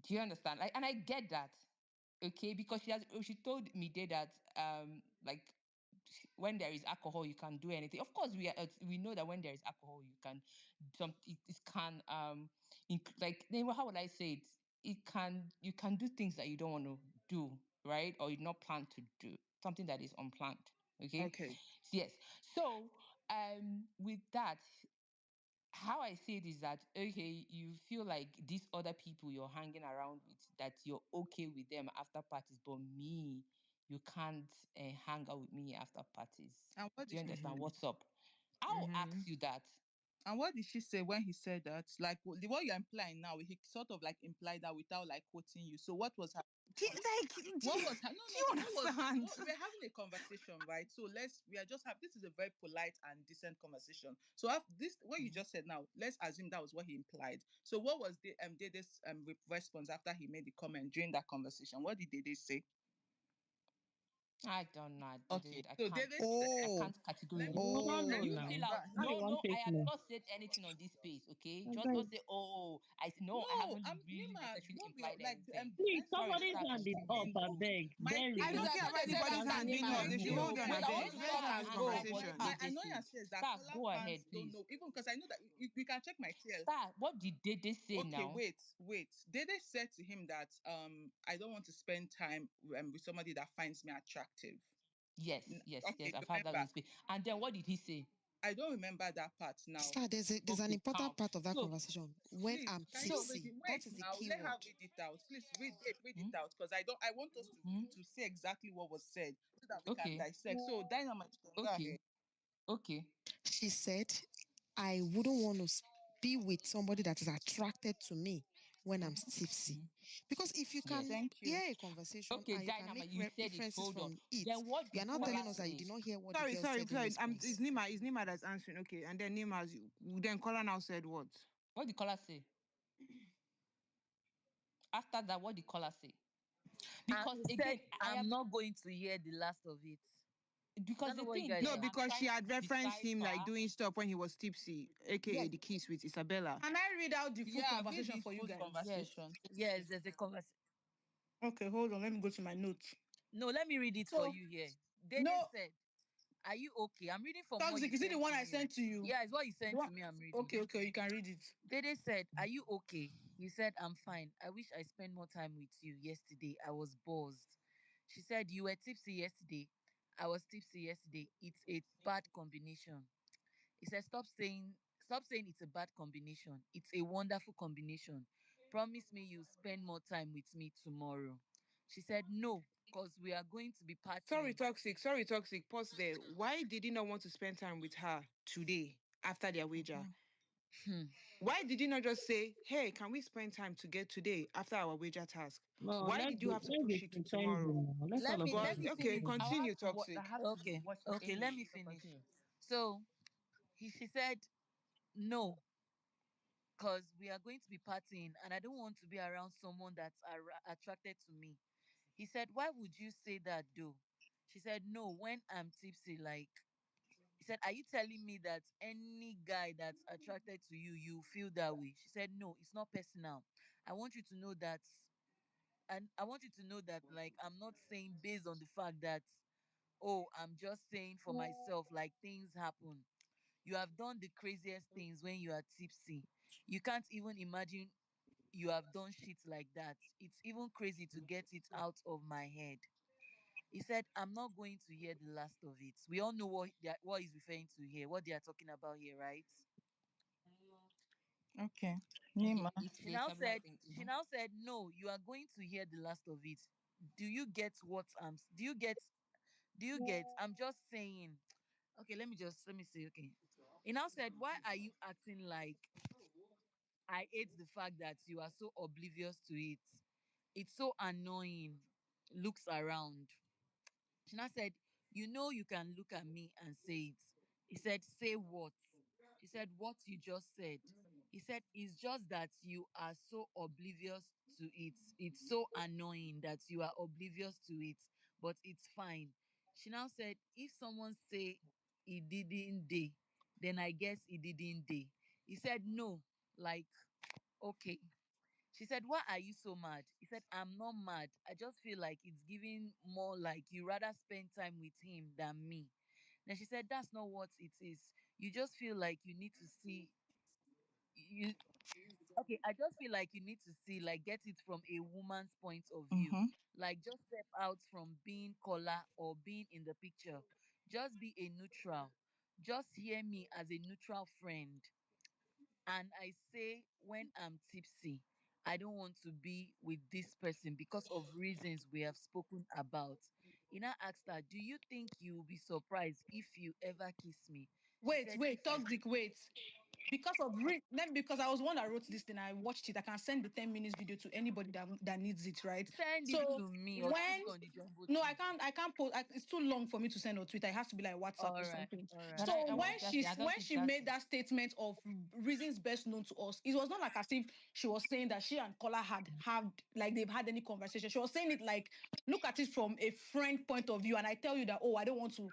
Do you understand? Like, and I get that, okay, because she told me that like when there is alcohol you can do anything. Of course, we know that when there is alcohol you can it can like how would I say it? It can you can do things that you don't want to do, right? Or you not plan to do something that is unplanned. Okay. okay? Yes. So with that, how I see it is that okay, you feel like these other people you're hanging around with, that you're okay with them after parties, but me, you can't hang out with me after parties. And what Do you did she understand Mm-hmm. what's up? I'll Mm-hmm. ask you that. And what did she say when he said that? Like what you're implying now, he sort of like implied that without like quoting you. So what was her response? What was her? No, Do no, you no. What was her? understand? What, we're having a conversation, right? So we are just have. This is a very polite and decent conversation. So this, what you Mhm. just said now, let's assume that was what he implied. So what was the Dede's response after he made the comment during that conversation? What did Dede say? I don't know. I Okay, didn't. I so can't. Dede said, I Oh, can't let categorically. me No, just no, No, no. no, let You me chill now. go out. How ahead. you No, want no. I take have me? not said anything on this space. Okay, I just beg. don't say, oh, no. I No, haven't I'm really Nima. necessarily Don't be implied like anything. Please, let's Sorry. somebody's Start. hand is understand up, main I goal. beg. My I thing don't Since is I care know about they said anybody's answer hand being up. Nima, They should Okay. hold on because a I Okay. want bit. to Let's talk Stars, have and the answer go. what conversation. my did they say? annoyance here is that Stars, Kola go fans ahead, don't please. know. Even because I know that we can check my TL. Star, what did they say Okay, now? wait. Dede said to him that I don't want to spend time with somebody that finds me attractive. Yes, yes, yes. Okay, I've had that in remember. space. And then what did he say? I don't remember that part now. sir, there's an Okay, important calm. part of that So, conversation. When Please, I'm can you so, read tipsy, it? that Wait is the now. key Let her word. read it out. Please read hmm, it out because I want us hmm, to see exactly what was said so that we can okay, dissect. So Dynamite, you can go ahead. okay, okay. She said, I wouldn't want to be with somebody that is attracted to me when I'm tipsy. Mhm. Because if you can Yes. Thank you. hear a conversation Okay, and you can Dynamite, make you said it. references Hold on. from it, Then what you are did now Kola telling us that you say? did not hear what the Sorry, girl sorry, said in sorry. response. It's Nima that's answering. Okay, and then then Kola now said what? What did Kola say? After that, what did Kola say? And Because he said, again, I I'm have not going to hear the last of it. I because don't know the what you thing guys No, there, are I'm because she trying saying. to had referenced him like decipher. doing stuff when he was tipsy, aka Yes, the kiss with Isabella. Can I read out the full Yeah, read conversation the for you full guys? yes. conversation. Yes, there's a conversation. Okay, hold on. Let me go to my notes. No, let me read it for So, you here. Dede no, said, are you okay? I'm reading from what Toxic, you is it the sent one to I me. Oh. sent to you? Yeah, it's what you The sent one- to me. I'm reading. Okay, okay, you can read it. Dede said, are you okay? He said, I'm fine. I wish I spent more time with you yesterday. I was buzzed. She said, you were tipsy yesterday. I was tipsy yesterday. It's a bad combination. He said, stop saying it's a bad combination. It's a wonderful combination. Promise me you'll spend more time with me tomorrow. She said, no, because we are going to be Sorry, partying. toxic. Sorry, toxic. Pause there. Why did he not want to spend time with her today after their wager? Mhm. Hmm. Why did you not just say, hey, can we spend time today after our wager task? No, Why did you have to let's be push it to tomorrow? pretending now. Let's all of us Let But me be okay, finish. I'll continue, have to watch. I toxic. have to Okay, watch it okay, let anyway. me So finish. continue. So she said, no, because we are going to be partying and I don't want to be around someone that's attracted to me. He said, why would you say that though? She said, no, when I'm tipsy, like, he said, are you telling me that any guy that's attracted to you, you feel that way? She said, no, it's not personal. I want you to know that, and I want you to know that, like, I'm not saying based on the fact that, oh, I'm just saying for myself, like, things happen. You have done the craziest things when you are tipsy. You can't even imagine you have done shit like that. It's even crazy to get it out of my head. He said, I'm not going to hear the last of it. We all know what he's referring to here, what they are talking about here, right? Okay. Okay, Nima. it's She the now said, thing. no, you are going to hear the last of it. Do you get what do you get? I'm just saying. Okay, let me say, okay. He now said, why are you acting like I hate the fact that you are so oblivious to it? It's so annoying. Looks around. She now said, you know you can look at me and say it. He said, say what? She said, what you just said. He said, it's just that you are so oblivious to it. It's so annoying that you are oblivious to it, but it's fine. She now said, if someone say he didn't day, then I guess he didn't day. He said, no, like, okay. She said, why are you so mad? He said, I'm not mad. I just feel like it's giving more like you rather spend time with him than me. Then she said, that's not what it is. You just feel like you need to see you okay, I just feel like you need to see, like, get it from a woman's point of view. Mm-hmm. Like, just step out from being Kola or being in the picture. Just be a neutral. Just hear me as a neutral friend. And I say, when I'm tipsy, I don't want to be with this person because of reasons we have spoken about. He now asked her, do you think you will be surprised if you ever kiss me? She Wait, said, wait, if I toxic, wait. Because I was the one that wrote this thing, I watched it. I can send the 10 minutes video to anybody that needs it, right? send it So to me or put when it on the jumbo no, thing. I can't post. It's too long for me to send on Twitter. It has to be like WhatsApp or All right, something. all But right. So I when want that. I got when it. she That made that statement of reasons best known to us, it was not like as if she was saying that she and Kola had like they've had any conversation. She was saying it like, look at it from a friend point of view, and I tell you that, oh, I don't want to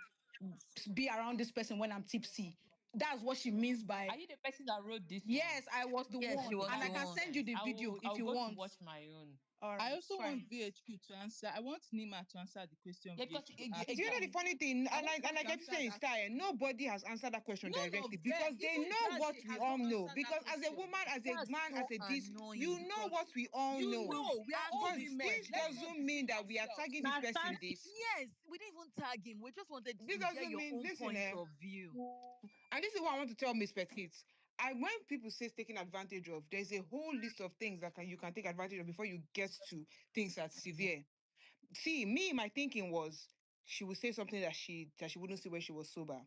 be around this person when I'm tipsy. That's what she means are by, you the person that wrote this one? yes, I was the Yes, she one, Okay, was and the I that can makes one. send you sense. the video if I'll you go to want. watch my own. All I right, also fine. want VHQ to answer. I want Nima to answer the question Yeah, because VHQ asked Do you know her. the again, funny thing? I And want her I to kept answer saying, that Style, question. nobody has answered that question None directly of them, because they even know what Jazzy we has all not know. answered that Because as a question. woman, as a That's man, so as a this, annoying you know because what we all You know. we've know, we are all asked But this women. this Let's question. not doesn't mean deceive that we are tagging ourselves. this Now person start. this. Yes, we didn't even tag him. We just wanted This to hear doesn't your mean, own listen, point of view. and this is what I want to tell Miss Petite. When people say taking advantage of, there's a whole list of things that you can take advantage of before you get to things that severe. See, me, my thinking was she would say something that she wouldn't say when she was sober.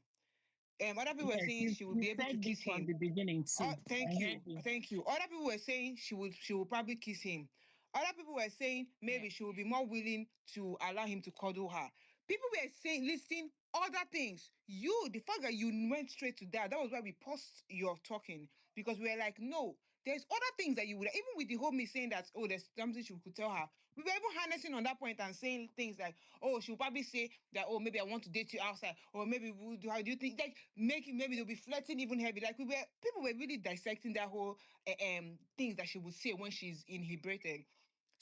Other people were Yes, saying you, she would you be able said to this kiss from him. the beginning too. I Thank heard you, you. thank you. Other people were saying she would probably kiss him. Other people were saying yeah. maybe she would be more willing to allow him to cuddle her. People were saying, listing other things. The fact that you went straight to that was why we paused your talking, because we were like, no, there's other things that you would, even with the whole me saying that, oh, there's something she could tell her. We were even harnessing on that point and saying things like, oh, she'll probably say that, oh, maybe I want to date you outside, or maybe we'll do, how do you think, like, maybe they'll be flirting even heavy. Like, people were really dissecting that whole things that she would say when she's inebriated.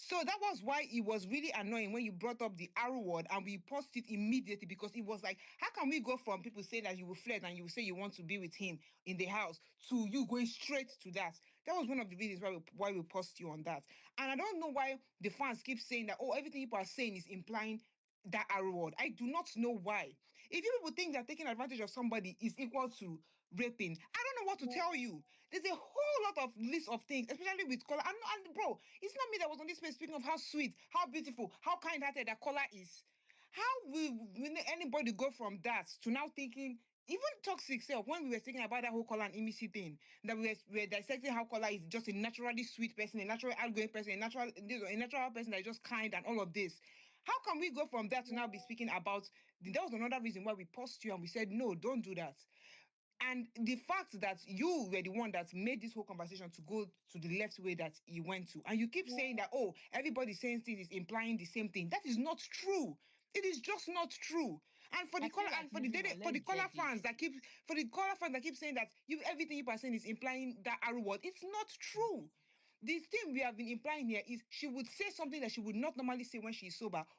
So that was why it was really annoying when you brought up the arrow word and we paused it immediately, because it was like, how can we go from people saying that you will flirt and you will say you want to be with him in the house to you going straight to that? That was one of the reasons why we paused you on that. And I don't know why the fans keep saying that, oh, everything people are saying is implying that arrow word. I do not know why. If you people think that taking advantage of somebody is equal to raping, I don't know what to tell you. There's a whole lot of list of things, especially with Kola. And bro, it's not me that was on this page speaking of how sweet, how beautiful, how kind-hearted that Kola is. How will anybody go from that to now thinking, even toxic self, when we were thinking about that whole Kola and Imisi thing, that we were dissecting how Kola is just a naturally sweet person, a natural outgoing person, a natural person that is just kind and all of this. How can we go from that to now be speaking about? That was another reason why we paused you and we said, no, don't do that. And the fact that you were the one that made this whole conversation to go to the left way that you went to, and you keep saying that, oh, everybody saying things is implying the same thing. That is not true. It is just not true. And for I the feel color like and for the moving on. for the Let's color get it. fans that keep saying that everything you are saying is implying that arrow word. It's not true. The thing we have been implying here is she would say something that she would not normally say when she's sober,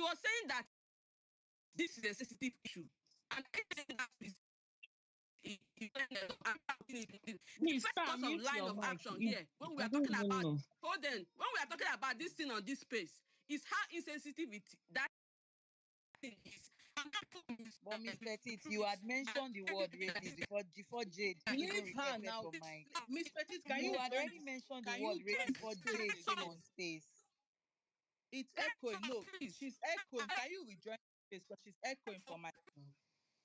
she was saying that this is a sensitive issue. And I think that is the Please, first sir, course of mute line your of mic. action here, when we I are don't talking even about, know. hold on, when we are talking about this thing on this space, is how insensitive that thing is. And But Miss Petit, you had mentioned the word rapist before Jade even Leave her requested now. for mine. Miss Petit, You had already mentioned the can word you join rapist the before space Jade came on again? space. It's echoing. No, please, she's echoing. Can you rejoin the space? Because she's echoing from my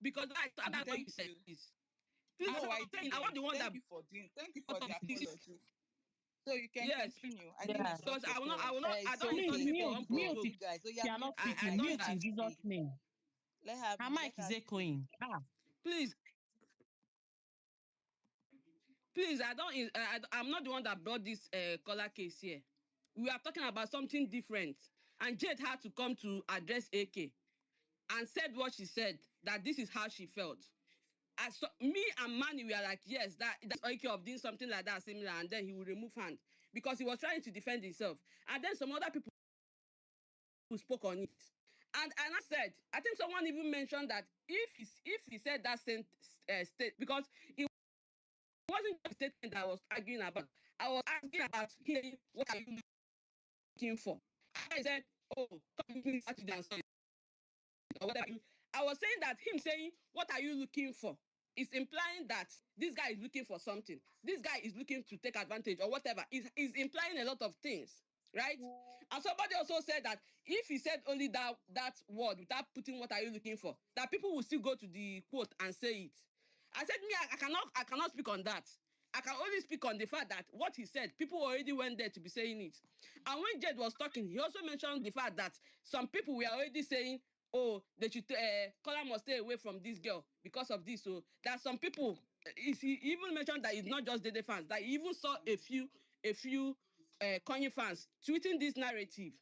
because I thought that's what you Thank said. you. Please, No, I I want didn't. the one Thank that you for doing. Thank you for brought the up this. apology. So you can Yes, continue. I didn't Yeah. interrupt because your I point. will not, I don't Please insult Okay, people mute, thank God. mute unprovoked. You it. guys. Oh If yeah, you are not mute her. I speaking, don't Let mute her in that. Jesus' speak. name. Her Let mic is her speak. echoing. Ah. Please, please, I don't, I'm not the one that brought this Kola case here. We are talking about something different. And Jade had to come to address AK and said what she said, that this is how she felt. As so, me and Manny were like, yes, that's okay of doing something like that similar, and then he will remove hand because he was trying to defend himself. And then some other people spoke on it. And I said, I think someone even mentioned that if he said that same state, because he wasn't just a statement that I was arguing about. I was asking about hearing what are you looking for. I said, oh, come give me Saturday and Sunday or whatever. I was saying that him saying, what are you looking for? Is implying that this guy is looking for something. This guy is looking to take advantage or whatever. Is implying a lot of things, right? And somebody also said that if he said only that word without putting what are you looking for, that people will still go to the quote and say it. I said, me, I cannot speak on that. I can only speak on the fact that what he said, people already went there to be saying it. And when Jed was talking, he also mentioned the fact that some people were already saying, oh, they should Kola must stay away from this girl because of this. So that some people, he even mentioned that it's not just Dede fans, that he even saw a few Koyin fans tweeting this narrative.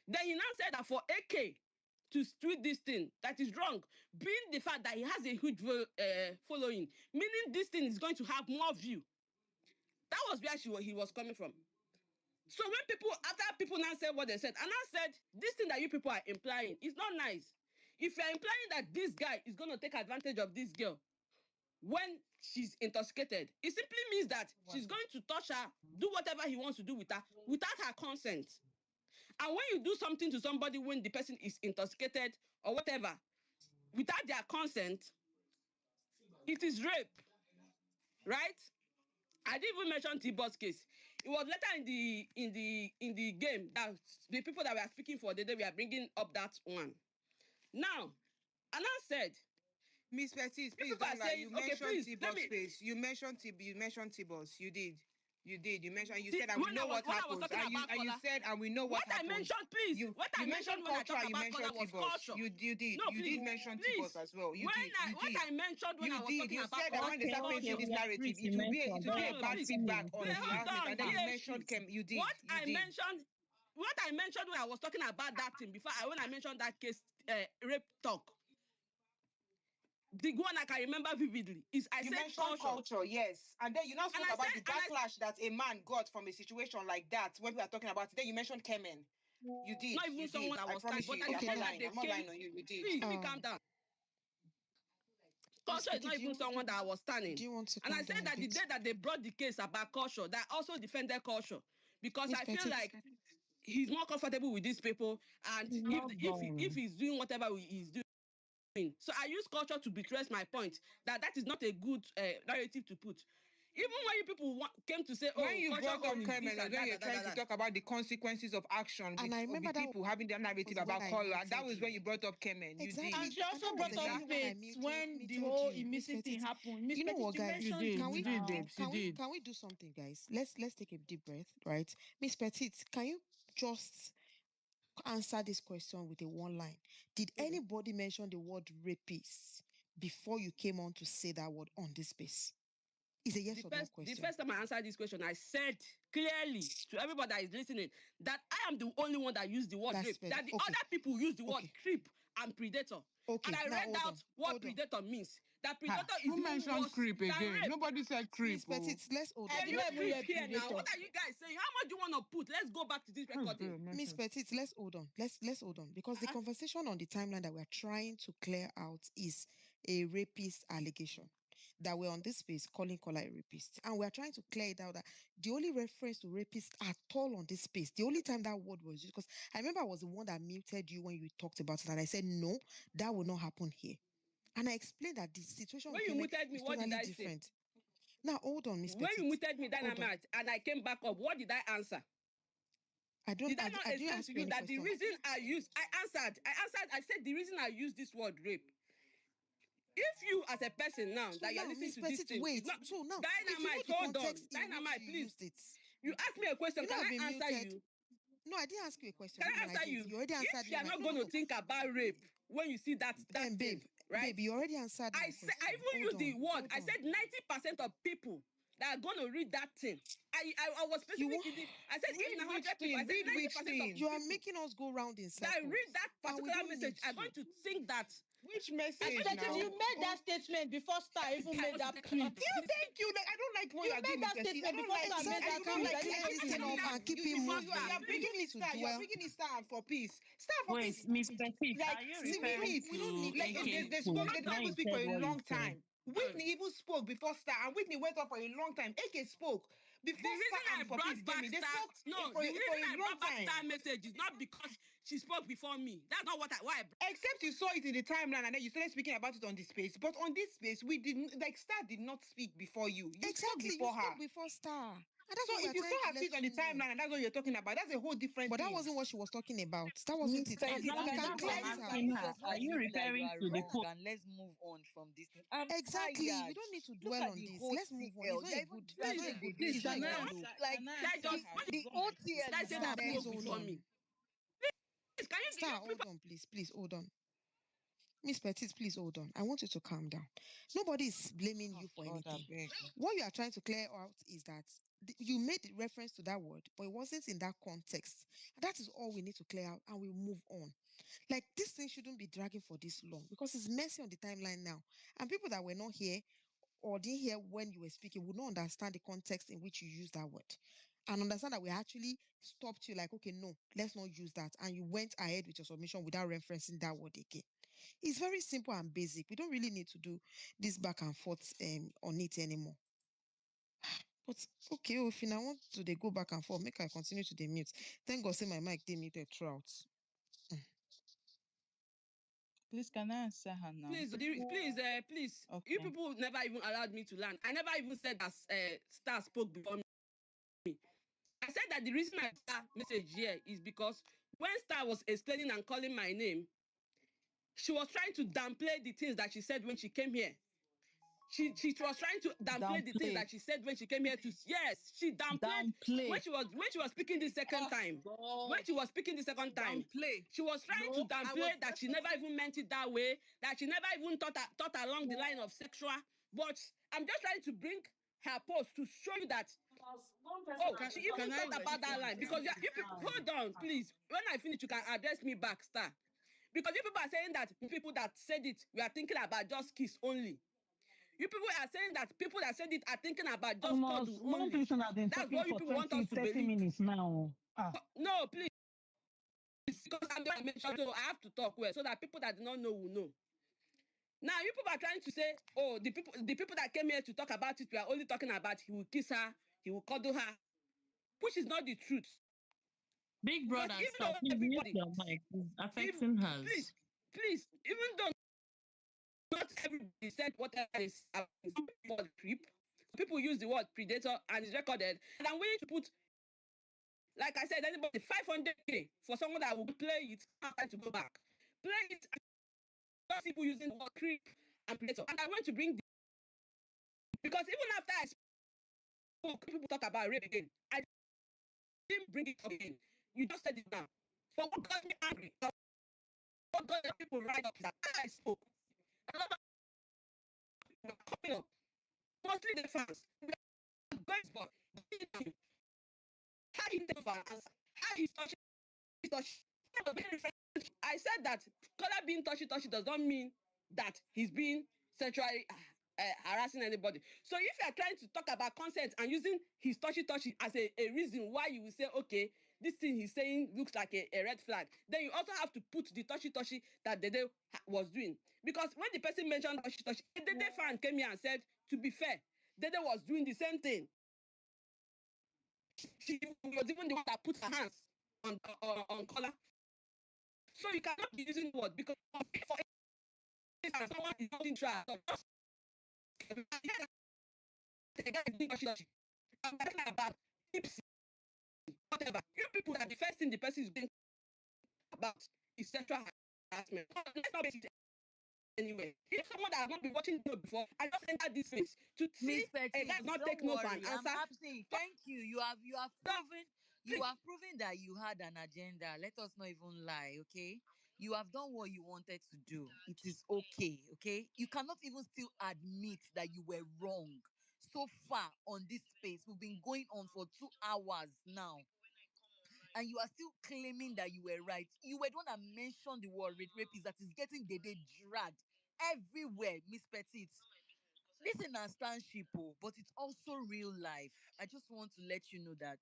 Then he now said that for AK to tweet this thing, that is wrong, being the fact that he has a huge following, meaning this thing is going to have more view. That was where he was coming from. So when after people now said what they said, and I said, this thing that you people are implying is not nice. If you're implying that this guy is going to take advantage of this girl when she's intoxicated, it simply means that she's going to touch her, do whatever he wants to do with her without her consent. And when you do something to somebody when the person is intoxicated or whatever, without their consent, it is rape, right? I didn't even mention T-Boss case. It was later in the game that the people that were speaking for the day we are bringing up that one. Now, and I said, Miss Pettis, please don't lie. You mentioned T-Boss space. You mentioned T-Boss. You did. You mentioned. You said, and we know what happens. And you said, and we know what happens. What I mentioned, please. You mentioned culture. You mentioned T-Boss. You did. No, you did mention T-Boss as well. You did. What I mentioned when I was talking about. You said that when they start painting this narrative, it will be a bouncing back on the housemate, and then you mentioned You did. What I mentioned when I was talking about that thing before, when I mentioned that case, rape talk. The one I can remember vividly is you mentioned culture, yes. And then you now spoke about the backlash that a man got from a situation like that when we are talking about it. Then you mentioned Kemen. You did. Not even someone that was promise you. Okay, I'm not lying on you. You did. Please, let me calm down. Culture is not even someone that was standing. Do you want to and I said that the day that they brought the case about culture, that I also defended culture. Because I feel like he's more comfortable with these people. And if he's doing whatever he's doing, so I use culture to buttress my point that is not a good narrative to put. Even when you people came to say, oh, when you brought up Kemen, when you're trying to talk about the consequences of action with, of people having their narrative about Kola, that was when you brought up Kemen. Exactly. You did. And she also brought up Faith when the whole Imisi thing happened. You know what, guys? Can we do something, guys? Let's take a deep breath, right? Miss Petite, can you just answer this question with a one line? Did anybody mention the word rapist before you came on to say that word on this space? Is a yes or no question. The first time I answered this question, I said clearly to everybody that is listening that I am the only one that used the word rape. That the other people use the word creep and predator. Okay, and I read out what predator means. That predator is who mentioned creep again? Rape. Nobody said creep. But let's hold on. Creep here now. What are you guys saying? How much do you want to put? Let's go back to this recording. Miss Petite, let's hold on. Let's hold on. Because the conversation on the timeline that we're trying to clear out is a rapist allegation. That we're on this space calling Kola a rapist. And we're trying to clear it out that the only reference to rapist at all on this space, the only time that word was used, because I remember I was the one that muted you when you talked about it, and I said, no, that will not happen here. And I explained that the situation when you muted me, what did I different. Say? Now, hold on, Miss When Petite. you muted me, Dynamite, and I came back up, what did I answer? Did I not explain to you that the reason I answered, I said the reason I used this word rape. If you as a person now that you're listening to this thing, so now Dynamite, hold on. Dynamite, please. You ask me a question, can I answer you? No, I didn't ask you a question. Can I answer you? You already answered me. If you're not going to think about rape when you see that thing, right? Babe, you already answered my question. I even used the word. I said 90% of people that are going to read that thing. I was specific. I said read in 100 which people, I said 90% of you are making us go round in circles. That read that particular message are going to think that. Which message now? You made that statement before Star even made that tweet. Thank you. Like, I don't like when you made that statement before Star made that tweet. And keep it moving. You're bringing Star for peace. Star for peace. Wait, Miss Petite, are you referring to they don't speak for a long time. Whitney even spoke before Star, and Whitney went on for a long time. AK spoke before The reason Star and I before brought Peace came back in. They Star, spoke no, for, the for reason a I long brought back time. Star message is not because she spoke before me. That's not why I brought. Except you saw it in the timeline and then you started speaking about it on the space. But on this space, we didn't, like, Star did not speak before you. You spoke Exactly, before you spoke her. before Star. And that's So what we if are you trying saw to her let tweet on you the know. timeline and that's what you're talking about, that's a whole different But that thing. wasn't what she was talking about. That wasn't Miss it. And Petty, we can can you clear just this can out. you just admit that you are wrong and let's move on from this thing? I'm Exactly. We tired. don't need to Look dwell at on the this. whole Let's move on. It's TL. not You're a even good. It's not a dragging good. the It's not a day good down. look. Like I just the OTL I is said Star, that please spoke hold messy. before on. me. Please, can you Star, hold on, please. Please hold on. Miss Pettit, please hold on. I want you to calm down. Nobody is blaming you for God, I anything. beg. What you are trying to clear out is that you made reference to that word, but it wasn't in that context. That is all we need to clear out, and we'll move on. Like, this thing shouldn't be dragging for this long because it's messy on the timeline now. And people that were not here or didn't hear when you were speaking would not understand the context in which you used that word. And understand that we actually stopped you, like, okay, no, let's not use that. And you went ahead with your submission without referencing that word again. It's very simple and basic. We don't really need to do this back and forth on it anymore. But okay, if I want to they go back and forth, make I continue to the mute. Thank God say my mic they muted throughout. Please, can I answer her now? Please. Okay. You people never even allowed me to land. I never even said that Star spoke before me. I said that the reason I put that message here is because when Star was explaining and calling my name, she was trying to downplay the things that she said when she came here. She was trying to downplay the things that she said when she came here to. Yes, she downplayed when she was speaking the second time. When she was speaking the second time, she was trying to downplay that she never even meant it that way. That she never even thought along the line of sexual. But I'm just trying to bring her post to show you that. Oh, she even Can I thought about that line because you people, hold on, please. When I finish, you can address me back, Star. Because you people are saying that people that said it, we are thinking about just kiss only. You people are saying that people that said it are thinking about just cuddle One only. person has been That's talking what you for people want 20, us to 30 believe. minutes now. No, please. Because I'm going to mention, so I have to talk well so that people that do not know will know. Now, you people are trying to say, oh, the people that came here to talk about it, we are only talking about he will kiss her, he will cuddle her, which is not the truth. Big Because brother, even stop. though Please mute everybody, your mic. It's affecting us. please, even though not everybody said whatever is for creep, people use the word predator and it's recorded, and I'm willing to put, like I said, anybody 500K for someone that will play it, have time to go back. Play it, and people using the word creep and predator. And I want to bring because even after I spoke, people talk about rape again. I didn't bring it up again. You just said it now. But what got me angry, what got the people right up is that I spoke. A lot of people were coming up, mostly the fans. We are going for how he take for an answer, how he's touchy. I said that Kola being touchy does not mean that he's being sexually harassing anybody. So if you are trying to talk about consent and using his touchy as a reason why you will say, okay, this thing he's saying looks like a red flag, then you also have to put the touchy that Dede was doing. Because when the person mentioned touchy, a Dede fan came here and said, to be fair, Dede was doing the same thing. She was even the one that put her hands on Kola. So you cannot be using the word because for instance, someone is holding trial. So just the guy is doing touchy. I'm talking about Imisi, whatever. You people are the first thing the person is thinking about is sexual harassment. Let's not base it anyway. If someone that has not been watching the before, I just entered this space to see Miss a guy Petit, does not don't take no for an worry. I'm answer. happy. Thank you. You have proven that you had an agenda. Let us not even lie, okay? You have done what you wanted to do. It is okay, okay? You cannot even still admit that you were wrong. So far on this space, we've been going on for 2 hours now. And you are still claiming that you were right. You were the one that mentioned the word rapist that is getting Dede dragged everywhere, Miss Petit. This is a stanship, but it's also real life. I just want to let you know that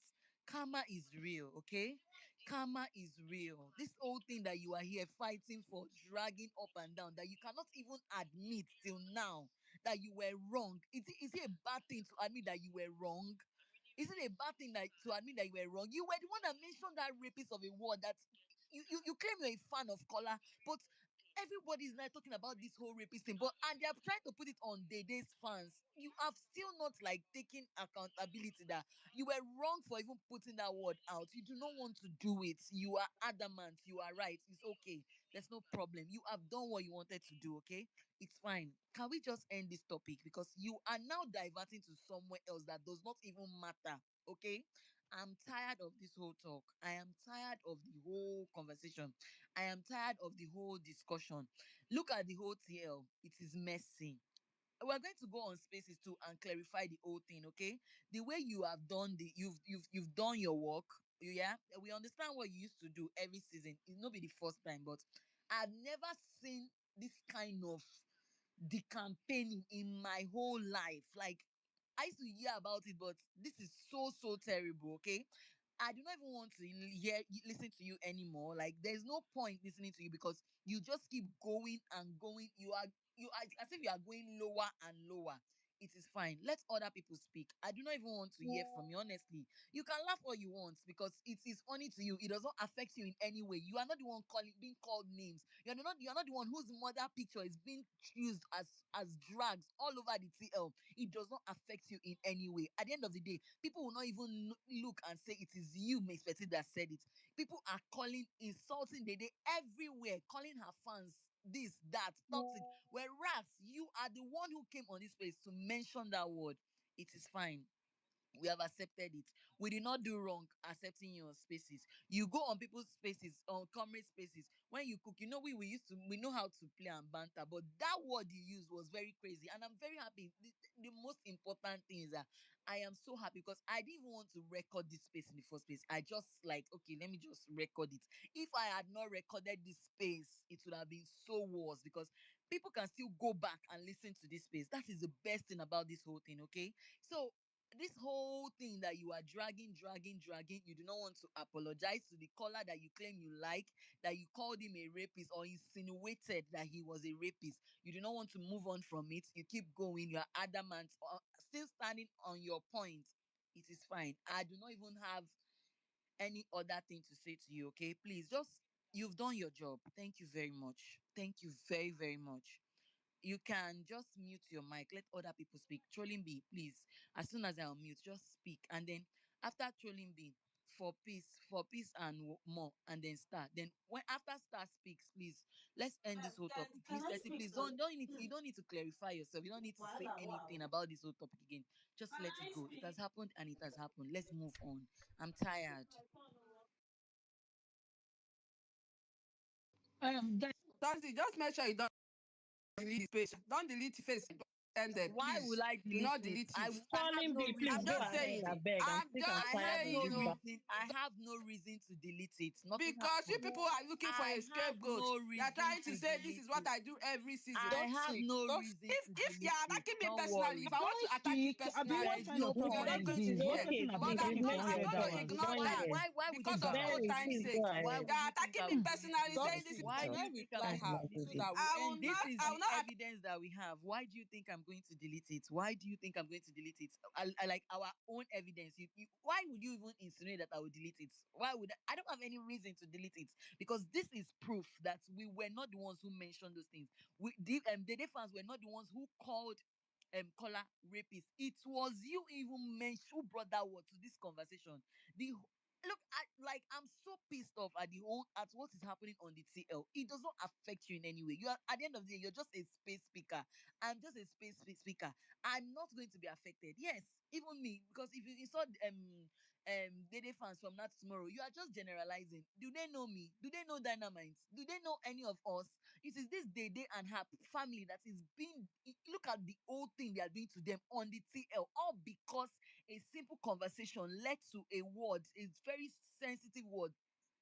karma is real, okay? Karma is real. This whole thing that you are here fighting for, dragging up and down, that you cannot even admit till now that you were wrong? Is it a bad thing to admit that you were wrong? Is it a bad thing that to admit that you were wrong? You were the one that mentioned that rapist of a word that you claim you're a fan of Kola, but everybody's now talking about this whole rapist thing, but and they're trying to put it on Dede's fans. You have still not like taken accountability that you were wrong for even putting that word out. You do not want to do it. You are adamant. You are right. It's okay. There's no problem. You have done what you wanted to do. Okay, it's fine. Can we just end this topic because you are now diverting to somewhere else that does not even matter? Okay, I'm tired of this whole talk. I am tired of the whole conversation. I am tired of the whole discussion. Look at the whole TL. It is messy. We're going to go on spaces too and clarify the whole thing, okay? The way you have done you've done your work. Yeah, we understand what you used to do every season. It's not be the first time, but I've never seen this kind of the campaigning in my whole life. Like, I used to hear about it, but this is so terrible. Okay, I do not even want to listen to you anymore. Like, there's no point listening to you because you just keep going and going. You are as if you are going lower and lower. It is fine. Let other people speak. I do not even want to hear from you, honestly. You can laugh all you want because it is funny to you. It does not affect you in any way. You are not the one being called names. You're not the one whose mother picture is being used as drags all over the TL. It does not affect you in any way. At the end of the day, people will not even look and say it is you, Miss Petit, that said it. People are insulting Dede everywhere, calling her fans this, that, toxic. Whereas you are the one who came on this place to mention that word. It is fine. We have accepted it. We did not do wrong accepting your spaces. You go on people's spaces, on comrade spaces. When you cook, we know how to play and banter, but that word you used was very crazy. And I'm very happy. The most important thing is that I am so happy because I didn't even want to record this space in the first place. I just like, okay, let me just record it. If I had not recorded this space, it would have been so worse because people can still go back and listen to this space. That is the best thing about this whole thing, okay? So this whole thing that you are dragging, you do not want to apologize to the caller that you claim you like, that you called him a rapist or insinuated that he was a rapist. You do not want to move on from it. You keep going. You are adamant, still standing on your point. It is fine. I do not even have any other thing to say to you, okay? Please, just, you've done your job. Thank you very much. Thank you very, very much. You can just mute your mic, let other people speak. Trolling B, please. As soon as I unmute, just speak. And then after trolling B, for peace and more, and then Star. Then when after Star speaks, please, let's end this whole topic. Can Miss I Betty, speak please to? you don't need to clarify yourself. You don't need to say anything about this whole topic again. Just Can let it I go. It has speak? happened and it has happened. Let's move on. I'm tired. Guys, That's Just make sure you don't delete the page. Don't delete the face. Ended, Why will please. I Do delete not it? delete it. I have Calling no B, please I'm reason go to just ahead, delete I saying. it. beg. I'm I'm sick and just I have tired of no this back. saying. reason. I have no reason to delete it. Nothing Because you happened. people are looking for I a have scapegoat. no You are reason trying to to say this delete is what it. I do every season. I have Toxic, no toxic. reason to If you delete are it. attacking me Don't personally, if worry. I want to Don't attack you speak. Abi, There what personally, is kind no of I'm talking not is point. going to this? What hear. person have Okay, been But paying for okay, I'm going to okay. $100? ignore Go Why that ahead. why why would you because think of I'm old going Very, to time's please delete go sake. it? Why ahead. would You are you think attacking I'm me going to delete personally, it? saying this is Toxic, Why can do I you think I'm reply going to her delete so it? that we I will end This not, this? is I will the not evidence that we have. Why do you think I'm going to delete it? Why do you think I'm going to delete it? I like our own evidence. Why would you even insinuate that I would delete it? Why would I don't have any reason to delete it because this is proof that we were not the ones who mentioned those things. The fans were not the ones who called Kola rapist. It was you even mentioned who brought that word to this conversation. The Look, I'm so pissed off at the whole at what is happening on the TL. It does not affect you in any way. You are at the end of the day, you're just a space speaker. I'm just a speaker. I'm not going to be affected. Yes, even me, because if you saw Dede fans from now to tomorrow, you are just generalizing. Do they know me? Do they know Dynamite? Do they know any of us? It is this Dede and her family that is being. Look at the old thing they are doing to them on the TL, all because a simple conversation led to a word, a very sensitive word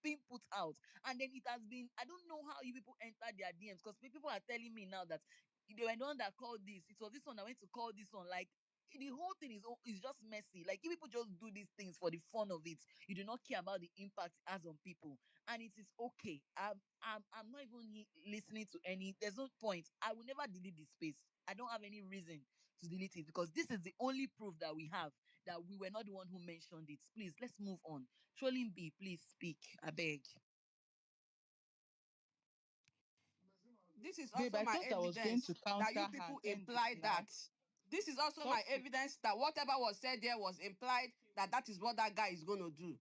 being put out. And then it has been, I don't know how you people enter their DMs because people are telling me now that they were the one that called this. It was this one that went to call this one. Like, the whole thing is just messy. Like, if people just do these things for the fun of it, you do not care about the impact it has on people, and it is okay. I'm not even listening to any. There's no point. I will never delete the space. I don't have any reason to delete it, because this is the only proof that we have that we were not the one who mentioned it. Please, let's move on. Trolling B, please speak. I beg. This is Babe, also I my thought I was going to evidence that counter you her and people end it implied now. that. This is also my Toxic. evidence that whatever was said there was implied that that is what that guy is going to do.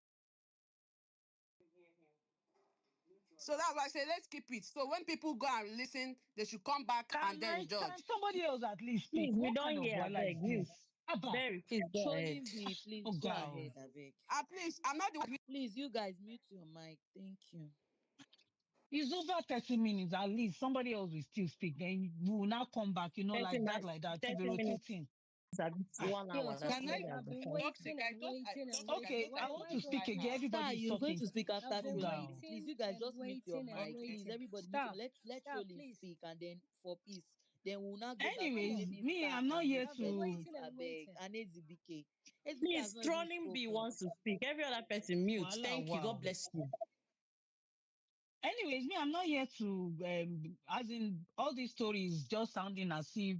So that's why I say let's keep it. So when people go and listen, they should come back and then Can judge. somebody else at least speak? Please, we What don't kind of hear, voila beg, is mute. this? Abba. Very, please go ahead. Trolling B, please Oh, go God. ahead, I beg. At least I'm not the one. Please, you guys, mute your mic. Thank you. It's over 30 minutes at least. Somebody else will still speak. Then we will now come back, 30, like that. To 30 be minutes, rotating. Ah. 1 hour. Yes, That Can okay. I somebody has I've been been talking. toxic? waiting and waiting and Toxic. I Okay, waiting. thought I I Why was want why to going to speak buy don't again. her. Star, Everybody is you're going talking. to speak after I've Calm been trolling B. down. Please, waiting you guys and just mute your waiting and mic. Okay. Please, waiting. everybody mute your. Star, Let Star, trolling please. speak, and then for peace. Then we'll now go back to Come Anyways, on. Enemy me, Star I'm not and here Miss I've been to. Perfect. waiting I and beg. waiting. And Ezibike. Ezibike has Please, not even trolling B spoken. wants to speak. Every other person mute. Voila, Thank you. God wow. bless you. Anyways, me, I'm not here to, as in all these stories just sounding as if,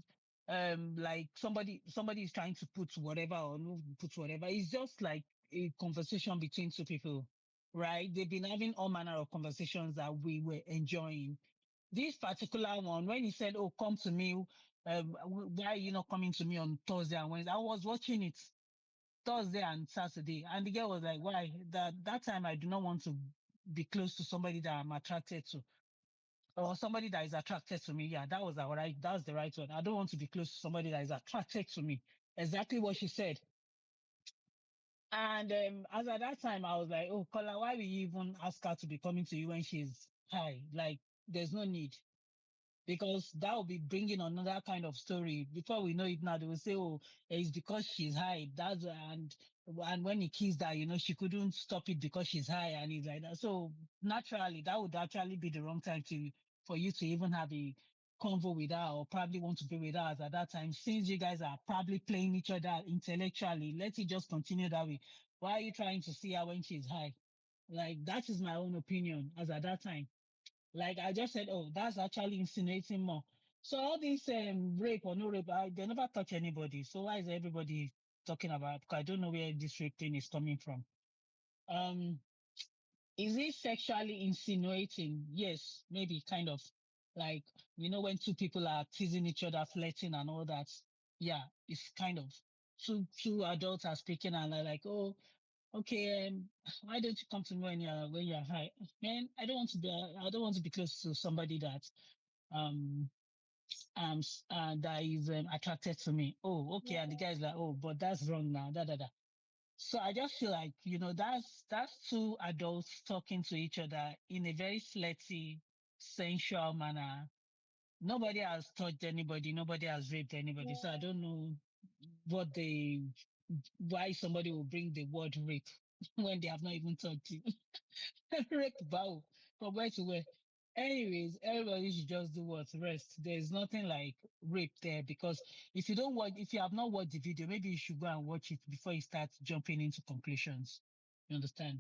like somebody is trying to put whatever or no put whatever. It's just like a conversation between two people, right? They've been having all manner of conversations that we were enjoying. This particular one, when he said, "Oh, come to me," why are you not coming to me on Thursday and Wednesday? I was watching it Thursday and Saturday, and the girl was like, "Why? That time I do not want to be close to somebody that I'm attracted to, or somebody that is attracted to me." Yeah, that was the right. That was the right one. I don't want to be close to somebody that is attracted to me. Exactly what she said. And as at that time, I was like, "Oh, Kola, why will you even ask her to be coming to you when she's high? Like, there's no need." Because that will be bringing another kind of story. Before we know it now, they will say, "Oh, it's because she's high." And when he kissed her, she couldn't stop it because she's high, and it's like that. So naturally, that would actually be the wrong time for you to even have a convo with her, or probably want to be with her at that time. Since you guys are probably playing each other intellectually, let it just continue that way. Why are you trying to see her when she's high? Like, that is my own opinion as at that time. Like I just said, oh, that's actually insinuating more. So all this rape or no rape, they never touch anybody. So why is everybody talking about? Because I don't know where this rape thing is coming from. Um, is it sexually insinuating? Yes, maybe kind of. Like, when two people are teasing each other, flirting and all that. Yeah, it's kind of two adults are speaking and they're like, oh, okay, why don't you come to me when you're high? Man, I don't want to be close to somebody um that is attracted to me. Oh, okay. And the guy's like, oh, but that's wrong now. Da da da. So I just feel like, that's two adults talking to each other in a very flirty, sensual manner. Nobody has touched anybody. Nobody has raped anybody. So I don't know why somebody will bring the word rape when they have not even touched you. Rape bow from where to where. Anyways, everybody should just do what rest. There's nothing like rape there, because if you have not watched the video, maybe you should go and watch it before you start jumping into conclusions. You understand?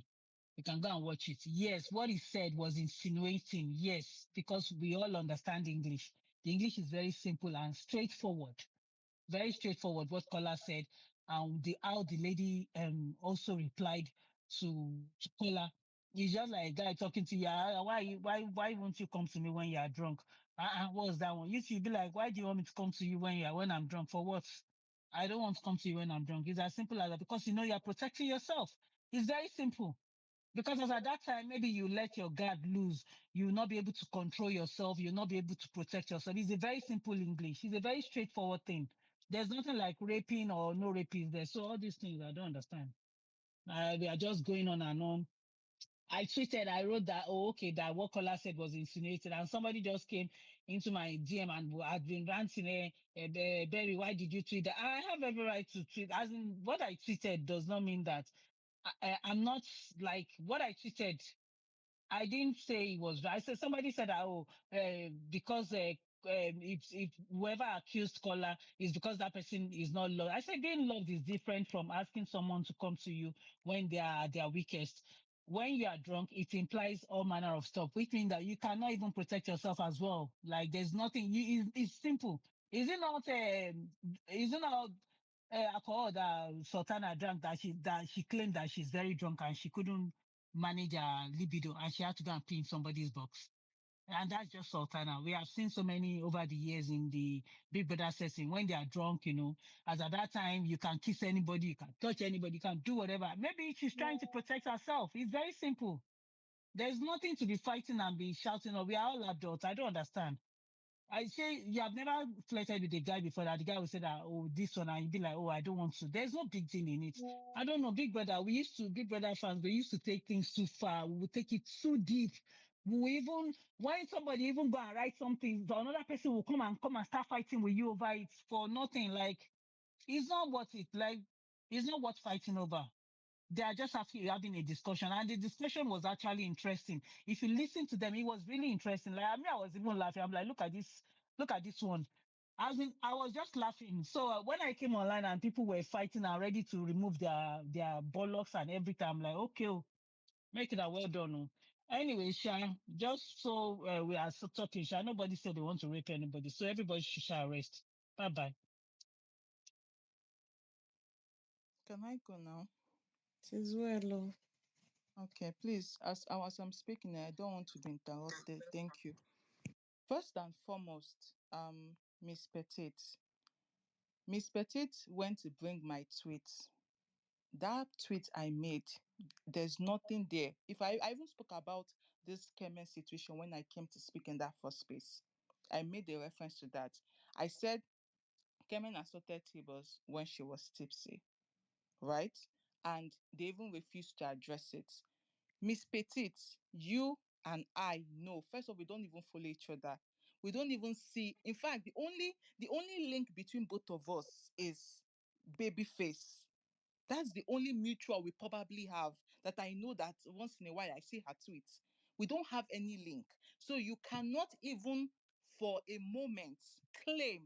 You can go and watch it. Yes, what he said was insinuating. Yes, because we all understand English. The English is very simple and straightforward, very straightforward what Kola said, and how the lady also replied to Kola. It's just like a guy talking to you. Why won't you come to me when you are drunk? What's that one? You should be like, why do you want me to come to you when I'm drunk? For what? I don't want to come to you when I'm drunk. It's as simple as that, because you're protecting yourself. It's very simple. Because as at that time, maybe you let your guard loose, you will not be able to control yourself, you'll not be able to protect yourself. It's a very simple English. It's a very straightforward thing. There's nothing like raping or no raping there. So all these things I don't understand. They are just going on and on. I wrote that, oh, okay, that what Kola said was insinuated. And somebody just came into my DM and had been ranting, Berry, why did you tweet that? I have every right to tweet. As in, what I tweeted does not mean that I'm not like what I tweeted. I didn't say it was right. I said somebody said that, oh, because if whoever accused Kola is because that person is not loved. I said being loved is different from asking someone to come to you when they are at their weakest. When you are drunk, it implies all manner of stuff, which means that you cannot even protect yourself as well. Like there's nothing. It's simple. Is it not? Is it not? Alcohol that Sultana drank that she claimed that she's very drunk and she couldn't manage her libido and she had to go and pee in somebody's box. And that's just Sultana. We have seen so many over the years in the Big Brother setting when they are drunk, as at that time, you can kiss anybody, you can touch anybody, you can do whatever. Maybe she's trying to protect herself. It's very simple. There's nothing to be fighting and be shouting, or we are all adults. I don't understand. I say you have never flirted with a guy before that the guy will say that, oh, this one, and you'd be like, oh, I don't want to. There's no big deal in it. I don't know, Big Brother. Big Brother fans, we used to take things too far. We would take it too deep. When somebody even go and write something, another person will come and start fighting with you over it for nothing. Like, it's not worth it. Like, it's not worth fighting over. They are just having a discussion, and the discussion was actually interesting. If you listen to them, it was really interesting. Like, I mean, I was even laughing. I'm like, look at this one. I was just laughing. So when I came online and people were fighting and ready to remove their bollocks and everything, I'm like, okay, make it a well done. Anyway, Sha, just so we are so talking, Sha, nobody said they want to rape anybody, so everybody should arrest. Bye bye. Can I go now? It is well. Okay, please. As I'm speaking, I don't want to be interrupted. Thank you. First and foremost, Miss Petite. Miss Petite went to bring my tweet. That tweet I made, there's nothing there. If I even spoke about this Kemen situation when I came to speak in that first space, I made a reference to that. I said Kemen assaulted Tibos when she was tipsy, right? And they even refused to address it. Miss Petite, you and I know. First of all, we don't even follow each other. We don't even see. In fact, the only link between both of us is Babyface. That's the only mutual we probably have, that I know that once in a while I see her tweets. We don't have any link. So you cannot even for a moment claim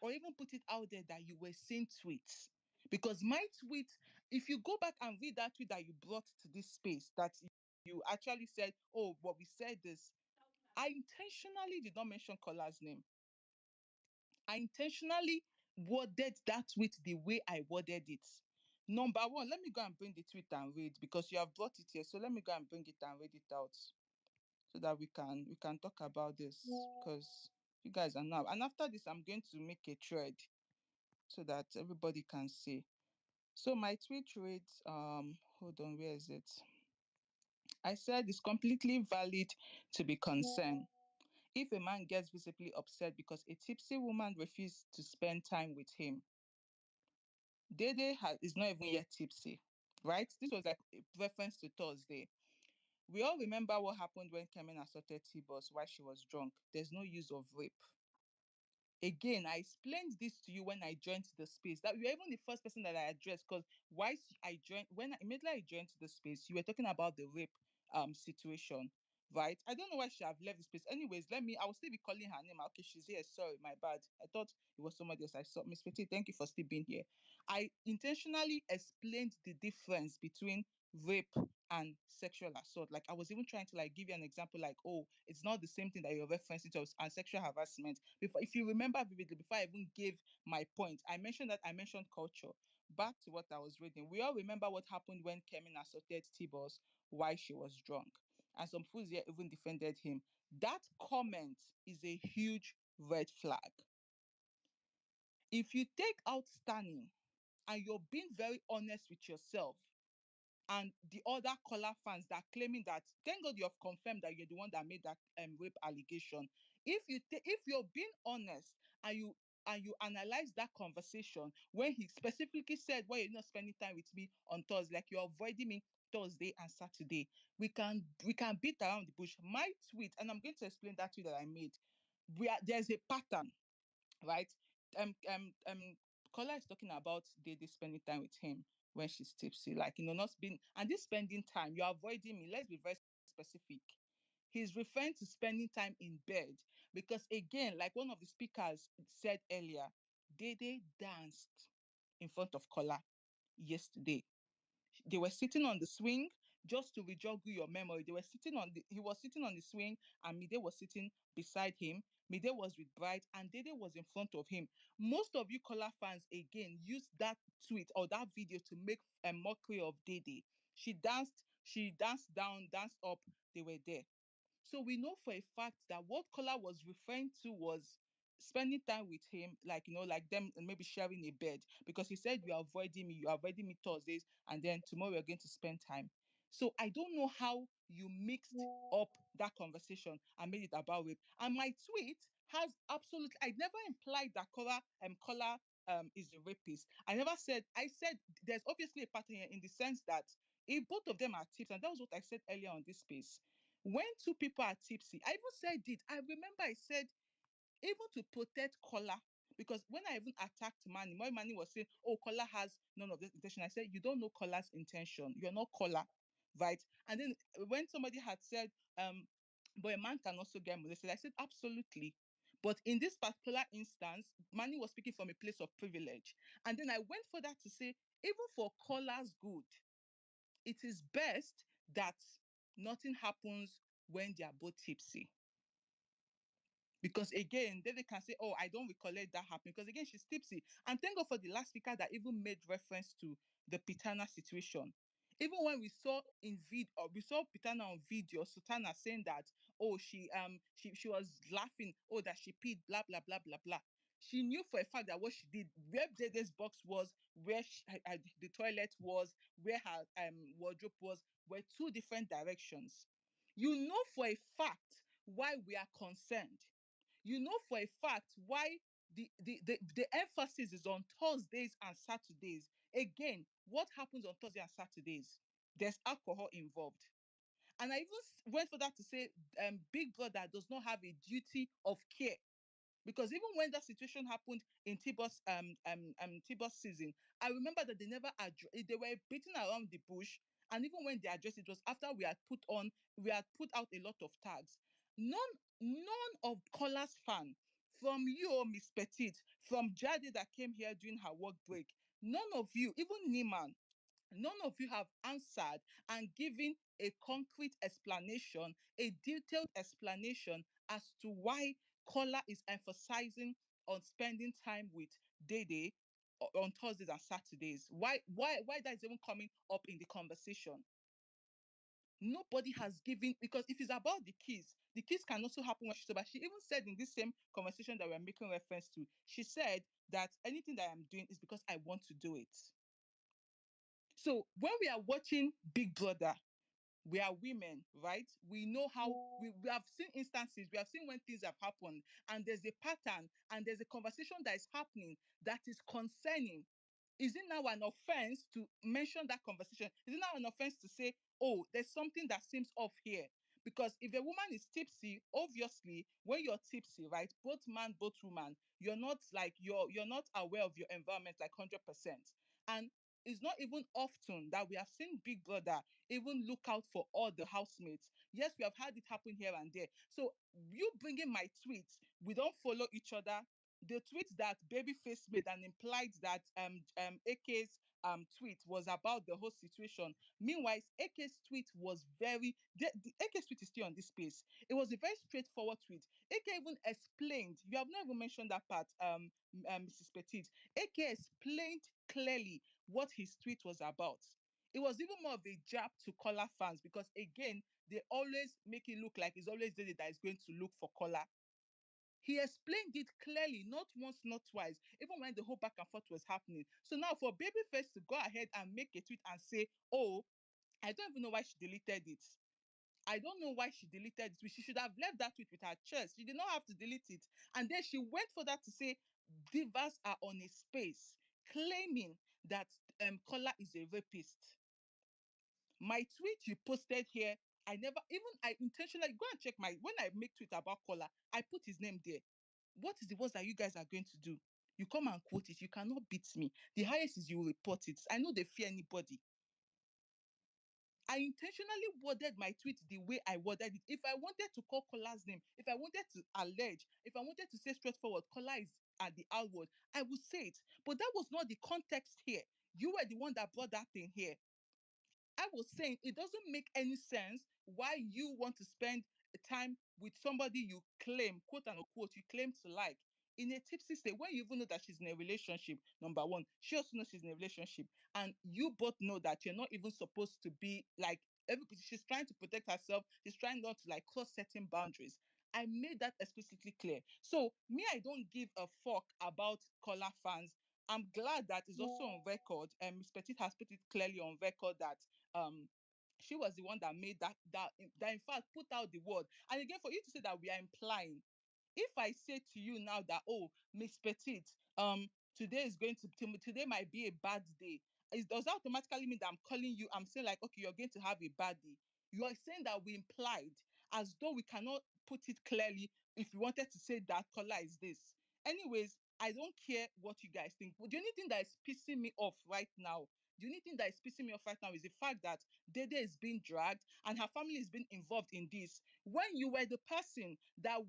or even put it out there that you were seeing tweets. Because my tweet, if you go back and read that tweet that you brought to this space, that you actually said, oh, but we said this, I intentionally did not mention Kola's name. I intentionally worded that tweet the way I worded it. Number one, let me go and bring the tweet and read, because you have brought it here. So let me go and bring it and read it out so that we can talk about this, because you guys are now. And after this, I'm going to make a thread so that everybody can see. So my tweet reads, hold on, where is it? I said it's completely valid to be concerned if a man gets visibly upset because a tipsy woman refused to spend time with him. Dede is not even yet tipsy, right? This was like a reference to Thursday. We all remember what happened when Kemen assaulted T-Boss while she was drunk. There's no use of rape. Again, I explained this to you when I joined the space, that you were even the first person that I addressed, because immediately I joined the space, you were talking about the rape situation, right? I don't know why she have left the space. Anyways, I will still be calling her name. Okay, she's here. Sorry, my bad. I thought it was somebody else. I saw Miss Petit. Thank you for still being here. I intentionally explained the difference between rape and sexual assault. Like, I was even trying to like give you an example, like, oh, it's not the same thing that you're referencing to, and sexual harassment. Before, if you remember vividly, before I even gave my point, I mentioned culture. Back to what I was reading. We all remember what happened when Kemin assaulted T-Boss while she was drunk. And some fools here even defended him. That comment is a huge red flag. If you take out standing and you're being very honest with yourself, and the other Kola fans that are claiming that, thank God you have confirmed that you're the one that made that rape allegation. If you're being honest and you analyze that conversation when he specifically said, why you're not spending time with me on Thursday, like you're avoiding me Thursday and Saturday, we can beat around the bush. My tweet, and I'm going to explain that tweet that I made. There's a pattern, right? Kola is talking about Dede spending time with him when she's tipsy, like, not being, and this spending time, you're avoiding me. Let's be very specific. He's referring to spending time in bed. Because again, like one of the speakers said earlier, Dede danced in front of Kola yesterday. They were sitting on the swing. Just to rejoggle your memory, he was sitting on the swing, and Mide was sitting beside him. Mide was with Bright, and Dede was in front of him. Most of you Kola fans again used that tweet or that video to make a mockery of Dede. She danced down, danced up. They were there. So we know for a fact that what Kola was referring to was spending time with him, like like them maybe sharing a bed, because he said you're avoiding me Thursdays, and then tomorrow we're going to spend time. So I don't know how you mixed up that conversation and made it about rape. And my tweet has absolutely, I never implied that Kola is a rapist. I said there's obviously a pattern here in the sense that if both of them are tips, and that was what I said earlier on this space, when two people are tipsy, I even said it. I remember I said, even to protect Kola, because when I even attacked Manny, my Manny was saying, oh, Kola has none of this intention. I said, you don't know Kola's intention. You're not Kola, right? And then when somebody had said, but a man can also get molested, I said, absolutely. But in this particular instance, Manny was speaking from a place of privilege. And then I went further to say, even for Kola's good, it is best that nothing happens when they are both tipsy. Because again, then they can say, oh, I don't recollect that happening. Because again, she's tipsy. And thank God for the last speaker that even made reference to the Pitana situation. Even when we saw Pitana on video, Sultana saying that, oh, she was laughing, oh, that she peed, blah, blah, blah, blah, blah. She knew for a fact that what she did, where Dede's box was, where the toilet was, where her wardrobe was, were two different directions. You know for a fact why we are concerned. You know for a fact why the emphasis is on Thursdays and Saturdays. Again, what happens on Thursdays and Saturdays? There's alcohol involved. And I even went for that to say, Big Brother does not have a duty of care. Because even when that situation happened in T-Boss season, I remember that they were beating around the bush. And even when they addressed it, was after we had put out a lot of tags. None of Cola's fan, from you, Miss Petite, from Jade that came here during her work break, none of you, even Niman, none of you have answered and given a concrete explanation, a detailed explanation as to why Kola is emphasizing on spending time with Dede on Thursdays and Saturdays. Why that is even coming up in the conversation? Nobody has given, because if it's about the kiss can also happen when she's sober. She even said in this same conversation that we're making reference to, she said that anything that I'm doing is because I want to do it. So when we are watching Big Brother, we are women, right? We know how we have seen instances, we have seen when things have happened, and there's a pattern and there's a conversation that is happening that is concerning. Is it now an offense to mention that conversation? Is it now an offense to say, oh, there's something that seems off here? Because if a woman is tipsy, obviously, when you're tipsy, right, both man, both woman, you're not aware of your environment like 100%. And it's not even often that we have seen Big Brother even look out for all the housemates. Yes, we have had it happen here and there. So you bringing my tweets, we don't follow each other. The tweet that Babyface made and implied that AK's tweet was about the whole situation. Meanwhile, AK's tweet was the AK's tweet is still on this space. It was a very straightforward tweet. AK even explained. You have not even mentioned that part, Mrs. Petit. AK explained clearly what his tweet was about. It was even more of a jab to Kola fans, because again, they always make it look like it's always Dede that is going to look for Kola. He explained it clearly, not once, not twice, even when the whole back and forth was happening. So now for Babyface to go ahead and make a tweet and say, oh, I don't even know why she deleted it. I don't know why she deleted it. She should have left that tweet with her chest. She did not have to delete it. And then she went for that to say, divas are on a space, claiming that Kola is a rapist. My tweet you posted here, I intentionally go and check when I make tweet about Kola, I put his name there. What is the worst that you guys are going to do? You come and quote it. You cannot beat me. The highest is you will report it. I know they fear anybody. I intentionally worded my tweet the way I worded it. If I wanted to call Kola's name, if I wanted to allege, if I wanted to say straightforward, Kola is at the R word, I would say it. But that was not the context here. You were the one that brought that thing here. I was saying it doesn't make any sense why you want to spend time with somebody you claim, quote unquote, you claim to like in a tipsy state when you even know that she's in a relationship. Number one, she also knows she's in a relationship, and you both know that you're not even supposed to be like everybody. She's trying to protect herself. She's trying not to like cross certain boundaries. I made that explicitly clear. So me, I don't give a fuck about Kola fans. I'm glad that is also on record. And Miss Petit has put it clearly on record that um she was the one that made that in fact put out the word. And again, for you to say that we are implying, if I say to you now that, oh, Miss Petite, today is going to today might be a bad day, does that automatically mean that I'm calling you? I'm saying like, okay, you're going to have a bad day. You are saying that we implied, as though we cannot put it clearly. If you wanted to say that color is this, anyways, I don't care what you guys think. But the only thing that is pissing me off right now, the only thing that is pissing me off right now is the fact that Dede is being dragged and her family is being involved in this. When you were the person that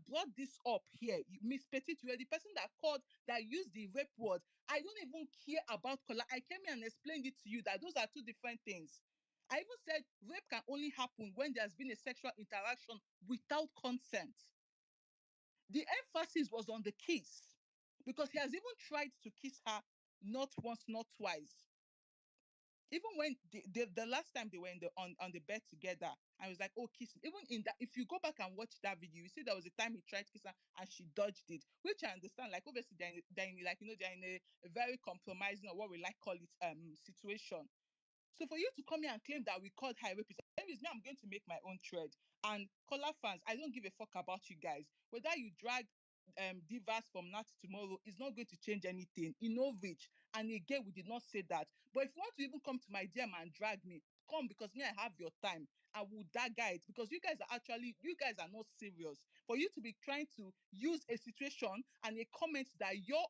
brought this up here, Miss Petit, you were the person that called, that used the rape word. I don't even care about Kola. I came here and explained it to you that those are two different things. I even said rape can only happen when there's been a sexual interaction without consent. The emphasis was on the kiss, because he has even tried to kiss her not once, not twice. Even when the last time they were on the bed together, I was like, oh, kissing. Even in that, if you go back and watch that video, you see there was a time he tried to kiss her and she dodged it, which I understand. Like, obviously, they're in a very compromising, or what we like call it, situation. So for you to come here and claim that we called her a rapist, anyways, now I'm going to make my own thread. And Kola fans, I don't give a fuck about you guys. Whether you drag divas from now to tomorrow is not going to change anything. You know, rich. And again, we did not say that. But if you want to even come to my DM and drag me, come, because me, I have your time. I will dagger it, because you guys are not serious. For you to be trying to use a situation and a comment that your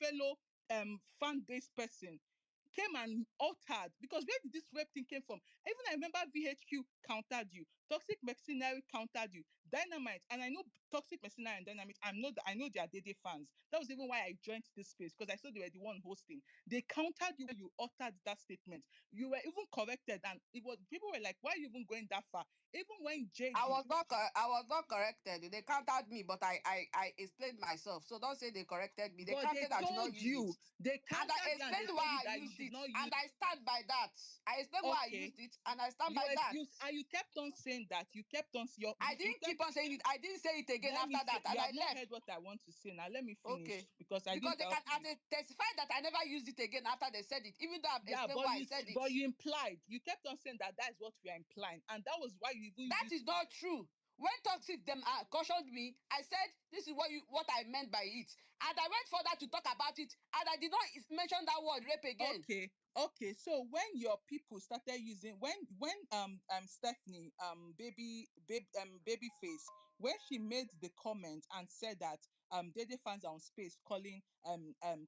fellow fan-based person came and altered, because where did this rep thing came from? Even I remember VHQ countered you, Toxic Mercenary countered you, Dynamite, and I know Toxic Mercenary and Dynamite. I know they are Dede fans. That was even why I joined this space, because I saw they were the one hosting. They countered you when you uttered that statement. You were even corrected, and it was people were like, "Why are you even going that far?" Even when JD, I was not corrected. They counted me, but I explained myself. So don't say they corrected me. They but they counted I should not told use it. you, they And I countered you, and they explained told you why I that you used should it. not use. And I stand by that. I explained why I Okay, used it, and I stand by that. you kept on saying that. You kept on I you didn't kept. keep on saying it. I didn't say it again Let me after say, that, you and I have not left. heard what I want to say. Now let me Okay. finish, because I Because didn't they can help you. testify that I never used it again after they said it, even though I've Yeah, explained why I said it. but you implied. You kept on saying that is what we are implying, and that was why you even That used. is not true. When Toxic them cautioned me, I said this is what I meant by it, and I went further to talk about it, and I did not mention that word rape again. Okay. So when your people started using, when Stephanie baby face, when she made the comment and said that Dede fans are on space calling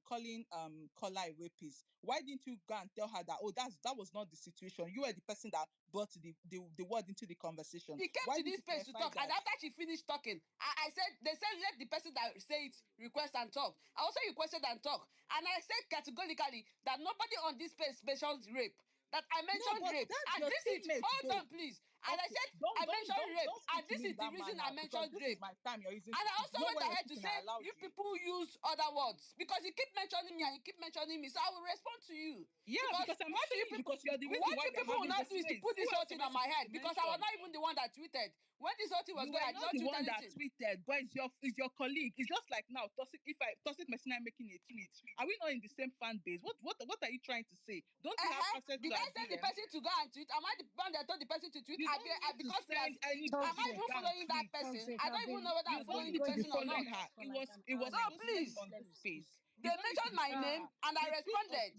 Kola a rapist, why didn't you go and tell her that, oh, that was not the situation, you were the person that brought the word into the conversation? She came Why to didn't this you place to clarify talk, and that? after she finished talking, I said, they said, let the person that say it request and talk. I also requested and talk. And I said categorically that nobody on this place mentions rape. That I No, mentioned but rape. that's And your this is, teammate hold though. on, please. And I Okay, said, I mentioned rape. don't speak And to this me in is the that reason I manner, because mentioned this is rape. my time. You're using And to I speak. also You know went where you're ahead to sitting, I say, allowed you you. people use other words. Because you keep mentioning me and you keep mentioning me. So I will respond to you. Yeah, Because because I'm answering you, because you're the reason what why you we are people will having not this do is to space. put Who this whole else am thing I on my supposed to head. Because I was mention? not even the one that tweeted. When this whole thing was You going, were I did not not the tweet one that anything. tweeted, but it's your colleague. It's just like now, Toxic. If Toxic Messina making a tweet, are we not in the same fan base? What are you trying to say? Don't we have access Did to our I send the DMs? person to go and tweet? Am I the one that told the person to tweet? You don't need to Because we are. send anybody Am I to even go Toxic, and following that tweet. person? toxic. I don't even know whether I'm You don't following need the to be person or following not. her. For like an It was hour So now. supposed to be please, Please on let this me speak. space. You they don't need to mentioned be my following name her. and I The truth of responded.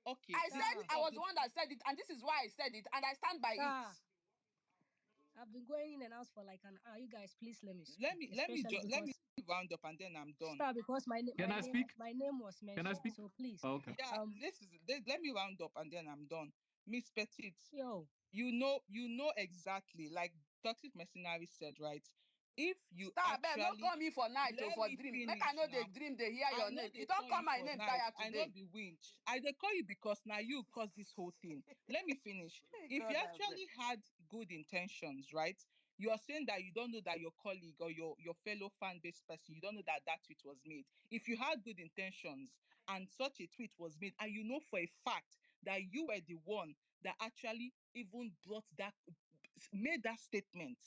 okay, I the said truth Sir, I of was the the one that said it, and this is why I said it, and I stand by it. sir, I've been going in and out for like an hour. You guys, please let me speak. Especially let me because round up and then I'm done. sir, because Can I speak? my name was Can I mentioned. speak? So please, Oh, okay. Yeah, let me round up and then I'm done. Miss Petite, Yo. you know exactly, like Toxic Mercenary said, right? If you Star, abeg, no actually call me for night or let for me dream. Make I finish know the now. dream, they hear I your know name. You they don't call call you my for name night. tire I know today. be winch. I they call you because now you caused this whole thing. Let me finish. Hey, If you God, abeg. actually had good intentions, right? You are saying that you don't know that your colleague or your fellow fan based person, you don't know that that tweet was made. If you had good intentions and such a tweet was made, and you know for a fact that you were the one that actually even brought that, made that statement,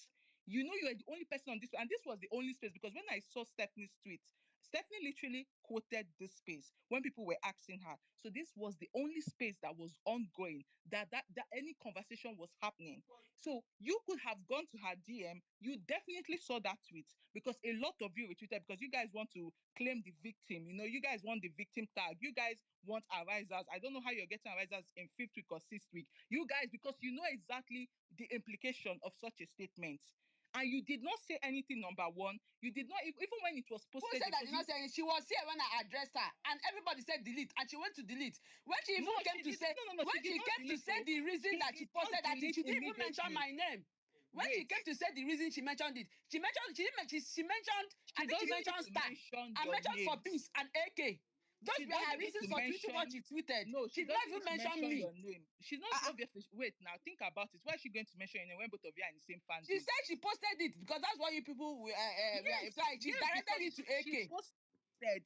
you know you are the only person on this, and this was the only space, because when I saw Stephanie's tweet, Stephanie literally quoted this space when people were asking her. So this was the only space that was ongoing, that any conversation was happening. So you could have gone to her DM. You definitely saw that tweet, because a lot of you retweeted, because you guys want to claim the victim. You know, you guys want the victim tag. You guys want arisers. I don't know how you're getting arisers in 5th week or 6th week. You guys, because you know exactly the implication of such a statement. And you did not say anything, number one. You did not, even when it was Who posted, said that because did not you, say anything? She was here when I addressed her, and everybody said delete, and she went to delete. When she no, even came she to did, say, no, when she did she not came to delete. say Oh, the reason she that she did not posted that thing, delete she didn't even mention immediately. my name. When she came Wait, to say the reason, she mentioned it. She didn't she mentioned, I she think she doesn't need mentioned to Star. mention I your mentioned for name. peace and AK. Those She were her doesn't need reasons to for tweeting what mention, she tweeted. no, She she did not doesn't even need to mention mention me. your name. She's not Uh-uh. obviously, wait, now think about it. Why is she going to mention your name when both of you are in the same fan She said base? she posted it because that's what you people were Yes, implying. She yes, directed because it to she AK. posted,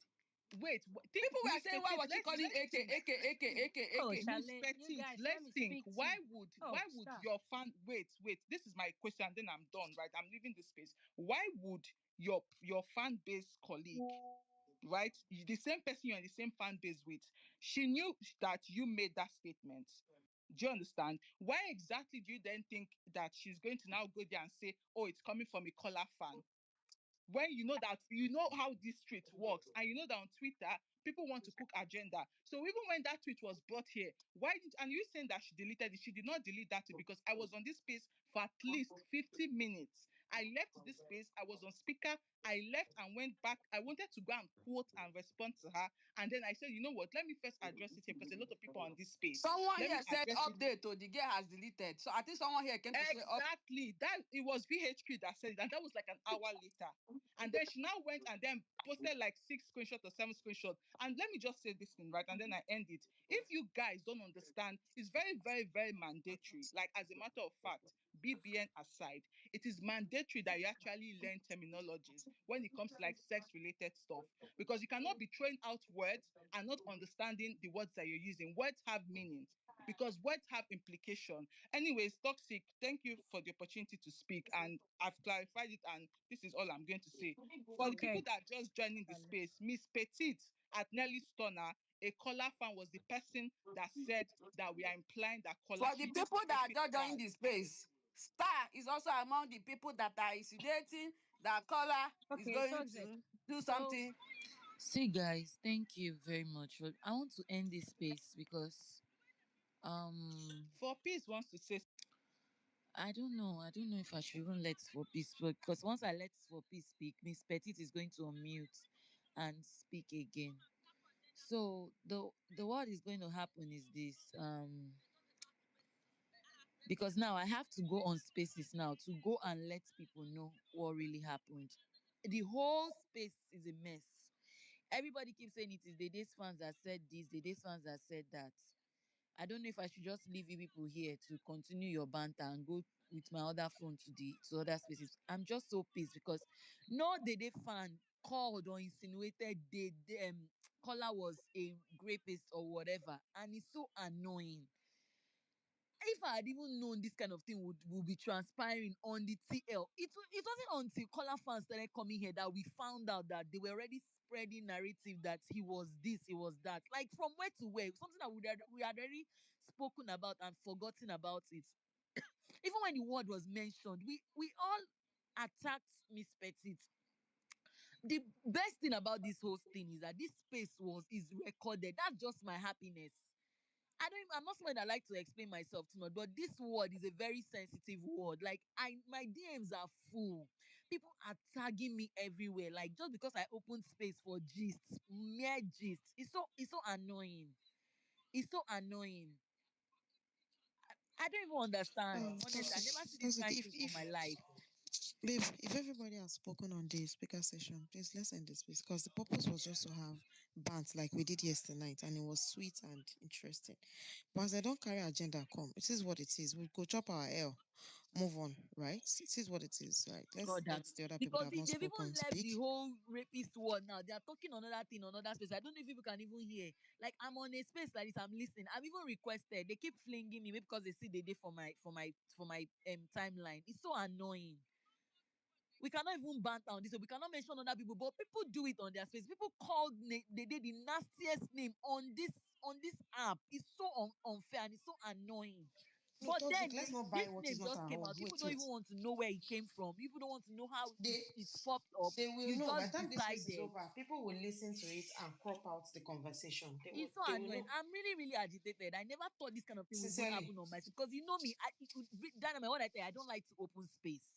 wait, think, People were Miss saying, why Petite, was she calling let's AK, think. AK, AK, AK, Oh, AK? Miss Charlie, you Petite, guys, let let's me think. speak too. Oh, Why would stop. your fan, wait, this is my question, then I'm done, right? I'm leaving this space. Why would your fan base colleague, right? The same person you're in the same fan base with, she knew that you made that statement. Do you understand? Why exactly do you then think that she's going to now go there and say, oh, it's coming from a Kola fan? When you know that, you know how this street works, and you know that on Twitter people want to cook agenda. So even when that tweet was brought here, why did, and you saying that she deleted it? She did not delete that tweet, because I was on this space for at least 50 minutes. I left this space, I was on speaker, I left and went back. I wanted to go and quote and respond to her, and then I said, you know what, let me first address it here, because a lot of people are on this space. Someone Let me here said address it. update to the girl has deleted. So I think someone here came to say up. Exactly. That it was VHQ that said it, and that was like an hour later. And then she now went and then posted like 6 screenshots or 7 screenshots. And let me just say this thing, right? And then I end it. If you guys don't understand, it's very, very, very mandatory. Like, as a matter of fact, BBN aside, it is mandatory that you actually learn terminologies when it comes to like sex related stuff, because you cannot be throwing out words and not understanding the words that you're using. Words have meaning, because words have implication. Anyways, Toxic, thank you for the opportunity to speak, and I've clarified it, and this is all I'm going to say. For the people Okay, that are just joining the Charlie. space, Miss Petite at Nelly Stoner, a Kola fan, was the person that said that we are implying that Kola, For the she didn't people that are specify. just joining the space, Star is also among the people that are insinuating that Kola is Okay, going toxic. to do So, something. See, guys, thank you very much. But I want to end this space because um For Peace wants to say, I don't know. I don't know if I should even let for peace speak, because once I let for peace speak, Miss Petit is going to unmute and speak again. So the what is going to happen is this. Because now I have to go on spaces now to go and let people know what really happened. The whole space is a mess. Everybody keeps saying it is the days fans that said this, the days fans that said that. I don't know if I should just leave you people here to continue your banter and go with my other phone to other spaces. I'm just so pissed because no Dede fan called or insinuated Kola was a rapist or whatever, and it's so annoying. If I had even known this kind of thing would be transpiring on the TL, it wasn't until Kola fans started coming here that we found out that they were already spreading narrative that he was this, he was that. Like from where to where, something that we had already spoken about and forgotten about it. Even when the word was mentioned, we all attacked Miss Petit. The best thing about this whole thing is that this space is recorded. That's just my happiness. I'm not someone that like to explain myself too much, but this word is a very sensitive word. Like my DMs are full. People are tagging me everywhere. Like just because I opened space for gist, mere gist. It's so annoying. It's so annoying. I don't even understand. Honestly, I never see this Toxic, kind of thing for my life. babe, if everybody has spoken on the speaker session, please let's end this please. Because the purpose was just to have bants like we did yesterday night, and it was sweet and interesting. But as I don't carry agenda, come. It is what it is. We go chop our L. Move on, right? It is what it is, right? Let's God let damn. the other people that Because have not they've spoken even left speak. the whole rapist word now. They are talking another thing, another space. I don't know if people can even hear. Like I'm on a space like this, I'm listening. I've even requested. They keep flinging me maybe because they see the day for my timeline. It's so annoying. We cannot even banter on this. We cannot mention other people, but people do it on their space. People called they did the nastiest name on this app. It's so unfair and it's so annoying. No, But toxic. then Let's not buy this what is name not just our came own. out. People Wait, don't wait. even want to know where it came from. People don't want to know how They it's popped up. they will You know by the just time this space is decided. over. People will listen to it and crop out the conversation. It's so They will annoying. know. I'm really, really agitated. I never thought this kind of thing would even Sincerely, happen on my because you know me. Dynamite, what I tell you, I don't like to open space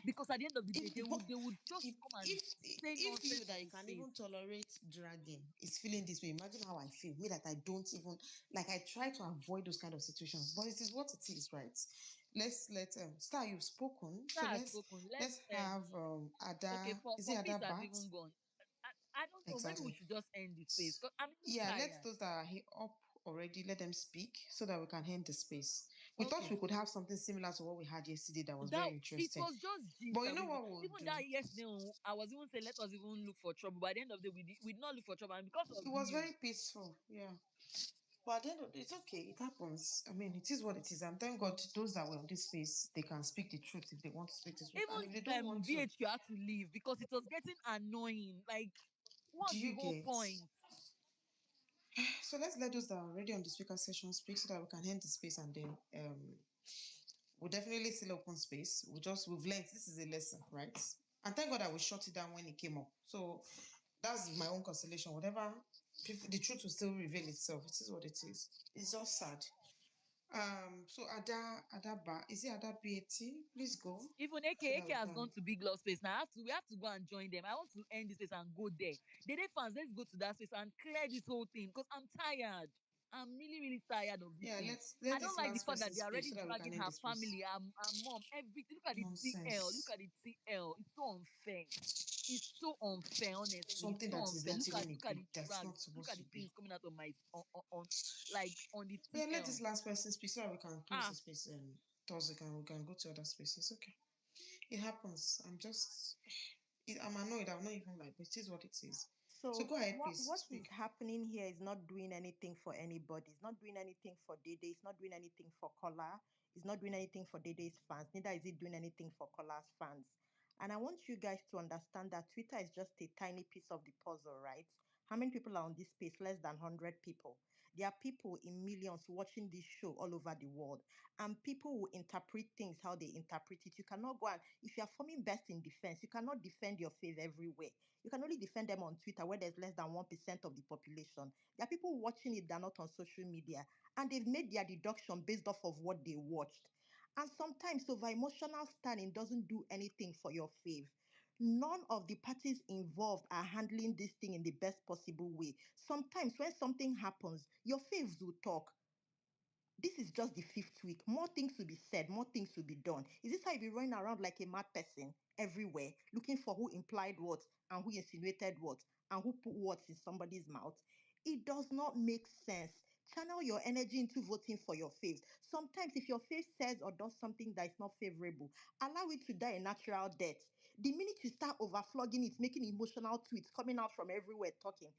because at the end of the day, if but they would just come and say if you nonsense that on you the can space. even tolerate dragging is feeling this way, imagine how I feel. Me that I don't even like. I try to avoid those kind of situations, but it is what it is, right? Let's let Star. You've spoken, so That has let's spoken. let's have Okay, Ada. for Is it for Ada peace has Bat? even gone. I don't know. Maybe we Exactly. should just end the space because I'm even Yeah, let tired. those that are here up already let them speak so that we can end the space. We thought Okay. we could have something similar to what we had yesterday that was very That it interesting. was just gist But you that know we what we'll even do? that yesterday I was even saying let us even look for trouble. By the end of the day, we did not look for trouble, and because of It was you, very peaceful, yeah. But at the end of it's okay, it happens. I mean, it is what it is. And thank God those that were on this space, they can speak the truth if they want to speak the truth. And if even they don't want to, VH you had to leave because it was getting annoying. Like, what's do the you whole get? point? So let's let those that are already on the speaker session speak so that we can end the space and then we'll definitely still open space. We've learned this is a lesson, right? And thank God that we shut it down when it came up. So that's my own consolation. Whatever people, the truth will still reveal itself. It is what it is. It's just sad. So Adaba, is it Ada BAT? Please go Even so AK that we has gone can. to Big Love Space. Now we have to go and join them. I want to end this space and go there. Dede fans, let's go to that space and clear this whole thing because I'm tired. I'm really, really tired of this Yeah, thing. let's I let don't this like the last fact that person they're speak already so that we can dragging end her this family, place. her mom, everything. Look at the TL. Look Nonsense. at the TL. It's so unfair. It's so unfair, honestly. It's Something so that is unfair. not Look at even look at the that's not drags. Look supposed at to the be. things coming out of my on like on the Yeah, let this TL. last person speak so that we can close the Ah, space and toss we can go to other spaces. Okay. It happens. I'm annoyed. I'm not even like, but it is what it is. So So go ahead, please what is speak. happening here is not doing anything for anybody. It's not doing anything for Dede. It's not doing anything for Kola. It's not doing anything for Dede's fans. Neither is it doing anything for Kola's fans. And I want you guys to understand that Twitter is just a tiny piece of the puzzle, right? How many people are on this space? Less than 100 people. There are people in millions watching this show all over the world. And people will interpret things how they interpret it. You cannot go and, if you are forming best in defense, you cannot defend your faith everywhere. You can only defend them on Twitter where there's less than 1% of the population. There are people watching it that are not on social media. And they've made their deduction based off of what they watched. And sometimes over emotional standing doesn't do anything for your faith. None of the parties involved are handling this thing in the best possible way. Sometimes when something happens, your faves will talk. This is just the fifth week. More things will be said, more things will be done. Is this how you be running around like a mad person everywhere, looking for who implied what and who insinuated what and who put what in somebody's mouth? It does not make sense. Channel your energy into voting for your faves. Sometimes, if your fave says or does something that is not favorable, allow it to die a natural death. The minute you start overflogging it, making emotional tweets coming out from everywhere talking,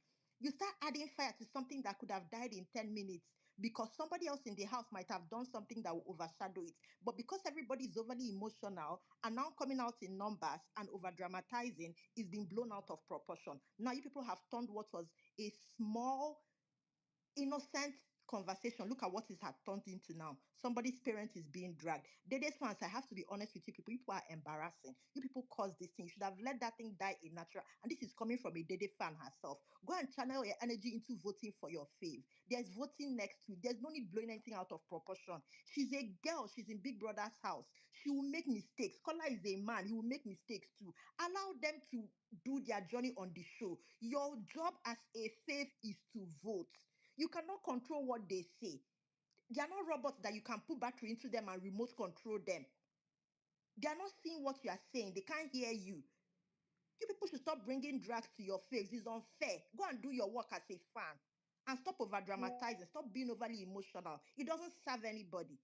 you start adding fire to something that could have died in 10 minutes because somebody else in the house might have done something that will overshadow it. But because everybody is overly emotional and now coming out in numbers and over dramatizing is being blown out of proportion. Now you people have turned what was a small innocent conversation. Look at what it had turned into now. Somebody's parent is being dragged. Dede's fans, I have to be honest with you people. You people are embarrassing. You people caused this thing. You should have let that thing die in natural. And this is coming from a Dede fan herself. Go and channel your energy into voting for your fave. There's voting next week. There's no need blowing anything out of proportion. She's a girl. She's in Big Brother's house. She will make mistakes. Kola is a man. He will make mistakes too. Allow them to do their journey on the show. Your job as a fave is to vote. You cannot control what they say. They are not robots that you can put battery into them and remote control them. They are not seeing what you are saying. They can't hear you. You people should stop bringing drags to your face. It's unfair. Go and do your work as a fan. And stop over dramatizing. Stop being overly emotional. It doesn't serve anybody.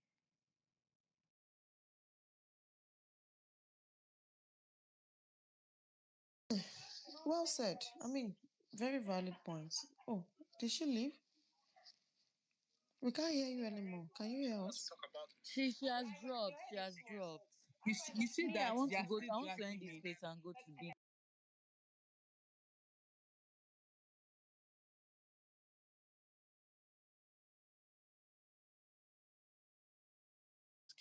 Well said. I mean, very valid points. Oh, did she leave? We can't hear you anymore. Can you hear us? She has dropped. She has dropped. You see Me, I that want they to are go. still I want to end dragging this it. place and go to bed.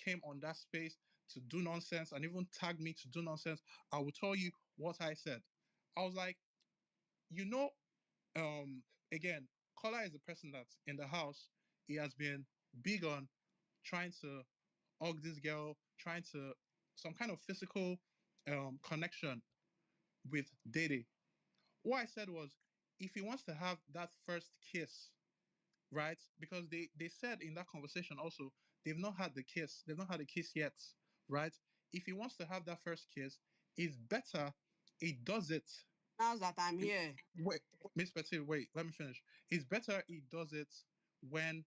Came on that space to do nonsense and even tag me to do nonsense, I will tell you what I said. I was like, you know, again, Kola is the person that's in the house. He has been big on trying to hug this girl, trying to some kind of physical connection with Dede. What I said was, if he wants to have that first kiss, right? Because they said in that conversation also they've not had the kiss, they've not had a kiss yet, right? If he wants to have that first kiss, it's better he does it. Now that I'm here. Wait, Miss Betty, wait, let me finish. It's better he does it when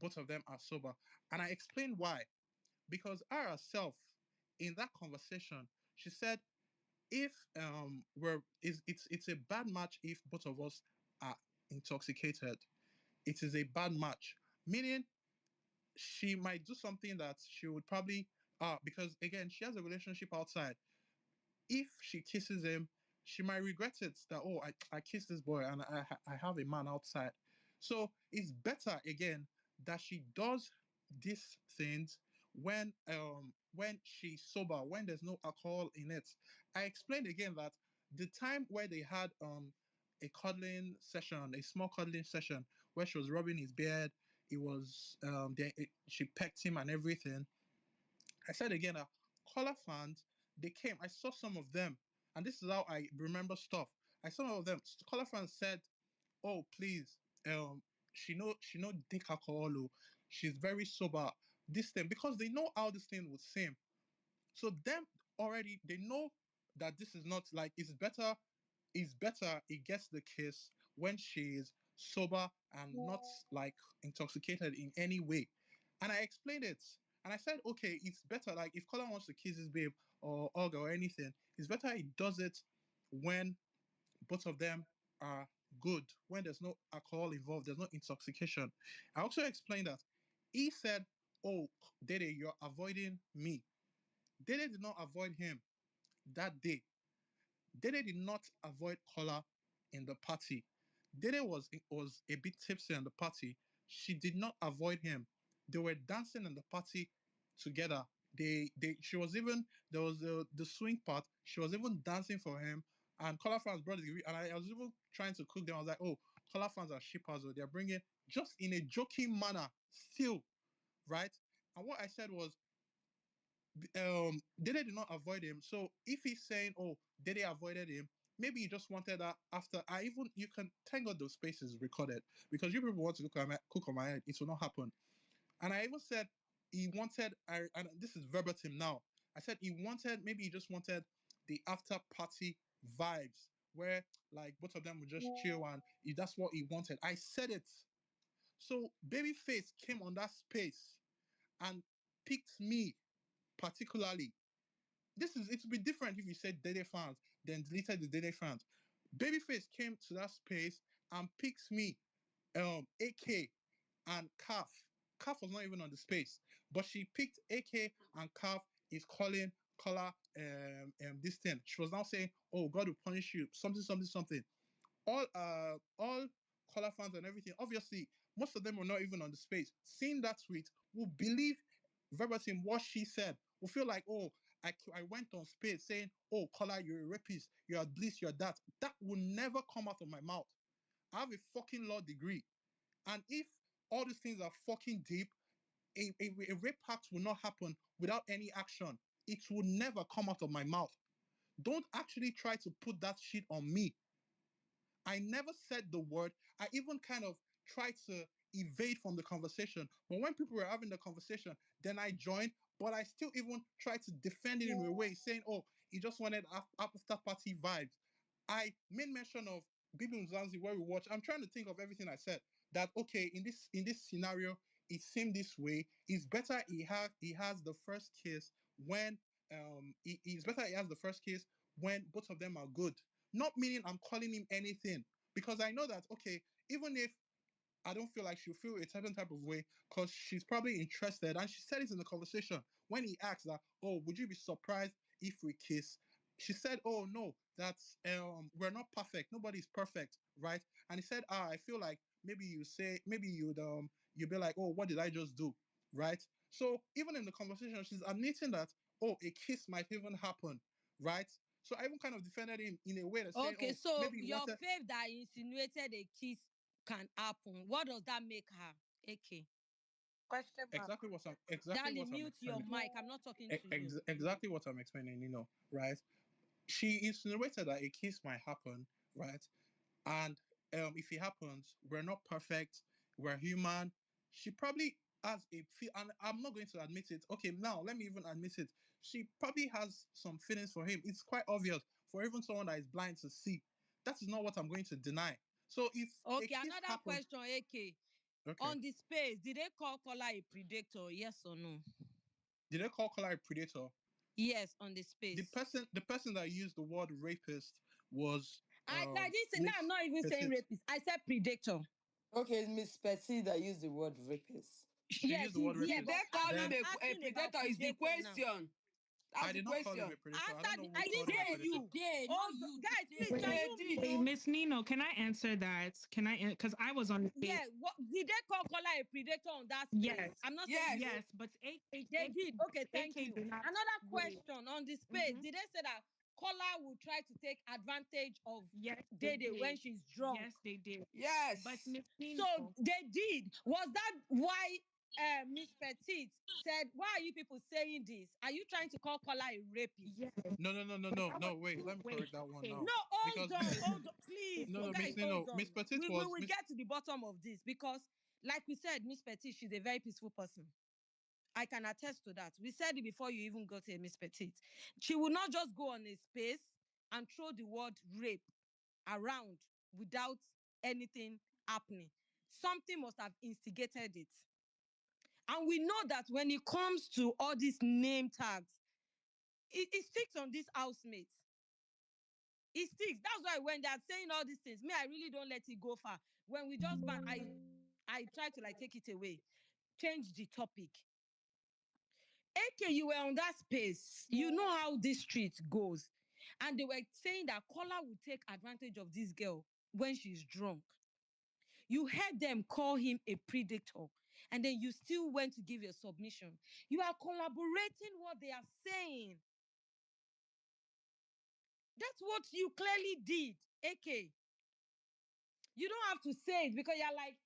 both of them are sober, and I explained why. Because her herself in that conversation, she said if we're is it's a bad match if both of us are intoxicated. It is a bad match, meaning she might do something that she would probably because again she has a relationship outside. If she kisses him, she might regret it that, oh, I kissed this boy and I have a man outside. So it's better again that she does these things when she's sober, when there's no alcohol in it. I explained again that the time where they had a cuddling session, a small cuddling session where she was rubbing his beard, it was she pecked him and everything. I said again, Kola fans, they came. I saw some of them, and this is how I remember stuff. I saw some of them. Kola fans said, "Oh, please, she know take alcohol. Oh. She's very sober. This thing because they know how this thing would seem. So them already they know that this is not like it's better it gets the kiss when she is sober and not like intoxicated in any way. And I explained it. And I said, okay, it's better like if Colin wants to kiss his babe or hug or anything, it's better he does it when both of them are good, when there's no alcohol involved, there's no intoxication. I also explained that he said, oh, Dede, you're avoiding me. Dede did not avoid him that day. Dede did not avoid Kola in the party. Dede was a bit tipsy in the party. She did not avoid him. They were dancing in the party together. She was even there was the swing part. She was even dancing for him. And Kola fans brought the and I was even trying to cook them. I was like, oh, Kola fans are shippers. So they're bringing just in a joking manner still, right? And what I said was Dede did not avoid him. So if he's saying, "Oh, Dede avoided him," maybe he just wanted that after. I even you can thank God those spaces recorded because you people want to cook on my head. It will not happen. And I even said he wanted. And this is verbatim now. I said he wanted. Maybe he just wanted the after party vibes where like both of them would just chill and that's what he wanted. I said it. So Babyface came on that space and picked me particularly. It would be different if you said Dede fans, then deleted the Dede fans. Babyface came to that space and picked me, AK and Calf. Calf was not even on the space, but she picked AK and Calf is calling Kola this thing. She was now saying, "Oh, God will punish you," something, something, something. All Kola fans and everything. Obviously, most of them were not even on the space. Seeing that tweet, will believe verbatim what she said. Will feel like, oh, I went on space saying, oh, Kola, you're a rapist, you're this, you're that. That will never come out of my mouth. I have a fucking law degree. And if all these things are fucking deep, a rape act will not happen without any action. It will never come out of my mouth. Don't actually try to put that shit on me. I never said the word. I even kind of tried to evade from the conversation. But when people were having the conversation, then I joined, but I still even tried to defend it in a way, saying, oh, he just wanted after party vibes. I made mention of Bibi Mzanzi where we watch. I'm trying to think of everything I said. That okay, in this scenario, it seemed this way. It's better he has the first kiss when it's better he has the first kiss when both of them are good. Not meaning I'm calling him anything, because I know that okay, even if I don't feel like she'll feel a certain type of way, because she's probably interested. And she said it in the conversation when he asked that, oh, would you be surprised if we kiss? She said, oh no, that's we're not perfect. Nobody's perfect, right? And he said, I feel like maybe you'd be like, oh, what did I just do? Right? So even in the conversation, she's admitting that, oh, a kiss might even happen, right? So I even kind of defended him in a way to say, Okay, oh, so maybe he your wanted. fave that insinuated a kiss can happen. What does that make her? AK. Question mark. Darling, I'm mute your explaining. mic. I'm not talking to you. Exactly what I'm explaining, right? She insinuated that a kiss might happen, right? And if it happens, we're not perfect, we're human. She probably has a feel, and I'm not going to admit it. Okay, now let me even admit it. She probably has some feelings for him. It's quite obvious for even someone that is blind to see. That is not what I'm going to deny. So if a Okay, kiss another happens, question, AK. okay, On the space, did they call Kola a predator? Yes or no? did they call Kola a predator? Yes, on the The space. person that used the word rapist was I didn't say, now I'm Miss not even saying Petit. rapist. I said predator. Okay, it's Miss Petty that used the word rapist. She Yes, used the word she's here, rapist. but They as call him I'm Then a asking about predator is the predator now. question. I That's the did not call him a question. predator. I don't Answer know the, who I called didn't him a say predator. you. Guys, please, Wait, can They you did. Wait, mute? Miss Nino, can I answer that? Can I? Because I was on the page. Yeah, what did they call Kola a predator on that space? Yes, I'm not saying you. Yes. yes, but They did. Okay, thank AK you. did not. Another Wait. question on the space. Mhm. Did they say that Kola will try to take advantage of Yes, they Dede when did. she's drunk? Yes, they did. But Yes. Miss So Nino, they did. Was that why Miss Petite said, why are you people saying this? Are you trying to call Kola a rapist? yes. No. Wait, let me Wait, correct that one okay. No, now. hold Because on, hold on. Please, no, guys, Miss hold Nino, Miss on. Petit We was will Miss. get to the bottom of this because, like we said, Miss Petite, she's a very peaceful person. I can attest to that. We said it before you even got here, Miss Petite. She will not just go on a space and throw the word rape around without anything happening. Something must have instigated it. And we know that when it comes to all these name tags, it sticks on these housemates. It sticks. That's why when they're saying all these things, me, I really don't let it go far. When we just ban, I try to like take it away, change the topic. AK, you were on that space. You know how this street goes. And they were saying that Kola would take advantage of this girl when she's drunk. You heard them call him a predator. And then you still went to give your submission. You are collaborating what they are saying. That's what you clearly did, AK. You don't have to say it because you're like,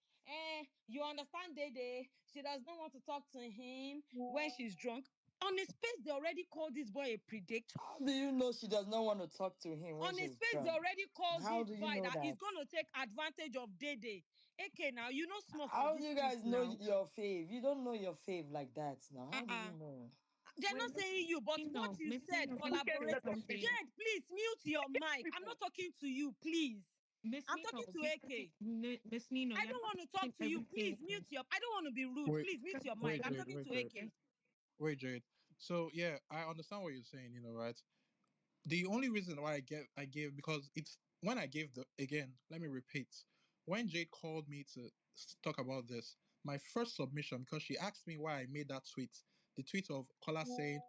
you understand Dede. She does not want to talk to him when she's drunk. On a space, they already called this boy a predator. How do you know she does not want to talk to him when On a she's space, they drunk? already called How this do you boy know that is that? going to take advantage of Dede. AK, now, you know small for How do this you street guys know now. your fave? You don't know your fave like that now. How do you Uh-uh. know? They're Wait, not saying you, but what you Miss said, Nino, can I say collaborate. something? Jade, please mute your mic. I'm not talking to you, please. Miss I'm Nino, talking to AK. Miss Nino, I you're don't not want to talk saying to you. Please everything. mute your. I don't want to be rude. Wait, Please mute your mic. wait, I'm Jade, talking wait, to Jade, AK. wait, Jade. So yeah, I understand what you're saying. Right? The only reason why I gave because it's when I gave the again. Let me repeat. When Jade called me to talk about this, my first submission because she asked me why I made that tweet. The tweet of Kola saying,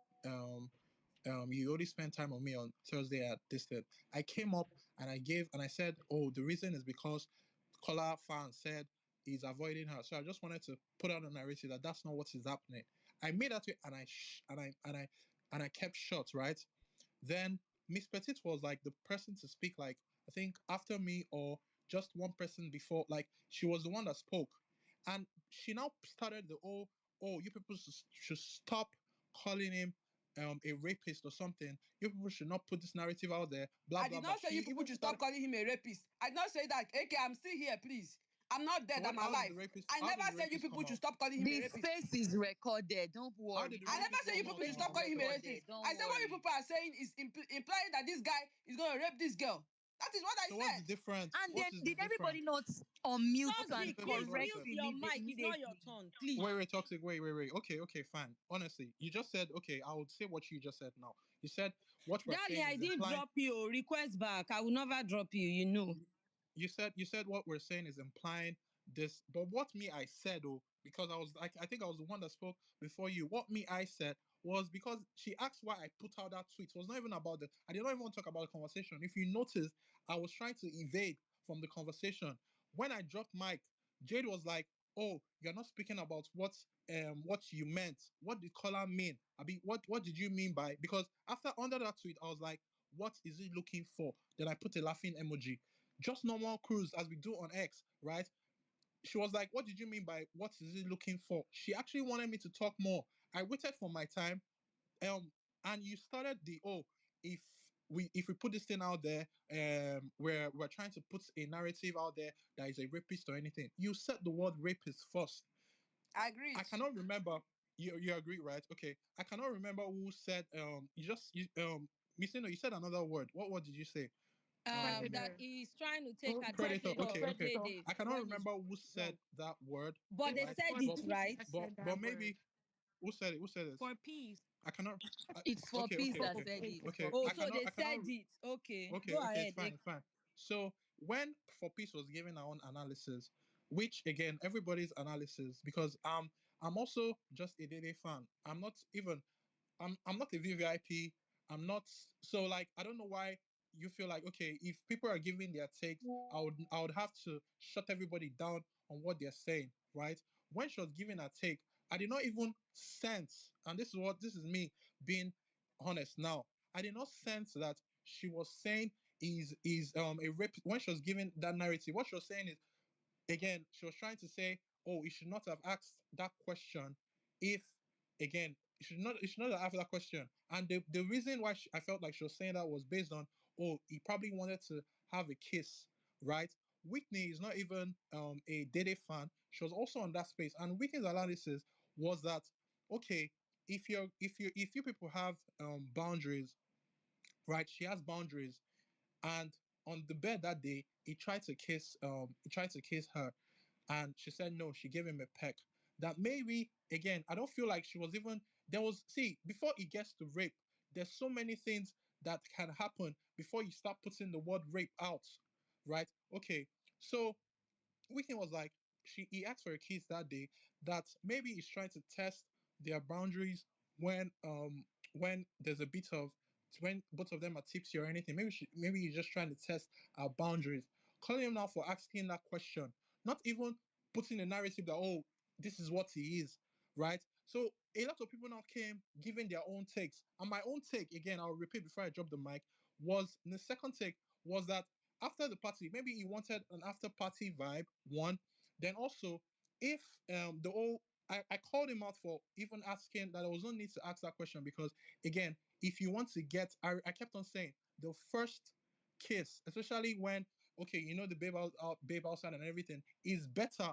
you only spend time on me on Thursday at this thing. I came up and I said, oh, the reason is because Kola fan said he's avoiding her. So I just wanted to put out a narrative that that's not what is happening. I made that tweet and I kept short, right? Then Miss Petit was like the person to speak, like I think after me or just one person before. Like she was the one that spoke, and she now started the oh, you people should stop calling him a rapist or something. You people should not put this narrative out there. Blah I blah did blah. not say She you people even should stop started. calling him a rapist. I did not say that. Okay, I'm still here, please. I'm not dead, I'm alive. I never said you people should stop calling him a The rapist. space is recorded. Don't worry. I never said you people should stop calling him a rapist. I said what you people are saying is implying that this guy is going to rape this girl. That is what I said. What's the difference? And then did everybody not unmute and Toxic, please correct mute the your leader mic. It's not your immediately? turn, please. Wait, toxic. Wait. Okay, fine. Honestly, you just said, okay, I would say what you just said now. You said what we're Darling, saying I is didn't implying. drop you. Request back. I will never drop you, you know. You said what we're saying is implying this, but what me I said, oh, because I was like, I think I was the one that spoke before you. What me I said was because she asked why I put out that tweet. It was not even about the. I did not even want to talk about the conversation. If you noticed, I was trying to evade from the conversation. When I dropped mic, Jade was like, "Oh, you're not speaking about what you meant. What did Kola mean? I mean, what did you mean by?" Because after under that tweet, I was like, "What is he looking for?" Then I put a laughing emoji. Just normal cruise as we do on X, right? She was like, "What did you mean by what is he looking for?" She actually wanted me to talk more. I waited for my time, and you started the if we put this thing out there, we're trying to put a narrative out there that is a rapist or anything. You said the word rapist first. I agree. I cannot remember. You agree, right? Okay. I cannot remember who said Missino, you said another word. What word did you say? That he's trying to take Predator. advantage Okay, of okay. Dede I cannot when he's remember who said drunk. that word. But they Right? said But it, right? but maybe who said it? Who said it? For peace. I cannot. It's for Okay, peace okay, that okay, said it. okay. Oh, I so cannot. they I cannot. said it. Okay, Okay, go okay, ahead. fine, fine. So when For Peace was giving our own analysis, which again everybody's analysis, because I'm also just a Dede fan. I'm not a VVIP. I'm not so like I don't know why you feel like okay if people are giving their takes, I would have to shut everybody down on what they're saying, right? When she was giving her take, I did not even sense, and this is me being honest now. I did not sense that she was saying is a rep when she was giving that narrative. What she was saying is again, she was trying to say, oh, you should not have asked that question if, again, you should not have asked that question. And the reason why I felt like she was saying that was based on, oh, he probably wanted to have a kiss, right? Whitney is not even a Dede fan. She was also on that space. And Whitney's analysis was that, okay, if you people have boundaries, right? She has boundaries, and on the bed that day, he tried to kiss her, and she said no. She gave him a peck. That maybe again, I don't feel like she was even there was see before it gets to rape. There's so many things that can happen before you start putting the word rape out, right? Okay, so Weekend was like he asked for a kiss that day. That maybe he's trying to test their boundaries when there's a bit of when both of them are tipsy or anything. Maybe he's just trying to test our boundaries. Calling him now for asking that question, not even putting a narrative that oh this is what he is, right? So a lot of people now came giving their own takes, and my own take again, I'll repeat before I drop the mic, was the second take was that after the party, maybe he wanted an after party vibe. One, then also if the whole I called him out for even asking that there was no need to ask that question because again, if you want to get, I kept on saying the first kiss, especially when okay, the babe outside and everything is better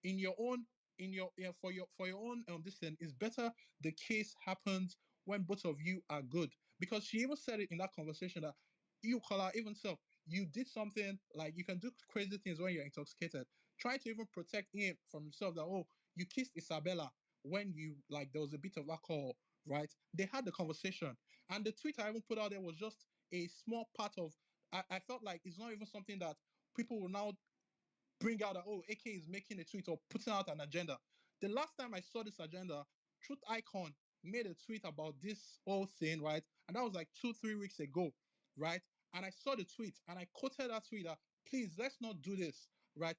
in your own in your yeah, for your own this thing is better. The kiss happens when both of you are good because she even said it in that conversation that you call her even so you did something like you can do crazy things when you're intoxicated. Try to even protect him from himself that oh you kissed Isabella when you like there was a bit of alcohol, right? They had the conversation. And the tweet I even put out there was just a small part of I felt like it's not even something that people will now bring out that oh AK is making a tweet or putting out an agenda. The last time I saw this agenda, Truth Icon made a tweet about this whole thing, right? And that was like 2-3 weeks ago, right? And I saw the tweet and I quoted that tweet that please let's not do this, right?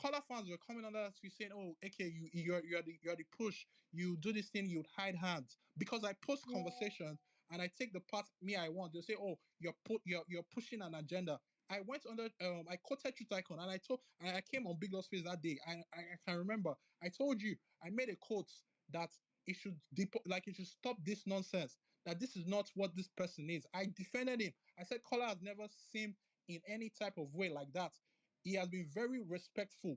Color fans were coming under that tweet saying, "Oh, okay, you're the push. You do this thing, you'd hide hands." Because I post conversations and I take the part me I want. They say, "Oh, you're pushing an agenda." I went under I quoted Truth Icon and I came on Big Lost Face that day. I can remember. I told you I made a quote that it should stop this nonsense. That this is not what this person is. I defended him. I said Color has never seemed in any type of way like that. He has been very respectful.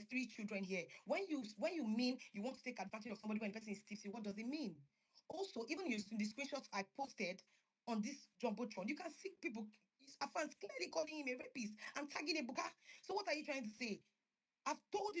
there's 3 children here. When you mean you want to take advantage of somebody when the person is tipsy, what does it mean? Also, even in the screenshots I posted on this Jumbotron, you can see people, fans clearly calling him a rapist and tagging Ebuka. So what are you trying to say? I've told you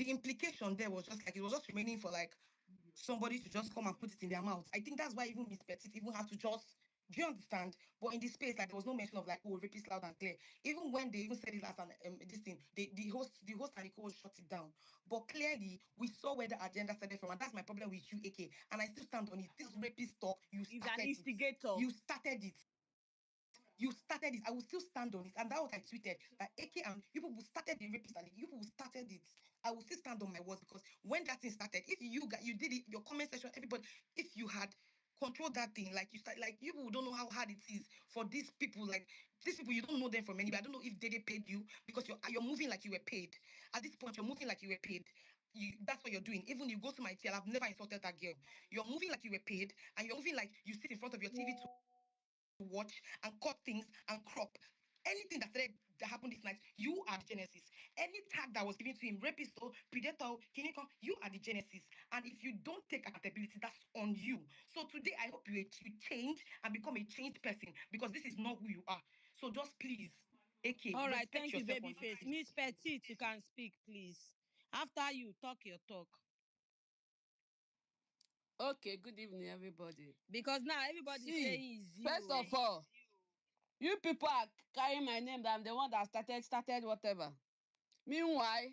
the implication there was just like it was just remaining for like somebody to just come and put it in their mouth. I think that's why even Miss Petit even had to just, do you understand? But in this space, like there was no mention of like, oh, rapist loud and clear. Even when they even said it as an this thing, the host and the co-host shut it down. But clearly, we saw where the agenda started from, and that's my problem with you, AK. And I still stand on it. This rapist talk, you He's an started it. instigator. You started it. You started it. I will still stand on it. And that's what I tweeted. That AK and you people started the rapist and you people started it. I will still stand on my words because when that thing started, if you did it, your comment section, everybody, if you had control that thing, like you start, like you don't know how hard it is for these people. Like these people, you don't know them from anybody. I don't know if Dede paid you because you're moving like you were paid. At this point, you're moving like you were paid. That's what you're doing. Even you go to my TL, I've never insulted that girl. You're moving like you were paid, and you're moving like you sit in front of your TV to watch and cut things and crop. Anything that happened this night, you are the genesis. Any tag that was given to him, rapist or predator, clinical, you are the genesis. And if you don't take accountability, that's on you. So today, I hope you change and become a changed person because this is not who you are. So just please, AK, All right, respect thank you, yourself on babyface. this. Miss Petite, you can speak, please. After you, talk your talk. Okay, good evening, everybody. Because now everybody's See, saying it's first you. of all, you people are carrying my name that I'm the one that started whatever. Meanwhile,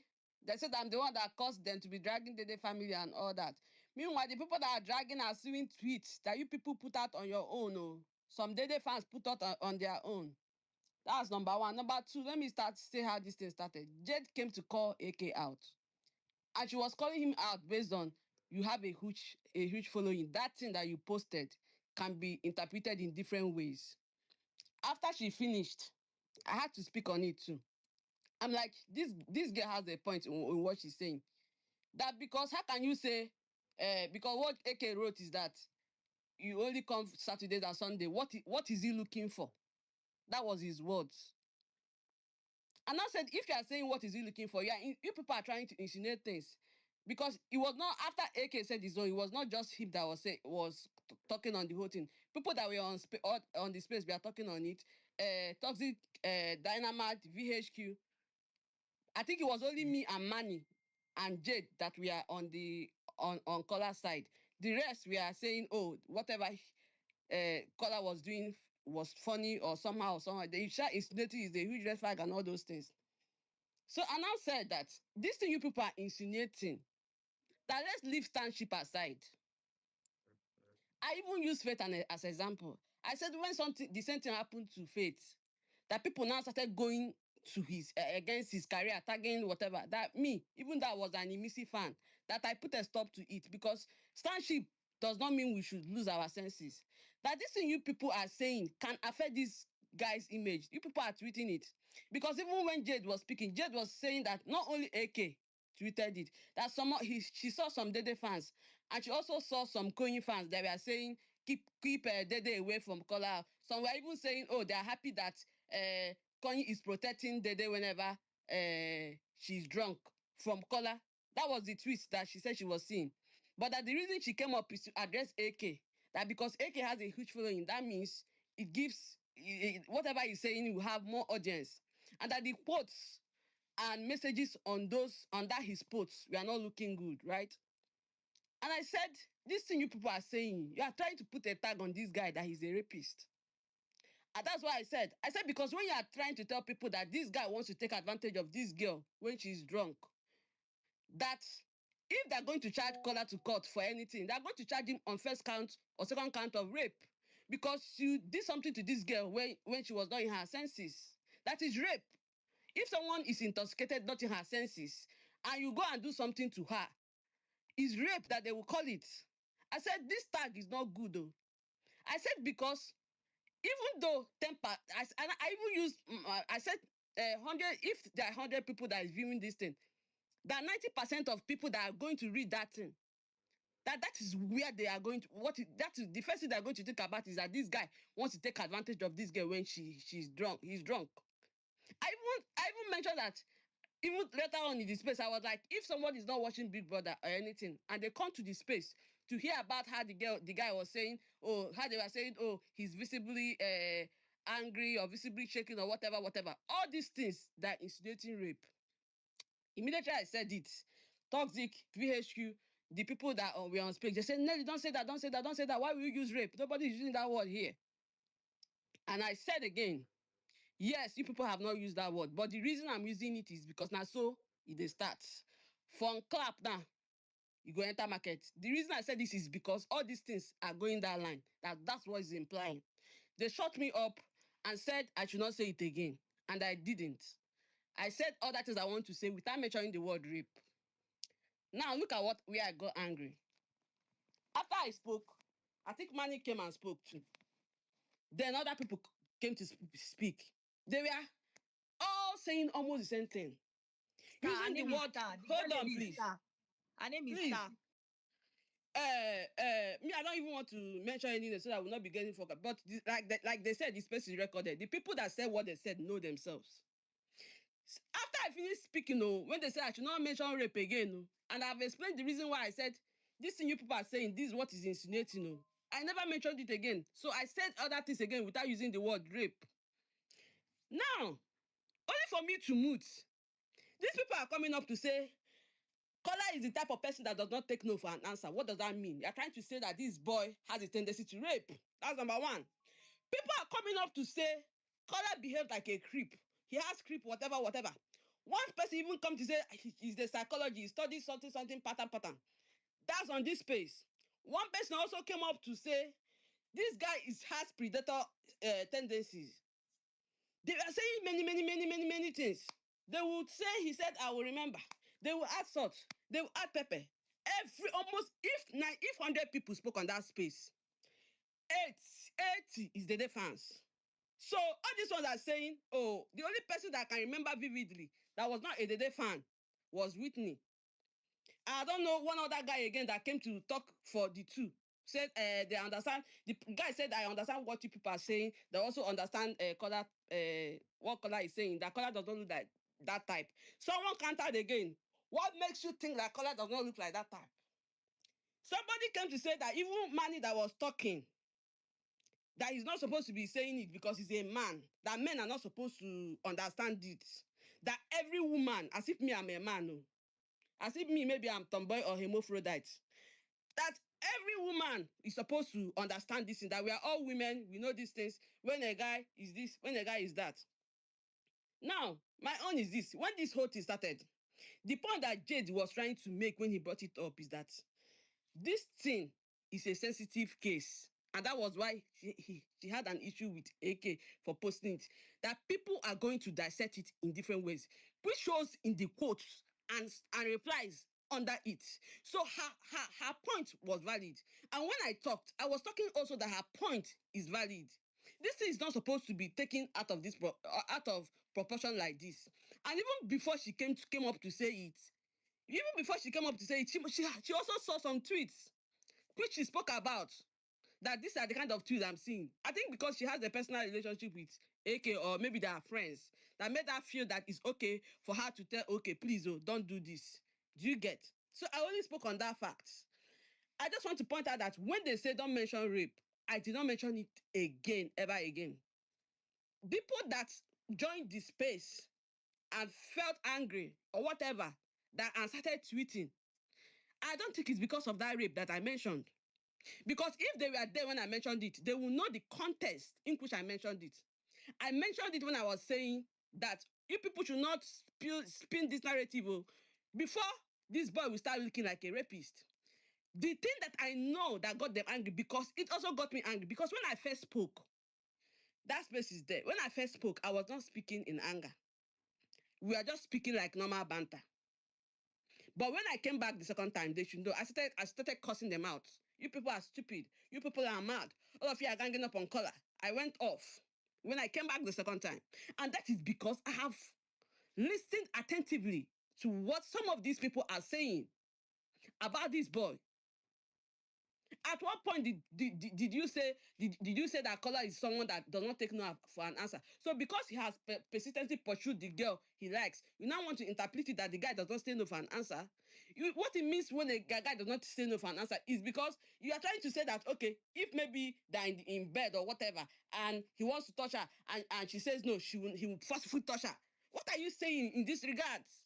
they said I'm the one that caused them to be dragging the family and all that. Meanwhile, the people that are dragging are seeing tweets that you people put out on your own. Oh. Some Dede fans put out on their own. That's number one. Number two, let me say how this thing started. Jade came to call AK out. And she was calling him out based on you have a huge following. That thing that you posted can be interpreted in different ways. After she finished, I had to speak on it too. I'm like, this girl has a point in what she's saying. That because how can you say, because what AK wrote is that you only come Saturdays and Sunday. What is he looking for? That was his words. And I said, if you are saying what is he looking for, you people are trying to insinuate things. Because it was not after AK said his own, it was not just him that was talking on the whole thing. People that were on the space, we are talking on it. Toxic, Dynamite, VHQ. I think it was only me and Manny and Jade that we are on Kola side. The rest we are saying, oh, whatever Kola was doing was funny or somehow. The share insinuating is a huge red flag and all those things. So I now said that this thing you people are insinuating, that let's leave standship aside. I even use Faith as an example. I said when the same thing happened to Faith, that people now started going to his against his career, tagging whatever. That me, even though I was an Imisi fan, that I put a stop to it because standship does not mean we should lose our senses. That this thing you people are saying can affect this guy's image. You people are tweeting it. Because even when Jade was speaking, Jade was saying that not only AK tweeted it, that she saw some Dede fans, and she also saw some Koyin fans that were saying keep Dede away from Kola. Some were even saying, oh, they are happy that Koyin is protecting Dede whenever she's drunk from Kola. That was the tweet that she said she was seeing. But that the reason she came up is to address AK. That because AK has a huge following, that means it gives whatever he's saying will have more audience. And that the quotes and messages on that his posts were not looking good, right? And I said, this thing you people are saying, you are trying to put a tag on this guy that he's a rapist. And that's why I said, because when you are trying to tell people that this guy wants to take advantage of this girl when she's drunk, that if they're going to charge Kola to court for anything, they're going to charge him on first count or second count of rape because you did something to this girl when she was not in her senses. That is rape. If someone is intoxicated, not in her senses, and you go and do something to her, it's rape that they will call it. I said, this tag is not good though. I said, because even though temper, and I even used, I said, 100, if there are 100 people that is viewing this thing, that 90% of people that are going to read that thing, that is where they are going to, that is the first thing they're going to think about is that this guy wants to take advantage of this girl when he's drunk. I even mentioned that even later on in the space, I was like, if somebody is not watching Big Brother or anything, and they come to the space to hear about how the guy was saying, oh, how they were saying, oh, he's visibly angry or visibly shaking or whatever. All these things that insinuating rape. Immediately I said it. Toxic, VHQ, the people that were on stage, they said, Nelly, don't say that, don't say that, don't say that. Why will you use rape? Nobody is using that word here. And I said again, yes, you people have not used that word, but the reason I'm using it is because now so it starts. From clap now, you go enter market. The reason I said this is because all these things are going that line. That's what is implying. They shut me up and said I should not say it again, and I didn't. I said other things I want to say without mentioning the word rape. Now look at where I got angry. After I spoke, I think Manny came and spoke too. Then other people came to speak. They were all saying almost the same thing. Star, her Using the name is word, Star. The hold girl on, name is please. Star. Her name is Please. Star. Me, I don't even want to mention anything so that I will not be getting focused. But like they said, this space is recorded. The people that said what they said know themselves. After I finished speaking, when they said I should not mention rape again, and I've explained the reason why I said this thing you people are saying, this is what is insinuating. I never mentioned it again. So I said other things again without using the word rape. Now, only for me to mute. These people are coming up to say, Kola is the type of person that does not take no for an answer. What does that mean? You're trying to say that this boy has a tendency to rape. That's number one. People are coming up to say, Kola behaved like a creep. He has creep, whatever, whatever. One person even come to say he's the psychology, he studies something, pattern. That's on this space. One person also came up to say, this guy has predator tendencies. They were saying many things. They would say, he said, I will remember. They will add salt. They will add pepper. If 100 people spoke on that space, 80 is Dede fans. So all these ones are saying, oh, the only person that I can remember vividly that was not a Dede fan was Whitney. I don't know one other guy again that came to talk for the two. Said they understand. The guy said, I understand what you people are saying. They also understand Kola, what Kola is saying. That Kola does not look like that type. Someone countered again. What makes you think that Kola does not look like that type? Somebody came to say that even Manny that was talking, that he's not supposed to be saying it because he's a man. That men are not supposed to understand it. That every woman, as if me I'm a man, no. As if me maybe I'm tomboy or hermaphrodite. That every woman is supposed to understand this thing, that we are all women, we know these things. When a guy is this, when a guy is that. Now, my own is this. When this whole thing started, the point that Jade was trying to make when he brought it up is that this thing is a sensitive case. And that was why she had an issue with AK for posting it. That people are going to dissect it in different ways, which shows in the quotes and replies under it. So her point was valid. And when I talked, I was talking also that her point is valid. This thing is not supposed to be taken out of out of proportion like this. And even before she came up to say it, she also saw some tweets which she spoke about, that these are the kind of tweets I'm seeing. I think because she has a personal relationship with AK, or maybe they are friends, that made her feel that it's okay for her to tell, okay, please, don't do this. Do you get? So I only spoke on that fact. I just want to point out that when they say don't mention rape, I did not mention it again, ever again. People that joined the space and felt angry or whatever, that and started tweeting, I don't think it's because of that rape that I mentioned. Because if they were there when I mentioned it, they will know the context in which I mentioned it. I mentioned it when I was saying that you people should not spin this narrative before this boy will start looking like a rapist. The thing that I know that got them angry, because it also got me angry, because when I first spoke, that space is there. When I first spoke, I was not speaking in anger. We are just speaking like normal banter. But when I came back the second time, they should know. I started cussing them out. You people are stupid. You people are mad. All of you are ganging up on Kola. I went off when I came back the second time. And that is because I have listened attentively to what some of these people are saying about this boy. At what point did you say that Kola is someone that does not take no for an answer? So because he has persistently pursued the girl he likes, you now want to interpret it that the guy does not say no for an answer. What it means when a guy does not say no for an answer is because you are trying to say that, okay, if maybe they're in bed or whatever, and he wants to touch her, and she says no, he will forcefully touch her. What are you saying in this regards?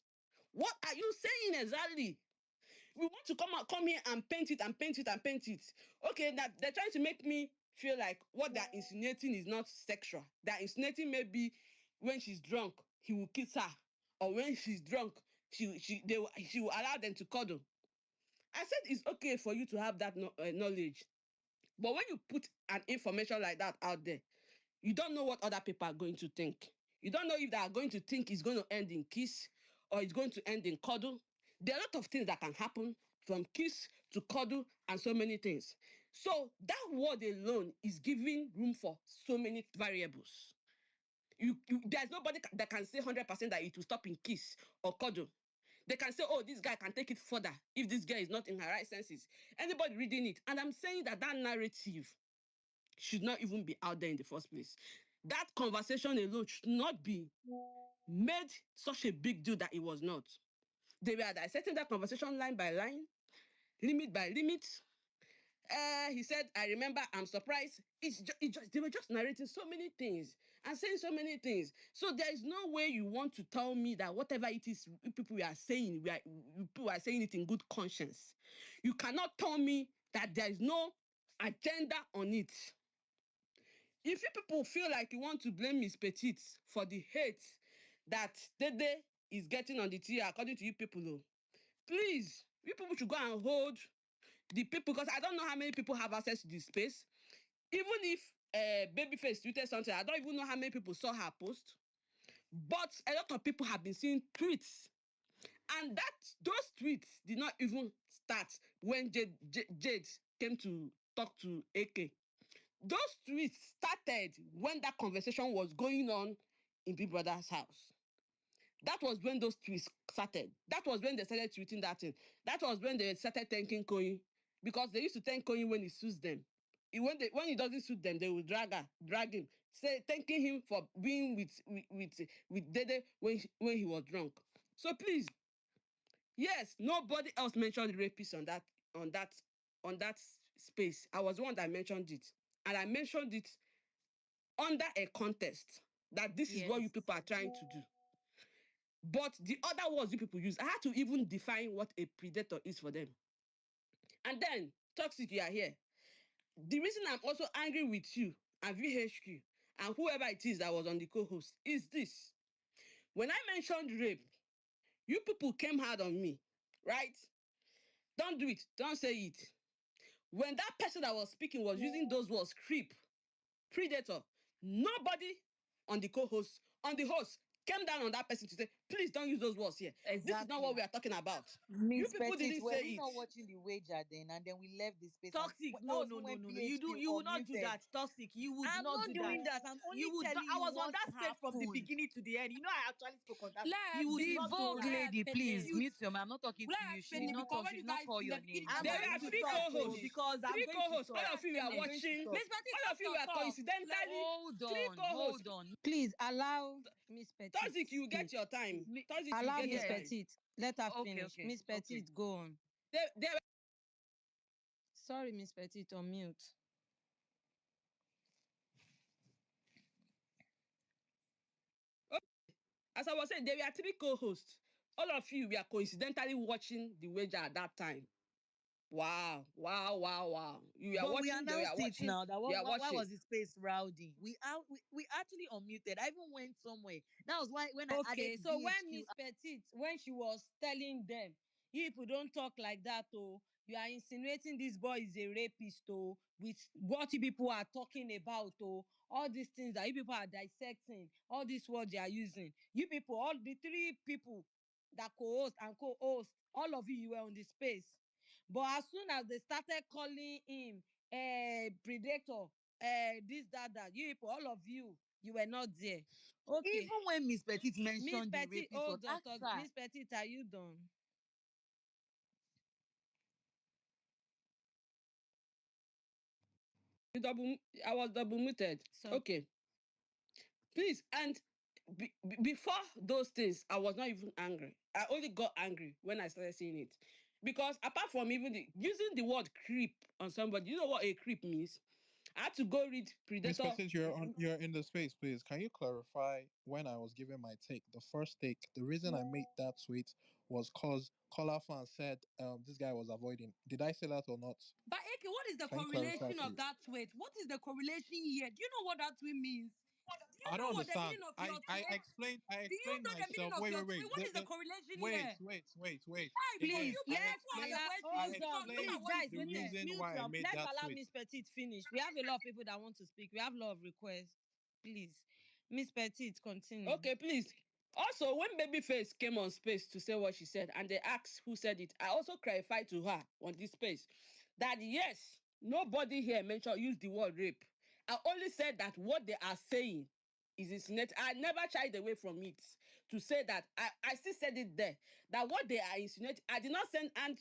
What are you saying exactly? We want to come here and paint it. Okay, that they're trying to make me feel like what they're insinuating is not sexual. They're insinuating maybe when she's drunk, he will kiss her, or when she's drunk, she will allow them to cuddle. I said it's okay for you to have that knowledge, but when you put an information like that out there, You don't know what other people are going to think. You don't know if they are going to think it's going to end in kiss or it's going to end in cuddle. There are a lot of things that can happen from kiss to cuddle and so many things. So that word alone is giving room for so many variables. There's nobody that can say 100% that it will stop in kiss or cuddle. They can say, oh, this guy can take it further if this girl is not in her right senses. Anybody reading it. And I'm saying that narrative should not even be out there in the first place. That conversation alone should not be made such a big deal that it was not. They were dissecting that conversation line by line, limit by limit. He said, I remember, I'm surprised. They were just narrating so many things and saying so many things. So there is no way you want to tell me that whatever it is people are saying, people are saying it in good conscience. You cannot tell me that there is no agenda on it. If you people feel like you want to blame Miss Petite for the hate that Dede is getting on the tier, according to you people, please, you people should go and hold the people, because I don't know how many people have access to this space. Even if Babyface tweeted something, I don't even know how many people saw her post. But a lot of people have been seeing tweets. And those tweets did not even start when Jade came to talk to AK. Those tweets started when that conversation was going on in Big Brother's house. That was when those tweets started. That was when they started tweeting that thing. That was when they started thanking Koyin, because they used to thank Koyin when it suits them. When it doesn't suit them, they will drag him, say thanking him for being with Dede when he was drunk. So please, yes, nobody else mentioned rapists on that space. I was the one that mentioned it, and I mentioned it under a context that this is what you people are trying to do. But the other words you people use, I had to even define what a predator is for them. And then, Toxic, you are here. The reason I'm also angry with you and VHQ and whoever it is that was on the co-host is this. When I mentioned rape, you people came hard on me, right? Don't do it. Don't say it. When that person that was speaking was using those words, creep, predator, nobody on the co-host, on the host, came down on that person to say, please don't use those words here. Exactly. This is not what we are talking about. You Miss people Petit, didn't were say we not it. watching the wager then, and then we left the space? Toxic, That no, was no, even no, when no, no. BHQ You will not do unmuted. that. Toxic, you would I'm not not do that. doing that. I'm only telling I you was on what that space from the happened. beginning to the end. You know, I actually spoke on that. Let You her would The speak. not do Vogue Let that. her lady, speak please again. mute your mouth. I'm not talking to Let her you. She Let did me finish. not because talk. when She you did not guys call in the your beginning, name. I'm There So going were to everybody three talk, can oh, co-hosts. finish. because I'm Three going to co-hosts. All talk. of you were I'm going to watching. talk. Miss Betty, All stop of you your were talk. coincidentally three Hold co-hosts. on. Please allow Miss Petit Toxic, you get speak. your time. Toxic, you Allow get your Miss Yes. time. Petit. Let her Okay, finish. okay, Miss Petit, okay. go on. There Sorry, Miss Petit, on mute. As I was saying, there were three co-hosts. All of you were coincidentally watching the wager at that time. Wow, wow, wow, wow. You were But we watching, they were announced it watching, now. That you are why was watching. the space rowdy? We actually unmuted. I even went somewhere. That was why when I Okay, added so when BHQ. Miss Petit, when she was telling them, you people don't talk like that, oh, you are insinuating this boy is a rapist, oh, with what you people are talking about, oh, all these things that you people are dissecting, all these words they are using. You people, all the three people that co-host and co-host, all of you were on the space. But as soon as they started calling him predator, this, that, you people, all of you, you were not there. Okay. Even when Miss Petit Miss mentioned the Petit, rapist, was hold on. asked her. Miss Petit, are you done? I was double muted. So, Okay. Please, and before those things, I was not even angry. I only got angry when I started seeing it. Because apart from even using the word creep on somebody, you know what a creep means? I had to go read Miss Predator. Petit, you're in the space, please. Can you clarify when I was giving my take? The first take, the reason I made that tweet was cause Kola fan said this guy was avoiding. Did I say that or not? but Eke, what is the Can you clarify, correlation of please? that tweet? What is the correlation here? Do you know what that tweet means? Do you I don't know what the understand. meaning of your I tweet? explained Do you know the meaning myself. of Wait, your wait, tweet? wait. What is the correlation Wait, here? wait. Hey, because Again, you Please, people I let's talk the explained way allow. you I use Hold because on, look explained at please, what you guys. the tweeted. reason why I made Let's that allow tweet. Miss Petit finish. We have a lot of people that want to speak. We have a lot of requests. please. Miss Petit, continue. Okay, please. Also, when Babyface came on space to say what she said, and they asked who said it, I also clarified to her on this space that yes, nobody here used the word rape. I only said that what they are saying is insinuating. I never shied away from it to say that. I still said it there that what they are insinuating. I did not send. And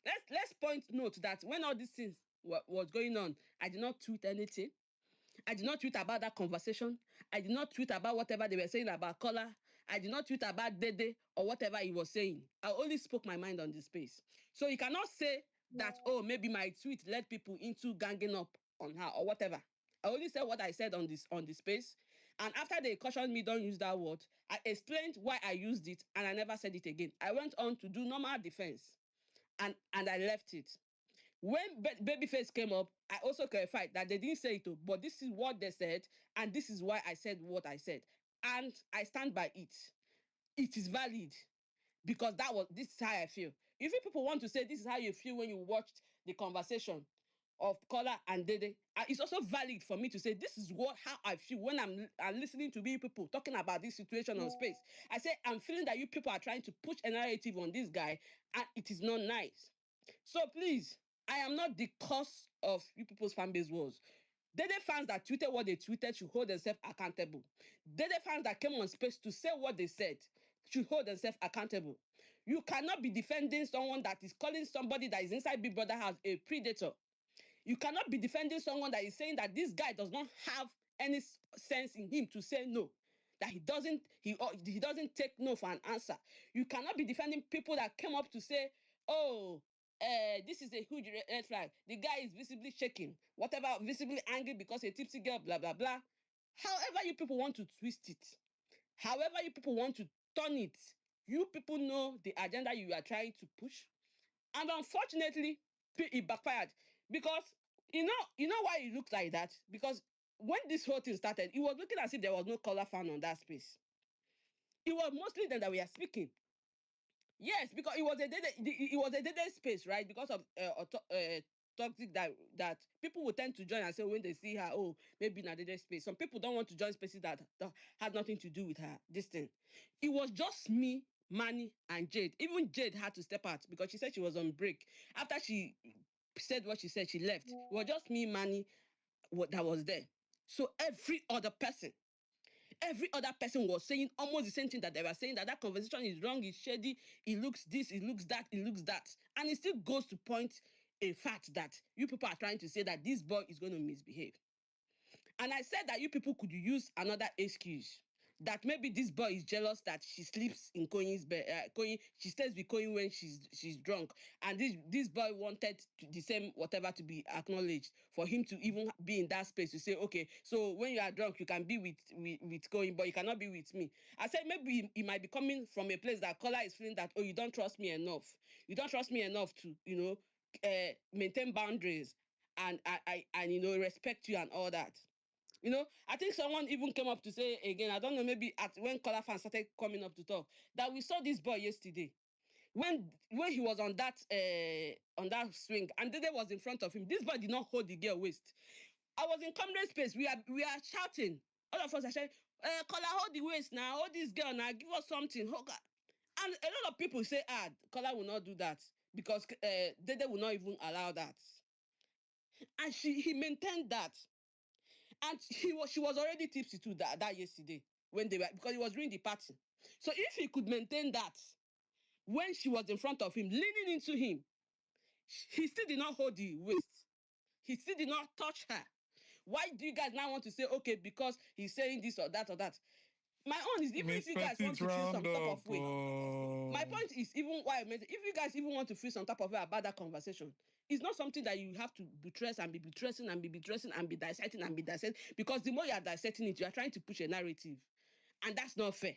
let's point note that when all these things was going on, I did not tweet anything. I did not tweet about that conversation. I did not tweet about whatever they were saying about Kola. I did not tweet about Dede or whatever he was saying. I only spoke my mind on the space. So you cannot say that, oh, maybe my tweet led people into ganging up on her or whatever. I only said what I said on the space. And after they cautioned me, don't use that word, I explained why I used it and I never said it again. I went on to do normal defense and I left it. When Babyface came up, I also clarified that they didn't say it, but this is what they said, and this is why I said what I said. And I stand by it. It is valid because this is how I feel. If you people want to say this is how you feel when you watched the conversation of Kola and Dede, it's also valid for me to say this is how I feel when I'm listening to you people talking about this situation on space. I say I'm feeling that you people are trying to push a narrative on this guy, and it is not nice. So please, I am not the cause of you people's fan base wars. Dede fans that tweeted what they tweeted should hold themselves accountable. Dede fans that came on space to say what they said should hold themselves accountable. You cannot be defending someone that is calling somebody that is inside Big Brother house a predator. You cannot be defending someone that is saying that this guy does not have any sense in him to say no. That he doesn't take no for an answer. You cannot be defending people that came up to say, oh, this is a huge red flag. The guy is visibly shaking, whatever, visibly angry because a tipsy girl, blah, blah, blah. However you people want to twist it, however you people want to turn it, you people know the agenda you are trying to push. And unfortunately, it backfired because you know why it looked like that? Because when this whole thing started, it was looking as if there was no color found on that space. It was mostly them that we are speaking. Yes, because it was a dead space, right? Because of toxic that people will tend to join and say when they see her, oh, maybe in a dead space. Some people don't want to join spaces that has nothing to do with her. This thing. It was just me, Manny, and Jade. Even Jade had to step out because she said she was on break. After she said what she said, she left. It was just me, Manny, that was there. So every other person was saying almost the same thing that they were saying, that conversation is wrong, it's shady, it looks this, it looks that, it looks that. And it still goes to point a fact that you people are trying to say that this boy is going to misbehave. And I said that you people could use another excuse. That maybe this boy is jealous that she sleeps in Koyin's bed. She stays with Koyin when she's drunk, and this boy wanted the same whatever to be acknowledged for him to even be in that space to say, okay, so when you are drunk, you can be with Koyin, but you cannot be with me. I said maybe he might be coming from a place that Kola is feeling that, oh, you don't trust me enough. You don't trust me enough to maintain boundaries and respect you and all that. I think someone even came up to say again, I don't know, maybe when Kola fans started coming up to talk, that we saw this boy yesterday. When he was on that swing and Dede was in front of him, this boy did not hold the girl waist. I was in comrade space. We are shouting. All of us are shouting, Kola, hold the waist now, hold this girl now, give us something. Hold her. And a lot of people say, Kola will not do that because Dede will not even allow that. And he maintained that. And she was already tipsy too that yesterday when they were, because he was during the party. So if he could maintain that when she was in front of him, leaning into him, he still did not hold the waist. He still did not touch her. Why do you guys now want to say, okay, because he's saying this or that or that? My own is, even if Miss you guys want Petit to feel some round type up. of way, my point is, even why I meant, if you guys even want to feel some type of way about that conversation, it's not something that you have to buttress and be buttressing and be buttressing and be dissecting and be dissecting, because the more you are dissecting it, you are trying to push a narrative. And that's not fair.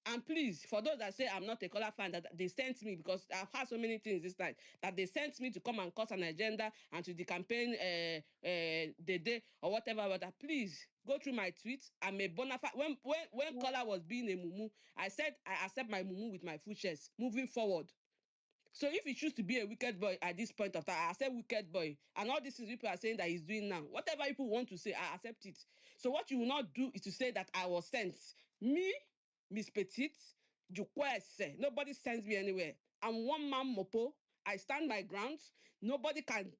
And please, for those that say I'm not a Kola fan, that they sent me, because I've had so many things this time, that they sent me to come and cause an agenda and to the campaign Dede or whatever, please go through my tweets. I'm a bona fide. When Kola was being a mumu, I said I accept my mumu with my full chest moving forward. So if you choose to be a wicked boy at this point of time, I accept wicked boy. And all these things people are saying that he's doing now, whatever people want to say, I accept it. So what you will not do is to say that I was sent. Me, Miss Petite, nobody sends me anywhere. I'm one man mopo. I stand my ground. Nobody can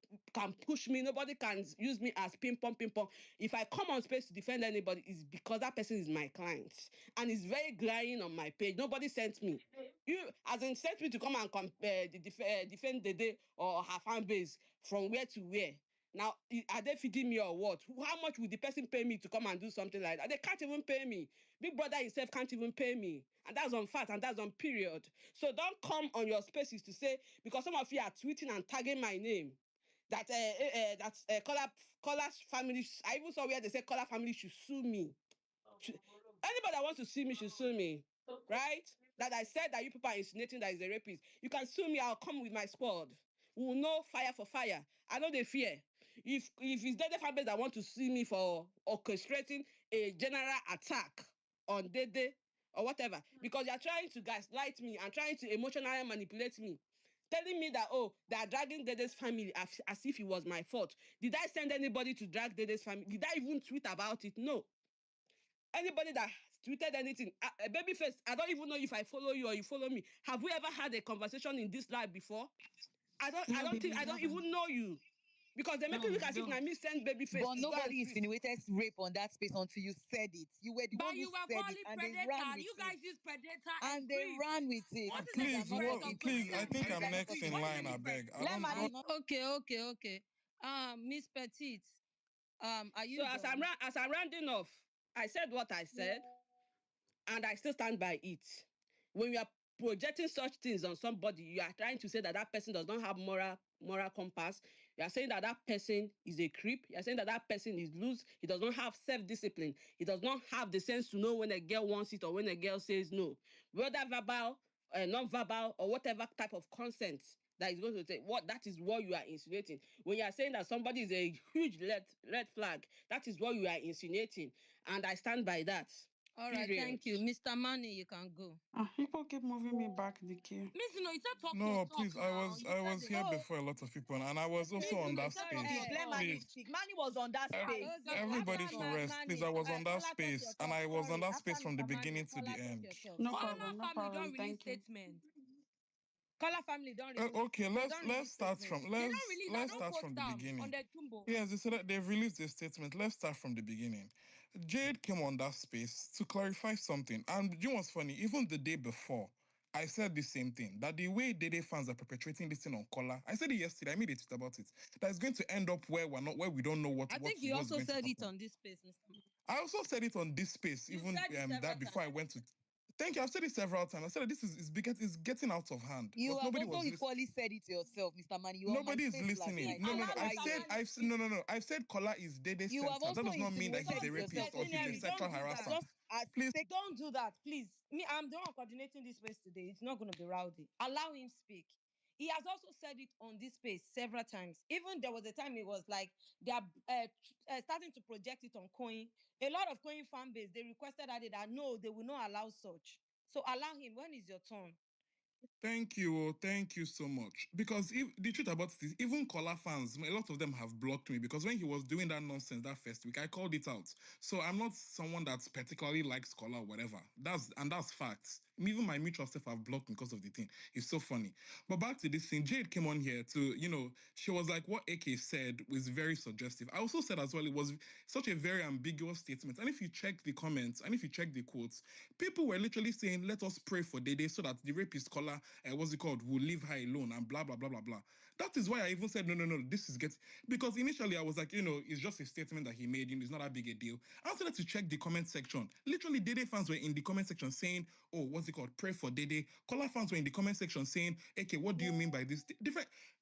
push me. Nobody can use me as ping pong, ping pong. If I come on space to defend anybody, it's because that person is my client and it's very glaring on my page. Nobody sent me. You, as in, sent me to come and defend Dede or her fan base from where to where. Now, are they feeding me or what? How much would the person pay me to come and do something like that? They can't even pay me. Big Brother himself can't even pay me. And that's on fact and that's on period. So don't come on your spaces to say, because some of you are tweeting and tagging my name, that Kola's family, I even saw where they say Kola family should sue me. Anybody that wants to sue me should sue me, right? That I said that you people are insinuating that he's a rapist. You can sue me, I'll come with my squad. We will know fire for fire. I know they fear. If it's Dede family that want to sue me for orchestrating a general attack on Dede or whatever, because you're trying to gaslight me and trying to emotionally manipulate me, telling me that, oh, they are dragging Dede's family as if it was my fault. Did I send anybody to drag Dede's family? Did I even tweet about it? No. Anybody that tweeted anything, Babyface, I don't even know if I follow you or you follow me. Have we ever had a conversation in this live before? I don't even know you. Because they make it look as if me send Babyface But to go and nobody tweet. insinuated rape on that space until you said it. You were the But one who you were said it, calling and they ran predator. with You it. guys use predator And and they creep. ran with it. What is the Please, difference of please, predator I and think creep? I'm next in What is the line, I difference? beg. I don't Okay. Miss Petite, are So you done? as I'm rounding off, I said what I said, and I still stand by it. When you are projecting such things on somebody, you are trying to say that that person does not have moral compass. You are saying that that person is a creep. You are saying that that person is loose. He does not have self-discipline. He does not have the sense to know when a girl wants it or when a girl says no. Whether verbal, non-verbal, or whatever type of consent that is going to take, that is what you are insinuating. When you are saying that somebody is a huge red flag, that is what you are insinuating. And I stand by that. All right, thank Period. you. Mr. Money, you can go. People keep moving me back the queue. Miss, you said talk your No, talk please. now. You I said was it. here before a lot of people, and I was also Miss, on you that said talk your space. Let talk. Manny Please, speak. Manny was on that space. Okay, He asked everybody after should questions. rest. Please, I Manny, was on that Kola, talk your space, and talk. I was on Sorry, that after space from the Mr. beginning Manny, to the Kola, talk your end. talk. No Kola problem, no family don't problem. release Thank you. statement. Kola family don't release. Okay, They don't let's release start statement. from They don't release. I let's don't start post from the them on beginning. the Tumbo. Yes, they said that they've released a statement. Let's start from the beginning. Jade came on that space to clarify something, and you know what's funny? Even the day before, I said the same thing, that the way Dede fans are perpetrating this thing on Kola, I said it yesterday, I made a tweet about it, that it's going to end up where we don't know I think you what's also going to said it happen. on this space, Mr. Money. I also said it on this space, You've even said it several that before times. I went to. Thank you. I've said it several times. I said that this is getting out of hand, You but have nobody also was listening. equally said it yourself, Mr. Manny. You were on my Nobody is space last listening. night. Please I allow advise Mr. you. Manny No, speak. no, no. I've said Kola is Dede You have center. That also does not mean that he's a insinuated it rapist yourself. or So he's a Scenery, please, sexual don't do harasser. that. just Please, take. Don't do that, please. Me, I'm the one coordinating this space today. It's not going to be rowdy. Allow him speak. He has also said it on this space several times. Even there was a time it was like they are starting to project it on Koyin. A lot of Koyin fan base, they requested that no, they will not allow such. So allow him. When is your turn? thank you so much. Because if the truth about it is, even Kola fans, a lot of them have blocked me because when he was doing that nonsense that first week, I called it out. So I'm not someone that particularly likes Kola or whatever. That's facts. Even my mutual self have blocked me because of the thing. It's so funny. But back to this thing, Jade came on here to, she was like, what AK said was very suggestive. I also said as well, it was such a very ambiguous statement. And if you check the comments and if you check the quotes, people were literally saying, let us pray for Dede so that the rapist Kola, what's it called, will leave her alone and blah, blah, blah, blah, blah. That is why I even said, no, this is because initially I was like, it's just a statement that he made, it's not that big a deal. I started to check the comment section. Literally, Dede fans were in the comment section saying, oh, what's it called, pray for Dede. Kola fans were in the comment section saying, okay, what do you mean by this?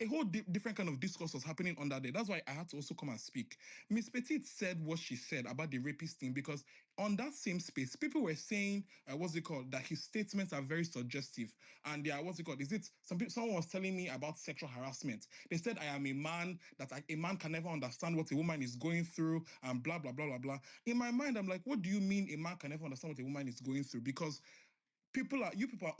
A whole different kind of discourse was happening under there. That's why I had to also come and speak. Miss Petite said what she said about the rapist thing because on that same space, people were saying, that his statements are very suggestive. And someone was telling me about sexual harassment. They said, I am a man, that a man can never understand what a woman is going through, and blah, blah, blah, blah, blah. In my mind, I'm like, what do you mean a man can never understand what a woman is going through? Because people are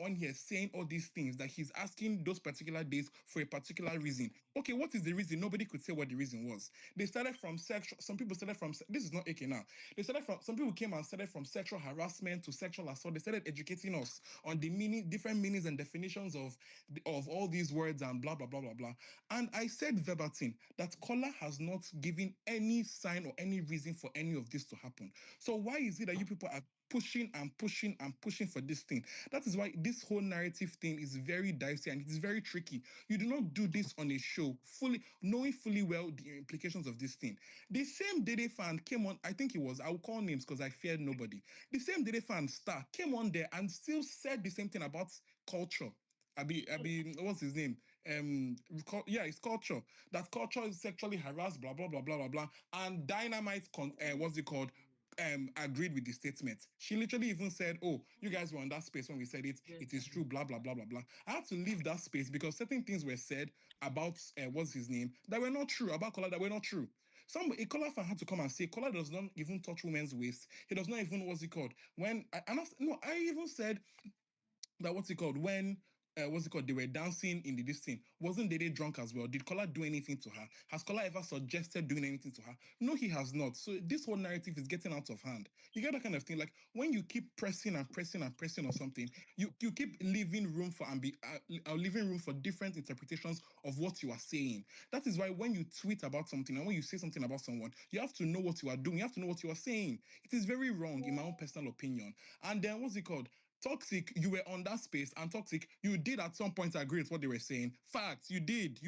on here saying all these things that he's asking those particular days for a particular reason. Okay, what is the reason? Nobody could say what the reason was. They started from sexual. Some people started from. This is not AK now. They started from. Some people came and started from sexual harassment to sexual assault. They started educating us on the different meanings and definitions of all these words and blah blah blah blah blah. And I said verbatim that Kola has not given any sign or any reason for any of this to happen. So why is it that you people are pushing and pushing and pushing for this thing? That is why this whole narrative thing is very dicey and it's very tricky. You do not do this on a show knowing fully well the implications of this thing. The same Dede fan came on, I think it was, I'll call names because I feared nobody. The same Dede fan star came on there and still said the same thing about culture. What's his name? It's culture. That culture is sexually harassed, blah blah blah blah blah blah. And Dynamite, what's it called? Agreed with the statement. She literally even said, "Oh, you guys were on that space when we said it. It is true." Blah blah blah blah blah. I had to leave that space because certain things were said about what's his name that were not true about Kola that were not true. A Kola fan had to come and say Kola does not even touch women's waist. He does not even what's it called when I even said that what's it called when they were dancing in this thing. Wasn't Dede drunk as well? Did Kola do anything to her? Has Kola ever suggested doing anything to her? No, he has not. So this whole narrative is getting out of hand. You get that kind of thing. Like when you keep pressing and pressing and pressing on something, you keep leaving room for leaving room for different interpretations of what you are saying. That is why when you tweet about something and when you say something about someone, you have to know what you are doing. You have to know what you are saying. It is very wrong in my own personal opinion. And then what's it called? Toxic, you were on that space, and Toxic, you did at some point agree with what they were saying. Facts, you did.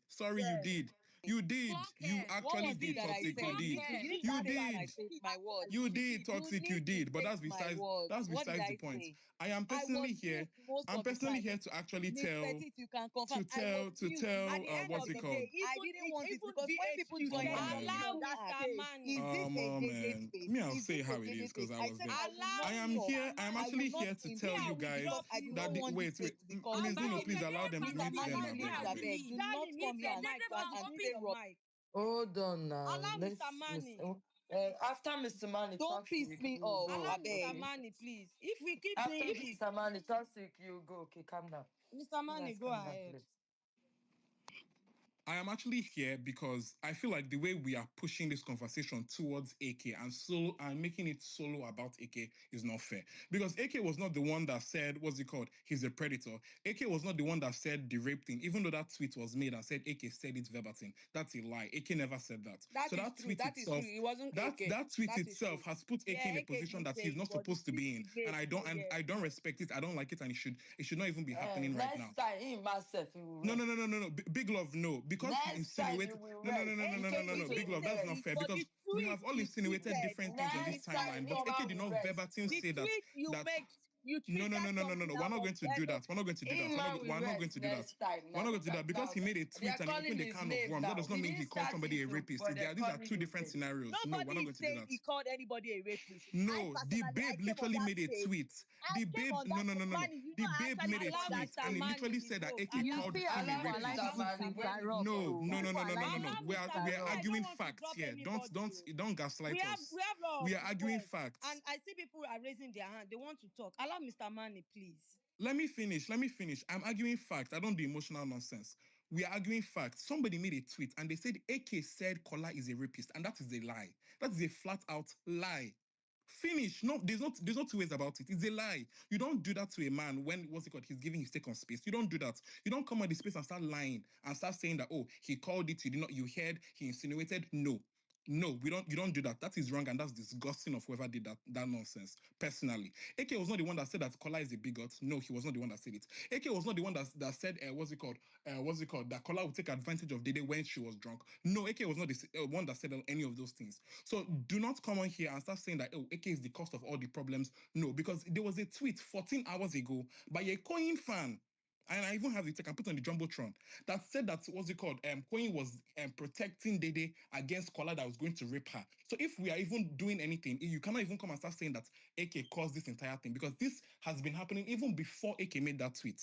Sorry, you did. You did. Clock You her. What actually was it did, that I Toxic. You said? did. You need to You take my did. face, my words. You did, You Toxic. You need to did. But take my words. that's What did besides the I point. say? I am I personally was here. mute most I'm of the personally time. here to actually Miss tell Petit, you can confirm. I was mute At tell the end what's of it the called? day, I even didn't want it even because when people BHQ join said me, Oh I it. would Oh. now man. That ask, Mr. is Money. this a Dede Man. space? Me, I'll Is say this a how it Dede is because space? I I was said there. I will Allow I not am talk. Mr. here. I'm I Money. will actually not here to Me, tell I you intervene will guys because drop I do you. not that want this space to become Miss Dino, About rubbish. please allow Dede them to fan, Mr. mute please. Money, them, I Me, please, I beg. I will beg, leave. do not Darling, come if here a and Dede start fan, and open say your rubbish. mic. Hold on now. Allow Mr. Let's Money. after Mr. Man Don't Toxic, piss me you off, go. Allow I Mr. beg. Okay. Money, please. If we keep After doing this, Mr. Man Toxic, you go. Okay, calm down. Mr. You Money, guys go calm down, ahead. please. I am actually here because I feel like the way we are pushing this conversation towards AK and making it solo about AK is not fair. Because AK was not the one that said, what's it called? He's a predator. AK was not the one that said the rape thing, even though that tweet was made and said AK said it verbatim. That's a lie. AK never said that. That So is that true. tweet That is true. itself, It wasn't AK. that tweet That is itself true. has put AK Yeah, in a AK position did that say he's it, not but the supposed to tweet be in. he gave, And yeah. I don't respect it. I don't like it, and it should not even be happening right now. Next time, him myself, he will No, no, no, rest. no, no, no. Big love, no. Because he Next time, you insinuated. will No, no, no, no, rest. no, You no, AK, no, take no, it he no. to Big you didn't love, say that's rest. not it, fair. but the Because we tweet have all you insinuated tweeted, different things on this Next time, timeline. me But AK did man will not rest. verbatim the say that. tweet you That made, you no, no, no, tweeted no, no, no, something no. that We're not was going to do very, that. We're not going to do that. Him man We're will not going rest to do that. next time. We're Now not going look to do that at because now. he made a They tweet are and he opened calling a his can of name worms. That now. does not He mean didn't he called start somebody it, a oh, rapist. but they're These are calling two his different name. scenarios. No, we're nobody not is going to do saying that. he called anybody a rapist. I No, the personally, I babe came on literally that made a stage. tweet. I The came babe, on no, that no, no, stage. no, no. Money, you know The I babe actually made a came Allow on that tweet Mr. and he stage. Money literally the said that smoke. AK You Allow called feel Mr. him a allow Money. rapist. Mr. Allow Manny Mr. when Money. you want No, to no, no, no, no, no, no, no. Allow Mr. We are Me, I don't arguing want to facts drop here. anybody. Don't gaslight us. We have a lot We of are arguing requests, and facts. I see people are raising their hand. They want to talk. Allow Mr. Money, please. Let me finish. Let me finish. I'm arguing facts. I don't do emotional nonsense. We are arguing facts. Somebody made a tweet and they said AK said Kola is a rapist, and that is a lie. That is a flat out lie. Finish. No, there's no two ways about it. It's a lie. You don't do that to a man when what's it called? He's giving his take on space. You don't do that. You don't come on the space and start lying and start saying that, oh, he called it, you did not, you heard, he insinuated. No. No, you don't do that. That is wrong, and that's disgusting of whoever did that nonsense. Personally, AK was not the one that said that Kola is a bigot. No, he was not the one that said it. AK was not the one that said what's it called, that Kola would take advantage of Dede when she was drunk. No, AK was not the one that said any of those things. So do not come on here and start saying that, oh, AK is the cause of all the problems. No, because there was a tweet 14 hours ago by a Koyin fan, and I even have it, I can put on the Jumbotron, that said that, what's it called, Koyin was protecting Dede against Kola that was going to rape her. So if we are even doing anything, you cannot even come and start saying that AK caused this entire thing, because this has been happening even before AK made that tweet.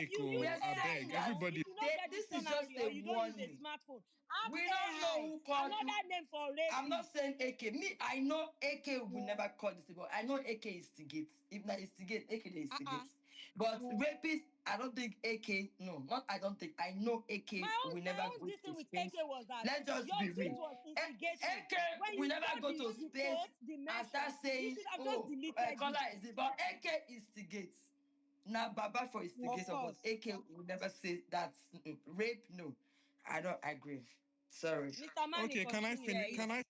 fake. you Oh, use I AI beg now. everybody. If you don't get This is just dictionary a or you don't use a warning. smartphone, ask We don't know AI. who called. Another name for I'm not rapist. saying AK. Me, I know AK will never call this, but I know AK instigate. If not instigate, AK they instigate. But rapist, I don't think AK. No, not I don't think. I know AK will My never own go this to thing with AK space. was that Let's just your be tweet real. was instigating. AK When will you never saw go to the space quote, the and start mention, you saying, should have just "Oh, deleted it. Kola is it?" But AK instigates. Now, Baba for Of instigation, but course. AK will never say that's rape. No, I don't agree. Sorry. Mr. Manny, Okay, can I continue, finish? Can I? please.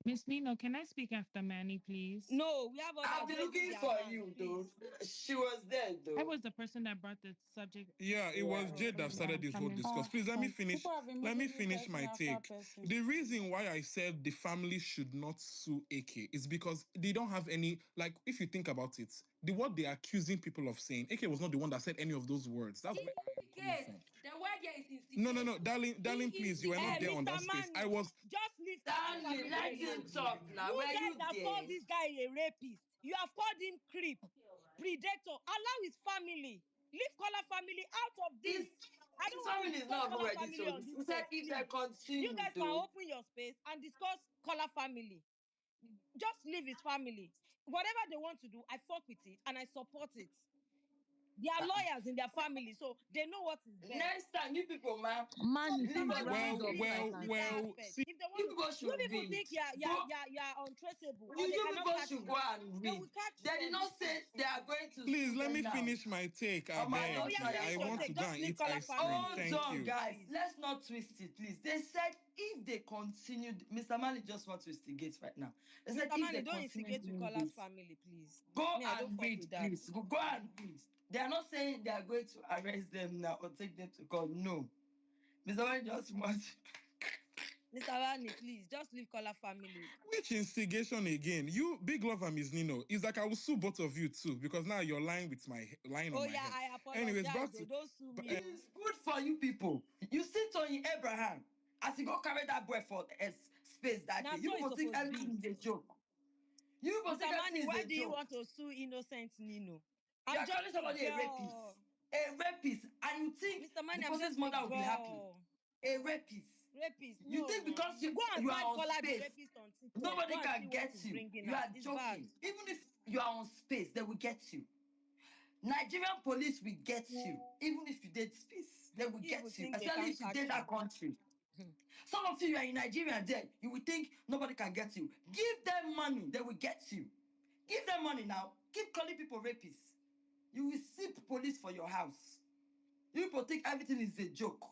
Miss Nino, can I speak after Manny, please? No, we have I've others been raising looking their for hands, you, though. please. She was there, I though. was the person that brought the subject. Yeah, it was Yeah. Jade that Yeah, started I'm this whole coming. discourse. Please let me finish. People have been Let me moving this finish person my after take. person. The reason why I said the family should not sue AK is because they don't have any, like, if you think about it, what they're accusing people of saying, AK was not the one that said any of those words. That's where I am coming Instigate. from. The word here is No, instigate. darling, He please, you were not there on that Mr. instigates. space. I Manny, was. just leave Kola Stanley, family let alone. him talk now. You Were guys you have called there? this guy a rapist. You have called him creep, predator. Allow his family. Leave Kola family out of this. I His don't want to family is discuss not even Kola ready family to. on this He said space, if they please. You continue, guys can though. open your space and discuss Kola family. Just leave his family. Whatever they want to do, I fuck with it and I support it. They are lawyers in their family, so they know what is best. Next time, you people, man, So Manny, Mr. please Manny, leave just round Well, up leave so I well, can in that well. speak. aspect. See, If they you want to, people you should people read. think Go. you're untraceable or they You cannot people catch should you. go and They read. will catch They you did on not this say space. they are going to please sue let me them now. finish my take. I On my Oh beg. yeah, doctor, finish I your want to take. go Just and leave eat Kola ice cream. family hold Thank alone, on, you. guys. please. Let's not twist it, please. They said if they continue, Mr. Mali just wants to instigate right now. They said Mr. if Manny, they don't continue instigate to doing Kola's this, family, please. go Me, I don't and fuck read, with that. please. Go and read. They are not saying they are going to arrest them now or take them to court. No. Mr. Mali just wants. Mr. Manny, please, just leave Kola family. Which instigation again? You, Big Love and Miss Nino. It's like I will sue both of you too because now you're lying with my lying on Oh my yeah, head. I Anyways, apologize. back Oh, to don't sue but, me. Oh. It's good for you people. You see Tony Abraham as he go carry that boy for space that Now day. You so it's people think supposed to be. everything is a joke. You people think Mr. Manny, everything is why a do you joke. want to sue innocent Nino? You I'm are calling just a somebody a rapist. girl. A rapist. And you think Mr. the Manny, I'm person's just a mother will be happy. girl. A rapist. Rapist, You no, think no. because Go and you are find on Kola the space, rapist on TikTok. Go nobody and see can what get he's you. bringing You out. are It's bad. joking. Even if you are on space, they will get you. Nigerian police will get you. Even if you did space, they will You people get you. think they Especially can't if you did catch that you. country. Some of you are in Nigeria there. You will think nobody can get you. Give them money, they will get you. Give them money now. Keep calling people rapists. You will see police for your house. You people think everything is a joke.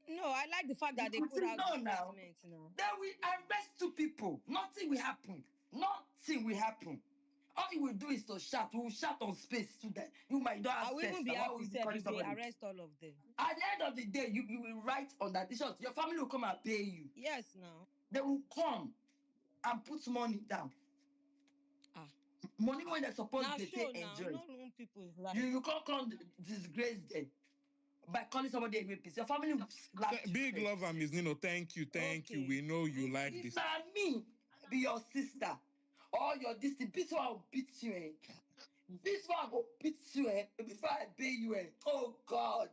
No, I like the fact You that they could put think out the no now. statement now. They will arrest two people. Nothing will happen. Nothing will happen. All you will do is to shout. We will shout on space to them. You might not have I will even sense be now. Why will happy you be self calling if they somebody? arrest all of them. At the end of the day, you will write on that. It's just, your family will come and pay you. Yes, now. They will come and put money down. Ah. Money when they're supposed Now to say show now, enjoy. no room people's You life. can't come disgrace them by calling somebody a rapist. Your family will slap you Big Love first. and Miss Nino, thank you. Okay. We know you like If this. not me, be your sister or your distant, this one will beat you. This one will beat you before I pay you. Oh God,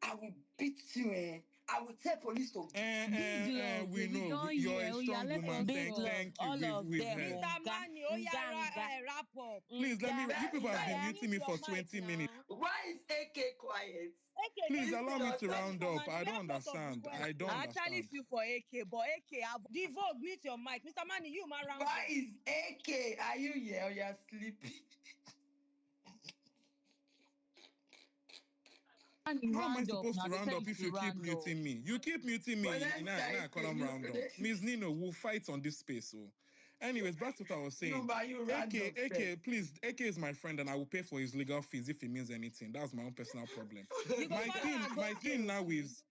I will beat you. I will tell police to Big love, We we know don't you're a hear. Oh yeah, strong let woman. us Big talk. love. Thank you. All of We've them. heard. Mr. Nga, Manny, oh nga. yeah, wrap up. Please let me. You very people have been Quiet, well. muting mute me your for mic 20 minutes. now. Why is AK quiet? Okay, Please don't This allow thing me was to no, round Mr. up. Manny, I we don't have both of understand. I requests. don't Oh. I actually understand. feel for AK, but AK have The Vogue, mute your mic. Mr. Manny, you man round why up. is AK? Are you here or you're sleeping? Manny, How am I round up supposed now. to They round tell up you if to you keep round up. muting me? You keep muting But me. next Now I time, call them round up. Miss Nino, we'll fight on this space. So, anyways, back to what I was you saying. but you round up AK, first. please. AK is my friend, and I will pay for his legal fees if he means anything. That's my own personal problem. You go follow and go My thing jail now too. is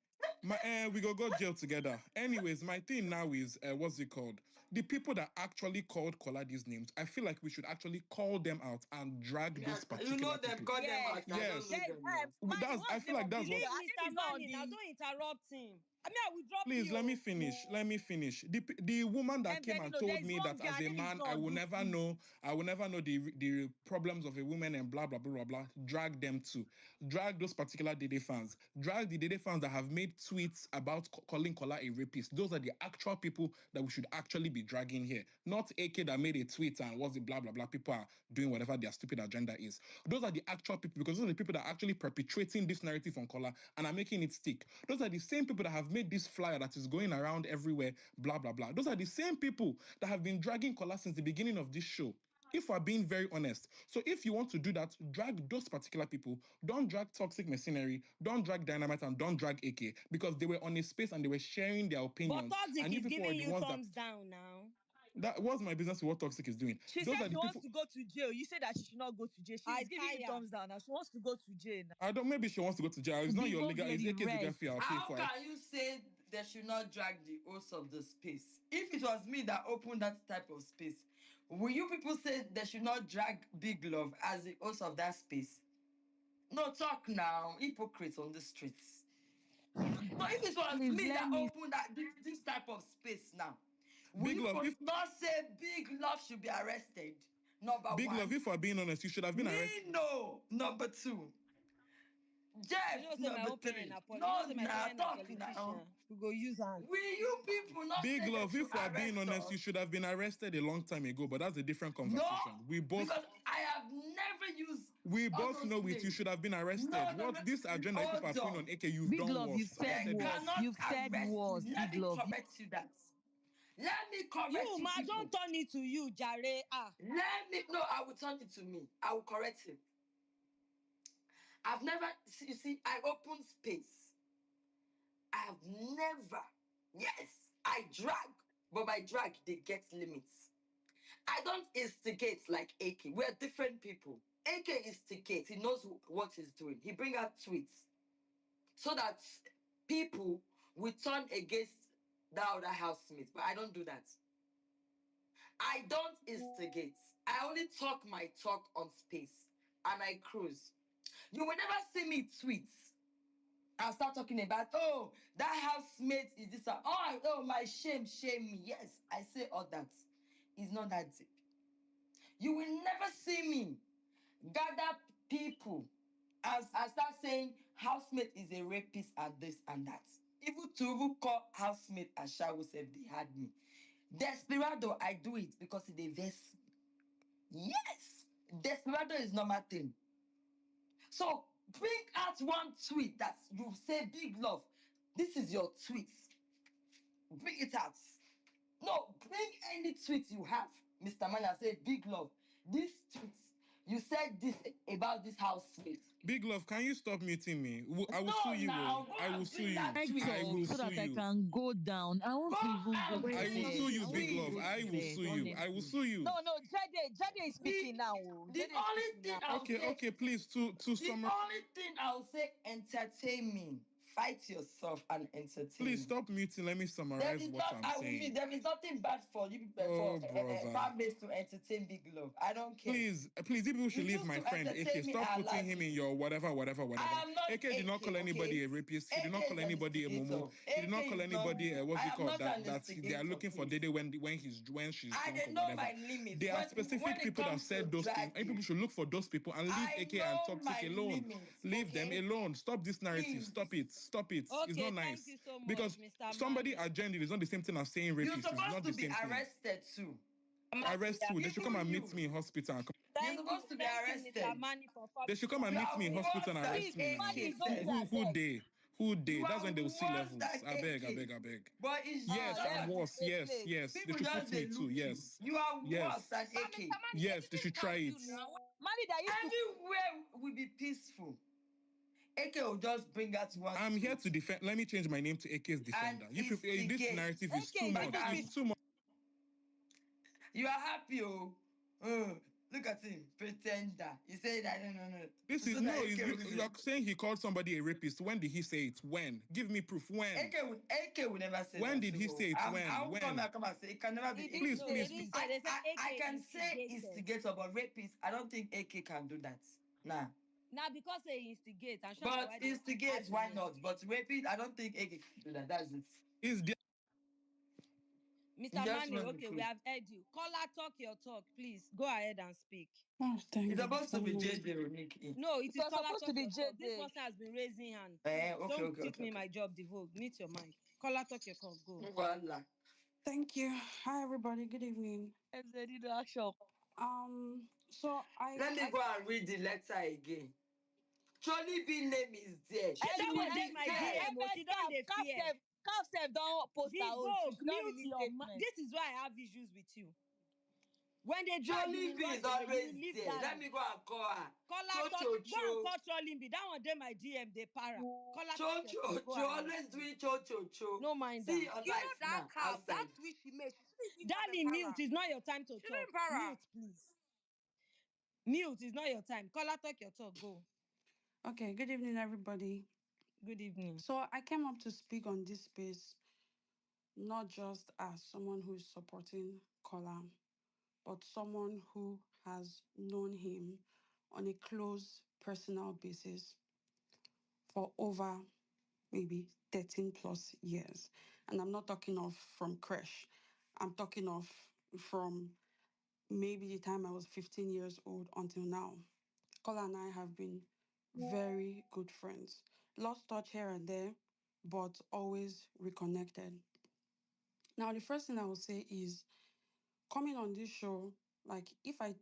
we go jail together. Anyways, my thing now is what's it called? The people that actually called Kola these names, I feel like we should actually call them out and drag Yeah, those you particular know them, people. call them yes. out. I don't know Yes, There's them now. Manny, I what's the feel name like of that's this what. girl? Leave I think Mr. it's not on Manny now. the Don't interrupt him. I mean, I will drop Please, you. let me finish. Let me finish. The woman that came and There told is me one that girl, as her a name is man, not I will on this never list. know, the problems of a woman and blah blah blah blah blah. Drag them too. Drag those particular Dede fans. Drag the Dede fans that have made tweets about calling Kola a rapist. Those are the actual people that we should actually be dragging here. Not AK that made a tweet and was the blah blah blah. People are doing whatever their stupid agenda is. Those are the actual people, because those are the people that are actually perpetuating this narrative on Kola and are making it stick. Those are the same people that have made this flyer that is going around everywhere, blah, blah, blah. Those are the same people that have been dragging Kola since the beginning of this show. If we're being very honest. So if you want to do that, drag those particular people. Don't drag Toxic Mercenary, don't drag Dynamite, and don't drag AK, because they were on a space and they were sharing their But opinions. Toxic And you is people are giving the you ones that thumbs down now. that was my business with what Toxic is doing. She Those said are she the wants people. to go to jail. You said that she should not go to jail. She's giving you thumbs down now. She wants to go to jail now. I don't. Maybe she wants to go to jail. It's not The your host legal. It's lady AK's legal rest. fee. I'll pay How for it. can you say they should not drag the host of the space? If it was me that opened that type of space, will you people say they should not drag Big Love as the host of that space? No, talk now. Hypocrites on the streets. No, if it was Please me let that me. opened this type of space now, will Big you Love, if not say Big Love should be arrested? Number Big Love, one. if we're being honest, you should have been Me, arrested. no. Number two. You know, Jeff, say my number own parent three. na No, now talk now. politician. We go use hands. Will you people not Big say they Love, should if we're being arrest honest, you us? should have been arrested a long time ago, but that's a different No, conversation. We both because I have never used we all both those know it. You names. should have been arrested. No, no, What no. this agenda you people are Hold putting on on. AK, you've Big done love, you've worse. I've said They said it. worse. cannot You've said arrest me. worse, Let Big me love. correct you that. Let me correct You, you ma, don't people. turn it to you, Jare. Ah. Let me, no, I will turn it to me. I will correct him. I've never, you see, I open space. I have never, yes, I drag, but by drag, they get limits. I don't instigate like AK. We're different people. AK instigates. He knows what he's doing. He bring out tweets so that people will turn against the other housemate. But I don't do that. I don't instigate. I only talk my talk on space and I cruise. You will never see me tweet. I'll start talking about, oh, that housemate is this. Oh, my shame me. Yes, I say all that. It's not that deep. You will never see me gather people as I start saying housemate is a rapist and this and that. Even to even call housemate and shower if they had me. Desperado, I do it because it vex. Yes, desperado is normal thing. So bring out one tweet that you say big love. This is your tweet. Bring it out. No, bring any tweet you have, Mr. Man, and say big love. This tweet, you said this about this housemate. Big Love, can you stop muting me? I will sue No, you. now go I will and sue bring you. that I tweet. I talk will so sue that I you. can go down. I want Go to even go and to I will bring sue the bed. you, I want Big to Love. go tweet. to I will bed, sue you. I will honestly. sue you. No, no, Jade is speaking The, now. Oh. the Jade is only speaking thing now. I'll Okay, say, okay, please to the summarize. only thing I'll say, entertain me. Fight yourself and Please entertain me. stop muting. Let me There summarize is what not, I'm I will mean, saying. there is nothing bad for you people, for Oh, brother. families to entertain big love. I don't care. Please, you people should You leave choose my to friend AK. entertain me, Stop I putting allowed him you in to. your whatever, whatever, I whatever. am not AK did not AK, call anybody okay? a rapist. He did AK not call is an anybody a momo. instigator. He did AK not call is not anybody me. a what's I it am called not an that they are instigator, looking for Dede please. when she's I drunk or didn't know whatever. my limits. There are When specific it people that comes to said those things. And people dragging, should look for those people and leave I AK and know Toxic my alone. limits, Leave them okay? alone. Stop this narrative. Stop Please. it. Stop it. It's Okay, not thank nice. you so much, Because Mr. somebody Mani. agenda is not the same thing as saying You're rapist. It's supposed not to the be same thing. arrested too. Mani, Arrest who? They should come Even and meet you. me in hospital. You're supposed to be Thank you, Mr. arrested. Mani, for They coming should come up. and You meet me in are hospital worse and than arrest Please, me AK now. Mani, don't self. say Who that. they? Who they? You That's are when they will see worse levels. than I beg, I AK. beg, I beg. But it's Ah, Yes, let I'm us just worse. stay Yes, play. yes. They people should just put they me too. look you. Yes. You are worse than Yes. But Mr. AK. Mani, they Yes, they didn't should try tag you it. now. Mani, that used to. Everywhere will be peaceful. AK will just bring out one I'm here tweet to defend. Let me change my name to AK's and Defender. You people, this instigate. narrative is too Okay, Like much. even It's Mr. too much. you are happy, oh. Look at him, pretender. He said that no. This is So that no. AK will You're listen. saying he called somebody a rapist. When did he say it? When? Give me proof. When? AK will never say When that. did he So say it? I When? will come When? and come and say it can never He be did Please, AK. no, they please, didn't please. say. They said AK I can say instigated. instigator, but rapist, I don't think AK can do that. Nah. Now because they instigate, I'm sure now But why they instigate, add the why word. not? But repeat, I don't think AK can do that. That's it. Is there You Mr. just Manu, run the okay, we truth. have heard you. Caller, talk your talk, please. Go ahead and speak. Oh, It's thank God supposed to so be much. JJ Roniki. No, it It is was caller, supposed to talk be your talk. This Jade. person has been raising hand. Okay, Don't okay, cheat okay, me okay. my job, the vogue. Meet your mic. Caller, talk your talk. Go. Voila. Thank you. Hi, everybody. Good evening. MZ action. So Let me go and read the letter again. Truly be name is there. She She that will one day live my there. DM, oh, MS she don't dey fear. Calf self don't post her The own too. vogue, She don't mute release your statement. This is why I have issues with you. When they drag, you Truly will be run is away. You will always leave there. Let darling. me go and call her. Caller Cho talk. cho Go and cho. call trolling be. That one day my DM, they para. Caller talk Cho your cho talk. Go cho. ahead. Always doing cho cho cho. No mind See her. your You know life that now calf, that outside. tweet she made, she shouldn't even come and Darling, mute. para. It's not your time to She didn't talk. para. Mute, please. Mute. It's not your time. Caller talk your talk. Go. okay, good evening, everybody. Good evening. So I came up to speak on this space, not just as someone who is supporting Kola, but someone who has known him on a close personal basis for over maybe 13 plus years. And I'm not talking of from crash. I'm talking of from maybe the time I was 15 years old until now. Kola and I have been very good friends. Lost touch here and there, but always reconnected. Now, the first thing I will say is coming on this show, like if I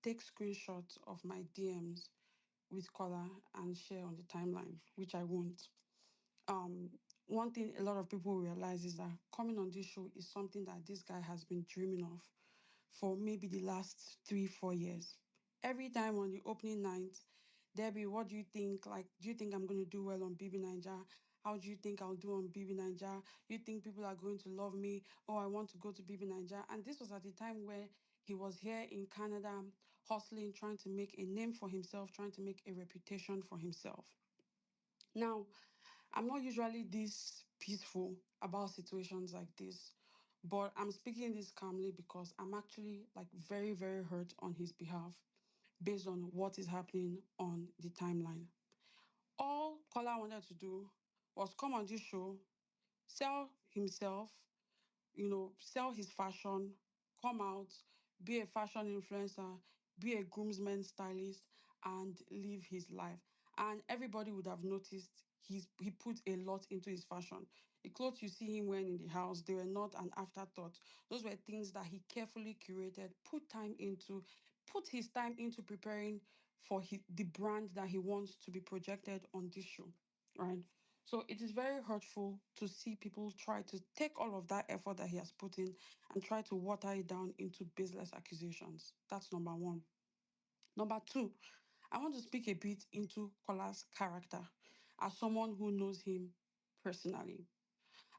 take screenshots of my DMs with Kola and share on the timeline, which I won't. One thing a lot of people realize is that coming on this show is something that this guy has been dreaming of for maybe the last 3, 4 years. Every time on the opening night, Debbie, what do you think? Like, do you think I'm going to do well on BB Naija? How do you think I'll do on BB Naija? You think people are going to love me? Oh, I want to go to BB Naija. And this was at the time where he was here in Canada, hustling, trying to make a name for himself, trying to make a reputation for himself. Now, I'm not usually this peaceful about situations like this, but I'm speaking this calmly because I'm actually like very, very hurt on his behalf based on what is happening on the timeline. All Kola wanted to do was come on this show, sell himself, sell his fashion, come out, be a fashion influencer, be a groomsman stylist, and live his life. And everybody would have noticed he put a lot into his fashion. The clothes you see him wearing in the house, they were not an afterthought. Those were things that he carefully curated, put his time into preparing for the brand that he wants to be projected on this show, right? So it is very hurtful to see people try to take all of that effort that he has put in and try to water it down into baseless accusations. That's number one. Number two, I want to speak a bit into Kola's character as someone who knows him personally.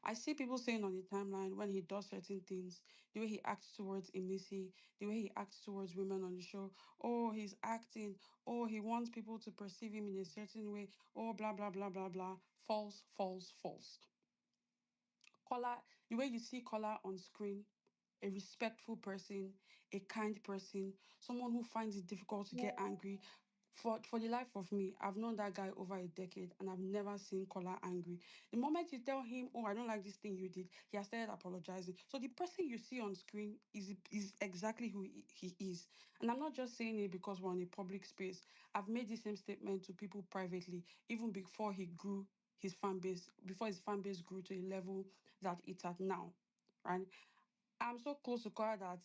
I see people saying on the timeline when he does certain things, the way he acts towards Imisi, the way he acts towards women on the show, oh, he's acting, oh, he wants people to perceive him in a certain way, oh, blah, blah, blah, blah, blah. False, false, false. Kola, the way you see Kola on screen, a respectful person, a kind person, someone who finds it difficult to get angry. For the life of me, I've known that guy over a decade and I've never seen Kola angry. The moment you tell him, oh, I don't like this thing you did, he has started apologizing. So the person you see on screen is exactly who he is. And I'm not just saying it because we're in a public space. I've made the same statement to people privately, even before he grew his fan base, before his fan base grew to a level that it's at now. Right? I'm so close to Kola that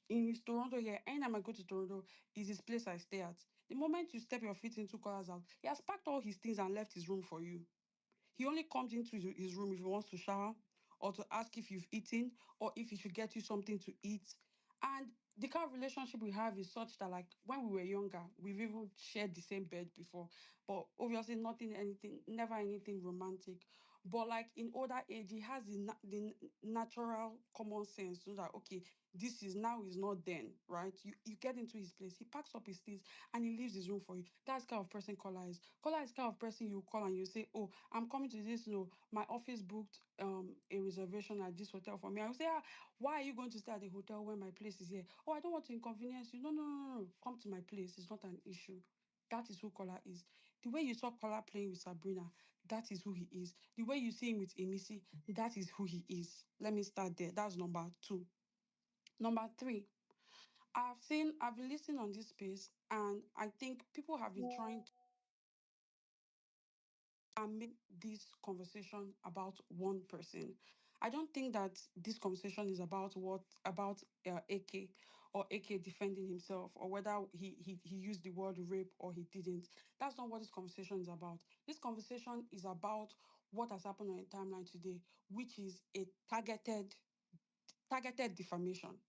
in his Toronto here, anytime I go to Toronto, is his place I stay at. The moment you step your feet into Kola's house, he has packed all his things and left his room for you. He only comes into his room if he wants to shower or to ask if you've eaten or if he should get you something to eat. And the kind of relationship we have is such that, like, when we were younger, we've even shared the same bed before, but obviously nothing, anything, never anything romantic. But like in older age, he has the natural common sense so that okay, this is now is not then, right? You get into his place, he packs up his things and he leaves his room for you. That's the kind of person Kola is. Kola is the kind of person you call and you say, oh, I'm coming to this, my office booked a reservation at this hotel for me. I will say, why are you going to stay at the hotel when my place is here? Oh, I don't want to inconvenience you. No, no, no, no, no. Come to my place. It's not an issue. that is who Kola is. The way you saw Kola playing with Sabrina, that is who he is. The way you see him with Imisi, that is who he is. Let me start there. That's number two. Number three, I've been listening on this space, and I think people have been trying to make this conversation about one person. I don't think that this conversation is about AK or AK defending himself, or whether he used the word rape or he didn't. That's not what this conversation is about. This conversation is about what has happened on a timeline today, which is a targeted defamation.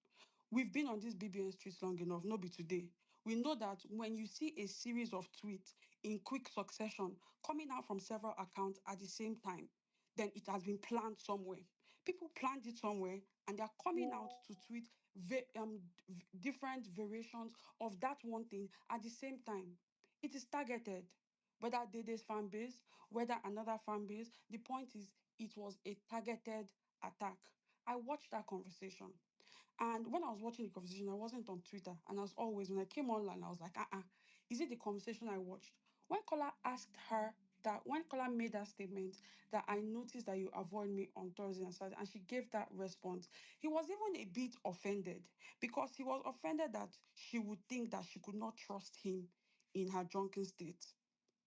We've been on this BBN streets long enough, no be today. We know that when you see a series of tweets in quick succession coming out from several accounts at the same time, then it has been planned somewhere. People planned it somewhere, and they're coming out to tweet different variations of that one thing at the same time. It is targeted. Whether Dede's fan base, whether another fan base, the point is it was a targeted attack. I watched that conversation. And when I was watching the conversation, I wasn't on Twitter. And as always, when I came online, I was like, is it the conversation I watched? When Kola made that statement, that I noticed that you avoid me on Thursday and Saturday, and she gave that response, he was even a bit offended, because he was offended that she would think that she could not trust him in her drunken state.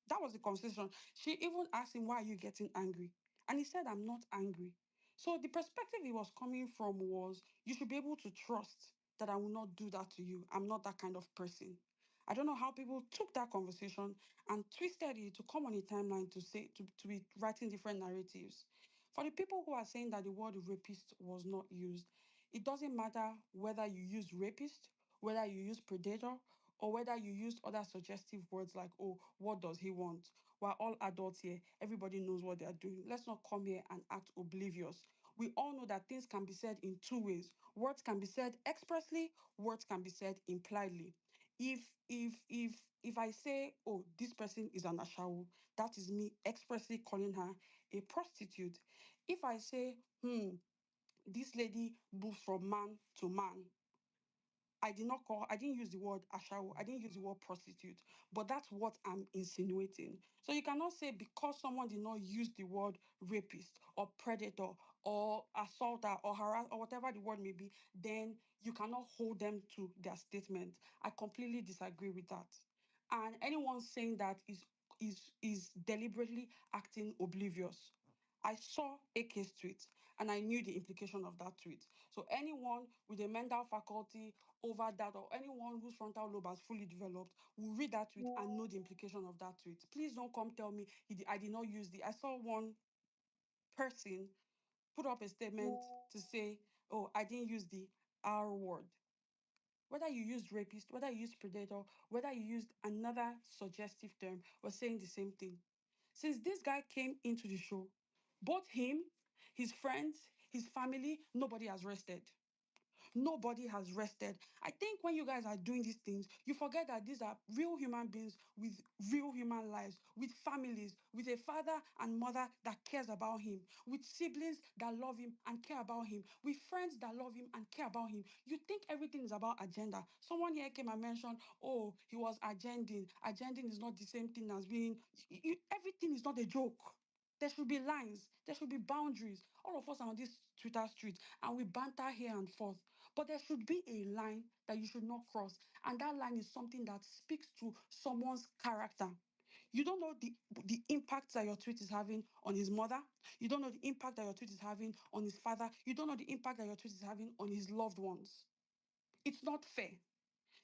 That was the conversation. She even asked him, why are you getting angry? And he said, I'm not angry. So the perspective he was coming from was, you should be able to trust that I will not do that to you. I'm not that kind of person. I don't know how people took that conversation and twisted it to come on a timeline to be writing different narratives. For the people who are saying that the word rapist was not used, it doesn't matter whether you use rapist, whether you use predator, or whether you use other suggestive words like, oh, what does he want? We're all adults here. Everybody knows what they're doing. Let's not come here and act oblivious. We all know that things can be said in two ways. Words can be said expressly, words can be said impliedly. If I say, oh, this person is an ashawo, that is me expressly calling her a prostitute. If I say, this lady moves from man to man, I didn't use the word ashawo, I didn't use the word prostitute, but that's what I'm insinuating. So you cannot say because someone did not use the word rapist or predator or assaulter or harass or whatever the word may be, then you cannot hold them to their statement. I completely disagree with that. And anyone saying that is deliberately acting oblivious. I saw AK's tweet and I knew the implication of that tweet. So anyone with a mental faculty over that, or anyone whose frontal lobe has fully developed, will read that tweet and know the implication of that tweet. Please don't come tell me I did not use the. I saw one person put up a statement to say, oh, I didn't use the R word. Whether you used rapist, whether you used predator, whether you used another suggestive term, we're saying the same thing. Since this guy came into the show, both him, his friends, his family, nobody has rested. Nobody has rested. I think when you guys are doing these things, you forget that these are real human beings with real human lives, with families, with a father and mother that cares about him, with siblings that love him and care about him, with friends that love him and care about him. You think everything is about agenda. Someone here came and mentioned, oh, he was agending. Agending is not the same thing as being, everything is not a joke. There should be lines. There should be boundaries. All of us are on this Twitter street and we banter here and forth. But there should be a line that you should not cross. And that line is something that speaks to someone's character. You don't know the impact that your tweet is having on his mother. You don't know the impact that your tweet is having on his father. You don't know the impact that your tweet is having on his loved ones. It's not fair.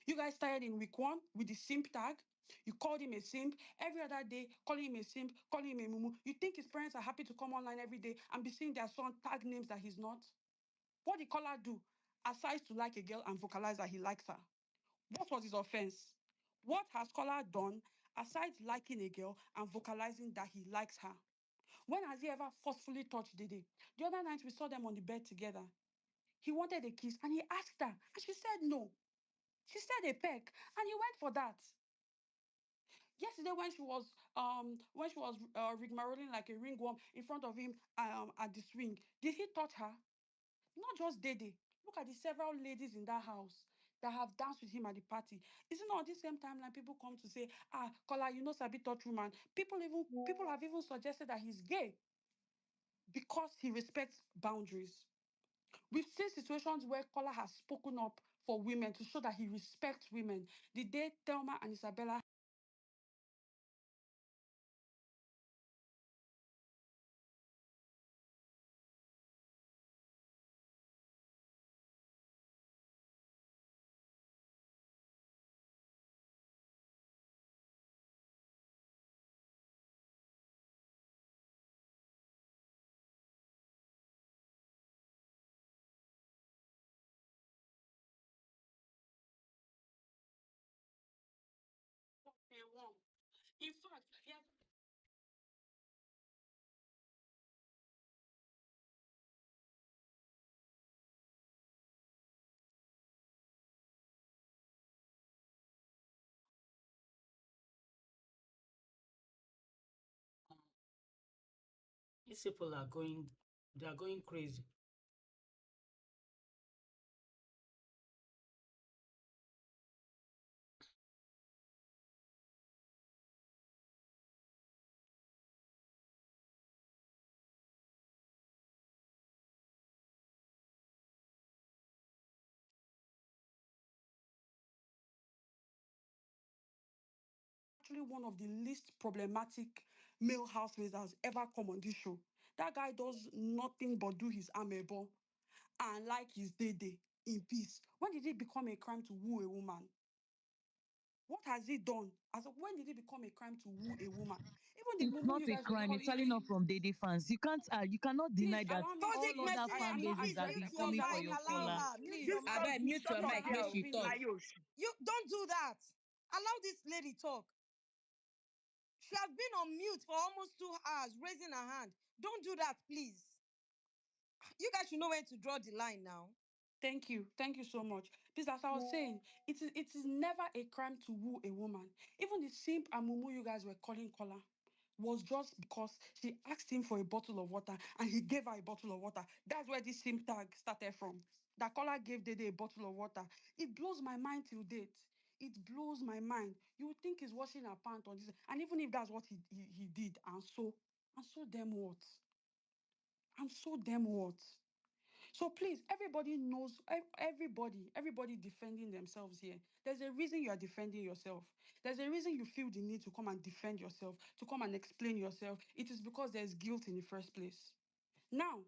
You guys started in week one with the simp tag. You called him a simp. Every other day, calling him a simp, calling him a mumu. You think his parents are happy to come online every day and be seeing their son tag names that he's not? What did Kola do? Aside to like a girl and vocalize that he likes her. What was his offense? What has Kola done aside liking a girl and vocalizing that he likes her? When has he ever forcefully touched Dede? The other night we saw them on the bed together. He wanted a kiss and he asked her and she said no. She said a peck and he went for that. Yesterday, when she was rigmaroling like a ringworm in front of him at the swing, did he touch her? Not just Dede. Look at the several ladies in that house that have danced with him at the party. Is it not at the same time like people come to say, Kola, you know Sabi touch woman. People have even suggested that he's gay because he respects boundaries. We've seen situations where Kola has spoken up for women to show that he respects women. The day Thelma and Isabella won. In fact, yeah, These people are going, they are going crazy. actually one of the least problematic male housemates that has ever come on this show. That guy does nothing but do his amebo and like his Dede in peace. When did it become a crime to woo a woman? What has he done? When did it become a crime to woo a woman? Even the It's mumu not you a guys were crime. It's calling, actually not from Dede fans. You cannot deny please that allow me to Toxic all finish. other fan masculinity, bases please have Very been mute please your coming for mic. allow me your to Allow Kola. finish. her. Mute Please, your I mic. beg mute shut your up mic, and let make me she talk. finish. You don't do that. Allow this lady talk. She has been on mute for almost 2 hours, raising her hand. Don't do that, please. You guys should know when to draw the line now. Thank you. Thank you so much. Please, as I was saying, it is never a crime to woo a woman. Even the simp and mumu you guys were calling Kola was just because she asked him for a bottle of water and he gave her a bottle of water. That's where this simp tag started from. That Kola gave Dede a bottle of water. It blows my mind till date. It blows my mind. You would think he's washing her pants on this. And even if that's what he did, and so them what? And so them what? So please, everybody knows, everybody defending themselves here. There's a reason you are defending yourself. There's a reason you feel the need to come and defend yourself, to come and explain yourself. It is because there's guilt in the first place. Now,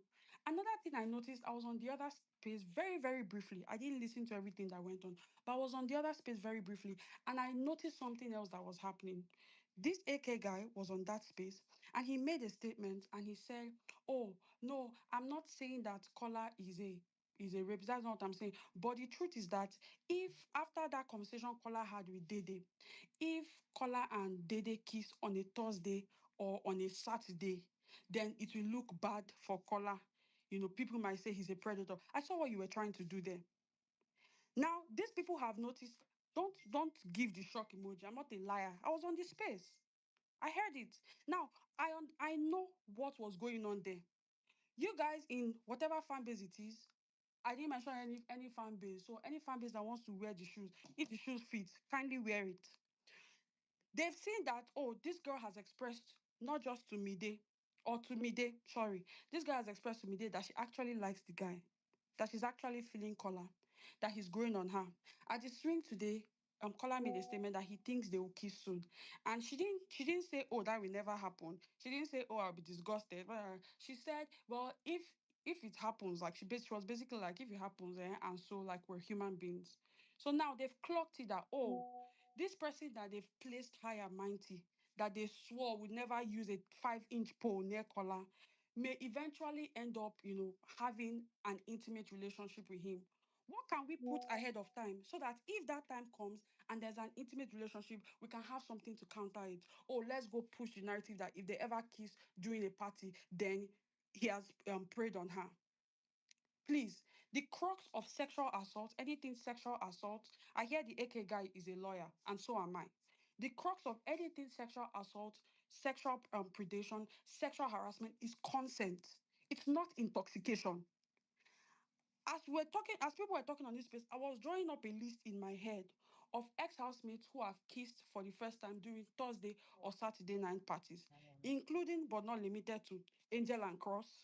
another thing I noticed, I was on the other space very, very briefly. I didn't listen to everything that went on, but I was on the other space very briefly, and I noticed something else that was happening. This AK guy was on that space, and he made a statement, and he said, "Oh no, I'm not saying that Kola is a rapist. That's not what I'm saying. But the truth is that if after that conversation Kola had with Dede, if Kola and Dede kiss on a Thursday or on a Saturday, then it will look bad for Kola. People might say he's a predator. I saw what you were trying to do there. Now, these people have noticed. Don't give the shock emoji. I'm not a liar. I was on this space. I heard it. Now, I know what was going on there. You guys in whatever fan base it is, I didn't mention any fan base. So any fan base that wants to wear the shoes, if the shoes fit, kindly wear it. They've seen that, oh, this girl has expressed not just to Mide or to Mide, sorry. This girl has expressed to Mide that she actually likes the guy, that she's actually feeling Kola, that he's growing on her. At the swing today, Kola made a statement that he thinks they will kiss soon. And she didn't say, oh, that will never happen. She didn't say, oh, I'll be disgusted. She said, well, if it happens, like she was basically like, if it happens, and so like we're human beings. So now they've clocked it that, oh, this person that they've placed high and mighty, that they swore would never use a 5-inch pole near Kola, may eventually end up, having an intimate relationship with him. What can we put ahead of time so that if that time comes and there's an intimate relationship, we can have something to counter it? Oh, let's go push the narrative that if they ever kiss during a party, then he has preyed on her. Please, the crux of sexual assault, anything sexual assault, I hear the AK guy is a lawyer, and so am I. The crux of anything sexual assault, sexual predation, sexual harassment is consent. It's not intoxication. as people were talking on this space, I was drawing up a list in my head of ex-housemates who have kissed for the first time during Thursday or Saturday night parties, including but not limited to Angel and Cross,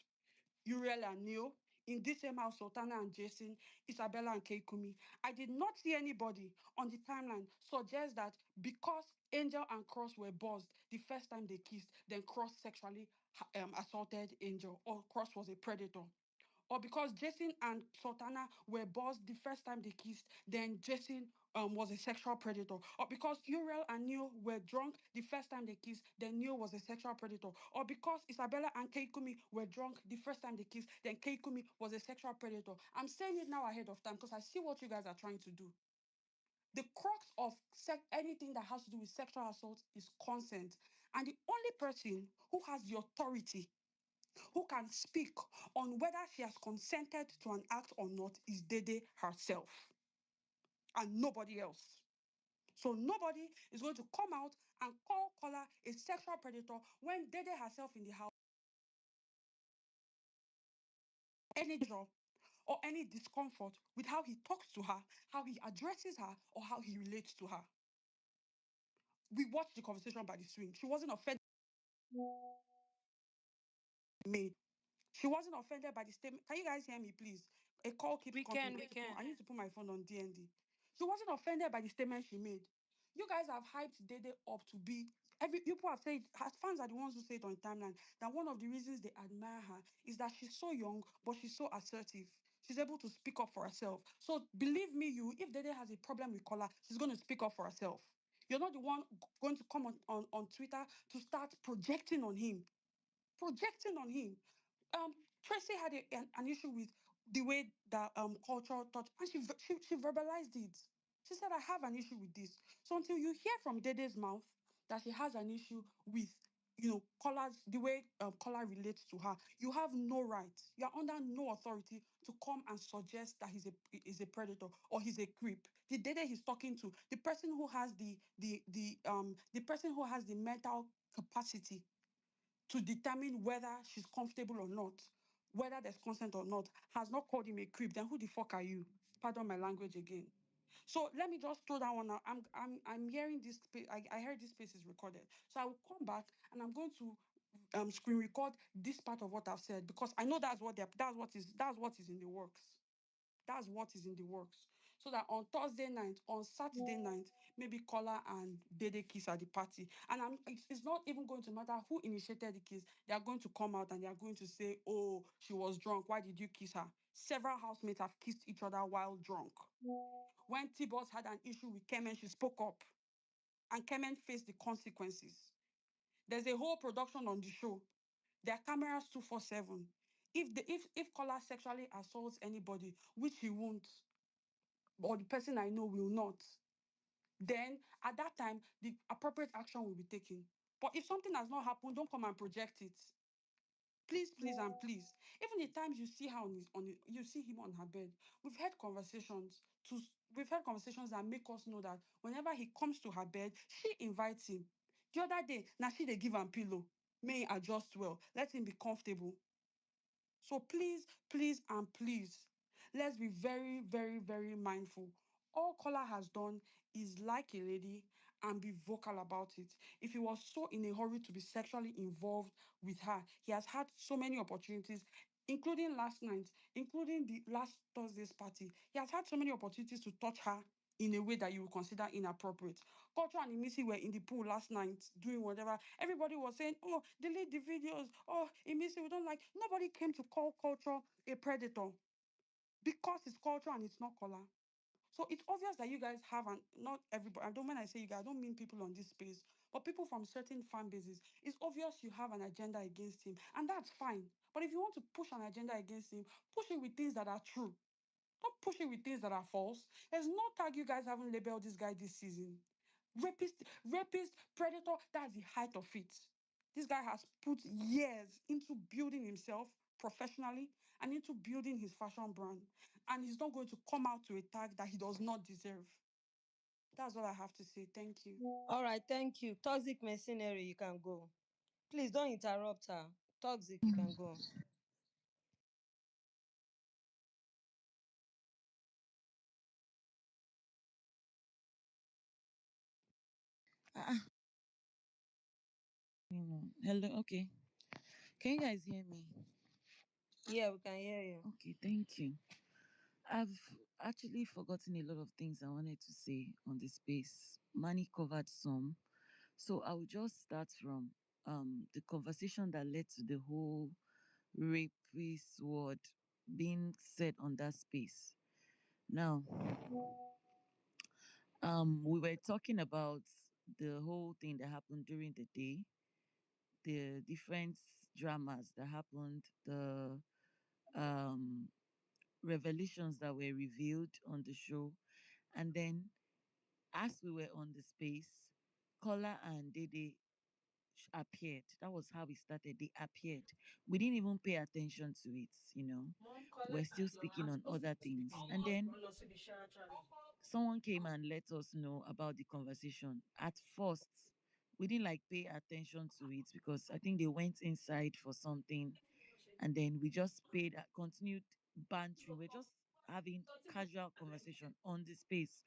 Uriel and Neil, in this same house, Sultana and Jason, Isabella and Keikumi. I did not see anybody on the timeline suggest that because Angel and Cross were buzzed the first time they kissed, then Cross sexually assaulted Angel, or Cross was a predator. Or because Jason and Sultana were buzzed the first time they kissed, then Jason was a sexual predator. Or because Uriel and Neil were drunk the first time they kissed, then Neil was a sexual predator. Or because Isabella and Keikumi were drunk the first time they kissed, then Keikumi was a sexual predator. I'm saying it now ahead of time because I see what you guys are trying to do. The crux of anything that has to do with sexual assault is consent. And the only person who has the authority who can speak on whether she has consented to an act or not is Dede herself and nobody else. So nobody is going to come out and call Kola a sexual predator when Dede herself in the house any pleasure or any discomfort with how he talks to her, how he addresses her, or how he relates to her. We watched the conversation by the swing. She wasn't offended. She wasn't offended by the statement. Can you guys hear me, please? A call keeps We coming. can, we can. I need to put my phone on DND. She wasn't offended by the statement she made. You guys have hyped Dede up to be people have said, her fans are the ones who say it on timeline, that one of the reasons they admire her is that she's so young, but she's so assertive. She's able to speak up for herself. So believe me, if Dede has a problem with Kola, she's going to speak up for herself. You're not the one going to come on Twitter to start projecting on him. Projecting on him. Tracy had an issue with the way that culture taught, and she verbalized it. She said, "I have an issue with this." So until you hear from Dede's mouth that she has an issue with, Kola's the way Kola relates to her, you have no right. You are under no authority to come and suggest that is a predator or he's a creep. The Dede he's talking to, the person who has the person who has the mental capacity to determine whether she's comfortable or not, whether there's consent or not, has not called him a creep, then who the fuck are you? Pardon my language again. So let me just throw that one out. I'm hearing this. I heard this space is recorded. So I will come back and I'm going to screen record this part of what I've said because I know that's what is in the works. That's what is in the works. So that on Thursday night, on Saturday night, maybe Kola and Dede kiss at the party. And it's not even going to matter who initiated the kiss. They are going to come out and they are going to say, oh, she was drunk. Why did you kiss her? Several housemates have kissed each other while drunk. When T-Boss had an issue with Kemen, she spoke up. And Kemen faced the consequences. There's a whole production on the show. There are cameras 247. If Kola sexually assaults anybody, which he won't, or the person I know will not, then at that time, the appropriate action will be taken. But if something has not happened, don't come and project it. Please, please, and please. Even the times you see her you see him on her bed. We've had conversations that make us know that whenever he comes to her bed, she invites him. The other day, now she they give him pillow. May he adjust well. Let him be comfortable. So please, please, and please, let's be very, very, very mindful. All Kola has done is like a lady and be vocal about it. If he was so in a hurry to be sexually involved with her, he has had so many opportunities, including last night, including the last Thursday's party. He has had so many opportunities to touch her in a way that you would consider inappropriate. Culture and Imisi were in the pool last night doing whatever. Everybody was saying, oh, delete the videos. Oh, Imisi, we don't like. Nobody came to call Culture a predator because it's Culture and it's not Kola. So it's obvious that you guys have, and not everybody, when I say you guys, I don't mean people on this space, but people from certain fan bases. It's obvious you have an agenda against him, and that's fine. But if you want to push an agenda against him, push it with things that are true. Don't push it with things that are false. There's no tag you guys haven't labeled this guy this season. Rapist, predator, that's the height of it. This guy has put years into building himself professionally and into building his fashion brand. And he's not going to come out to a tag that he does not deserve. That's all I have to say. Thank you. All right, thank you. Toxic mercenary, you can go. Please don't interrupt her. Toxic, you can go. Hello. Okay. Can you guys hear me? Yeah, we can hear you. Okay. Thank you. I've actually forgotten a lot of things I wanted to say on the space. Manny covered some. So I will just start from the conversation that led to the whole rapist word being said on that space. Now, we were talking about the whole thing that happened during the day, the different dramas that happened, the um revelations that were revealed on the show, and then as we were on the space, Kola and Dede appeared. That was how we started. They appeared. We didn't even pay attention to it. We're still speaking on other things. And then someone came and let us know about the conversation. At first, we didn't like pay attention to it because I think they went inside for something, and then we just continued bantering. We're just having casual conversation on the space.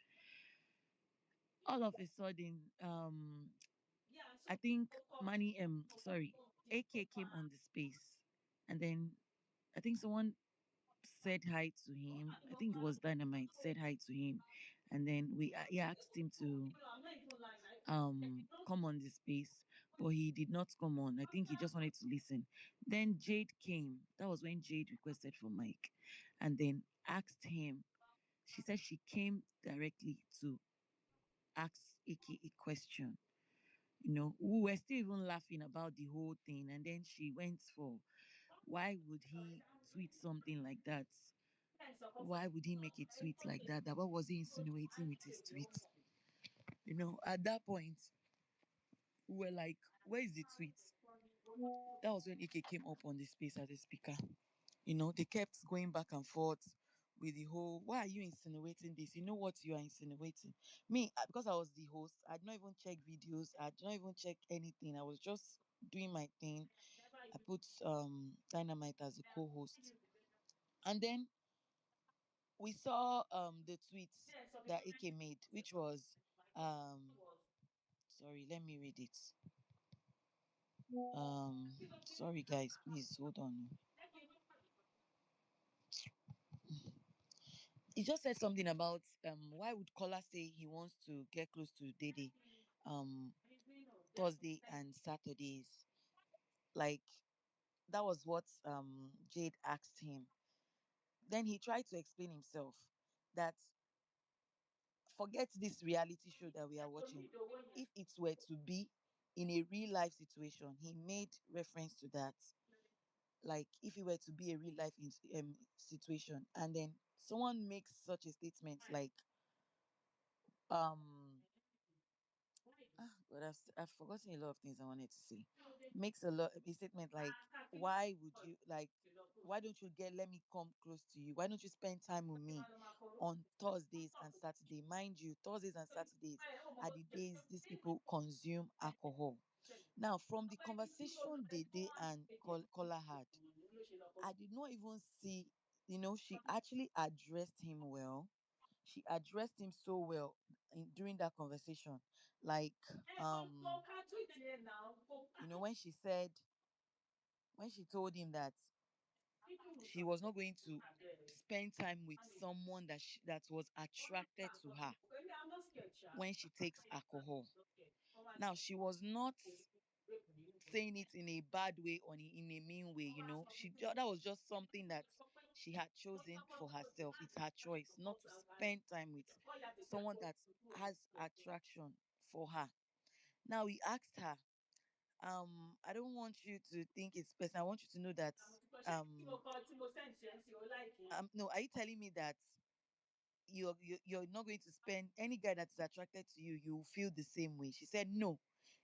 All of a sudden, I think AK came on the space, and then I think someone said hi to him. I think it was Dynamite said hi to him, and then he asked him to come on the space, but he did not come on. I think he just wanted to listen. Then Jade came. That was when Jade requested for Mike, and then asked him. She said she came directly to ask AK a question. We were still even laughing about the whole thing. And then she went for, why would he tweet something like that? Why would he make a tweet like that? What was he insinuating with his tweet? At that point, we were like, where is the tweet? That was when AK came up on the space as a speaker. They kept going back and forth with the whole, why are you insinuating this? You know what you are insinuating? Me, because I was the host, I'd not even check videos, I'd not even check anything. I was just doing my thing. I put Dynamite as a co-host. And then we saw the tweets that AK made, which was sorry, let me read it. Sorry guys, please hold on. He just said something about why would Kola say he wants to get close to Dede Thursday and Saturdays. Like that was what Jade asked him. Then he tried to explain himself that forget this reality show that we are watching. If it were to be in a real life situation, he made reference to that. Like if it were to be a real life situation, and then someone makes such a statement like um but I've forgotten a lot of things I wanted to say. Makes a statement like, why would you like? Why don't you let me come close to you? Why don't you spend time with me on Thursdays and Saturday? Mind you, Thursdays and Saturdays are the days these people consume alcohol. Now, from the conversation Dede and Kola had, I did not even see. She actually addressed him well. She addressed him so well during that conversation. Like, when she said, when she told him that she was not going to spend time with someone that was attracted to her when she takes alcohol. Now, she was not saying it in a bad way or in a mean way. That was just something that she had chosen for herself. It's her choice not to spend time with someone that has attraction for her. Now we asked her, I don't want you to think it's personal. I want you to know that no, are you telling me that you're not going to spend any guy that is attracted to you, you will feel the same way? She said no,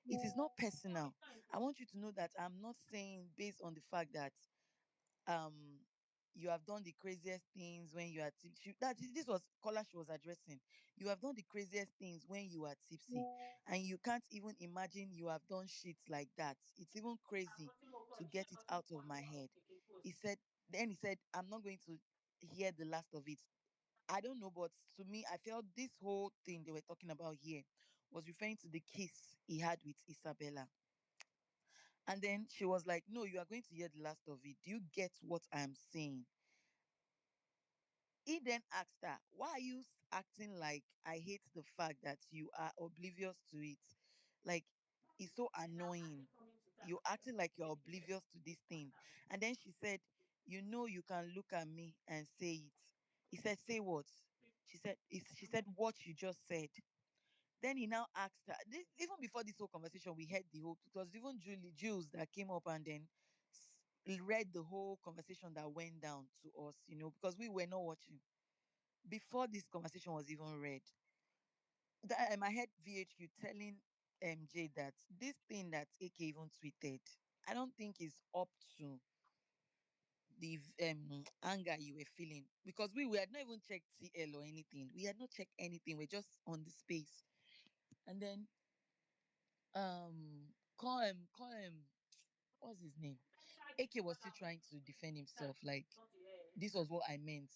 it is not personal. I want you to know that I'm not saying based on the fact that um you have done the craziest things when you are tipsy. That this was Kola she was addressing. You have done the craziest things when you are tipsy, and you can't even imagine you have done shit like that. It's even crazy to get it out of my head. He said, I'm not going to hear the last of it. I don't know, but to me, I felt this whole thing they were talking about here was referring to the kiss he had with Isabella. And then she was like, no, you are going to hear the last of it. Do you get what I'm saying? He then asked her, why are you acting like I hate the fact that you are oblivious to it? Like, it's so annoying. You're acting like you're oblivious to this thing. And then she said, you know, you can look at me and say it. He said, say what? She said, what you just said. Then he now asked her, even before this whole conversation, we heard the whole, it was even Jules that came up and then read the whole conversation that went down to us, because we were not watching before this conversation was even read. I heard VHQ telling MJ that this thing that AK even tweeted, I don't think is up to the anger you were feeling, because we had not even checked TL or anything. We had not checked anything. We're just on the space. And then call him, what's his name? AK was still trying to defend himself, like, this was what I meant.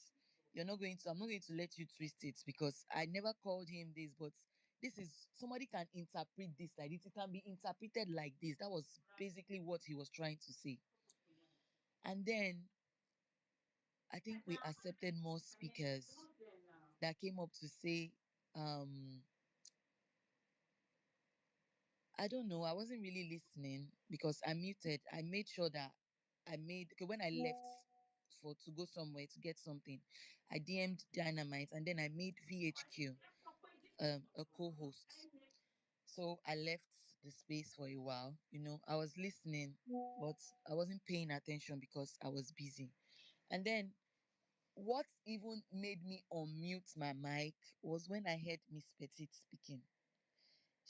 I'm not going to let you twist it, because I never called him this, but this is, somebody can interpret this like this. It can be interpreted like this. That was basically what he was trying to say. And then I think we accepted more speakers that came up to say, I don't know. I wasn't really listening because I muted. I made sure that okay, when I left for to go somewhere to get something, I DM'd Dynamite and then I made VHQ a co-host. So I left the space for a while. I was listening, but I wasn't paying attention because I was busy. And then what even made me unmute my mic was when I heard Miss Petite speaking.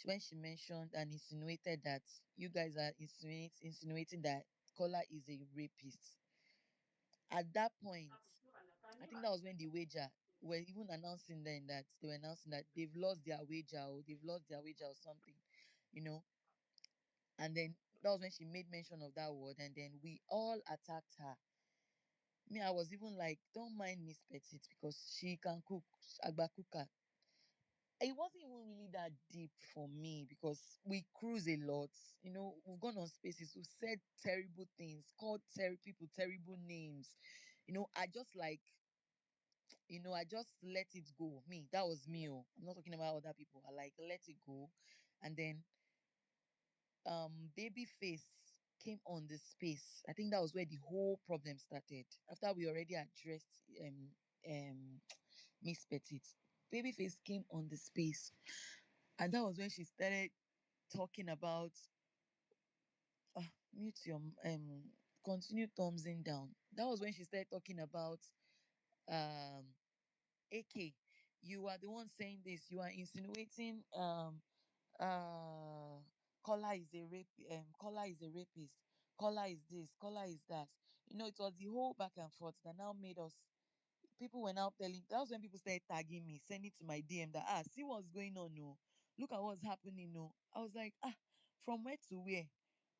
When she mentioned and insinuated that you guys are insinuating that Kola is a rapist. At that point, I think that was when the wager were even announcing then that they were announcing that they've lost their wager, or they've lost their wager or something, you know. And then that was when she made mention of that word, and then we all attacked her. Me, I was even like, don't mind Miss Petite because she can cook, agba cooker. It wasn't even really that deep for me because we cruise a lot. We've gone on spaces, we've said terrible things, called people terrible names. I just like, I just let it go. Me, that was me. Oh. I'm not talking about other people. I like let it go. And then Babyface came on the space. I think that was where the whole problem started. After we already addressed um Miss Petite. Babyface came on the space. And that was when she started talking about mute your continue thumbsing down. That was when she started talking about AK. You are the one saying this. You are insinuating uh Kola is a Kola is a rapist. Kola is this, Kola is that. It was the whole back and forth that now made us, people were now telling, that was when people started tagging me, sending to my DM that see what's going on, no. Look at what's happening, no. I was like, from where to where?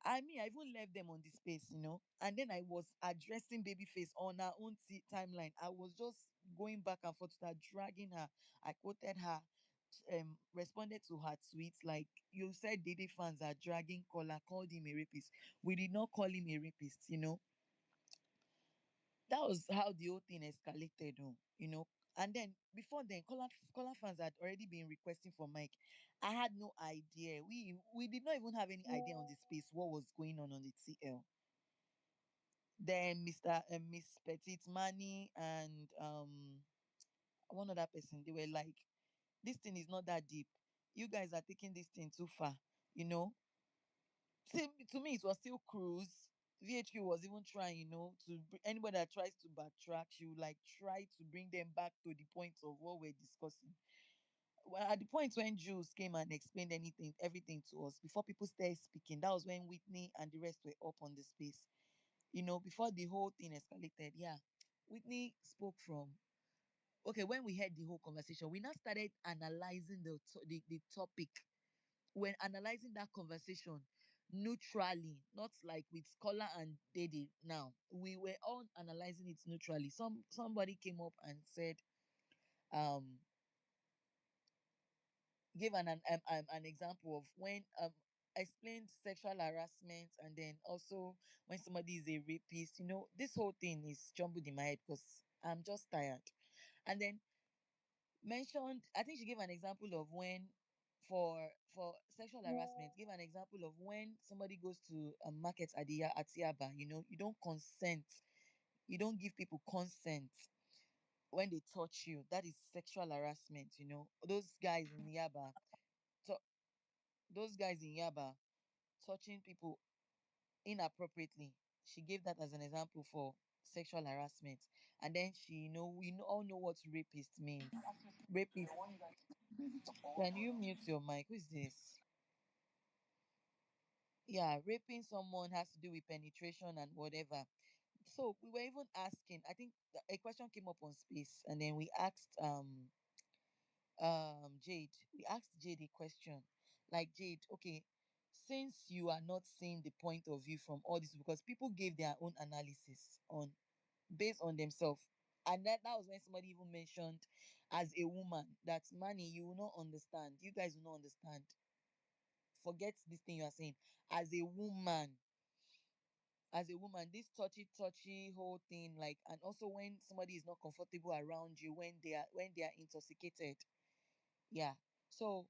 I mean, I even left them on the space, and then I was addressing Babyface on her own timeline. I was just going back and forth to her, dragging her. I quoted her, responded to her tweets like, you said Dede fans are dragging Kola, called him a rapist. We did not call him a rapist. That was how the whole thing escalated, And then before then, Kola fans had already been requesting for Mike. I had no idea. We did not even have any idea on the space what was going on the TL. Then Mr. and Miss Petit Mani and one other person, they were like, this thing is not that deep. You guys are taking this thing too far, you know. To me, it was still cruise. VHQ was even trying, to anybody that tries to backtrack, she would like try to bring them back to the point of what we're discussing. Well, at the point when Jules came and explained everything to us, before people started speaking, that was when Whitney and the rest were up on the space. Before the whole thing escalated, yeah. Whitney spoke from, okay, when we had the whole conversation, we now started analyzing the topic. When analyzing that conversation neutrally, not like with Kola and Dede. Now we were all analyzing it neutrally. Somebody came up and said, gave an example of when explained sexual harassment, and then also when somebody is a rapist. This whole thing is jumbled in my head because I'm just tired. And then mentioned, I think she gave an example of when, for sexual harassment, gave an example of when somebody goes to a market at Yaba. You don't consent, you don't give people consent when they touch you. That is sexual harassment. Those guys in Yaba, to- those guys in Yaba touching people inappropriately. She gave that as an example for sexual harassment. And then all know what rapist means. Rapist. Can you mute your mic? Who is this? Yeah, raping someone has to do with penetration and whatever. So we were even asking, I think a question came up on space, and then we asked Jade. We asked Jade a question. Like, Jade, okay, since you are not seeing the point of view from all this, because people gave their own analysis on based on themselves. And that was when somebody even mentioned, as a woman, that money you will not understand. You guys will not understand. Forget this thing you are saying. As a woman, this touchy whole thing, like, and also when somebody is not comfortable around you, when they are intoxicated. Yeah. So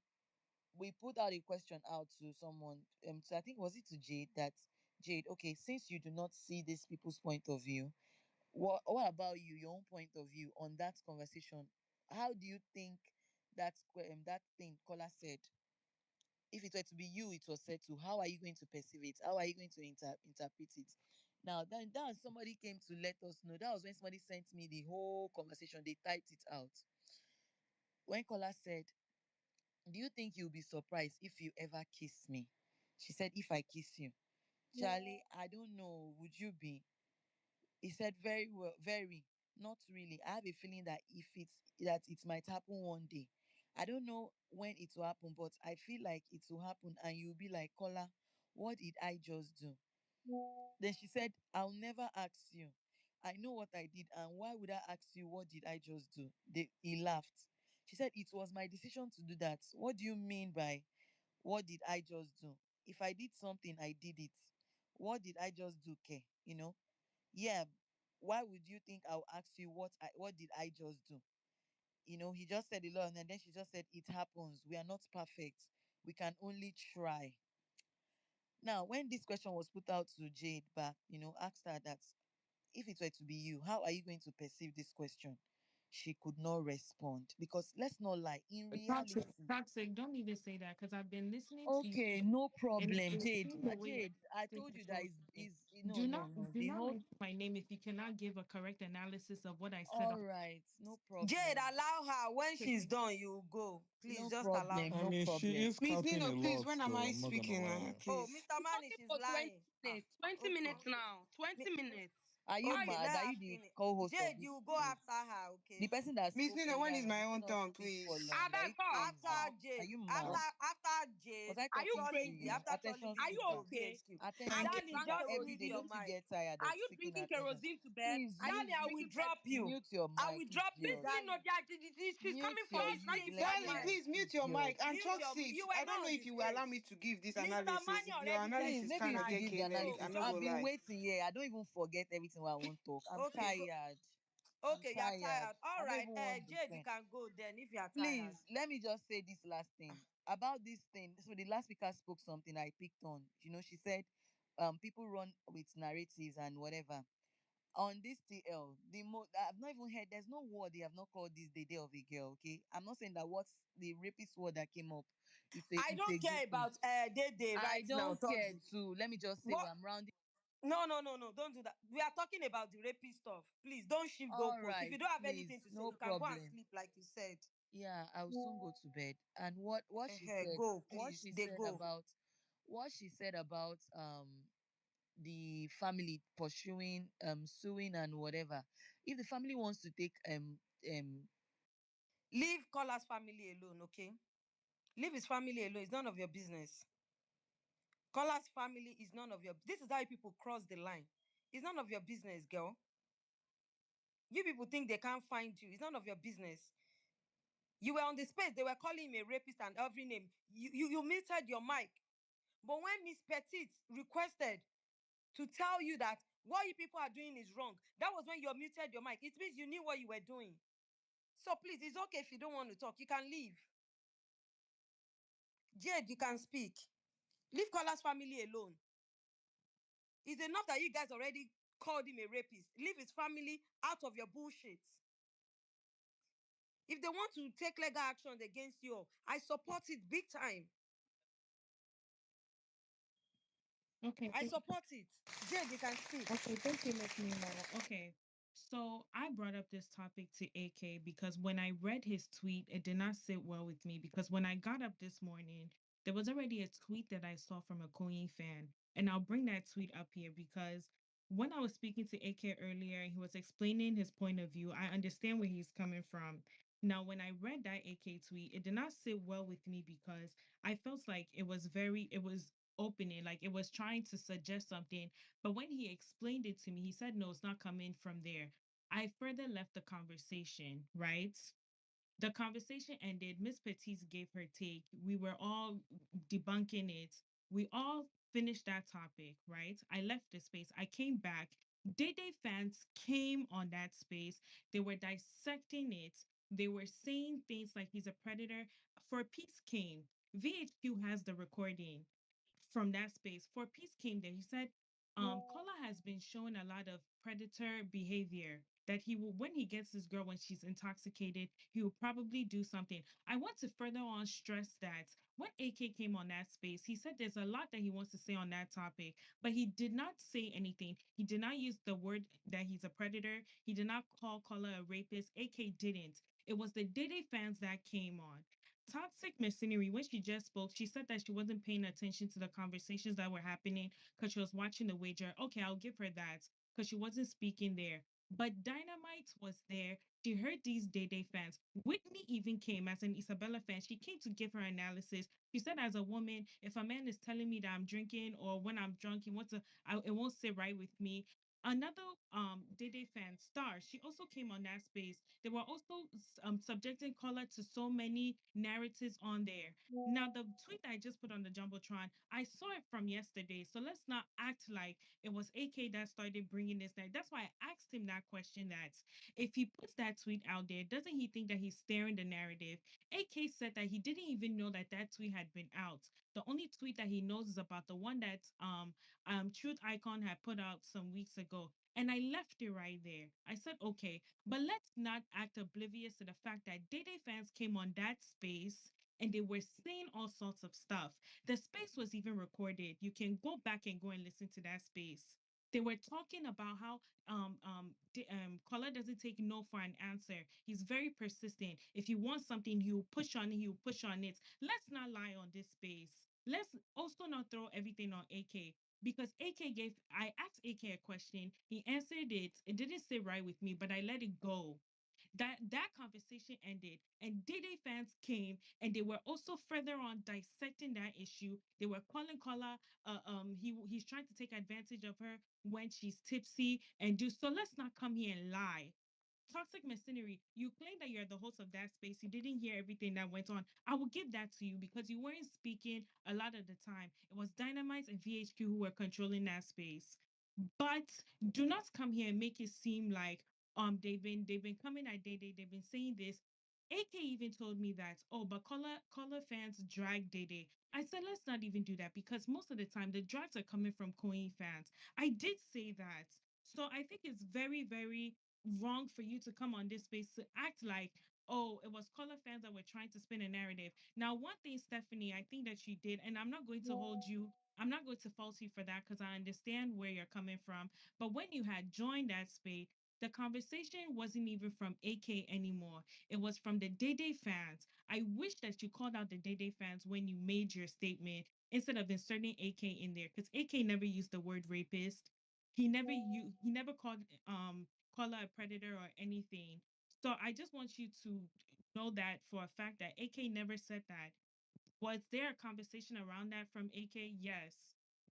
we put out a question out to someone. So I think, was it to Jade, that, Jade, okay, since you do not see these people's point of view, what about you, your own point of view on that conversation? How do you think that thing Kola said, if it were to be you, it was said to, how are you going to perceive it? How are you going to interpret it? Now, then that somebody came to let us know. That was when somebody sent me the whole conversation. They typed it out. When Kola said, do you think you'll be surprised if you ever kiss me? She said, if I kiss you. Charlie, I don't know. Would you be? He said, very well, very. Not really. I have a feeling that it might happen one day. I don't know when it will happen, but I feel like it will happen, and you'll be like, Kola, what did I just do? Then she said, I'll never ask you. I know what I did, and why would I ask you what did I just do? He laughed. She said, it was my decision to do that. What do you mean by what did I just do? If I did something, I did it. What did I just do, Ke? Yeah. Why would you think I'll ask you what did I just do? He just said a lot, and then she just said, it happens. We are not perfect. We can only try. Now, when this question was put out to Jade back, asked her that, if it were to be you, how are you going to perceive this question? She could not respond, because let's not lie, in Toxic, reality. toxic. Don't even say that because I've been listening to you, Okay, no and problem, I've Jade. seen the way you're Jade, I saying told you this that whole is thing. is no, no, no. Do The not whole mention my name if you cannot give a correct analysis of what I said. all right, no Jade, problem. allow her. When she's done, you go. Please No just allow problem, I her. no mean, she problem. is Miss counting Nino, a please, lot, when am though. I I'm not gonna speaking? lie. Oh, Please. Mr. Talking Manish is for 20 lying. minutes. 20 Okay. minutes now. 20 minutes. Are you Okay, mad? let Are her you the finish. co-host of Jade, this you go after place? her, The okay? person that Miss spoke Nino, when earlier is on, my did you own not turn, speak for please? long? Are Ada, you talk, crazy? talk. After Are Jade, you after mad? after Was Jade, I Are you talking to Toxicity, you? crazy? after Attention Toxicity, Are you you seeker. go okay? BSQ. Attention Thank you. Danny, seeker. just Every Kerosene. mute day. your Don't you mic. get tired Are of you seeking drinking attention? kerosene to bed? Please Danny, use I use will Drinking pep. drop you. mute your I mic, will drop. This idiot. thing, no, Danny, she's Mute coming for your me. She's not giving me useless Darling, advice. mic, please mute your mic. idiot. And you toxic. were I don't not know on if the you will allow space. me to give this Mr. analysis. Money Your already said Please, analysis she's maybe kind you of should get give the lying. chaotic. I So analysis. no just go I've been lie. waiting here. I don't even forget everything I won't talk. I'm okay, go. tired. I'm Okay, you're tired. tired. All I don't right. even want Jade, you defense. can go then if you're tired. Please, let me just say this last thing about this thing. So the last speaker spoke something I picked on. She said, people run with narratives and whatever. On this TL, I've not even heard. There's no word they have not called this the day of a girl. Okay, I'm not saying that what's the rapist word that came up. I It's a don't care good thing. about Dede I right now, don't care Toxic. too. Let me just say, But well, I'm rounding. no, no, no, no, don't do that. We are talking about the rapist stuff. Please don't shift All goalposts. If you right, don't have anything please, to say, no you can go and problem. sleep, like you said. Yeah, I'll soon go to bed. And what she said, Go, what please. she They said go. about, what she said about the family pursuing suing and whatever. If the family wants to take Leave Kola's family alone, okay? Leave his family alone. It's none of your business. Kola's family is none of your. This is how people cross the line. It's none of your business, girl. You people think they can't find you. It's none of your business. You were on the space, they were calling him a rapist and every name. You muted your mic. But when Miss Petit requested to tell you that what you people are doing is wrong, that was when you muted your mic. It means you knew what you were doing. So please, it's okay if you don't want to talk. You can leave. Jade, you can speak. Leave Kola's family alone. It's enough that you guys already called him a rapist. Leave his family out of your bullshit. If they want to take legal action against you, I support it big time. Okay. I support it. Jade, you can speak. Okay, thank you, Miss Nemo. Okay. So I brought up this topic to AK because when I read his tweet, it did not sit well with me because when I got up this morning, there was already a tweet that I saw from a Koyin fan. And I'll bring that tweet up here because when I was speaking to AK earlier, he was explaining his point of view. I understand where he's coming from. Now, when I read that AK tweet, it did not sit well with me because I felt like it was opening, like it was trying to suggest something, but when he explained it to me, he said, no, it's not coming from there. I further left the conversation, right? The conversation ended. Miss Petite gave her take. We were all debunking it. We all finished that topic, right? I left the space. I came back. Dede fans came on that space. They were dissecting it. They were saying things like he's a predator. For Peace came. VHQ has the recording from that space. For Peace came there. He said, Kola has been showing a lot of predator behavior that he will, when he gets this girl when she's intoxicated, he will probably do something. I want to further on stress that when AK came on that space, he said there's a lot that he wants to say on that topic, but he did not say anything. He did not use the word that he's a predator. He did not call Kola a rapist. AK didn't. It was the Dede fans that came on. Toxic Mercenary, when she just spoke, she said that she wasn't paying attention to the conversations that were happening because she was watching the wager. Okay, I'll give her that because she wasn't speaking there. But Dynamite was there. She heard these Day fans. Whitney even came as an Isabella fan. She came to give her analysis. She said, as a woman, if a man is telling me that I'm drinking or when I'm drunk, it won't sit right with me. Another Dede fan, Star, she also came on that space. They were also subjecting Kola to so many narratives on there. Now, the tweet I just put on the Jumbotron, I saw it from yesterday. So let's not act like it was AK that started bringing this. That's why I asked him that question, that if he puts that tweet out there, doesn't he think that he's steering the narrative? AK said that he didn't even know that that tweet had been out. The only tweet that he knows is about the one that Truth Icon had put out some weeks ago. And I left it right there. I said, okay, but let's not act oblivious to the fact that Dede fans came on that space and they were saying all sorts of stuff. The space was even recorded. You can go back and go and listen to that space. They were talking about how Kola doesn't take no for an answer. He's very persistent. If he wants something, he'll push on it, he'll push on it. Let's not lie on this space. Let's also not throw everything on AK because I asked AK a question, he answered it. It didn't sit right with me, but I let it go. That conversation ended, and Dede fans came, and they were also further on dissecting that issue. They were calling Kola, he's trying to take advantage of her when she's tipsy and do so. Let's not come here and lie. Toxic Mercenary, you claim that you're the host of that space. You didn't hear everything that went on. I will give that to you because you weren't speaking a lot of the time. It was Dynamite and VHQ who were controlling that space. But do not come here and make it seem like they've been coming at Dede, they've been saying this. AK even told me that, oh, but color fans drag Dede. I said, let's not even do that because most of the time the drags are coming from Koyin fans. I did say that. So I think it's very, very wrong for you to come on this space to act like, oh, it was color fans that were trying to spin a narrative. Now, one thing, Stephanie, I think that she did, and I'm not going to hold you, I'm not going to fault you for that because I understand where you're coming from. But when you had joined that space, the conversation wasn't even from AK anymore. It was from the Dede fans. I wish that you called out the Dede fans when you made your statement instead of inserting AK in there because AK never used the word rapist. He never called Kola a predator or anything. So I just want you to know that for a fact that AK never said that. Was there a conversation around that from AK? Yes.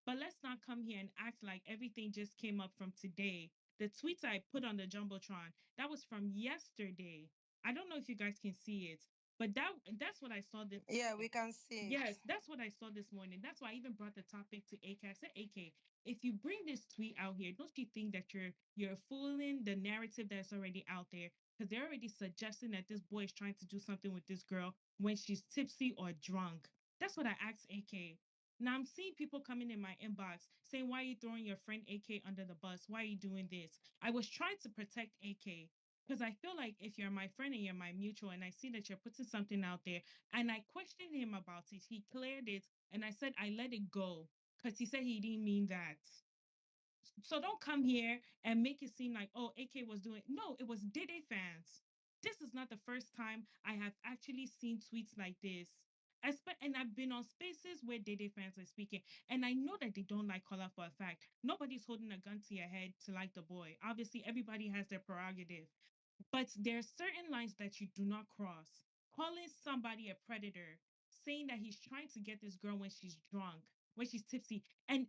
But let's not come here and act like everything just came up from today. The tweets I put on the Jumbotron, that was from yesterday. I don't know if you guys can see it. But that's what I saw this. Yeah, we can see it. Yes, that's what I saw this morning. That's why I even brought the topic to AK. I said, AK, if you bring this tweet out here, don't you think that you're fooling the narrative that's already out there? Because they're already suggesting that this boy is trying to do something with this girl when she's tipsy or drunk. That's what I asked AK. Now I'm seeing people coming in my inbox saying, why are you throwing your friend AK under the bus? Why are you doing this? I was trying to protect AK because I feel like if you're my friend and you're my mutual and I see that you're putting something out there and I questioned him about it, he cleared it and I said I let it go because he said he didn't mean that. So don't come here and make it seem like, oh, AK was doing. No, it was Dede fans. This is not the first time I have actually seen tweets like this. And I've been on spaces where Dede fans are speaking, and I know that they don't like Kola for a fact. Nobody's holding a gun to your head to like the boy. Obviously, everybody has their prerogative. But there are certain lines that you do not cross. Calling somebody a predator, saying that he's trying to get this girl when she's drunk, when she's tipsy. And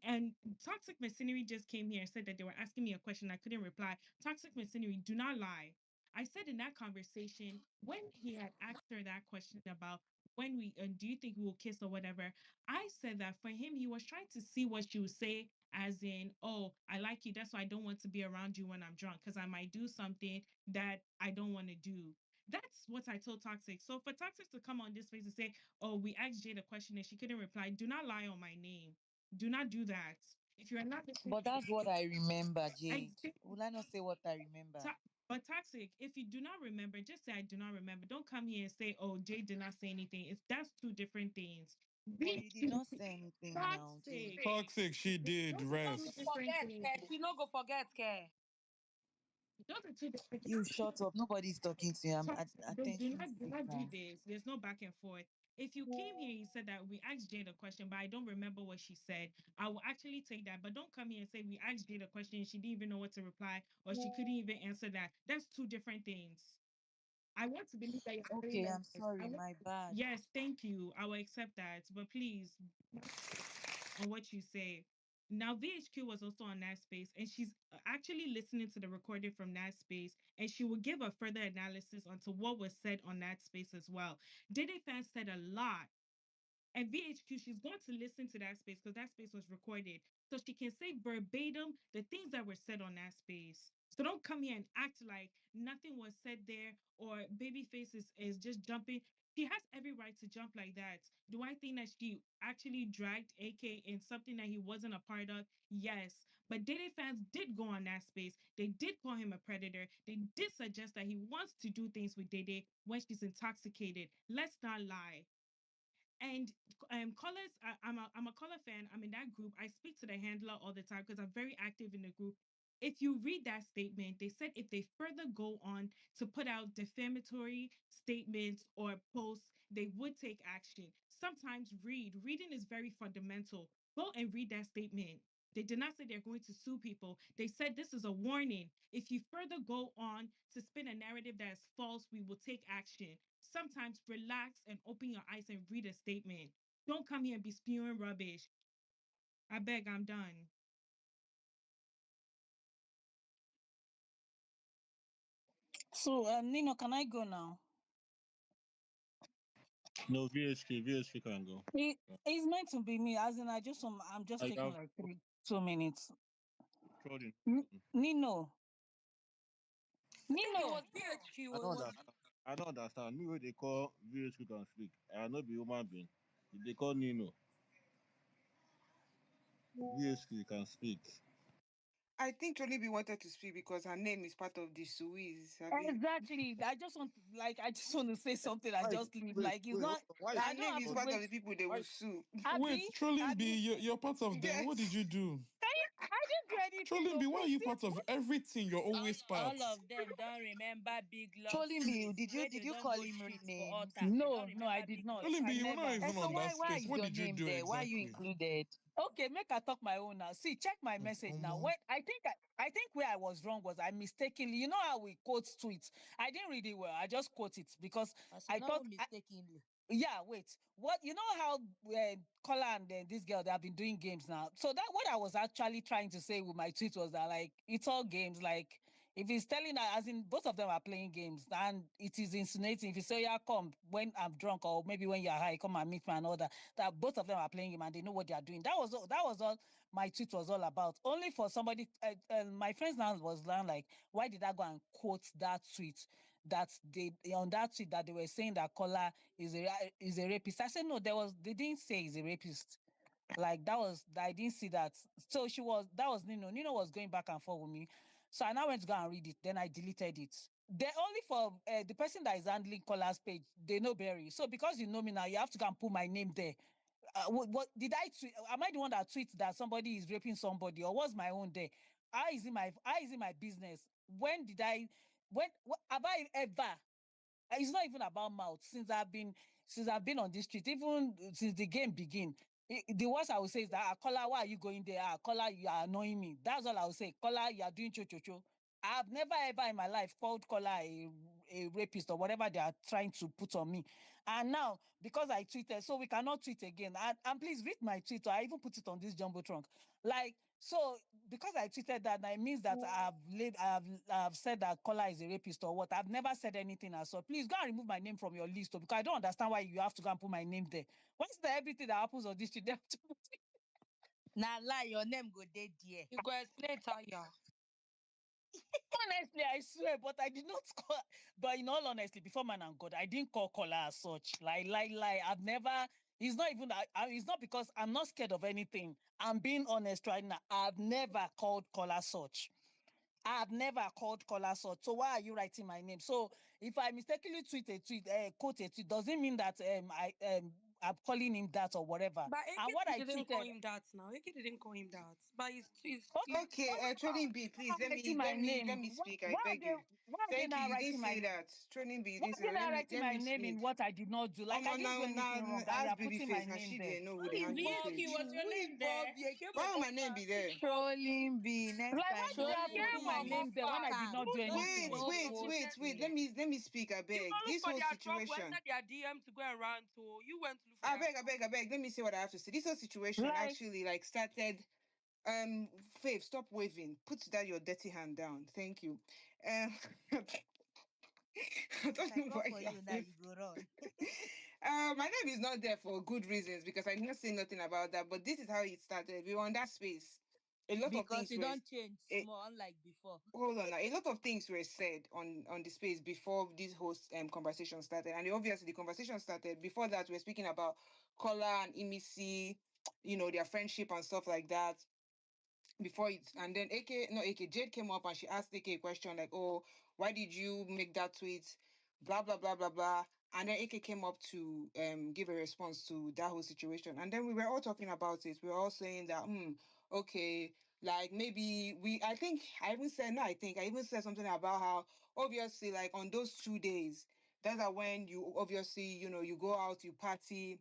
Toxic Mercenary just came here and said that they were asking me a question. I couldn't reply. Toxic Mercenary, do not lie. I said in that conversation, when he had asked her that question about when we do you think we will kiss or whatever, I said that for him, he was trying to see what she would say, as in, oh, I like you. That's why I don't want to be around you when I'm drunk, because I might do something that I don't want to do. That's what I told Toxic. So for Toxic to come on this space and say, oh, we asked Jade a question and she couldn't reply, do not lie on my name. Do not do that. If you're not But that's what I remember, Jade. I, Will I not say what I remember? but Toxic, if you do not remember, just say I do not remember. Don't come here and say, oh, Jade did not say anything. If that's two different things. But you did not say anything now, Jade. Toxic. Toxic, she did. Those are two Rest. different Forget, things. care. She no go forget, care. Those are two different You shut up. Nobody's talking to you. I'm Toxic. Do attention not do seeker. this. There's no back and forth. If you came here, you said that we asked Jade a question, but I don't remember what she said. I will actually take that. But don't come here and say we asked Jade a question, she didn't even know what to reply, or she couldn't even answer that. That's two different things. I want to believe that you're very Okay, I'm nice. sorry. My bad. Yes, thank you. I will accept that. But please, on what you say. Now, VHQ was also on that space, and she's actually listening to the recording from that space, and she will give a further analysis onto what was said on that space as well. Dede fans said a lot, and VHQ, she's going to listen to that space because that space was recorded. So she can say verbatim the things that were said on that space. So don't come here and act like nothing was said there or Babyface is just jumping. She has every right to jump like that. Do I think that she actually dragged AK in something that he wasn't a part of? Yes. But Dede fans did go on that space. They did call him a predator. They did suggest that he wants to do things with Dede when she's intoxicated. Let's not lie. And colors, I'm a color fan. I'm in that group. I speak to the handler all the time because I'm very active in the group. If you read that statement, they said if they further go on to put out defamatory statements or posts, they would take action. Sometimes reading is very fundamental. Go and read that statement. They did not say they're going to sue people. They said this is a warning. If you further go on to spin a narrative that is false, we will take action. Sometimes relax and open your eyes and read a statement. Don't come here and be spewing rubbish. I beg, I'm done. So, Nino, can I go now? No, VHK can go. It's meant to be me, as in I'm just I taking have like 2 minutes. trolling. Nino, I think it Nino. was BHQ. It I don't was understand. I don't understand. Me where they call VHK can speak. I not be human being. If they call Nino, VHK can speak. I think Tolibi wanted to speak because her name is part of the Suez. Abi. Exactly. I just want to say something and Why? just leave. Wait, Like it's wait. Hold not. on. Why is Her I it don't name have is to called? part of wait. the people they will Why? sue. Wait, Abby, Trolling B, Abby. you're part of them. What did Yes. you do? I didn't do anything. Trolling Oh, B, why are please you see. part of everything? You're always part. All of them don't remember big Trolling me. lawsuits Did where did they you don't call go him street for names? altar. They don't No, I remember did big not. Trolling B, I you were lawsuits. not never. And even so on that why space. is What your did you name do there? Why are you exactly? included? Okay, make I talk my own now. See, check my message now. When I think where I was wrong was I mistakenly, you know how we quote tweets. I didn't read it well. I just quote it because As you I know thought mistakenly. yeah, wait. What you know how Kola and this girl they have been doing games now. So that what I was actually trying to say with my tweet was that like it's all games. Like If he's telling her, as in both of them are playing games, and it is insinuating, if you say, yeah, come when I'm drunk, or maybe when you're high, come and meet me and all that both of them are playing game and they know what they are doing. That was all my tweet was all about. Only for somebody, my friends now was like, why did I go and quote that tweet that they were saying that Kola is a rapist? I said, no, they didn't say he's a rapist. Like I didn't see that. So that was Nino. Nino was going back and forth with me. So I now went to go and read it. Then I deleted it. They're only for the person that is handling Cola's page. They know Barry. So because you know me now, you have to go and put my name there. What did I tweet? Am I the one that tweets that somebody is raping somebody, or was my own there? How is it my business? When have I ever? It's not even about mouth. Since I've been on this street, even since the game begin, the worst I would say is that, Kola, why are you going there? Kola, you are annoying me. That's all I would say. Kola, you are doing cho. I've never ever in my life called Kola a rapist or whatever they are trying to put on me. And now, because I tweeted, so we cannot tweet again. And please read my tweet. I even put it on this jumbo trunk. Like, so because I tweeted that, it means that I've said that Kola is a rapist or what. I've never said anything as so. Please go and remove my name from your list, because I don't understand why you have to go and put my name there. What's the everything that happens on this street? They have to put it. Nah, lie, your name go dead there. You go explain tire. Honestly, I swear, but I did not call. But in all honesty, before man and God, I didn't call Kola as such. Like. I've never. It's not even. It's not because I'm not scared of anything. I'm being honest right now. I've never called Kola such. I've never called Kola such. So why are you writing my name? So if I mistakenly quote a tweet, doesn't mean that I'm calling him that or whatever. But And what AK I didn't call tweeted. him that now. AK didn't call him that. But Okay, Training B, please Writing my let name. me speak. I beg you. Why are they Thank you. now You didn't writing my say name? that. Training B, you Why didn't are say they that. now writing Let my me name in speak. what I did not do? Like, I didn't do anything wrong, and Ask you're putting my Babyface. Now name she there. didn't know who who they hang the involved you? page. Was your Who name there? involved you? A game Why of will my name offer. be there? Trolling B. Next Like, why time, do they no have to quote put Trolling my my B. name name. there when Fuck I did am. not do Just anything? say No again. quote Just Wait. me. Let me speak. I You beg. don't look This for whole their trouble. situation. Enter their DM to go and rant. Oh, you went to look for I their beg. trouble. Let me say what I have to say. This whole situation Like, actually started. Faith, stop waving. Put that your dirty hand down. Thank you. Um, I If don't I know come why for you're you now, laughing. you go run. My name is not there for good reasons because I did not say nothing about that. But this is how it started. We were on that space. A lot of Because things you were. don't change small, unlike before. Hold on. Now. A lot of things were said on the space before this host conversation started, and obviously the conversation started before that. We're speaking about Kola and Imisi, their friendship and stuff like that before it. And then Jade came up and she asked AK a question like, oh, why did you make that tweet, blah blah blah blah blah. And then AK came up to give a response to that whole situation, and then we were all talking about it. We were all saying that okay, like maybe I think I even said no, I think I even said something about how obviously like on those 2 days, that's are when you obviously you go out, you party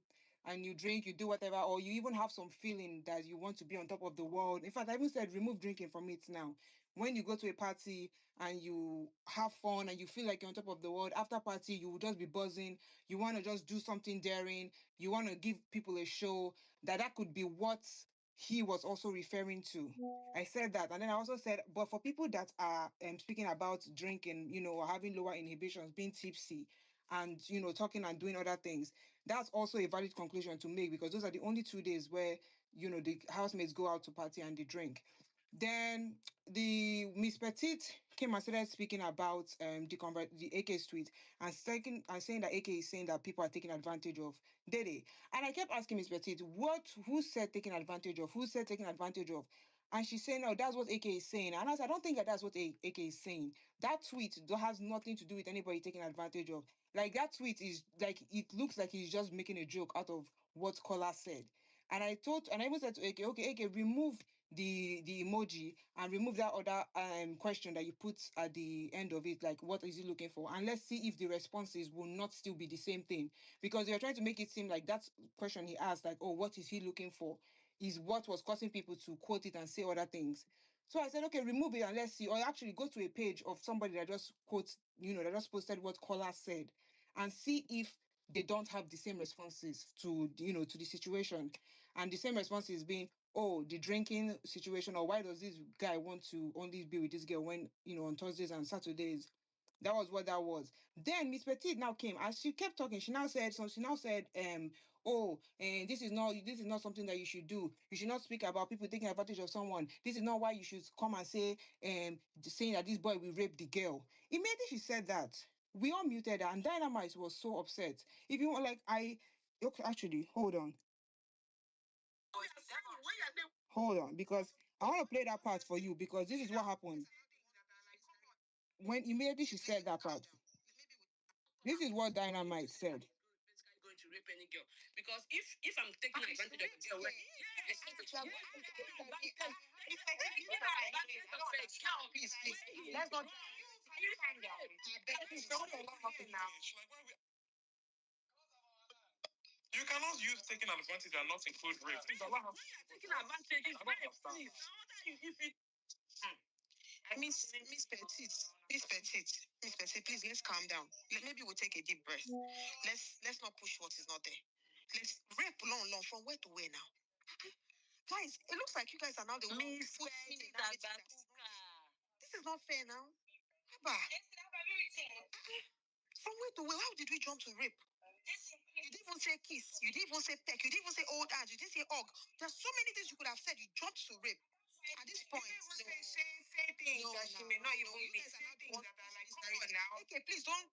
and you drink, you do whatever, or you even have some feeling that you want to be on top of the world. In fact, I even said remove drinking from it now. When you go to a party and you have fun and you feel like you're on top of the world, after party, you will just be buzzing. You want to just do something daring. You want to give people a show. That could be what he was also referring to. I said that. And then I also said, but for people that are speaking about drinking, or having lower inhibitions, being tipsy, and talking and doing other things, that's also a valid conclusion to make because those are the only 2 days where the housemates go out to party and they drink. Then the Miss Petite came and started speaking about the AK's tweet and saying that AK is saying that people are taking advantage of Dede. And I kept asking Miss Petite, who said taking advantage of? Who said taking advantage of? And she's saying, no, that's what AK is saying. And I said, I don't think that's what AK is saying. That tweet has nothing to do with anybody taking advantage of. Like, that tweet is like, it looks like he's just making a joke out of what Kola said. And I even said to AK, okay, AK, remove the emoji and remove that other question that you put at the end of it, like what is he looking for? And let's see if the responses will not still be the same thing. Because you're trying to make it seem like that question he asked, like, oh, what is he looking for? Is what was causing people to quote it and say other things. So I said, okay, remove it and let's see. Or actually go to a page of somebody that just quotes, that just posted what Kola said and see if they don't have the same responses to the situation. And the same responses being, oh, the drinking situation, or why does this guy want to only be with this girl when, on Thursdays and Saturdays. That was what that was. Then Miss Petite now came, as she kept talking. She now said, oh, and this is not something that you should do. You should not speak about people taking advantage of someone. This is not why you should come and say, saying that this boy will rape the girl. Immediately she said that, we all muted her, and Dynamite was so upset. If you want, like, okay, actually, hold on. Hold on, because I want to play that part for you, because this is what happened when immediately she said that part. This is what Dynamite said. Basically going to rape any girl. Because if I'm taking advantage of a girl, right? Please, let's not. You cannot use taking advantage and not include rape. Please allow us. Taking advantage is rape. Please. Miss Petite, please, let's calm down. Maybe we'll take a deep breath. Let's not push what is not there. Let's rape long from where to where now? Guys, it looks like you guys are now the Miss Petite. This is not fair now. Abba. From where to where? How did we jump to rape? You didn't even say kiss. You didn't even say peck. You didn't even say old ad. You didn't say hug. There's so many things you could have said. You jumped to rape. At this point, say things that she may not even mean. Okay, please don't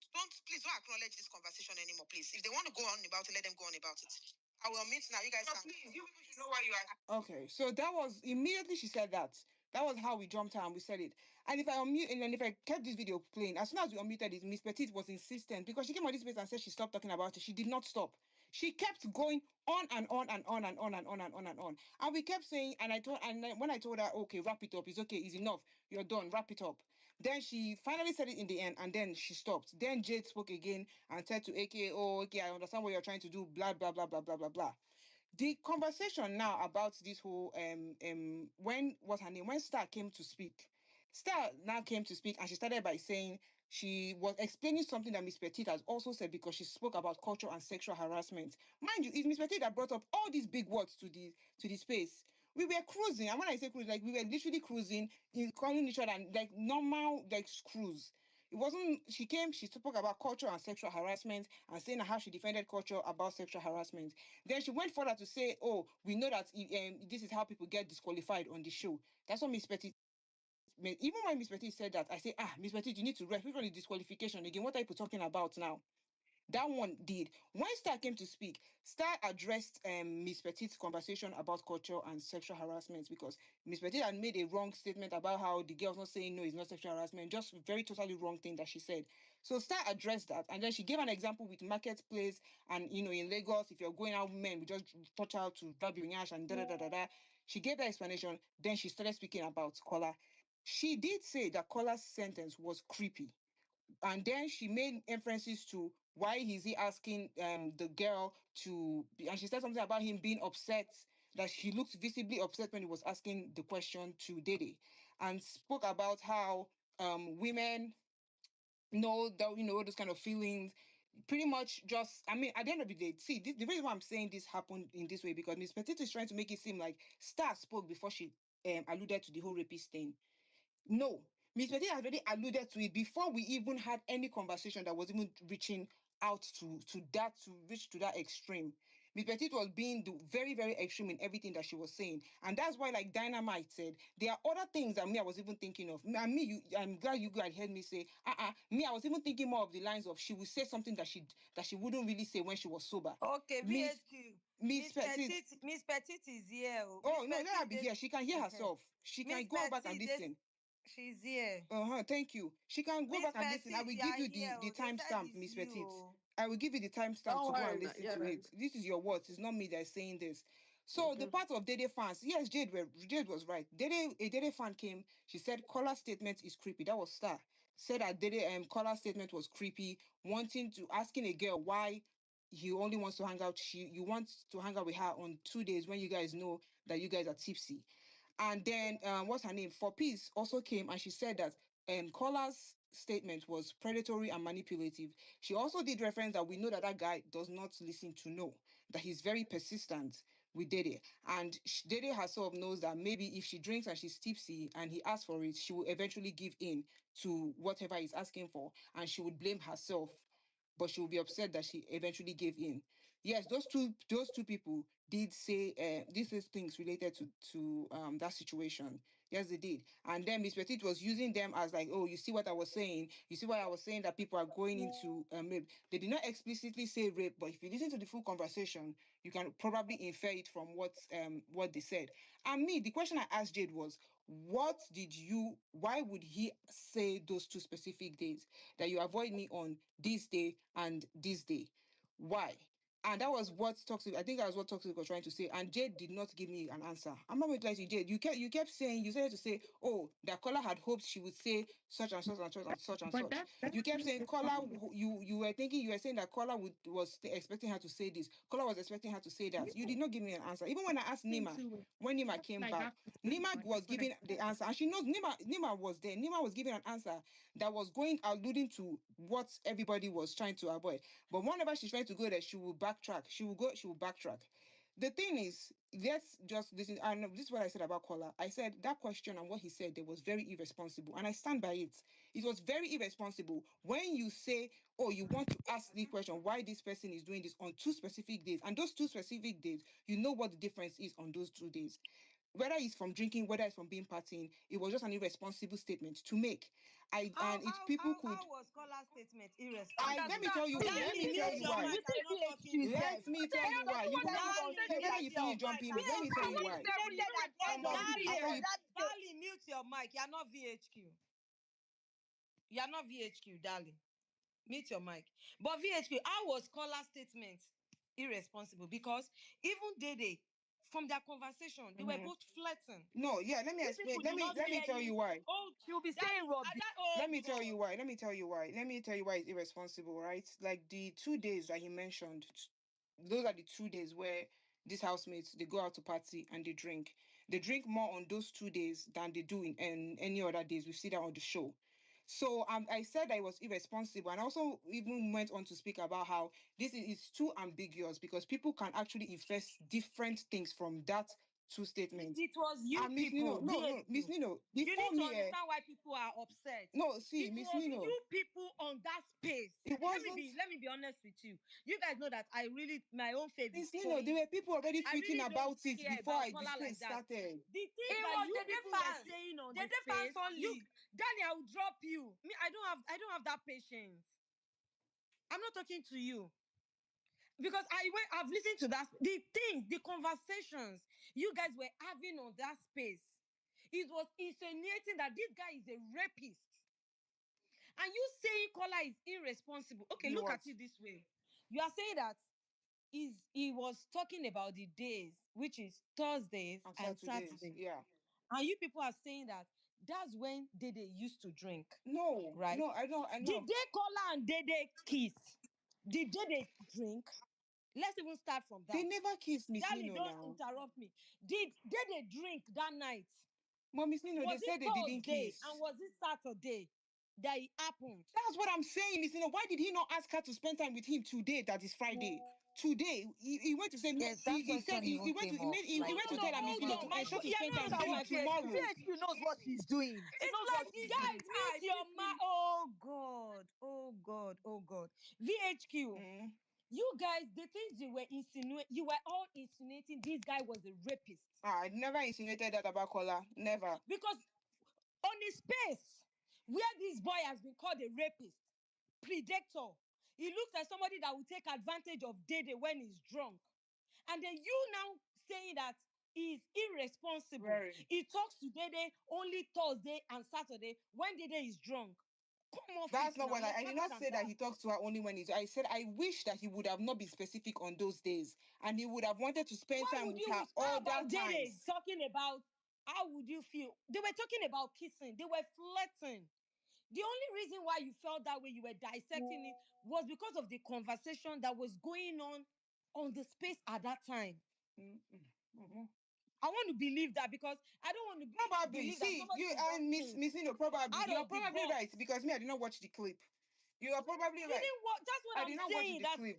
acknowledge this conversation anymore, please. If they want to go on about it, let them go on about it. I will mute now. You guys can. Please, you people should know why you are. Okay, so that was immediately she said that. That was how we jumped her and we said it. And if I unmute and then if I kept this video playing, as soon as we unmuted it, Miss Petite was insistent because she came on this space and said she stopped talking about it. She did not stop. She kept going on and on and on and on and on and on and on. And we kept saying, and then when I told her, okay, wrap it up, it's okay, it's enough, you're done, wrap it up. Then she finally said it in the end, and then she stopped. Then Jade spoke again and said to AK, oh, okay, I understand what you're trying to do, blah, blah, blah, blah, blah, blah, blah. The conversation now about this whole when what's her name? When Star came to speak, Star now came to speak and she started by saying she was explaining something that Miss Petite has also said because she spoke about culture and sexual harassment. Mind you, it's Miss Petite that brought up all these big words to the space. We were cruising, and when I say cruise, like we were literally cruising, calling each other and like normal like cruise. It wasn't, she spoke about culture and sexual harassment and saying how she defended culture about sexual harassment. Then she went further to say, oh, we know that this is how people get disqualified on the show. That's what Miss Petty. Even when Miss Petty said that, I say, Miss Petty, you need to rest. Which one is disqualification again? What are you talking about now? That one did. When Star came to speak, Star addressed Miss Petit's conversation about culture and sexual harassment because Miss Petit had made a wrong statement about how the girl's not saying no, it's not sexual harassment, just very totally wrong thing that she said. So Star addressed that, and then she gave an example with marketplace and in Lagos, if you're going out with men, we just touch out to grab your nyash and da da da da da. She gave that explanation. Then she started speaking about Kola. She did say that Kola's sentence was creepy. And then she made inferences to why is he asking the girl to be, and she said something about him being upset, that she looked visibly upset when he was asking the question to Dede, and spoke about how women know that those kind of feelings. Pretty much just, I mean, at the end of the day, see, the reason why I'm saying this happened in this way because Miss Petit is trying to make it seem like Star spoke before she alluded to the whole rapist thing. No, Miss Betty has already alluded to it before we even had any conversation that was even reaching out to reach to that extreme. Miss Betty was being very, very extreme in everything that she was saying. And that's why, like Dynamite said, there are other things that me I was even thinking of. And I'm glad you guys heard me say, me, I was even thinking more of the lines of she would say something that she wouldn't really say when she was sober. Okay, Miss VHQ. Miss Petit. Miss Petite is here. Oh no, let her be here. She can hear Uh-huh. herself. She Miss can go back and Petite, listen. she's here. Thank you. She can go Miss back and listen. I Petite, will you give are you here. the They said timestamp, it's Miss you. Petit. I will give you the timestamp Don't to go and worry, listen to yeah. it. This is your words. It's not me that's saying this. So the Okay. part of Dede fans, yes, Jade was right. A Dede fan came. She said Kola's statement is creepy. That was Star. Said that Dede Kola's statement was creepy, asking a girl why he only wants to hang out. You want to hang out with her on 2 days when you guys know that you guys are tipsy. And then what's her name? For Peace also came and she said that Kola's statement was predatory and manipulative. She also did reference that we know that that guy does not listen to no, that he's very persistent. with Dede. And Dede herself knows that maybe if she drinks and she's tipsy and he asks for it, she will eventually give in to whatever he's asking for, and she would blame herself, but she will be upset that she eventually gave in. Yes, those two people did say these things related to that situation. Yes, they did. And then Miss Petit was using them as like, oh, you see what I was saying? You see why I was saying that people are going into rape? They did not explicitly say rape, but if you listen to the full conversation, you can probably infer it from what they said. And me, the question I asked Jade was, why would he say those two specific days that you avoid me on this day and this day? Why? And that was what Toxic, I think that was what Toxic was trying to say. And Jade did not give me an answer. I'm not going to lie to you, Jade. You kept saying, you said to say, oh, that Kola had hoped she would say such and such and such and such and But such. You kept saying Kola, you were saying that Kola was expecting her to say this. Kola was expecting her to say that. You did not give me an answer. Even when I asked Nima, into it. when Nima came Like back, that's the first Nima one. was That's what I giving the said. answer. And she knows Nima was there. Nima was giving an answer that was alluding to what everybody was trying to avoid. But whenever she's trying to go there, she will backtrack. She will backtrack. The thing is, let's just listen. I know this is what I said about Kola. I said that question and what he said there was very irresponsible, and I stand by it. It was very irresponsible when you say, "Oh, you want to ask the question why this person is doing this on two specific days," and those two specific days, you know what the difference is on those 2 days. Whether it's from drinking, whether it's from being partying, it was just an irresponsible statement to make. How And if how people how could, how was Kola's statement irresponsible? let me tell you why. Let Darling, me tell mute you your why. mic. I'm not talking to you. Let me tell you why. You will not even whether Darling, you mute your finish mic. jumping me. I'm Let not me tell you talking. why. It ended at the end of the After day. you Darling, mute your mic. You're not VHQ. You're not VHQ, darling. Mute your mic. But VHQ, how was Kola's statement irresponsible? Because even Dede, from their conversation, they were Mhm. both flirting. No, yeah, let me You explain. people did not Let me hear tell you you. why. Oh, She'll be that saying is rubbish. that. Oh Let me tell you God. why. Let me tell you why. Let me tell you why it's irresponsible, right? Like the 2 days that he mentioned, those are the 2 days where these housemates they go out to party and they drink. They drink more on those 2 days than they do in any other days. We see that on the show. So I said that it was irresponsible, and I also even went on to speak about how this is too ambiguous because people can actually infer different things from that two statements. It was you And Miss Nino, people, no, Miss VHQ. Nino, You before need to me, understand why people are upset. no, see, It Miss was Nino, you people on that space. it wasn't. Let me be honest with you. You guys know that I really my own favorite is Miss Nino, there Koyin. were people already I tweeting really don't about it care before about Kola the like that. started. The things It that was you the people were fans. saying on the The fans space, only. Danny, I will drop you. Me, I don't have that patience. I'm not talking to you. Because I've listened to that, the conversations you guys were having on that space. It was insinuating that this guy is a rapist. And you saying Kola is irresponsible. Okay, You look at what? it this way. You are saying that he was talking about the days, which is Thursdays On and Saturdays, Saturdays. yeah. And you people are saying that that's when Dede used to drink, No, right? no, I Did know. they Kola and Dede kiss? Did Dede drink? Let's even start from They that. never kissed Miss Darling, Nino don't now. interrupt me. Did they drink that night? But Miss Nino, they Was it said they didn't Thursday and kiss. was it Saturday that it happened? That's what I'm saying, Miss Nino. Why did he not ask her to spend time with him today? That is Friday. Today, he went to say Yes, that he said question even he went to came up No, he like went no, to no. tell her a Miss Hold Nino on. to My month ensure que- to You're spend not time with answering him my tomorrow. question. VHQ knows what she's doing. She It's knows what like, she's guys, doing. mute your mic. Oh God, oh God, oh God. VHQ. Mm. You guys, the things you were all insinuating this guy was a rapist. I never insinuated that about Kola. Never. Because on his space, where this boy has been called a rapist, predator, he looks like somebody that will take advantage of Dede when he's drunk. And then you now saying that he's irresponsible. Very. He talks to Dede only Thursday and Saturday when Dede is drunk. Come off That's it not now. what You're I did smarter not than say that that. he talks to her only when he's. I said I wish that he would have not been specific on those days and he would have wanted to spend Why time would with you her wish? How other about Dede times. talking about how would you feel? They were talking about kissing. They were flirting. The only reason why you felt that way, you were dissecting it, was because of the conversation that was going on the space at that time. Mm-hmm. I want to believe that because I don't want to Probably. believe that See, somebody you will and just Miss think Miss Nino, probably out you're of the probably right box. because me, I did not watch the clip. You are probably You right. didn't watch. That's what I I'm did not watch saying. the That clip.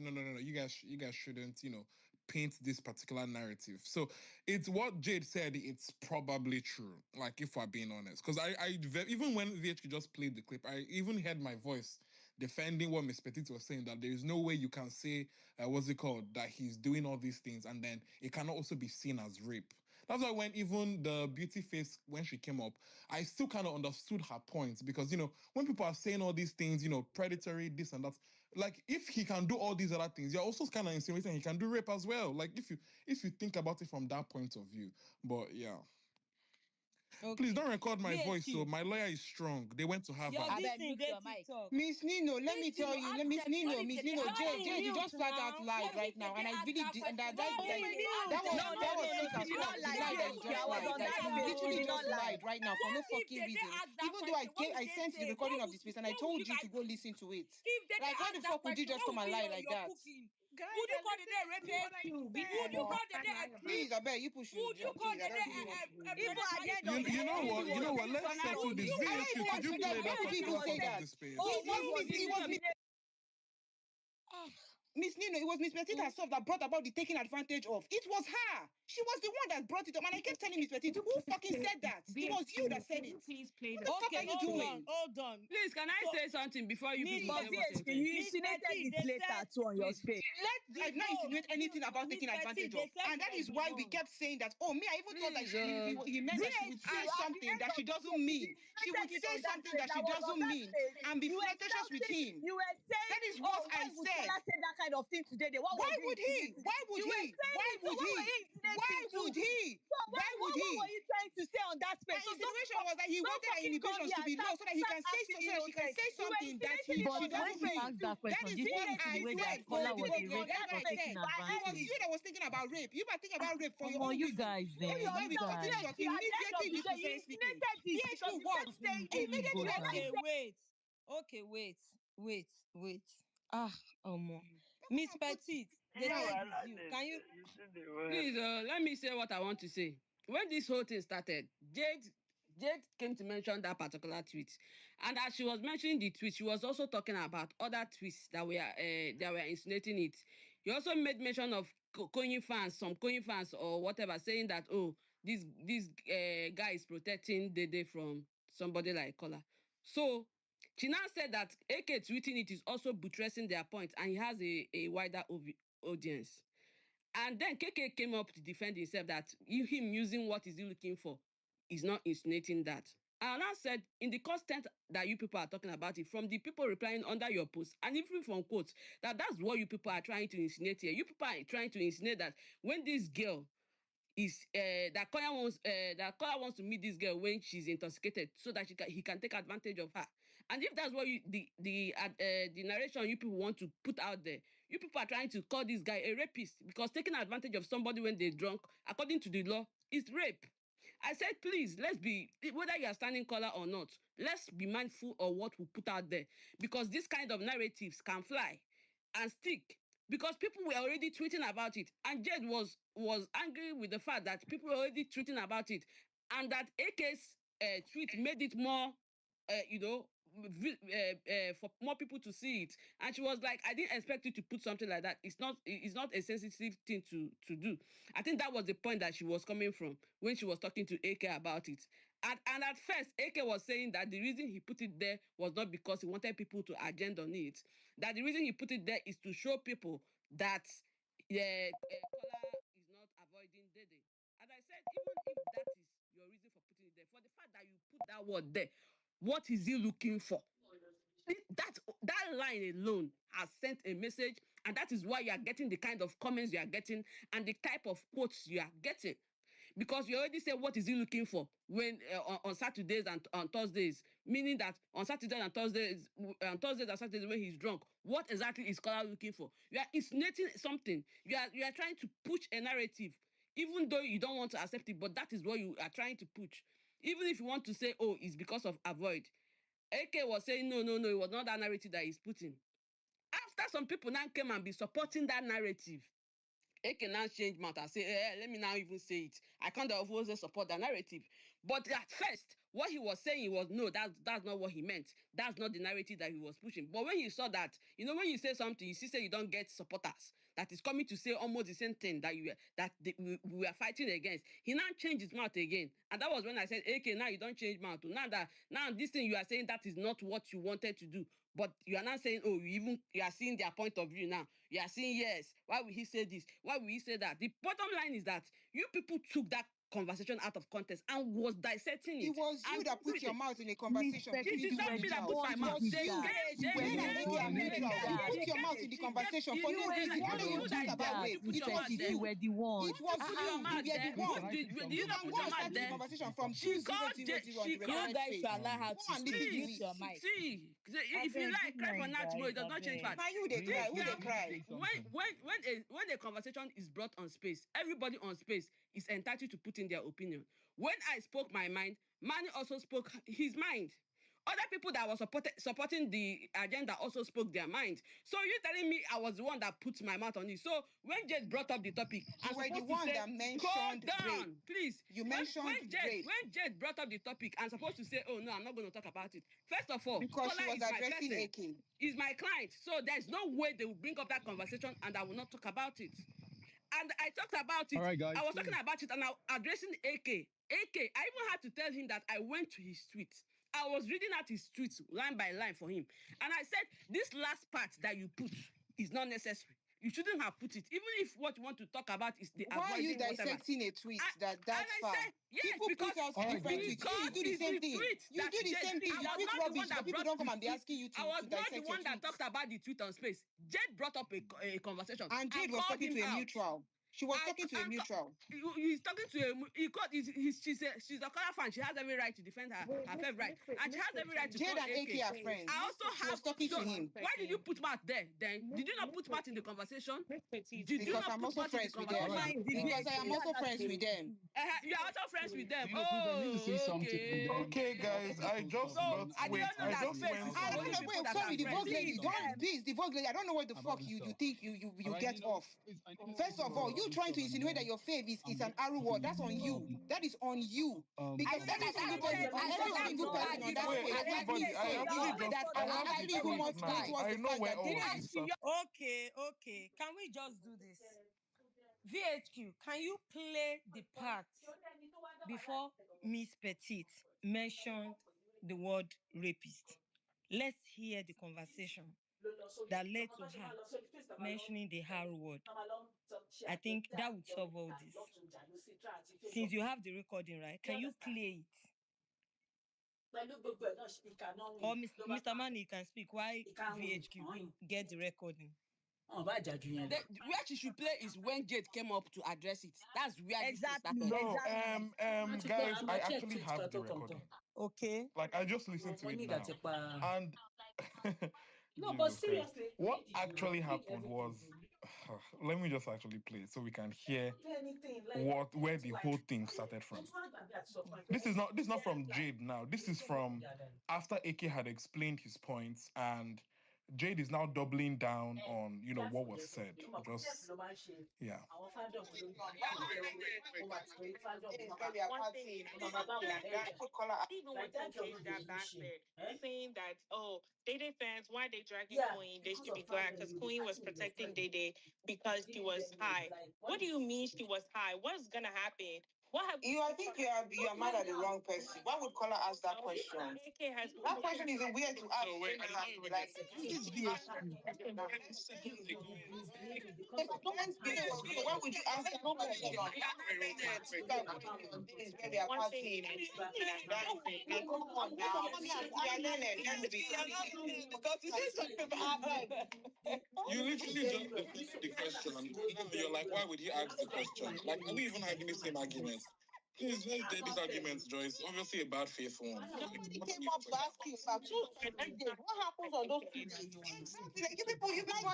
no. You guys shouldn't, paint this particular narrative. So it's what Jade said, it's probably true, like if we're being honest. Because even when VHK just played the clip, I even heard my voice defending what Miss Petit was saying, that there is no way you can say, what's it called, that he's doing all these things and then it cannot also be seen as rape. That's why when even the beauty face, when she came up, I still kind of understood her points, because, when people are saying all these things, predatory, this and that, like if he can do all these other things, you're also kind of insinuating he can do rape as well. Like if you think about it from that point of view. But yeah. Okay. Please don't record my voice. So BHQ. my lawyer is strong. They went to Your Harvard. this Abeg, thing mute dey your mic. TikTok. Miss Nino, let me Miss tell Nino, you, ask them if Miss they Nino, ask Jay, you them just flat out now. lied If right they now, and dey I ask really that did, and question, that no like be mute. that was No, that no, was no, no. quick She as did fuck. not The lie. lie that you BHQ, just I was lied, on like that you space. She literally did not just lie. lied right now for no What if fucking they reason. ask that Even though question? What would I they sent the say? recording of the space and I What would told you you to guys go listen to it. if they Like why ask the that fuck would you question? just What come would and be lie like your that? cooking? Guys Would you are call the day listening to what I rapist? Would you said. call the day a Please, creep? I bet you push you. Would you call Please, I the don't day really want to be a involved. Even at predator the if end of you the You say know day, if he what? you You was know say what? saying Let's something would settle was this. you true. call VHU, I could you even Even play like, that why would you he particular even was part say of saying, the that? space? oh, would what you was It was listen me. Miss Nino, it was Miss Petit herself that brought about the taking advantage of. It was her. She was the one that brought it up. And I kept telling Miss Petit, who fucking said that? It was you that BHQ, said can you it. please play What the the fuck are okay, you clip, hold please? on, doing? hold on. Please, can I So say something before you Miss people but say what you're VHK, saying? you Miss insinuated Petit, it they later said too on your Please. space. I've not no, insinuate anything about Miss taking Petit, advantage they of. said And she that was is the why we one. kept saying that, oh, me, I even thought that Please, he meant that she would VHQ, say at the something end that of she the doesn't day, you mean. She would insinuated it say on that something space. that I she was on doesn't that mean space. and be You were flirtatious with shouting, him. you were saying, That is what oh, why I would Kola said. say that kind of thing today? What Why was he would he? insinuating? Why would You were he? saying Why it, so would what were he? you insinuating Why to? would he? So Why would what were he? you trying to say on that My space? So insinuation was that he don't wanted our fucking come inhibitions here to and be low so that he start can say acting so that she can innocent. say You were something that insinuating it she But on that when doesn't she space mean. asked too. that That question, is did she what use it the I way VHQ, that said. Kola was a VHQ, on That's that what rapist for I space, taking said. but I It heard was advantage? you that was thinking about rape. You were thinking about rape for your Omo, own you reason. guys, That is why you we cut it guys. BHQ, short at the end immediately of the this day, was you speaking. insinuated it because BHQ you what? kept saying Let it. me Immediately go that down. Okay, was wait. Ah, Omo. that's Miss why I put Petite, they Yeah, said well, it's I you. did. Can you? You see the word. Please, let me say what I want to say. When this whole thing started, Jade came to mention that particular tweet, and as she was mentioning the tweet, she was also talking about other tweets that were insinuating it. He also made mention of Koyin fans, some Koyin fans or whatever, saying that this guy is protecting Dede from somebody like Kola. So she now said that AK tweeting it is also buttressing their point, and he has a wider audience. And then KK came up to defend himself that him using what is he looking for is not insinuating that. And I said, in the content that you people are talking about it, from the people replying under your post, and even from quotes, that's what you people are trying to insinuate here. You people are trying to insinuate that when this girl is that Kola wants to meet this girl when she's intoxicated so that he can take advantage of her. And if that's what the narration you people want to put out there, you people are trying to call this guy a rapist because taking advantage of somebody when they're drunk, according to the law, is rape. I said, please, let's be, whether you are standing Kola or not, let's be mindful of what we put out there because this kind of narratives can fly and stick because people were already tweeting about it, and Jed was angry with the fact that people were already tweeting about it, and that AK's tweet made it more, for more people to see it. And she was like, "I didn't expect you to put something like that. It's not a sensitive thing to do." I think that was the point that she was coming from when she was talking to AK about it. And at first, AK was saying that the reason he put it there was not because he wanted people to agenda on it. That the reason he put it there is to show people that Kola is not avoiding Dede. And I said, even if that is your reason for putting it there, for the fact that you put that word there, what is he looking for? That line alone has sent a message, and that is why you are getting the kind of comments you are getting and the type of quotes you are getting. Because you already said what is he looking for when on Saturdays and on Thursdays, meaning that on Saturdays and Saturdays when he's drunk, what exactly is Kola looking for? You are insinuating something. You are trying to push a narrative, even though you don't want to accept it. But that is what you are trying to push. Even if you want to say, oh, it's because of avoid. AK was saying no, it was not that narrative that he's putting. After some people now came and be supporting that narrative, AK now change mouth and say, let me now even say it. I can't also support that narrative. But at first, what he was saying was, no, that's not what he meant. That's not the narrative that he was pushing. But when he saw that, when you say something, you say you don't get supporters that is coming to say almost the same thing that we were fighting against, he now changed his mouth again. And that was when I said, okay, now you don't change mouth. Now this thing you are saying, that is not what you wanted to do. But you are not saying, oh, you are seeing their point of view now. You are saying, yes, why will he say this? Why will he say that? The bottom line is that you people took that conversation out of context and was dissecting it. It was you that put your mouth in a conversation. Miss Please It do is Petit, not were me it that the put out. my ones It mouth. was doing you. that. You were Jane the and Eke are ones doing neutral. You that. put your mouth in the conversation If for you no say reason. that, Why it don't was you you talk that about why that. would it? you put Miss your It was mouth Petit, there? you you. were the ones. It Why was you put your you. You mouth were the there? one. Do you not Go put your and mouth start the there? conversation from She called 2000 Jade, on she the called reference guys should page. allow her Go to and speak. listen to Mute it. your mic. If you Abeg, like, good cry for night, now tomorrow, it guys. does not change Abeg. fact. Now you they This cry. Who they girl, cry? when a conversation is brought on space, everybody on space is entitled to put in their opinion. When I spoke my mind, Manny also spoke his mind. Other people that were supporting the agenda also spoke their mind. So you telling me I was the one that put my mouth on it. So when Jade brought up the topic, You I'm were the supposed to one say, that go mentioned rape. down, please. You When mentioned when Jade rape when Jade brought up the topic, I'm supposed to say, oh no, I'm not going to talk about it. First of all, because Kola she was is my addressing person, AK. is my client. So there's no way they will bring up that conversation and I will not talk about it. And I talked about it. All right, guys, I was please. talking about it and I was addressing AK. I even had to tell him that I went to his tweet. I was reading out his tweets line by line for him. And I said, this last part that you put is not necessary. You shouldn't have put it. Even if what you want to talk about is the Why are you avoiding whatever. dissecting a tweet that And I far? said, yes, People because put out All right, different guys. tweets. You do the it's same the thing. tweet You that do the same thing. I You was tweet not the one rubbish, but that people brought don't come the and be tweet. asking you I to was not the dissect your one that tweets. talked about the tweet on space. Jade brought up a conversation And Jade was called talking him to a out. neutral. She was talking to a neutral. He's talking to a. He called. She's a Kola fan. She has every right to defend her favorite right, and she has every right to Jade call and AK AK. are friends. I also She was have. talking So to him. why did you put mouth there? Then did you not put mouth in the conversation? Did you Because not I'm put also mouth in the friends with All them. conversation? right, the Because I am VHQ, also that's what friends they with will them. do. You are also friends with them. Please, I need to say Oh, something, and then Okay, okay. guys, I just So got I wait. didn't know I that just space went is for I don't only know. on. people Wait, that are sorry, the friends. Vogue lady. Please, Please, the Vogue lady. I don't know what the about fuck this you stuff. think you All right, get off. please, I need to say First of something all, about you this trying stuff, to and insinuate that then your fave I'm is an going arrow word. That's on to you. That is on you. Because And every as I single said, person, I every don't single want to person on argue. that Don't. Wait, stage As I rightly everybody, I said actually wait. just, that I I have the actually even tweet more lean now. towards I the know fact where that all Dede of is this stuff. Okay. Can we just do this? VHQ, can you play the part before Miss Petite mentioned the word rapist? Let's hear the conversation that led to her mentioning the harrow word. I think that would solve all this. Since you have the recording, right? Can you play it? Or Mr. Manny can speak. Why VHQ get the recording? Where she should play is when Jade came up to address it. That's where this thing Exactly, started. No, exactly. guys, I actually have the recording. Okay. Like, I just listened to it now, and No, but Jesus Christ, seriously, what actually happened was, let me just actually play it so we can hear where the whole thing started from. This is not from Jade now. This is from after AK had explained his points, and Jade is now doubling down on what was said. Just yeah. One thing, even when Jade got backlash, saying that, oh, Dede fans, why they dragging Koyin? They should be glad because Koyin was protecting Dede because she was high. What do you mean she was high? What's gonna happen? What have I think you are mad at the wrong person. Why would Kola ask that question? That question is a weird to ask. No, wait, Like, This VHQ. why would you ask that question? This is where we are partying. Come on now. You are learning. Let's be. Because you said something about You literally just defended the question, and now you're like, why would he ask the question? Like, are we even having the same arguments? Please, let's get these arguments, Joyce. Obviously, a bad faith one. Nobody came up to ask you about what happens on those people. Like, you people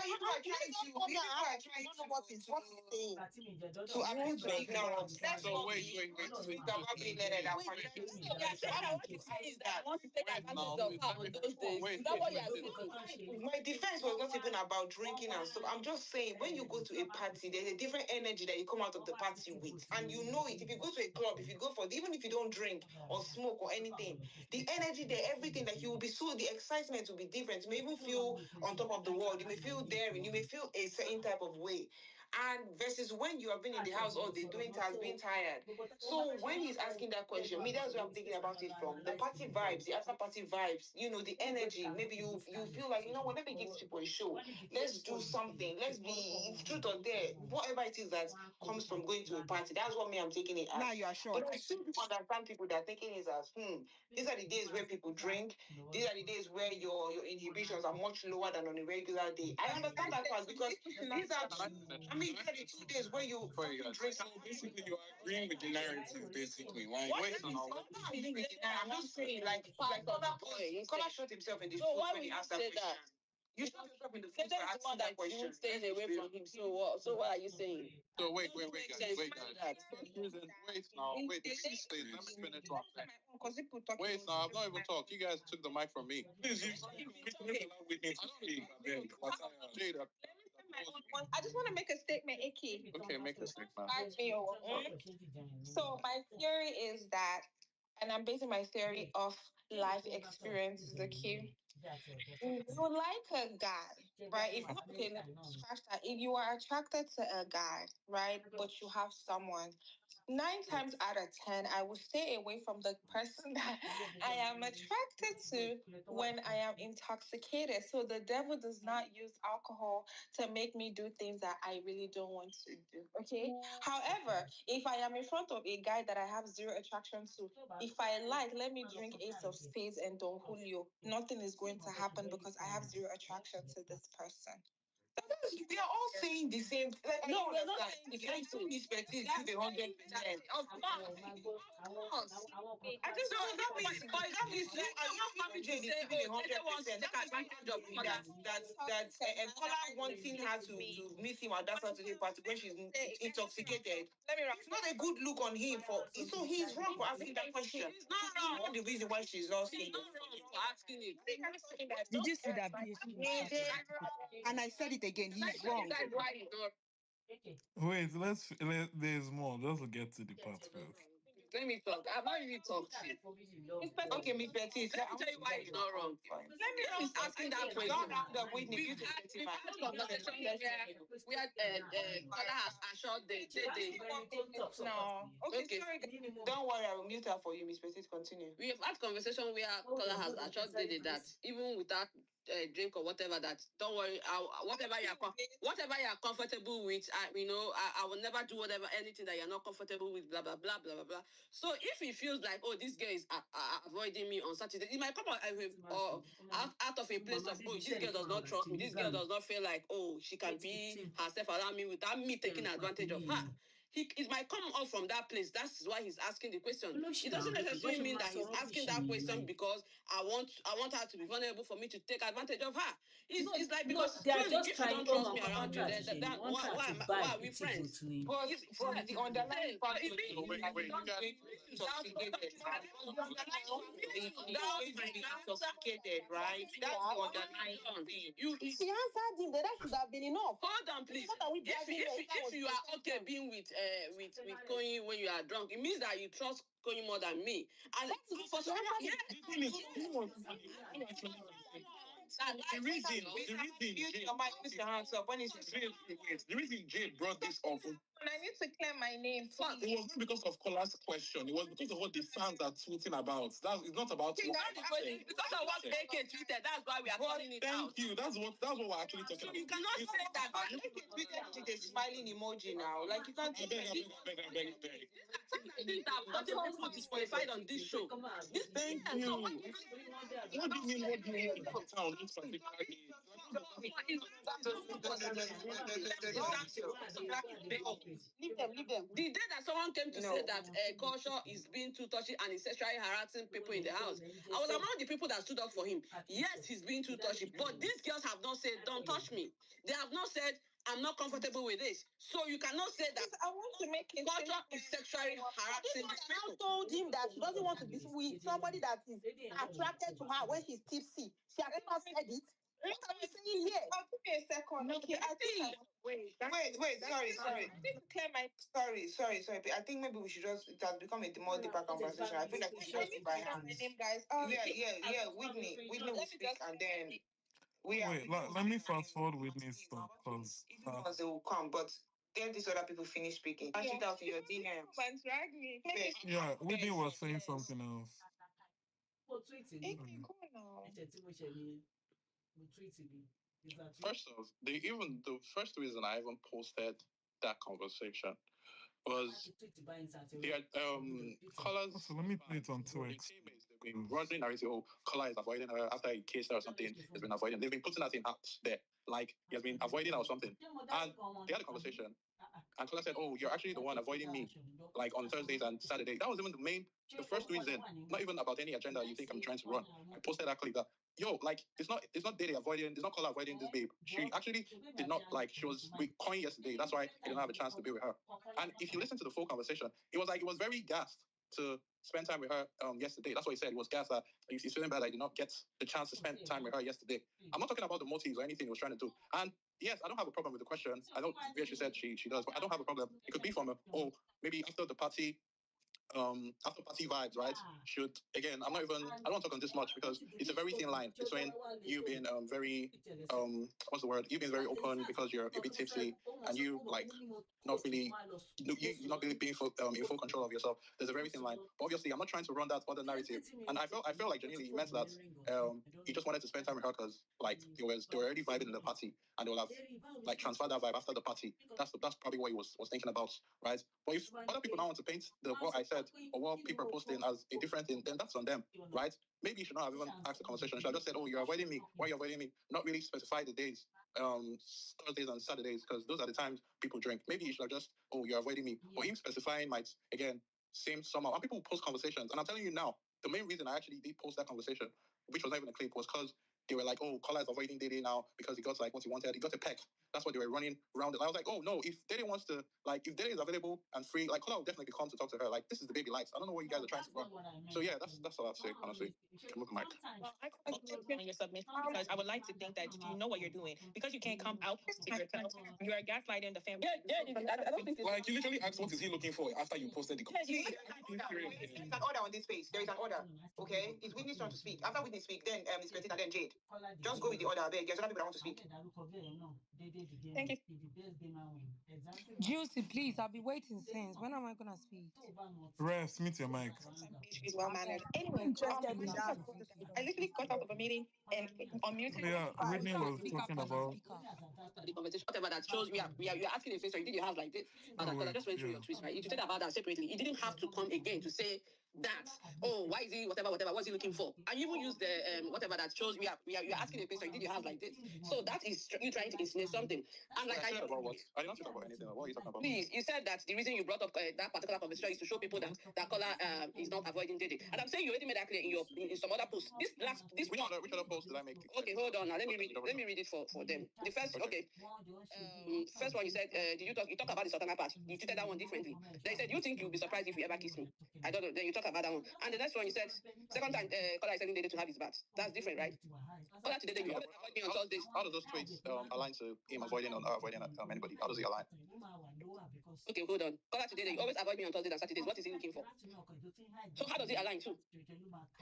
you are trying to. You are trying to. What is saying? So I want to ignorance. So wait. Speak about being let it out. What you say is that I want to take advantage of her on those days. Is that what you are saying? My defense was not even about drinking and stuff. I'm just saying when you go to a party, there's a different energy that you come out of the party with, and you know it. If you go to a club, if you go for even if you don't drink or smoke or anything, the energy there, everything that you will be so the excitement will be different. You may even feel on top of the world. You may feel daring. You may feel a certain type of way. And versus when you have been in the house all day doing tasks, being tired. So when he's asking that question, me, that's where I'm thinking about it from. The party vibes, the after party vibes, the energy. Maybe you feel like, what, let me give people a show. Let's do something. Let's be it's truth or dare. Whatever it is that comes from going to a party. That's what me I'm taking it as. Now you are sure. But I still understand people that are taking it as these are the days where people drink. These are the days where your inhibitions are much lower than on a regular day. I understand that part because these are these are the 2 days where you drink. So basically, you are agreeing with the narrative, basically. Like, Wait, I'm not agreeing with the narrative. I'm just saying, Kola shot himself in the foot when he asked that question. You shot yourself in the foot for asking that question. Staying away from him. So what? So what are you saying? So wait, guys. Wait, please stay. Let me finish what I'm saying. Wait, now I've not even talked. You guys took the mic from me. please, Jade, I just want to make a statement, Iki. okay, make a statement. So my theory is that, and I'm basing my theory off life experiences, okay? You like a guy, right? Scratch that. If you are attracted to a guy, right, but you have someone, 9 times out of 10, I will stay away from the person that I am attracted to when I am intoxicated. So the devil does not use alcohol to make me do things that I really don't want to do. Okay. However, if I am in front of a guy that I have zero attraction to, if I like, let me drink Ace of Spades and Don Julio. Nothing is going to happen because I have zero attraction to this person. We are all saying the same. Like, no, we're not saying the same thing. Expertise give 100%. Of course. I just don't know. That means you are not happy to say, oh, they want to take advantage of that Kola wanting her to meet him at that Saturday party when she's intoxicated. It's not a good look on him so he's wrong for asking that question. It's not wrong. Not the reason why she's lost. She's not wrong for asking it. Did you see that PhD? And I said it again. He's wrong. That's why he's not. Wait, there's more. Let's get to the part first. Let me talk. I've not really talked to you. Okay, Miss Betty, Let me tell you why he's not wrong. Let me he's asking that question. Don't round up with me. We've had conversation where Kola has assured Dede. No. Okay. Sorry. Don't worry, I will mute her for you, Miss Betty. Continue. We have had conversation where Kola has assured Dede that even without drink or whatever, that don't worry, whatever you are comfortable with, I will never do anything that you're not comfortable with, blah blah blah blah blah blah. So if he feels like, oh, this girl is avoiding me on Saturday, it might come out of a place of, oh, this girl does not trust me, this girl does not feel like, oh, she can be herself around me without me taking advantage of her. It might come up from that place. That's why he's asking the question. It doesn't necessarily mean that he's asking that question because I want her to be vulnerable for me to take advantage of her. It's like, because truly, if you don't trust me around you, then why are we friends? But from the underlying fact, intoxicated, right? That's the underlying thing. She answered him. That should have been enough. Hold on, please. If you are okay being with Koyin when you are drunk, it means that you trust Koyin more than me. And for someone, the reason Jade brought this up. I need to clear my name. It was not because of Kola's question. It was because of what the fans are tweeting about. It's not about because of what AK tweeted. That's why we are calling it out. Thank you. That's what we're actually talking about. You cannot say that. AK tweeted with a smiling emoji now. Like, you can't. I beg. Things that have gotten people disqualified on this show. Thank you. What do you mean? What do you mean? Town this particular day. Leave them. The day that someone came to say that culture is being too touchy and is sexually harassing people in the house, I was among the people that stood up for him. Yes, he's being too touchy, but these girls have not said, don't touch me. They have not said, I'm not comfortable with this. So you cannot say that I want to make it culture is sexually harassing these I people. told him that she doesn't want to be with somebody that is attracted to her when she's tipsy. She has not said it. What are we saying here? I'll give you a second. Okay, I think. Wait, sorry. I need to clear my. Sorry. I think maybe we should just, it has become a more deeper conversation. I feel like we should just go by My hands. name, guys. Yeah. Whitney will speak and then Wait, let me fast forward Whitney's stuff because they will come, but then these other people finish speaking. Pass it out in your DMs. Man, drag me. yeah, Whitney was saying something else. Okay, go now. First off, the first reason I even posted that conversation was Cola's. So let me play it on 2x. They've been running narrative. Oh, Kola is avoiding her after he kissed her or something. He's been avoiding. They've been putting that in out there, like he has been avoiding her or something. And they had a conversation. And Kola said, "Oh, you're actually the one avoiding me, like on Thursdays and Saturdays." That was even the first reason, not even about any agenda you think I'm trying to run. I posted that clip that, like, it's not Dede avoiding, it's not Kola avoiding this babe. She actually did not, like, she was with Koyin yesterday. That's why he didn't have a chance to be with her. And if you listen to the full conversation, it was very gassed to spend time with her yesterday. That's what he said. He was gassed that he's feeling bad that he did not get the chance to spend time with her yesterday. I'm not talking about the motives or anything he was trying to do. And yes, I don't have a problem with the question. I know she said she does, but I don't have a problem. It could be from maybe after the party, after party vibes, right? Should, again, I don't talk on this much because it's a very thin line between you being very what's the word? You being very open because you're a bit tipsy and you like not really you're not really being in full control of yourself. There's a very thin line. But obviously, I'm not trying to run that other narrative. And I felt like genuinely he meant that he just wanted to spend time with her because like they were already vibing in the party and they will have like transferred that vibe after the party. That's probably what he was thinking about, right? But if other people now want to paint what I said or what people are posting as a different thing, then that's on them, right? Maybe you should not have even asked the conversation. You should have just said, "Oh, you're avoiding me. Why are you avoiding me?" Not really specify the days, Thursdays and Saturdays, because those are the times people drink. Maybe you should have just, "Oh, you're avoiding me." Or him specifying might again seem somehow. And people post conversations, and I'm telling you now, the main reason I actually did post that conversation, which was not even a clip, was because they were like, "Oh, Kola is avoiding Dede now because he got like what he wanted. He got a peck." That's what they were running around. And I was like, "Oh no! If Dede wants to, like, if Dede is available and free, like Kola will definitely come to talk to her. Like, this is the baby likes. I don't know what you guys are trying to run." So yeah, that's all I'd say. Honestly, can move the mic. Well, I compliment you on your submission because I would like to think that you know what you're doing because you can't come out with yourself. You are gaslighting the family. I don't think like you literally asked what is he looking for after you posted the There's an order on this page. There is an order. Okay, it's Whitney's turn to speak. After Whitney speak, then it's Betty and then Jade. Just go with the order. I beg. There's other people that want to speak. Thank you. Juicy, please. I'll be waiting since. When am I gonna speak? Rest, meet your mic. She's well mannered. Anyway, Interested in that. I literally got out of a meeting and unmuted. Yeah, Whitney was talking about. the conversation, whatever that shows you're asking a question, did you have like this? And I just went through your tweets, right? You tweeted about that separately. You didn't have to come again to say that, oh, why is he whatever, what's he looking for? And you even use the whatever that shows you're asking a question, did you have like this? So that is you trying to insinuate something. And like I said about what? I did not talk about anything. What are you talking about? Please, you said that the reason you brought up that particular conversation is to show people that Kola is not avoiding Dede. And I'm saying you already made that clear in some other posts. Which other post did I make? Okay, hold on. Now let me read it for them. The first, okay. First one you said, you talk about the Sultana part. You treated that one differently. Then you said, you think you'll be surprised if you ever kiss me? I don't know. Then you talk about that one. And the next one you said, second time Kola is telling Dede to have his bath. That's different, right? Kola today you always avoid me on Thursdays. How does those tweets align to him avoiding anybody? How does he align? Okay, hold on. Kola today you always avoid me on Thursdays and Saturdays. What is he looking for? So how does it align too?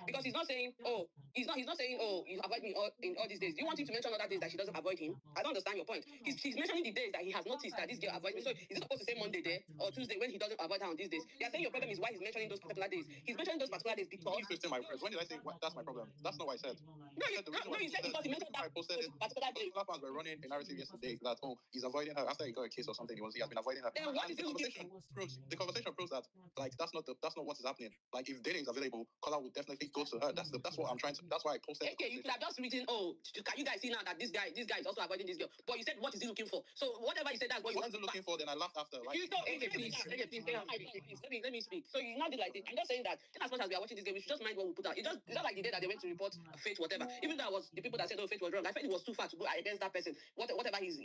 Because he's not saying, oh, he's not saying, oh, you avoid me in all these days. Do you want him to mention other days that she doesn't avoid him? I don't understand your point. He's mentioning the days that he has noticed that this girl avoids me. So is it supposed to say Monday there or Tuesday when he doesn't avoid her on these days? You're saying your problem is why he's mentioning those particular days. He's mentioning those particular days because Keep twisting my words. When did I say that's my problem? That's not what I said. no, you said because he mentioned that particular day. Other fans were running a narrative yesterday that he's avoiding her after he got a case or something. He has been avoiding her. Then what is he looking for? The conversation proves that that's not what is happening. Like if Dede is available, Kola would definitely go to her. That's what I'm trying to. That's why I posted. Okay, you could have just written, oh, can you guys see now that this guy is also avoiding this girl? But you said, what is he looking for? So whatever you said, that's what you want. What is he looking for? Then I laughed after. Like, you know, please, let me speak. So you not did like this. I'm just saying that in as much as we are watching this game, we should just mind what we put out. It's not like the day that they went to report Faith, whatever. Even though I was the people that said, oh, Faith was wrong. I felt it was too far to go against that person. Whatever his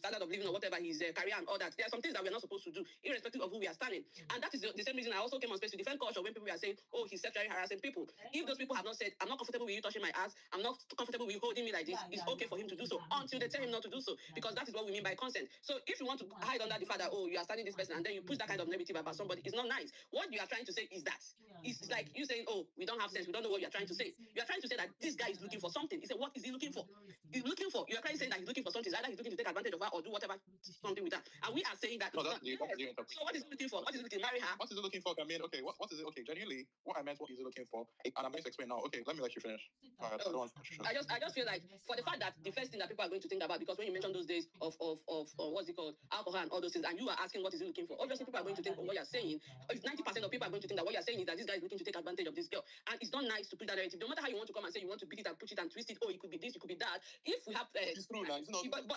standard of living or whatever his career and all that. There are some things that we're not supposed to do, irrespective of who we are standing. And that is the same reason I also came on space to defend culture when people are saying, oh, he's sexually harassing people. If those people have not said, I'm not comfortable with you touching my ass, I'm not comfortable with you holding me like this, it's okay for him to do so until they tell him not to do so. Because that is what we mean by consent. So if you want to hide under the fact that, oh, you are standing this person and then you push that kind of narrative about somebody, it's not nice. What you are trying to say is that it's like you saying, oh, we don't have sense, we don't know what you are trying to say. You are trying to say that this guy is looking for something. He said, what is he looking for? He's looking for. You are trying to say that he's looking for something. Either he's looking to take advantage of her or do whatever something with her. And we are saying that. No, that's the so what is he looking for? What is he looking to marry her? What is he looking for? I mean, okay, what is it? Okay, genuinely, what I meant, what is he looking for? And I'm going to explain now. Okay, let me let you finish. I just feel like for the fact that the first thing that people are going to think about, because when you mention those days of what's it called, alcohol and all those things, and you are asking what is he looking for, obviously people are going to think what you're saying. If 90% of people are going to think that what you're saying is that this guy is looking to take advantage of this girl, and it's not nice to put that narrative. No matter how you want to come and say you want to beat it and push it and twist it, oh, it could be this, it could be that. If we have, it's true now. It's not. But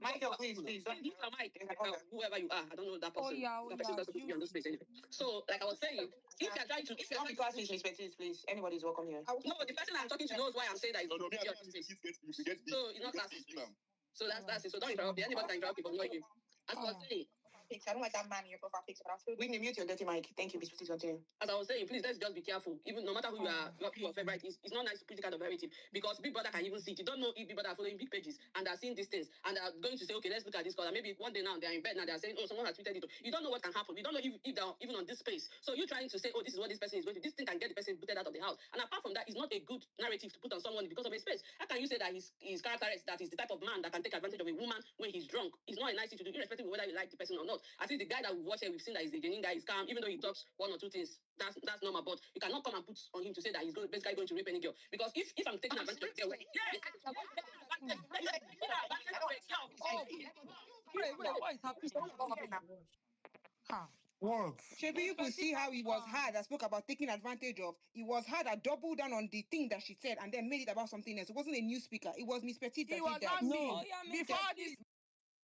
Michael, please, don't Mike, whoever you are, I don't know that person. That person doesn't be on this place anyway. So, like I was saying, if you're trying to, if you're not class respected, please, anybody's welcome here. No, the person I'm talking to knows why I'm saying that. So it's not class. So that's it. So don't interrupt. Anybody can interrupt people, not you. As I was saying, I don't like that man in your profile picture, but I'll still mute your dirty mic. Thank you, Miss Petition. As I was saying, please let's just be careful. Even no matter who you are, who your favorite is, it's not nice to put the kind of narrative because Big Brother can even see it. You don't know if Big Brother are following big pages and are seeing these things and are going to say, okay, let's look at this color. Maybe one day now they're in bed now they're saying, oh, someone has tweeted it. You don't know what can happen. You don't know if they're even on this space. So you're trying to say, oh, this is what this person is going to. This thing can get the person booted out of the house. And apart from that, it's not a good narrative to put on someone because of a space. How can you say that his character is that is the type of man that can take advantage of a woman when he's drunk? It's not a nice thing to do, irrespective of whether you like the person or not. At least the guy that we watch here, we've seen that he's a genuine guy, he's calm, even though he talks one or two things. That's normal, but you cannot come and put on him to say that he's basically going to rape any girl. Because if I'm taking advantage of a girl, Wait, what is happening? What? Shebi, you could see how it was her that spoke about taking advantage of. It was her that doubled down on the thing that she said and then made it about something else. It wasn't a new speaker. It was Miss Petit that did that. No, before this.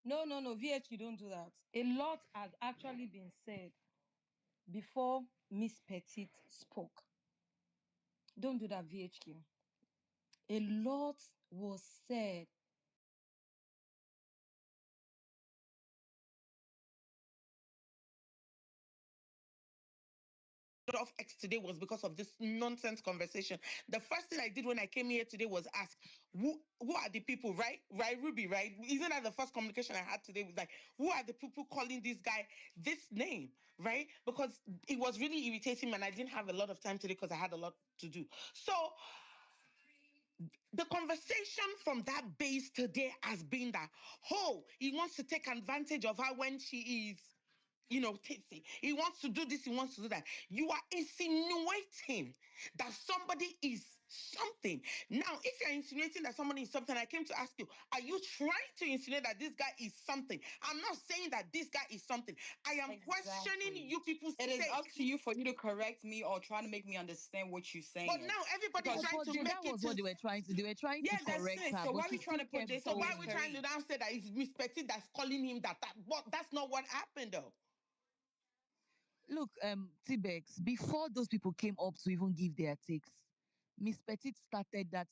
No, VH, don't do that. A lot has actually been said before Miss Petit spoke. Don't do that, VHQ. A lot was said. Off X today was because of this nonsense conversation. The first thing I did when I came here today was ask who are the people, right, Ruby, right? Isn't that the first communication I had today? Was like, who are the people calling this guy this name, right? Because it was really irritating and I didn't have a lot of time today because I had a lot to do. So the conversation from that base today has been that, oh, he wants to take advantage of her when she is, tipsy. He wants to do this, he wants to do that. You are insinuating that somebody is something. Now, if you're insinuating that somebody is something, I came to ask you, are you trying to insinuate that this guy is something? I'm not saying that this guy is something. I am questioning you people. It is up to you for you to correct me or try to make me understand what you're saying. But now everybody's trying to make that was what they were trying to do. They were trying to correct her. So why are we trying to put this? So why are we trying to now say that it's Miss Petit that's calling him that? That's not what happened though. Look, T-Bex, before those people came up to even give their takes, Miss Petit started that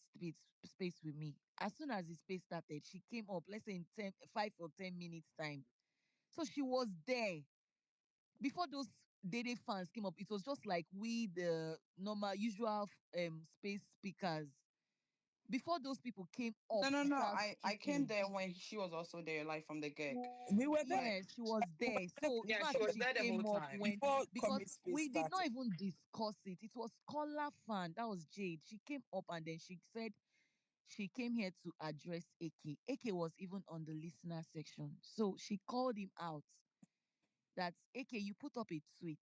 space with me. As soon as the space started, she came up, let's say in 5 or 10 minutes time. So she was there. Before those Dede fans came up, it was just like we, the normal, usual space speakers. Before those people came up. No. I came there when she was also there, like from the get. We were there. Yeah, she was there. So yeah, it's she not was there the came whole up time. when because we did not even discuss it. It was Kola fan. That was Jade. She came up and then she said she came here to address AK. AK was even on the listener section. So she called him out that AK, you put up a tweet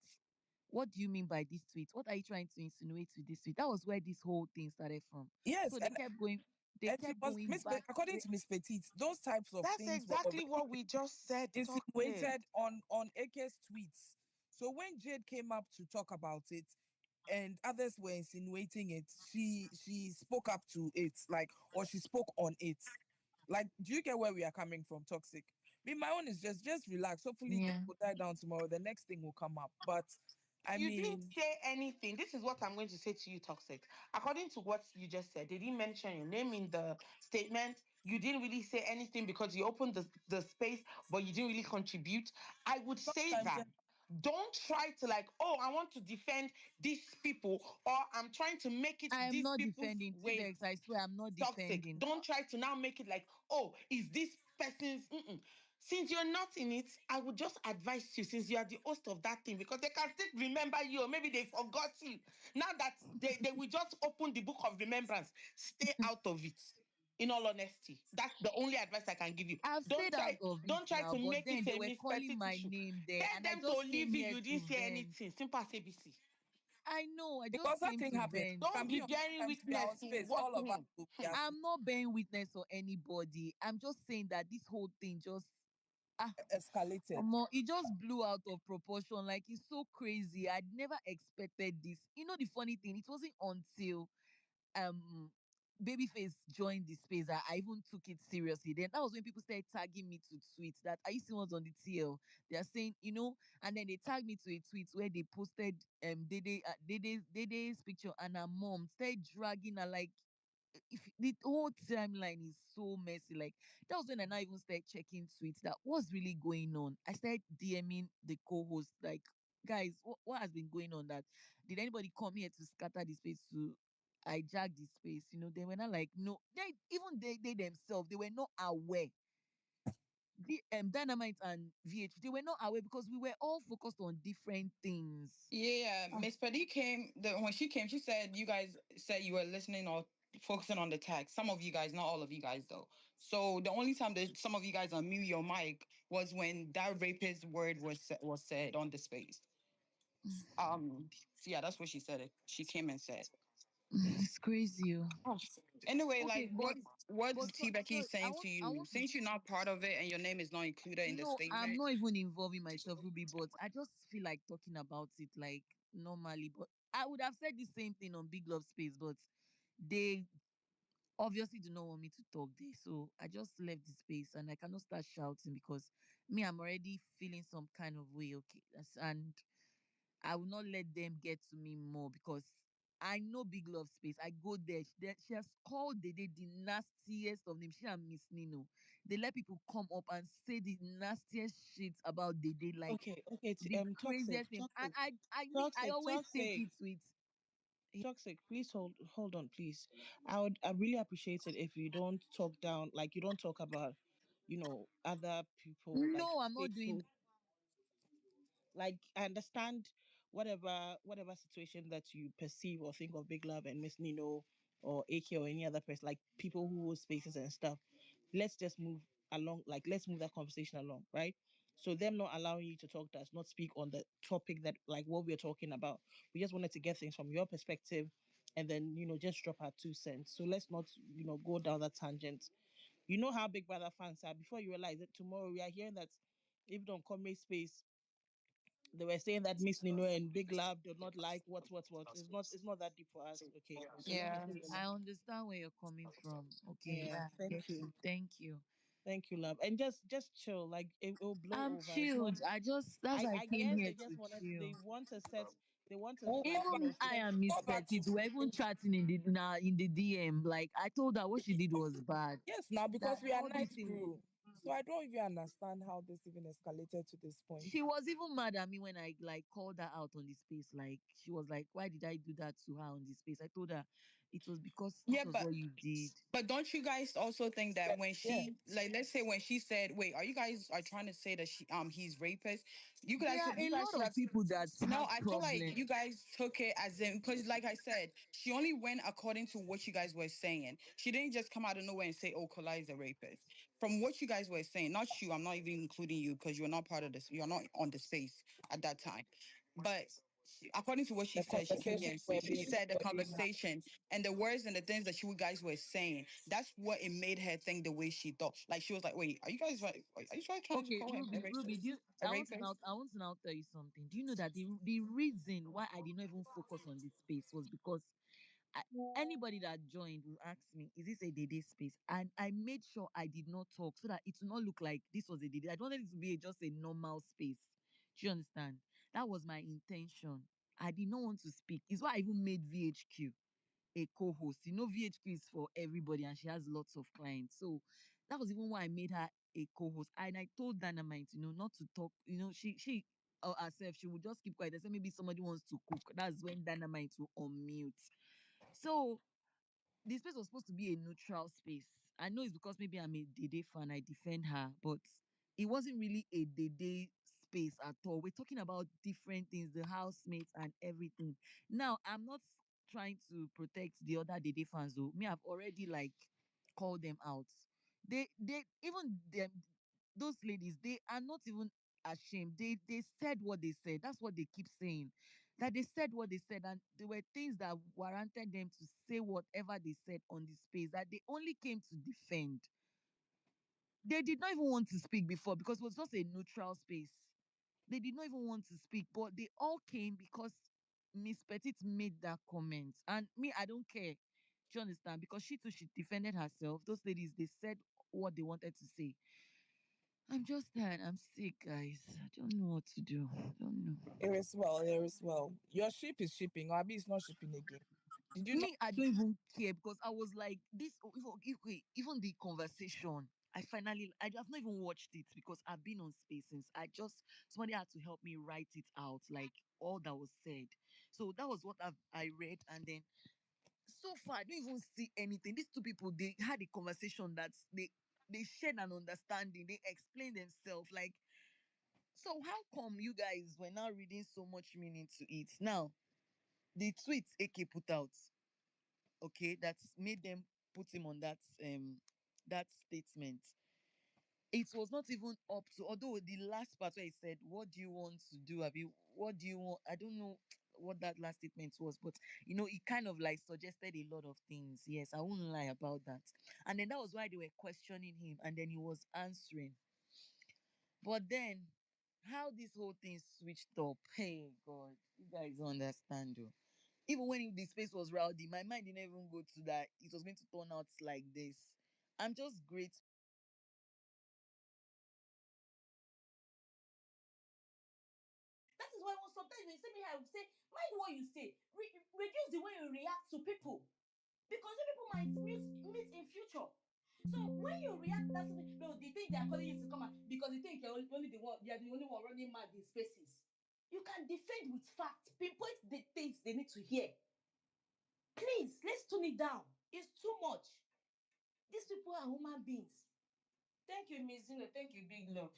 what do you mean by this tweet? What are you trying to insinuate with this tweet? That was where this whole thing started from. Yes, So they kept going. They and she kept was going back. According to Miss Petit, those types of That's things were exactly already what we just said. Toxic. insinuated on AK's tweets. So when Jade came up to talk about it and others were insinuating it, she spoke up to it, like, or she spoke on it. Like, do you get where we are coming from, Toxic? Me, my own is just relax. Hopefully it Yeah. will die down tomorrow. The next thing will come up. But I You didn't mean, say anything. This is what I'm going to say to you, Toxic. According to what you just said, they didn't mention your name in the statement. You didn't really say anything because you opened the space, but you didn't really contribute. I would say sometimes that don't try to like, oh, I want to defend these people, or I'm trying to make it I am these not people's defending way. T-Bex. I swear I'm not Toxic. defending. Don't try to now make it like, oh, is this person's. Mm-mm. Since you're not in it, I would just advise you, since you are the host of that thing, because they can still remember you, or maybe they forgot you. Now that they will just open the book of remembrance, stay out of it. In all honesty, that's the only advice I can give you. I've stayed out of it Don't try now, to but make then it they a were calling misperception my issue. name there, Tell and I them to just leave came you. here You didn't to say vent. anything. Simple as ABC. I know. I because just that came thing to happens. vent. Can Don't be be on bearing sometimes we are on witness to space, what. all of us will be asleep, I'm not bearing witness for anybody. I'm just saying that this whole thing just ah escalated. it just blew out of proportion. Like it's so crazy. I'd never expected this. You know the funny thing, it wasn't until um Babyface joined the space that I even took it seriously. Then that was when people started tagging me to tweets that are you seeing what's on the TL? They are saying, and then they tagged me to a tweet where they posted Dede's picture and her mom started dragging her like if the whole timeline is so messy. Like that was when I now even started checking tweets that what's really going on. I started DMing the co-host like guys, what has been going on? That did anybody come here to scatter the space to hijack the space? They were not like no, they themselves they were not aware. The Dynamite and VH they were not aware because we were all focused on different things. Yeah, Miss Petty came. When she came, she said you guys said you were listening or focusing on the text. Some of you guys, not all of you guys, though. So the only time that some of you guys unmute your mic was when that rapist word was said on the space. So yeah, that's what she said. She came and said. It's crazy. Anyway, Okay, like what but T Becky sorry, is saying to I you, want to. since you're not part of it and your name is not included in the No, I'm statement. not even involving myself, Ruby, but I just feel like talking about it like normally. But I would have said the same thing on Big Love Space, but they obviously do not want me to talk there. So I just left the space and I cannot start shouting because me, I'm already feeling some kind of way. Okay. And I will not let them get to me more because I know Big Love Space. I go there. She has called Dede the nastiest of names. She and Miss Nino. They let people come up and say the nastiest shit about Dede, like Okay, the toxic, craziest names. And toxic, I toxic, always take toxic, it with toxic. Please hold on, please. I really appreciate it if you don't talk down, like you don't talk about, other people, like no, I'm not doing faithful. Like I understand whatever situation that you perceive or think of Big Love and Miss Nino or AK or any other person, like people who hold spaces and stuff. Let's just move along, like let's move that conversation along, right? So them not allowing you to talk does not speak on the topic that like what we're talking about. We just wanted to get things from your perspective and then just drop our 2 cents. So let's not go down that tangent. You know how Big Brother fans are. Before you realize that tomorrow we are hearing that even on Comedy Space they were saying that Miss Nino and Big Love do not like what. It's not that deep for us. Okay. So let me Yeah. say your I name. understand where you're coming from. Okay, Yeah. yeah, I Thank get you. you. Thank you. Thank you, love. And just chill. Like it'll blow I'm over. It's not chilled. That's why I I came guess here they just to wanted chill. they want to set they want to We'll go like, back. Even I set and Miss Go back Petit to were even chatting in the DM. Like I told her what she did was bad. yes now That because we are all these night things. crew. So I don't even understand how this even escalated to this point. She was even mad at me when I like called her out on the space. Like she was like, "Why did I do that to her on the space?" I told her it was because this Yeah, was but what you did. don't you guys also think that when Yeah. she like let's say when she said, wait, are you guys are trying to say that he's rapist? There are You a guys lot should of have. people that No, have I feel like problems. you guys took it as in because like I said, she only went according to what you guys were saying. She didn't just come out of nowhere and say, oh, Kola is a rapist. From what you guys were saying, not you, I'm not even including you because you're not part of this, you're not on the space at that time. But according to what she said, she came here and said, she said the conversation and the words and the things that you guys were saying, that's what it made her think the way she thought. Like she was like, wait, are you guys are you trying to call him a Ruby, racist? I want to now tell you something. Do you know that the reason why I did not even focus on this space was because anybody that joined will ask me, is this a Dede space? And I made sure I did not talk so that it will not look like this was a Dede. I wanted it to be just a normal space. Do you understand? That was my intention. I did not want to speak. It's why I even made VHQ a co-host. You know, VHQ is for everybody and she has lots of clients. So that was even why I made her a co-host. And I told Dynamite, not to talk. She herself, she would just keep quiet. I said maybe somebody wants to cook. That's when Dynamite will unmute. So the space was supposed to be a neutral space. I know it's because maybe I'm a Dede fan, I defend her, but it wasn't really a Dede space at all. We're talking about different things, the housemates and everything. Now, I'm not trying to protect the other Dede fans though. Me, I've already called them out. They even them those ladies, they are not even ashamed. They said what they said. That's what they keep saying. That they said what they said, and there were things that warranted them to say whatever they said on the space that they only came to defend. They did not even want to speak before because it was just a neutral space. They did not even want to speak, but they all came because Miss Petite made that comment. And me, I don't care. Do you understand? Because she too, she defended herself. Those ladies, they said what they wanted to say. I'm just tired. I'm sick, guys. I don't know what to do. I don't know. It is well. It is well. Your ship is shipping. Abi is not shipping again. Did you not? Me, I don't even care because I was like, this, even the conversation, I have not even watched it because I've been on space since somebody had to help me write it out, like all that was said. So that was what I read. And then so far, I don't even see anything. These two people, they had a conversation that they shared an understanding. They explained themselves. Like, so how come you guys were now reading so much meaning to it? Now, the tweets AK put out, okay, that's made them put him on that statement. It was not even up to, although the last part where he said, what do you want to do, Abi? What do you want? I don't know what that last statement was, but he kind of suggested a lot of things. Yes, I won't lie about that. And then that was why they were questioning him, and then he was answering. But then how this whole thing switched up, hey God, you guys don't understand though. Even when the space was rowdy, my mind didn't even go to that it was going to turn out like this. I'm just grateful. That is why sometimes when you see me, I would say, mind what you say. Reduce the way you react to people. Because some people might meet in future. So when you react, that's something. No, they think they are calling you to come out because they think you're only the one. You're the only one running mad in spaces. You can defend with facts. Pinpoint the things they need to hear. Please, let's tone it down. It's too much. These people are human beings. Thank you, Miss Zino. Thank you, Big Love.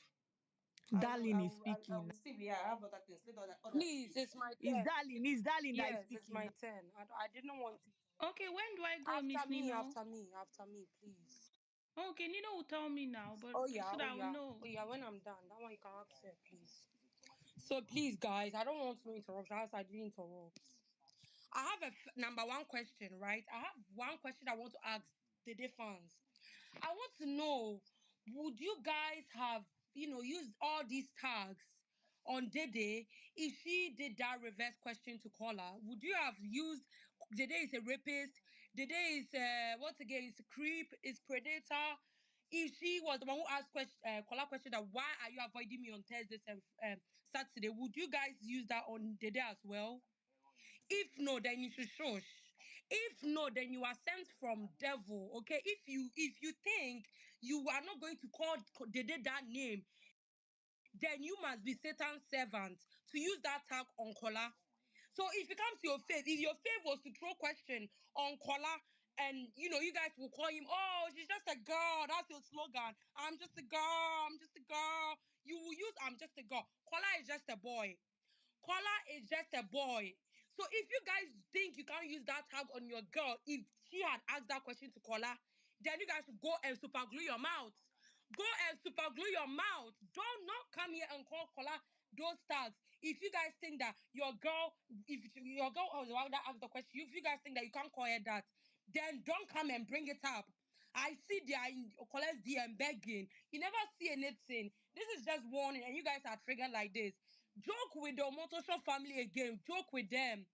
Darling is I speaking. will still be here. I have other things. Let others Please, speak. it's my It's turn. darling. It's darling that is Yes, it's speaking my now. turn. I didn't want to. Okay, when do I go, After Miss me, Nino? after me, after me, please. Okay, Nino will tell me now, but Oh yeah, so oh that I will yeah, oh know. yeah. When I'm done, that one you can ask her, please. So please, guys, I don't want no interruption. I didn't interrupt. I have number one question, right? I have one question I want to ask the fans. I want to know, would you guys have, used all these tags on Dede if she did that reverse question to Kola? Would you have used Dede is a rapist? Dede is once again is a creep, is predator? If she was the one who asked Kola question that why are you avoiding me on Thursdays and Saturday, would you guys use that on Dede as well? If no, then you should shush. If no, then you are sent from devil. Okay. If you think you are not going to call Dede that name, then you must be Satan's servant to use that tag on Kola. So if it comes to your faith, if your faith was to throw question on Kola, and you guys will call him, oh, she's just a girl. That's your slogan. I'm just a girl. I'm just a girl. You will use I'm just a girl. Kola is just a boy. Kola is just a boy. So if you guys think you can't use that tag on your girl, if she had asked that question to Kola, then you guys should go and super glue your mouth. Go and super glue your mouth. Don't not come here and call Kola those tags. if you guys think that your girl, if your girl was the one that asked the question, if you guys think that you can't call her that, then don't come and bring it up. I see they are in Kola's DM begging. You never see anything. This is just warning, and you guys are triggered like this. Joke with the Motosho family again. Joke with them.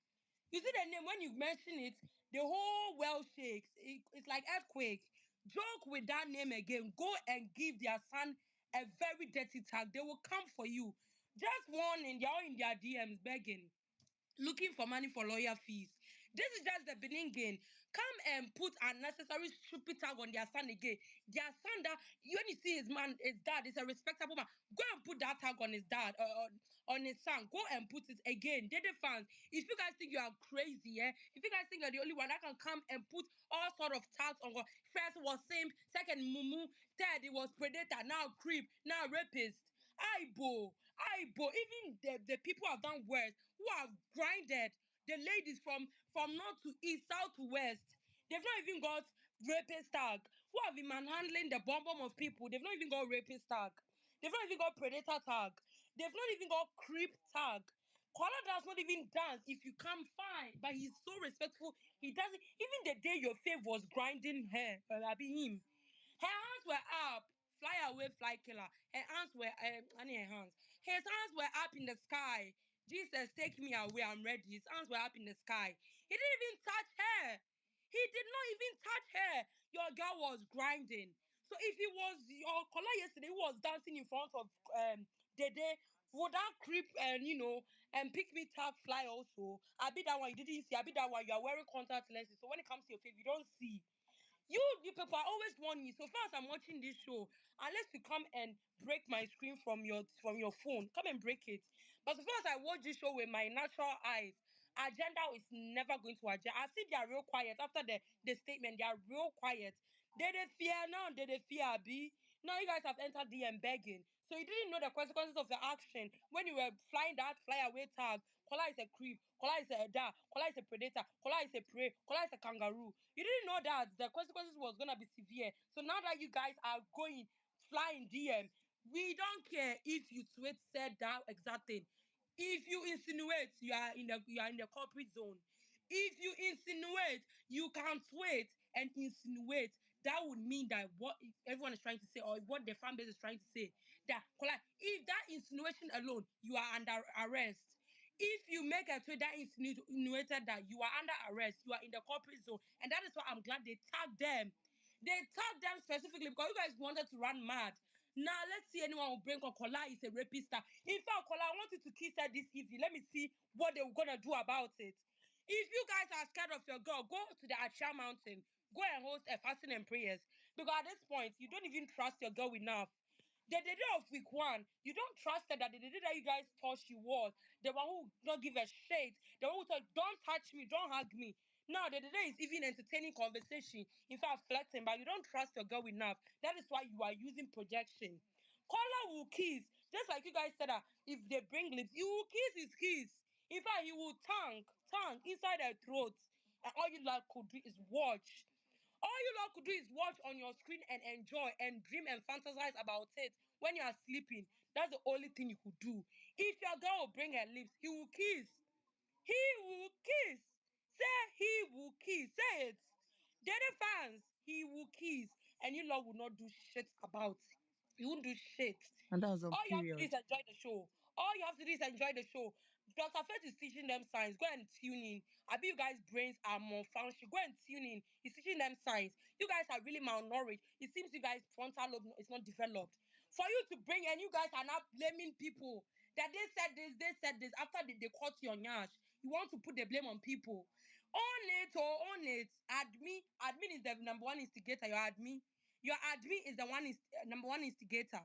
You see the name, when you mention it, the whole world shakes. It's like earthquake. Joke with that name again. Go and give their son a very dirty tag. They will come for you. Just warning, they're all in their DMs begging, looking for money for lawyer fees. This is just the beginning. Come and put unnecessary stupid tag on their son again. Their son that when you see his dad is a respectable man. Go and put that tag on his dad, on his son. Go and put it again. Dede fans, if you guys think you are crazy, if you guys think you're the only one that can come and put all sort of tags on, first was simp, second mumu, third it was predator, now creep, now rapist. Aibo, even the people have done worse, who have grinded the ladies from north to east, south to west. They've not even got rapist tag. Who have been manhandling the bomb of people? They've not even got rapist tag. They've not even got predator tag. They've not even got creep tag. Kola does not even dance if you come fine, but he's so respectful. He doesn't even the day your fave was grinding hair, I be him. Her hands were up. Fly away, fly killer. Her hands were, only her hands. His hands were up in the sky. Jesus, take me away. I'm ready. His hands were up in the sky. He didn't even touch her. He did not even touch her. Your girl was grinding. So if it was your color yesterday who was dancing in front of Dede, would that creep and and pick me tag fly also? I be that one you didn't see. I be that one you are wearing contact lenses. So when it comes to your face, you don't see. You people are always warning me. So far as I'm watching this show, unless you come and break my screen from your phone, come and break it. But so far as I watch this show with my natural eyes, agenda is never going to agenda. I see they are real quiet after the statement. They are real quiet. They fear now. They fear B. Now you guys have entered DM begging. So you didn't know the consequences of the action when you were flying that flyaway tag. Kola is a creep. Kola is a da. Kola is a predator. Kola is a prey. Kola is a kangaroo. You didn't know that the consequences was gonna be severe. So now that you guys are going flying DM, we don't care if you tweet said that exact thing. If you insinuate you are in the corporate zone. If you insinuate, you can tweet and insinuate. That would mean that what everyone is trying to say, or what the fan base is trying to say, that if that insinuation alone, you are under arrest. If you make a tweet that insinuated that you are under arrest, you are in the corporate zone, and that is why I'm glad they tagged them. They tagged them specifically because you guys wanted to run mad. Now let's see anyone will bring on Kola is a rapist. In fact, Kola, I wanted to kiss her this evening. Let me see what they were gonna do about it. If you guys are scared of your girl, go to the Acha Mountain. Go and host a fasting and prayers. Because at this point, you don't even trust your girl enough. The day of week one, you don't trust her that the day that you guys thought she was, the one who don't give a shit, the one who thought, don't touch me, don't hug me. Now, the day is even entertaining conversation, in fact, flirting, but you don't trust your girl enough. That is why you are using projection. Kola will kiss, just like you guys said that if they bring lips, you will kiss his kiss. In fact, he will tongue inside her throat. And all you like could do is watch. All you lot could do is watch on your screen and enjoy and dream and fantasize about it when you are sleeping. That's the only thing you could do. If your girl will bring her lips, he will kiss. He will kiss. Say he will kiss. Say it. The other fans, he will kiss. And you lot will not do shit about it. You won't do shit. And that was on All you have to do is period. enjoy the show. All you have to do is enjoy the show. Dr. Faith is teaching them science. Go and tune in. I bet you guys' brains are more functional. Go and tune in. He's teaching them science. You guys are really malnourished. It seems you guys' frontal lobe is not developed. For you to bring, and you guys are not blaming people that they said this after they caught your nyash. You want to put the blame on people. Own it or own it. Admin is the number one instigator. Your admin is the number one instigator.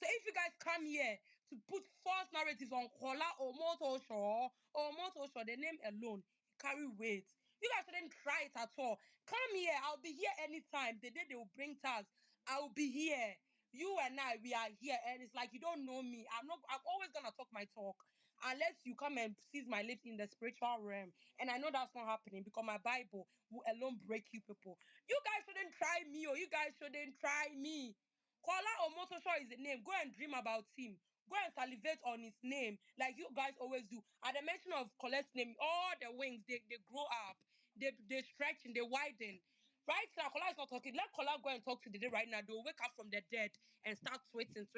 So if you guys come here to put false narratives on Kola or Motosho, the name alone, it carry weight. You guys shouldn't try it at all. Come here, I'll be here anytime. The day they will bring tags, I'll be here. You and I, we are here, and it's like you don't know me. I'm always gonna talk my talk. Unless you come and seize my lips in the spiritual realm. And I know that's not happening because my Bible will alone break you people. You guys shouldn't try me, or you guys shouldn't try me. Kola Omotosho is the name. Go and dream about him. go and salivate on his name like you guys always do. At the mention of Colette's name, all the wings they grow up, they stretch and they widen. Right now, Kola is not talking. Let Kola go and talk to Dede right now. They'll wake up from the dead and start twisting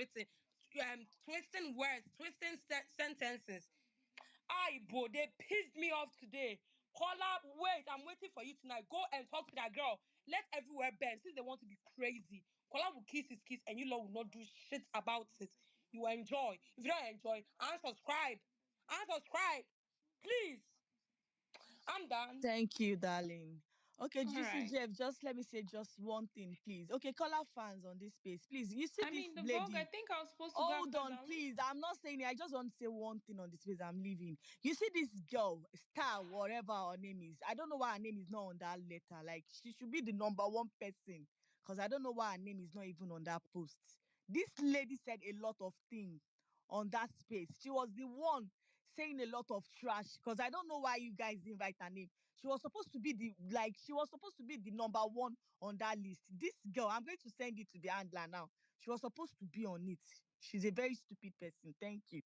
words, twisting sentences. Bro, they pissed me off today. Kola, wait, I'm waiting for you tonight. Go and talk to that girl. Let everywhere bend. Since they want to be crazy, Kola will kiss his kiss and you lot will not do shit about it. You enjoy. If you don't enjoy, unsubscribe. Unsubscribe. Please. I'm done. Thank you, darling. Okay, All Juicy right. Jeff, just let me say just one thing, please. Okay, Color fans on this space, please. You see I this mean, the Vogue, I lady. think I was supposed to go Hold after on, Darling. please. I'm not saying it. I just want to say one thing on this space. I'm leaving. You see this girl, Star, whatever her name is. I don't know why her name is not on that letter. Like, she should be the number one person. Because I don't know why her name is not even on that post. This lady said a lot of things on that space. She was the one saying a lot of trash. Because I don't know why you guys didn't write her name. She was supposed to be the number one on that list. This girl, I'm going to send it to the handler now. She was supposed to be on it. She's a very stupid person. Thank you.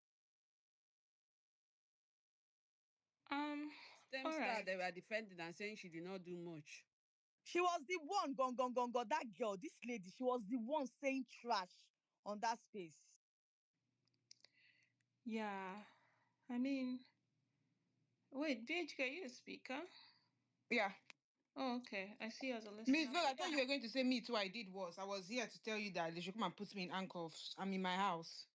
Stem All Star, right. they were defending and saying she did not do much. She was the one, gone, gone, gone, gone. That girl, this lady, she was the one saying trash on that space. Yeah. I mean, wait, BHK, you a speaker? Yeah. Oh, okay. I see you as a Miss listener. Bell, But I thought you were going to say me too. I did worse. I was here to tell you that they should come and put me in handcuffs. I'm in my house.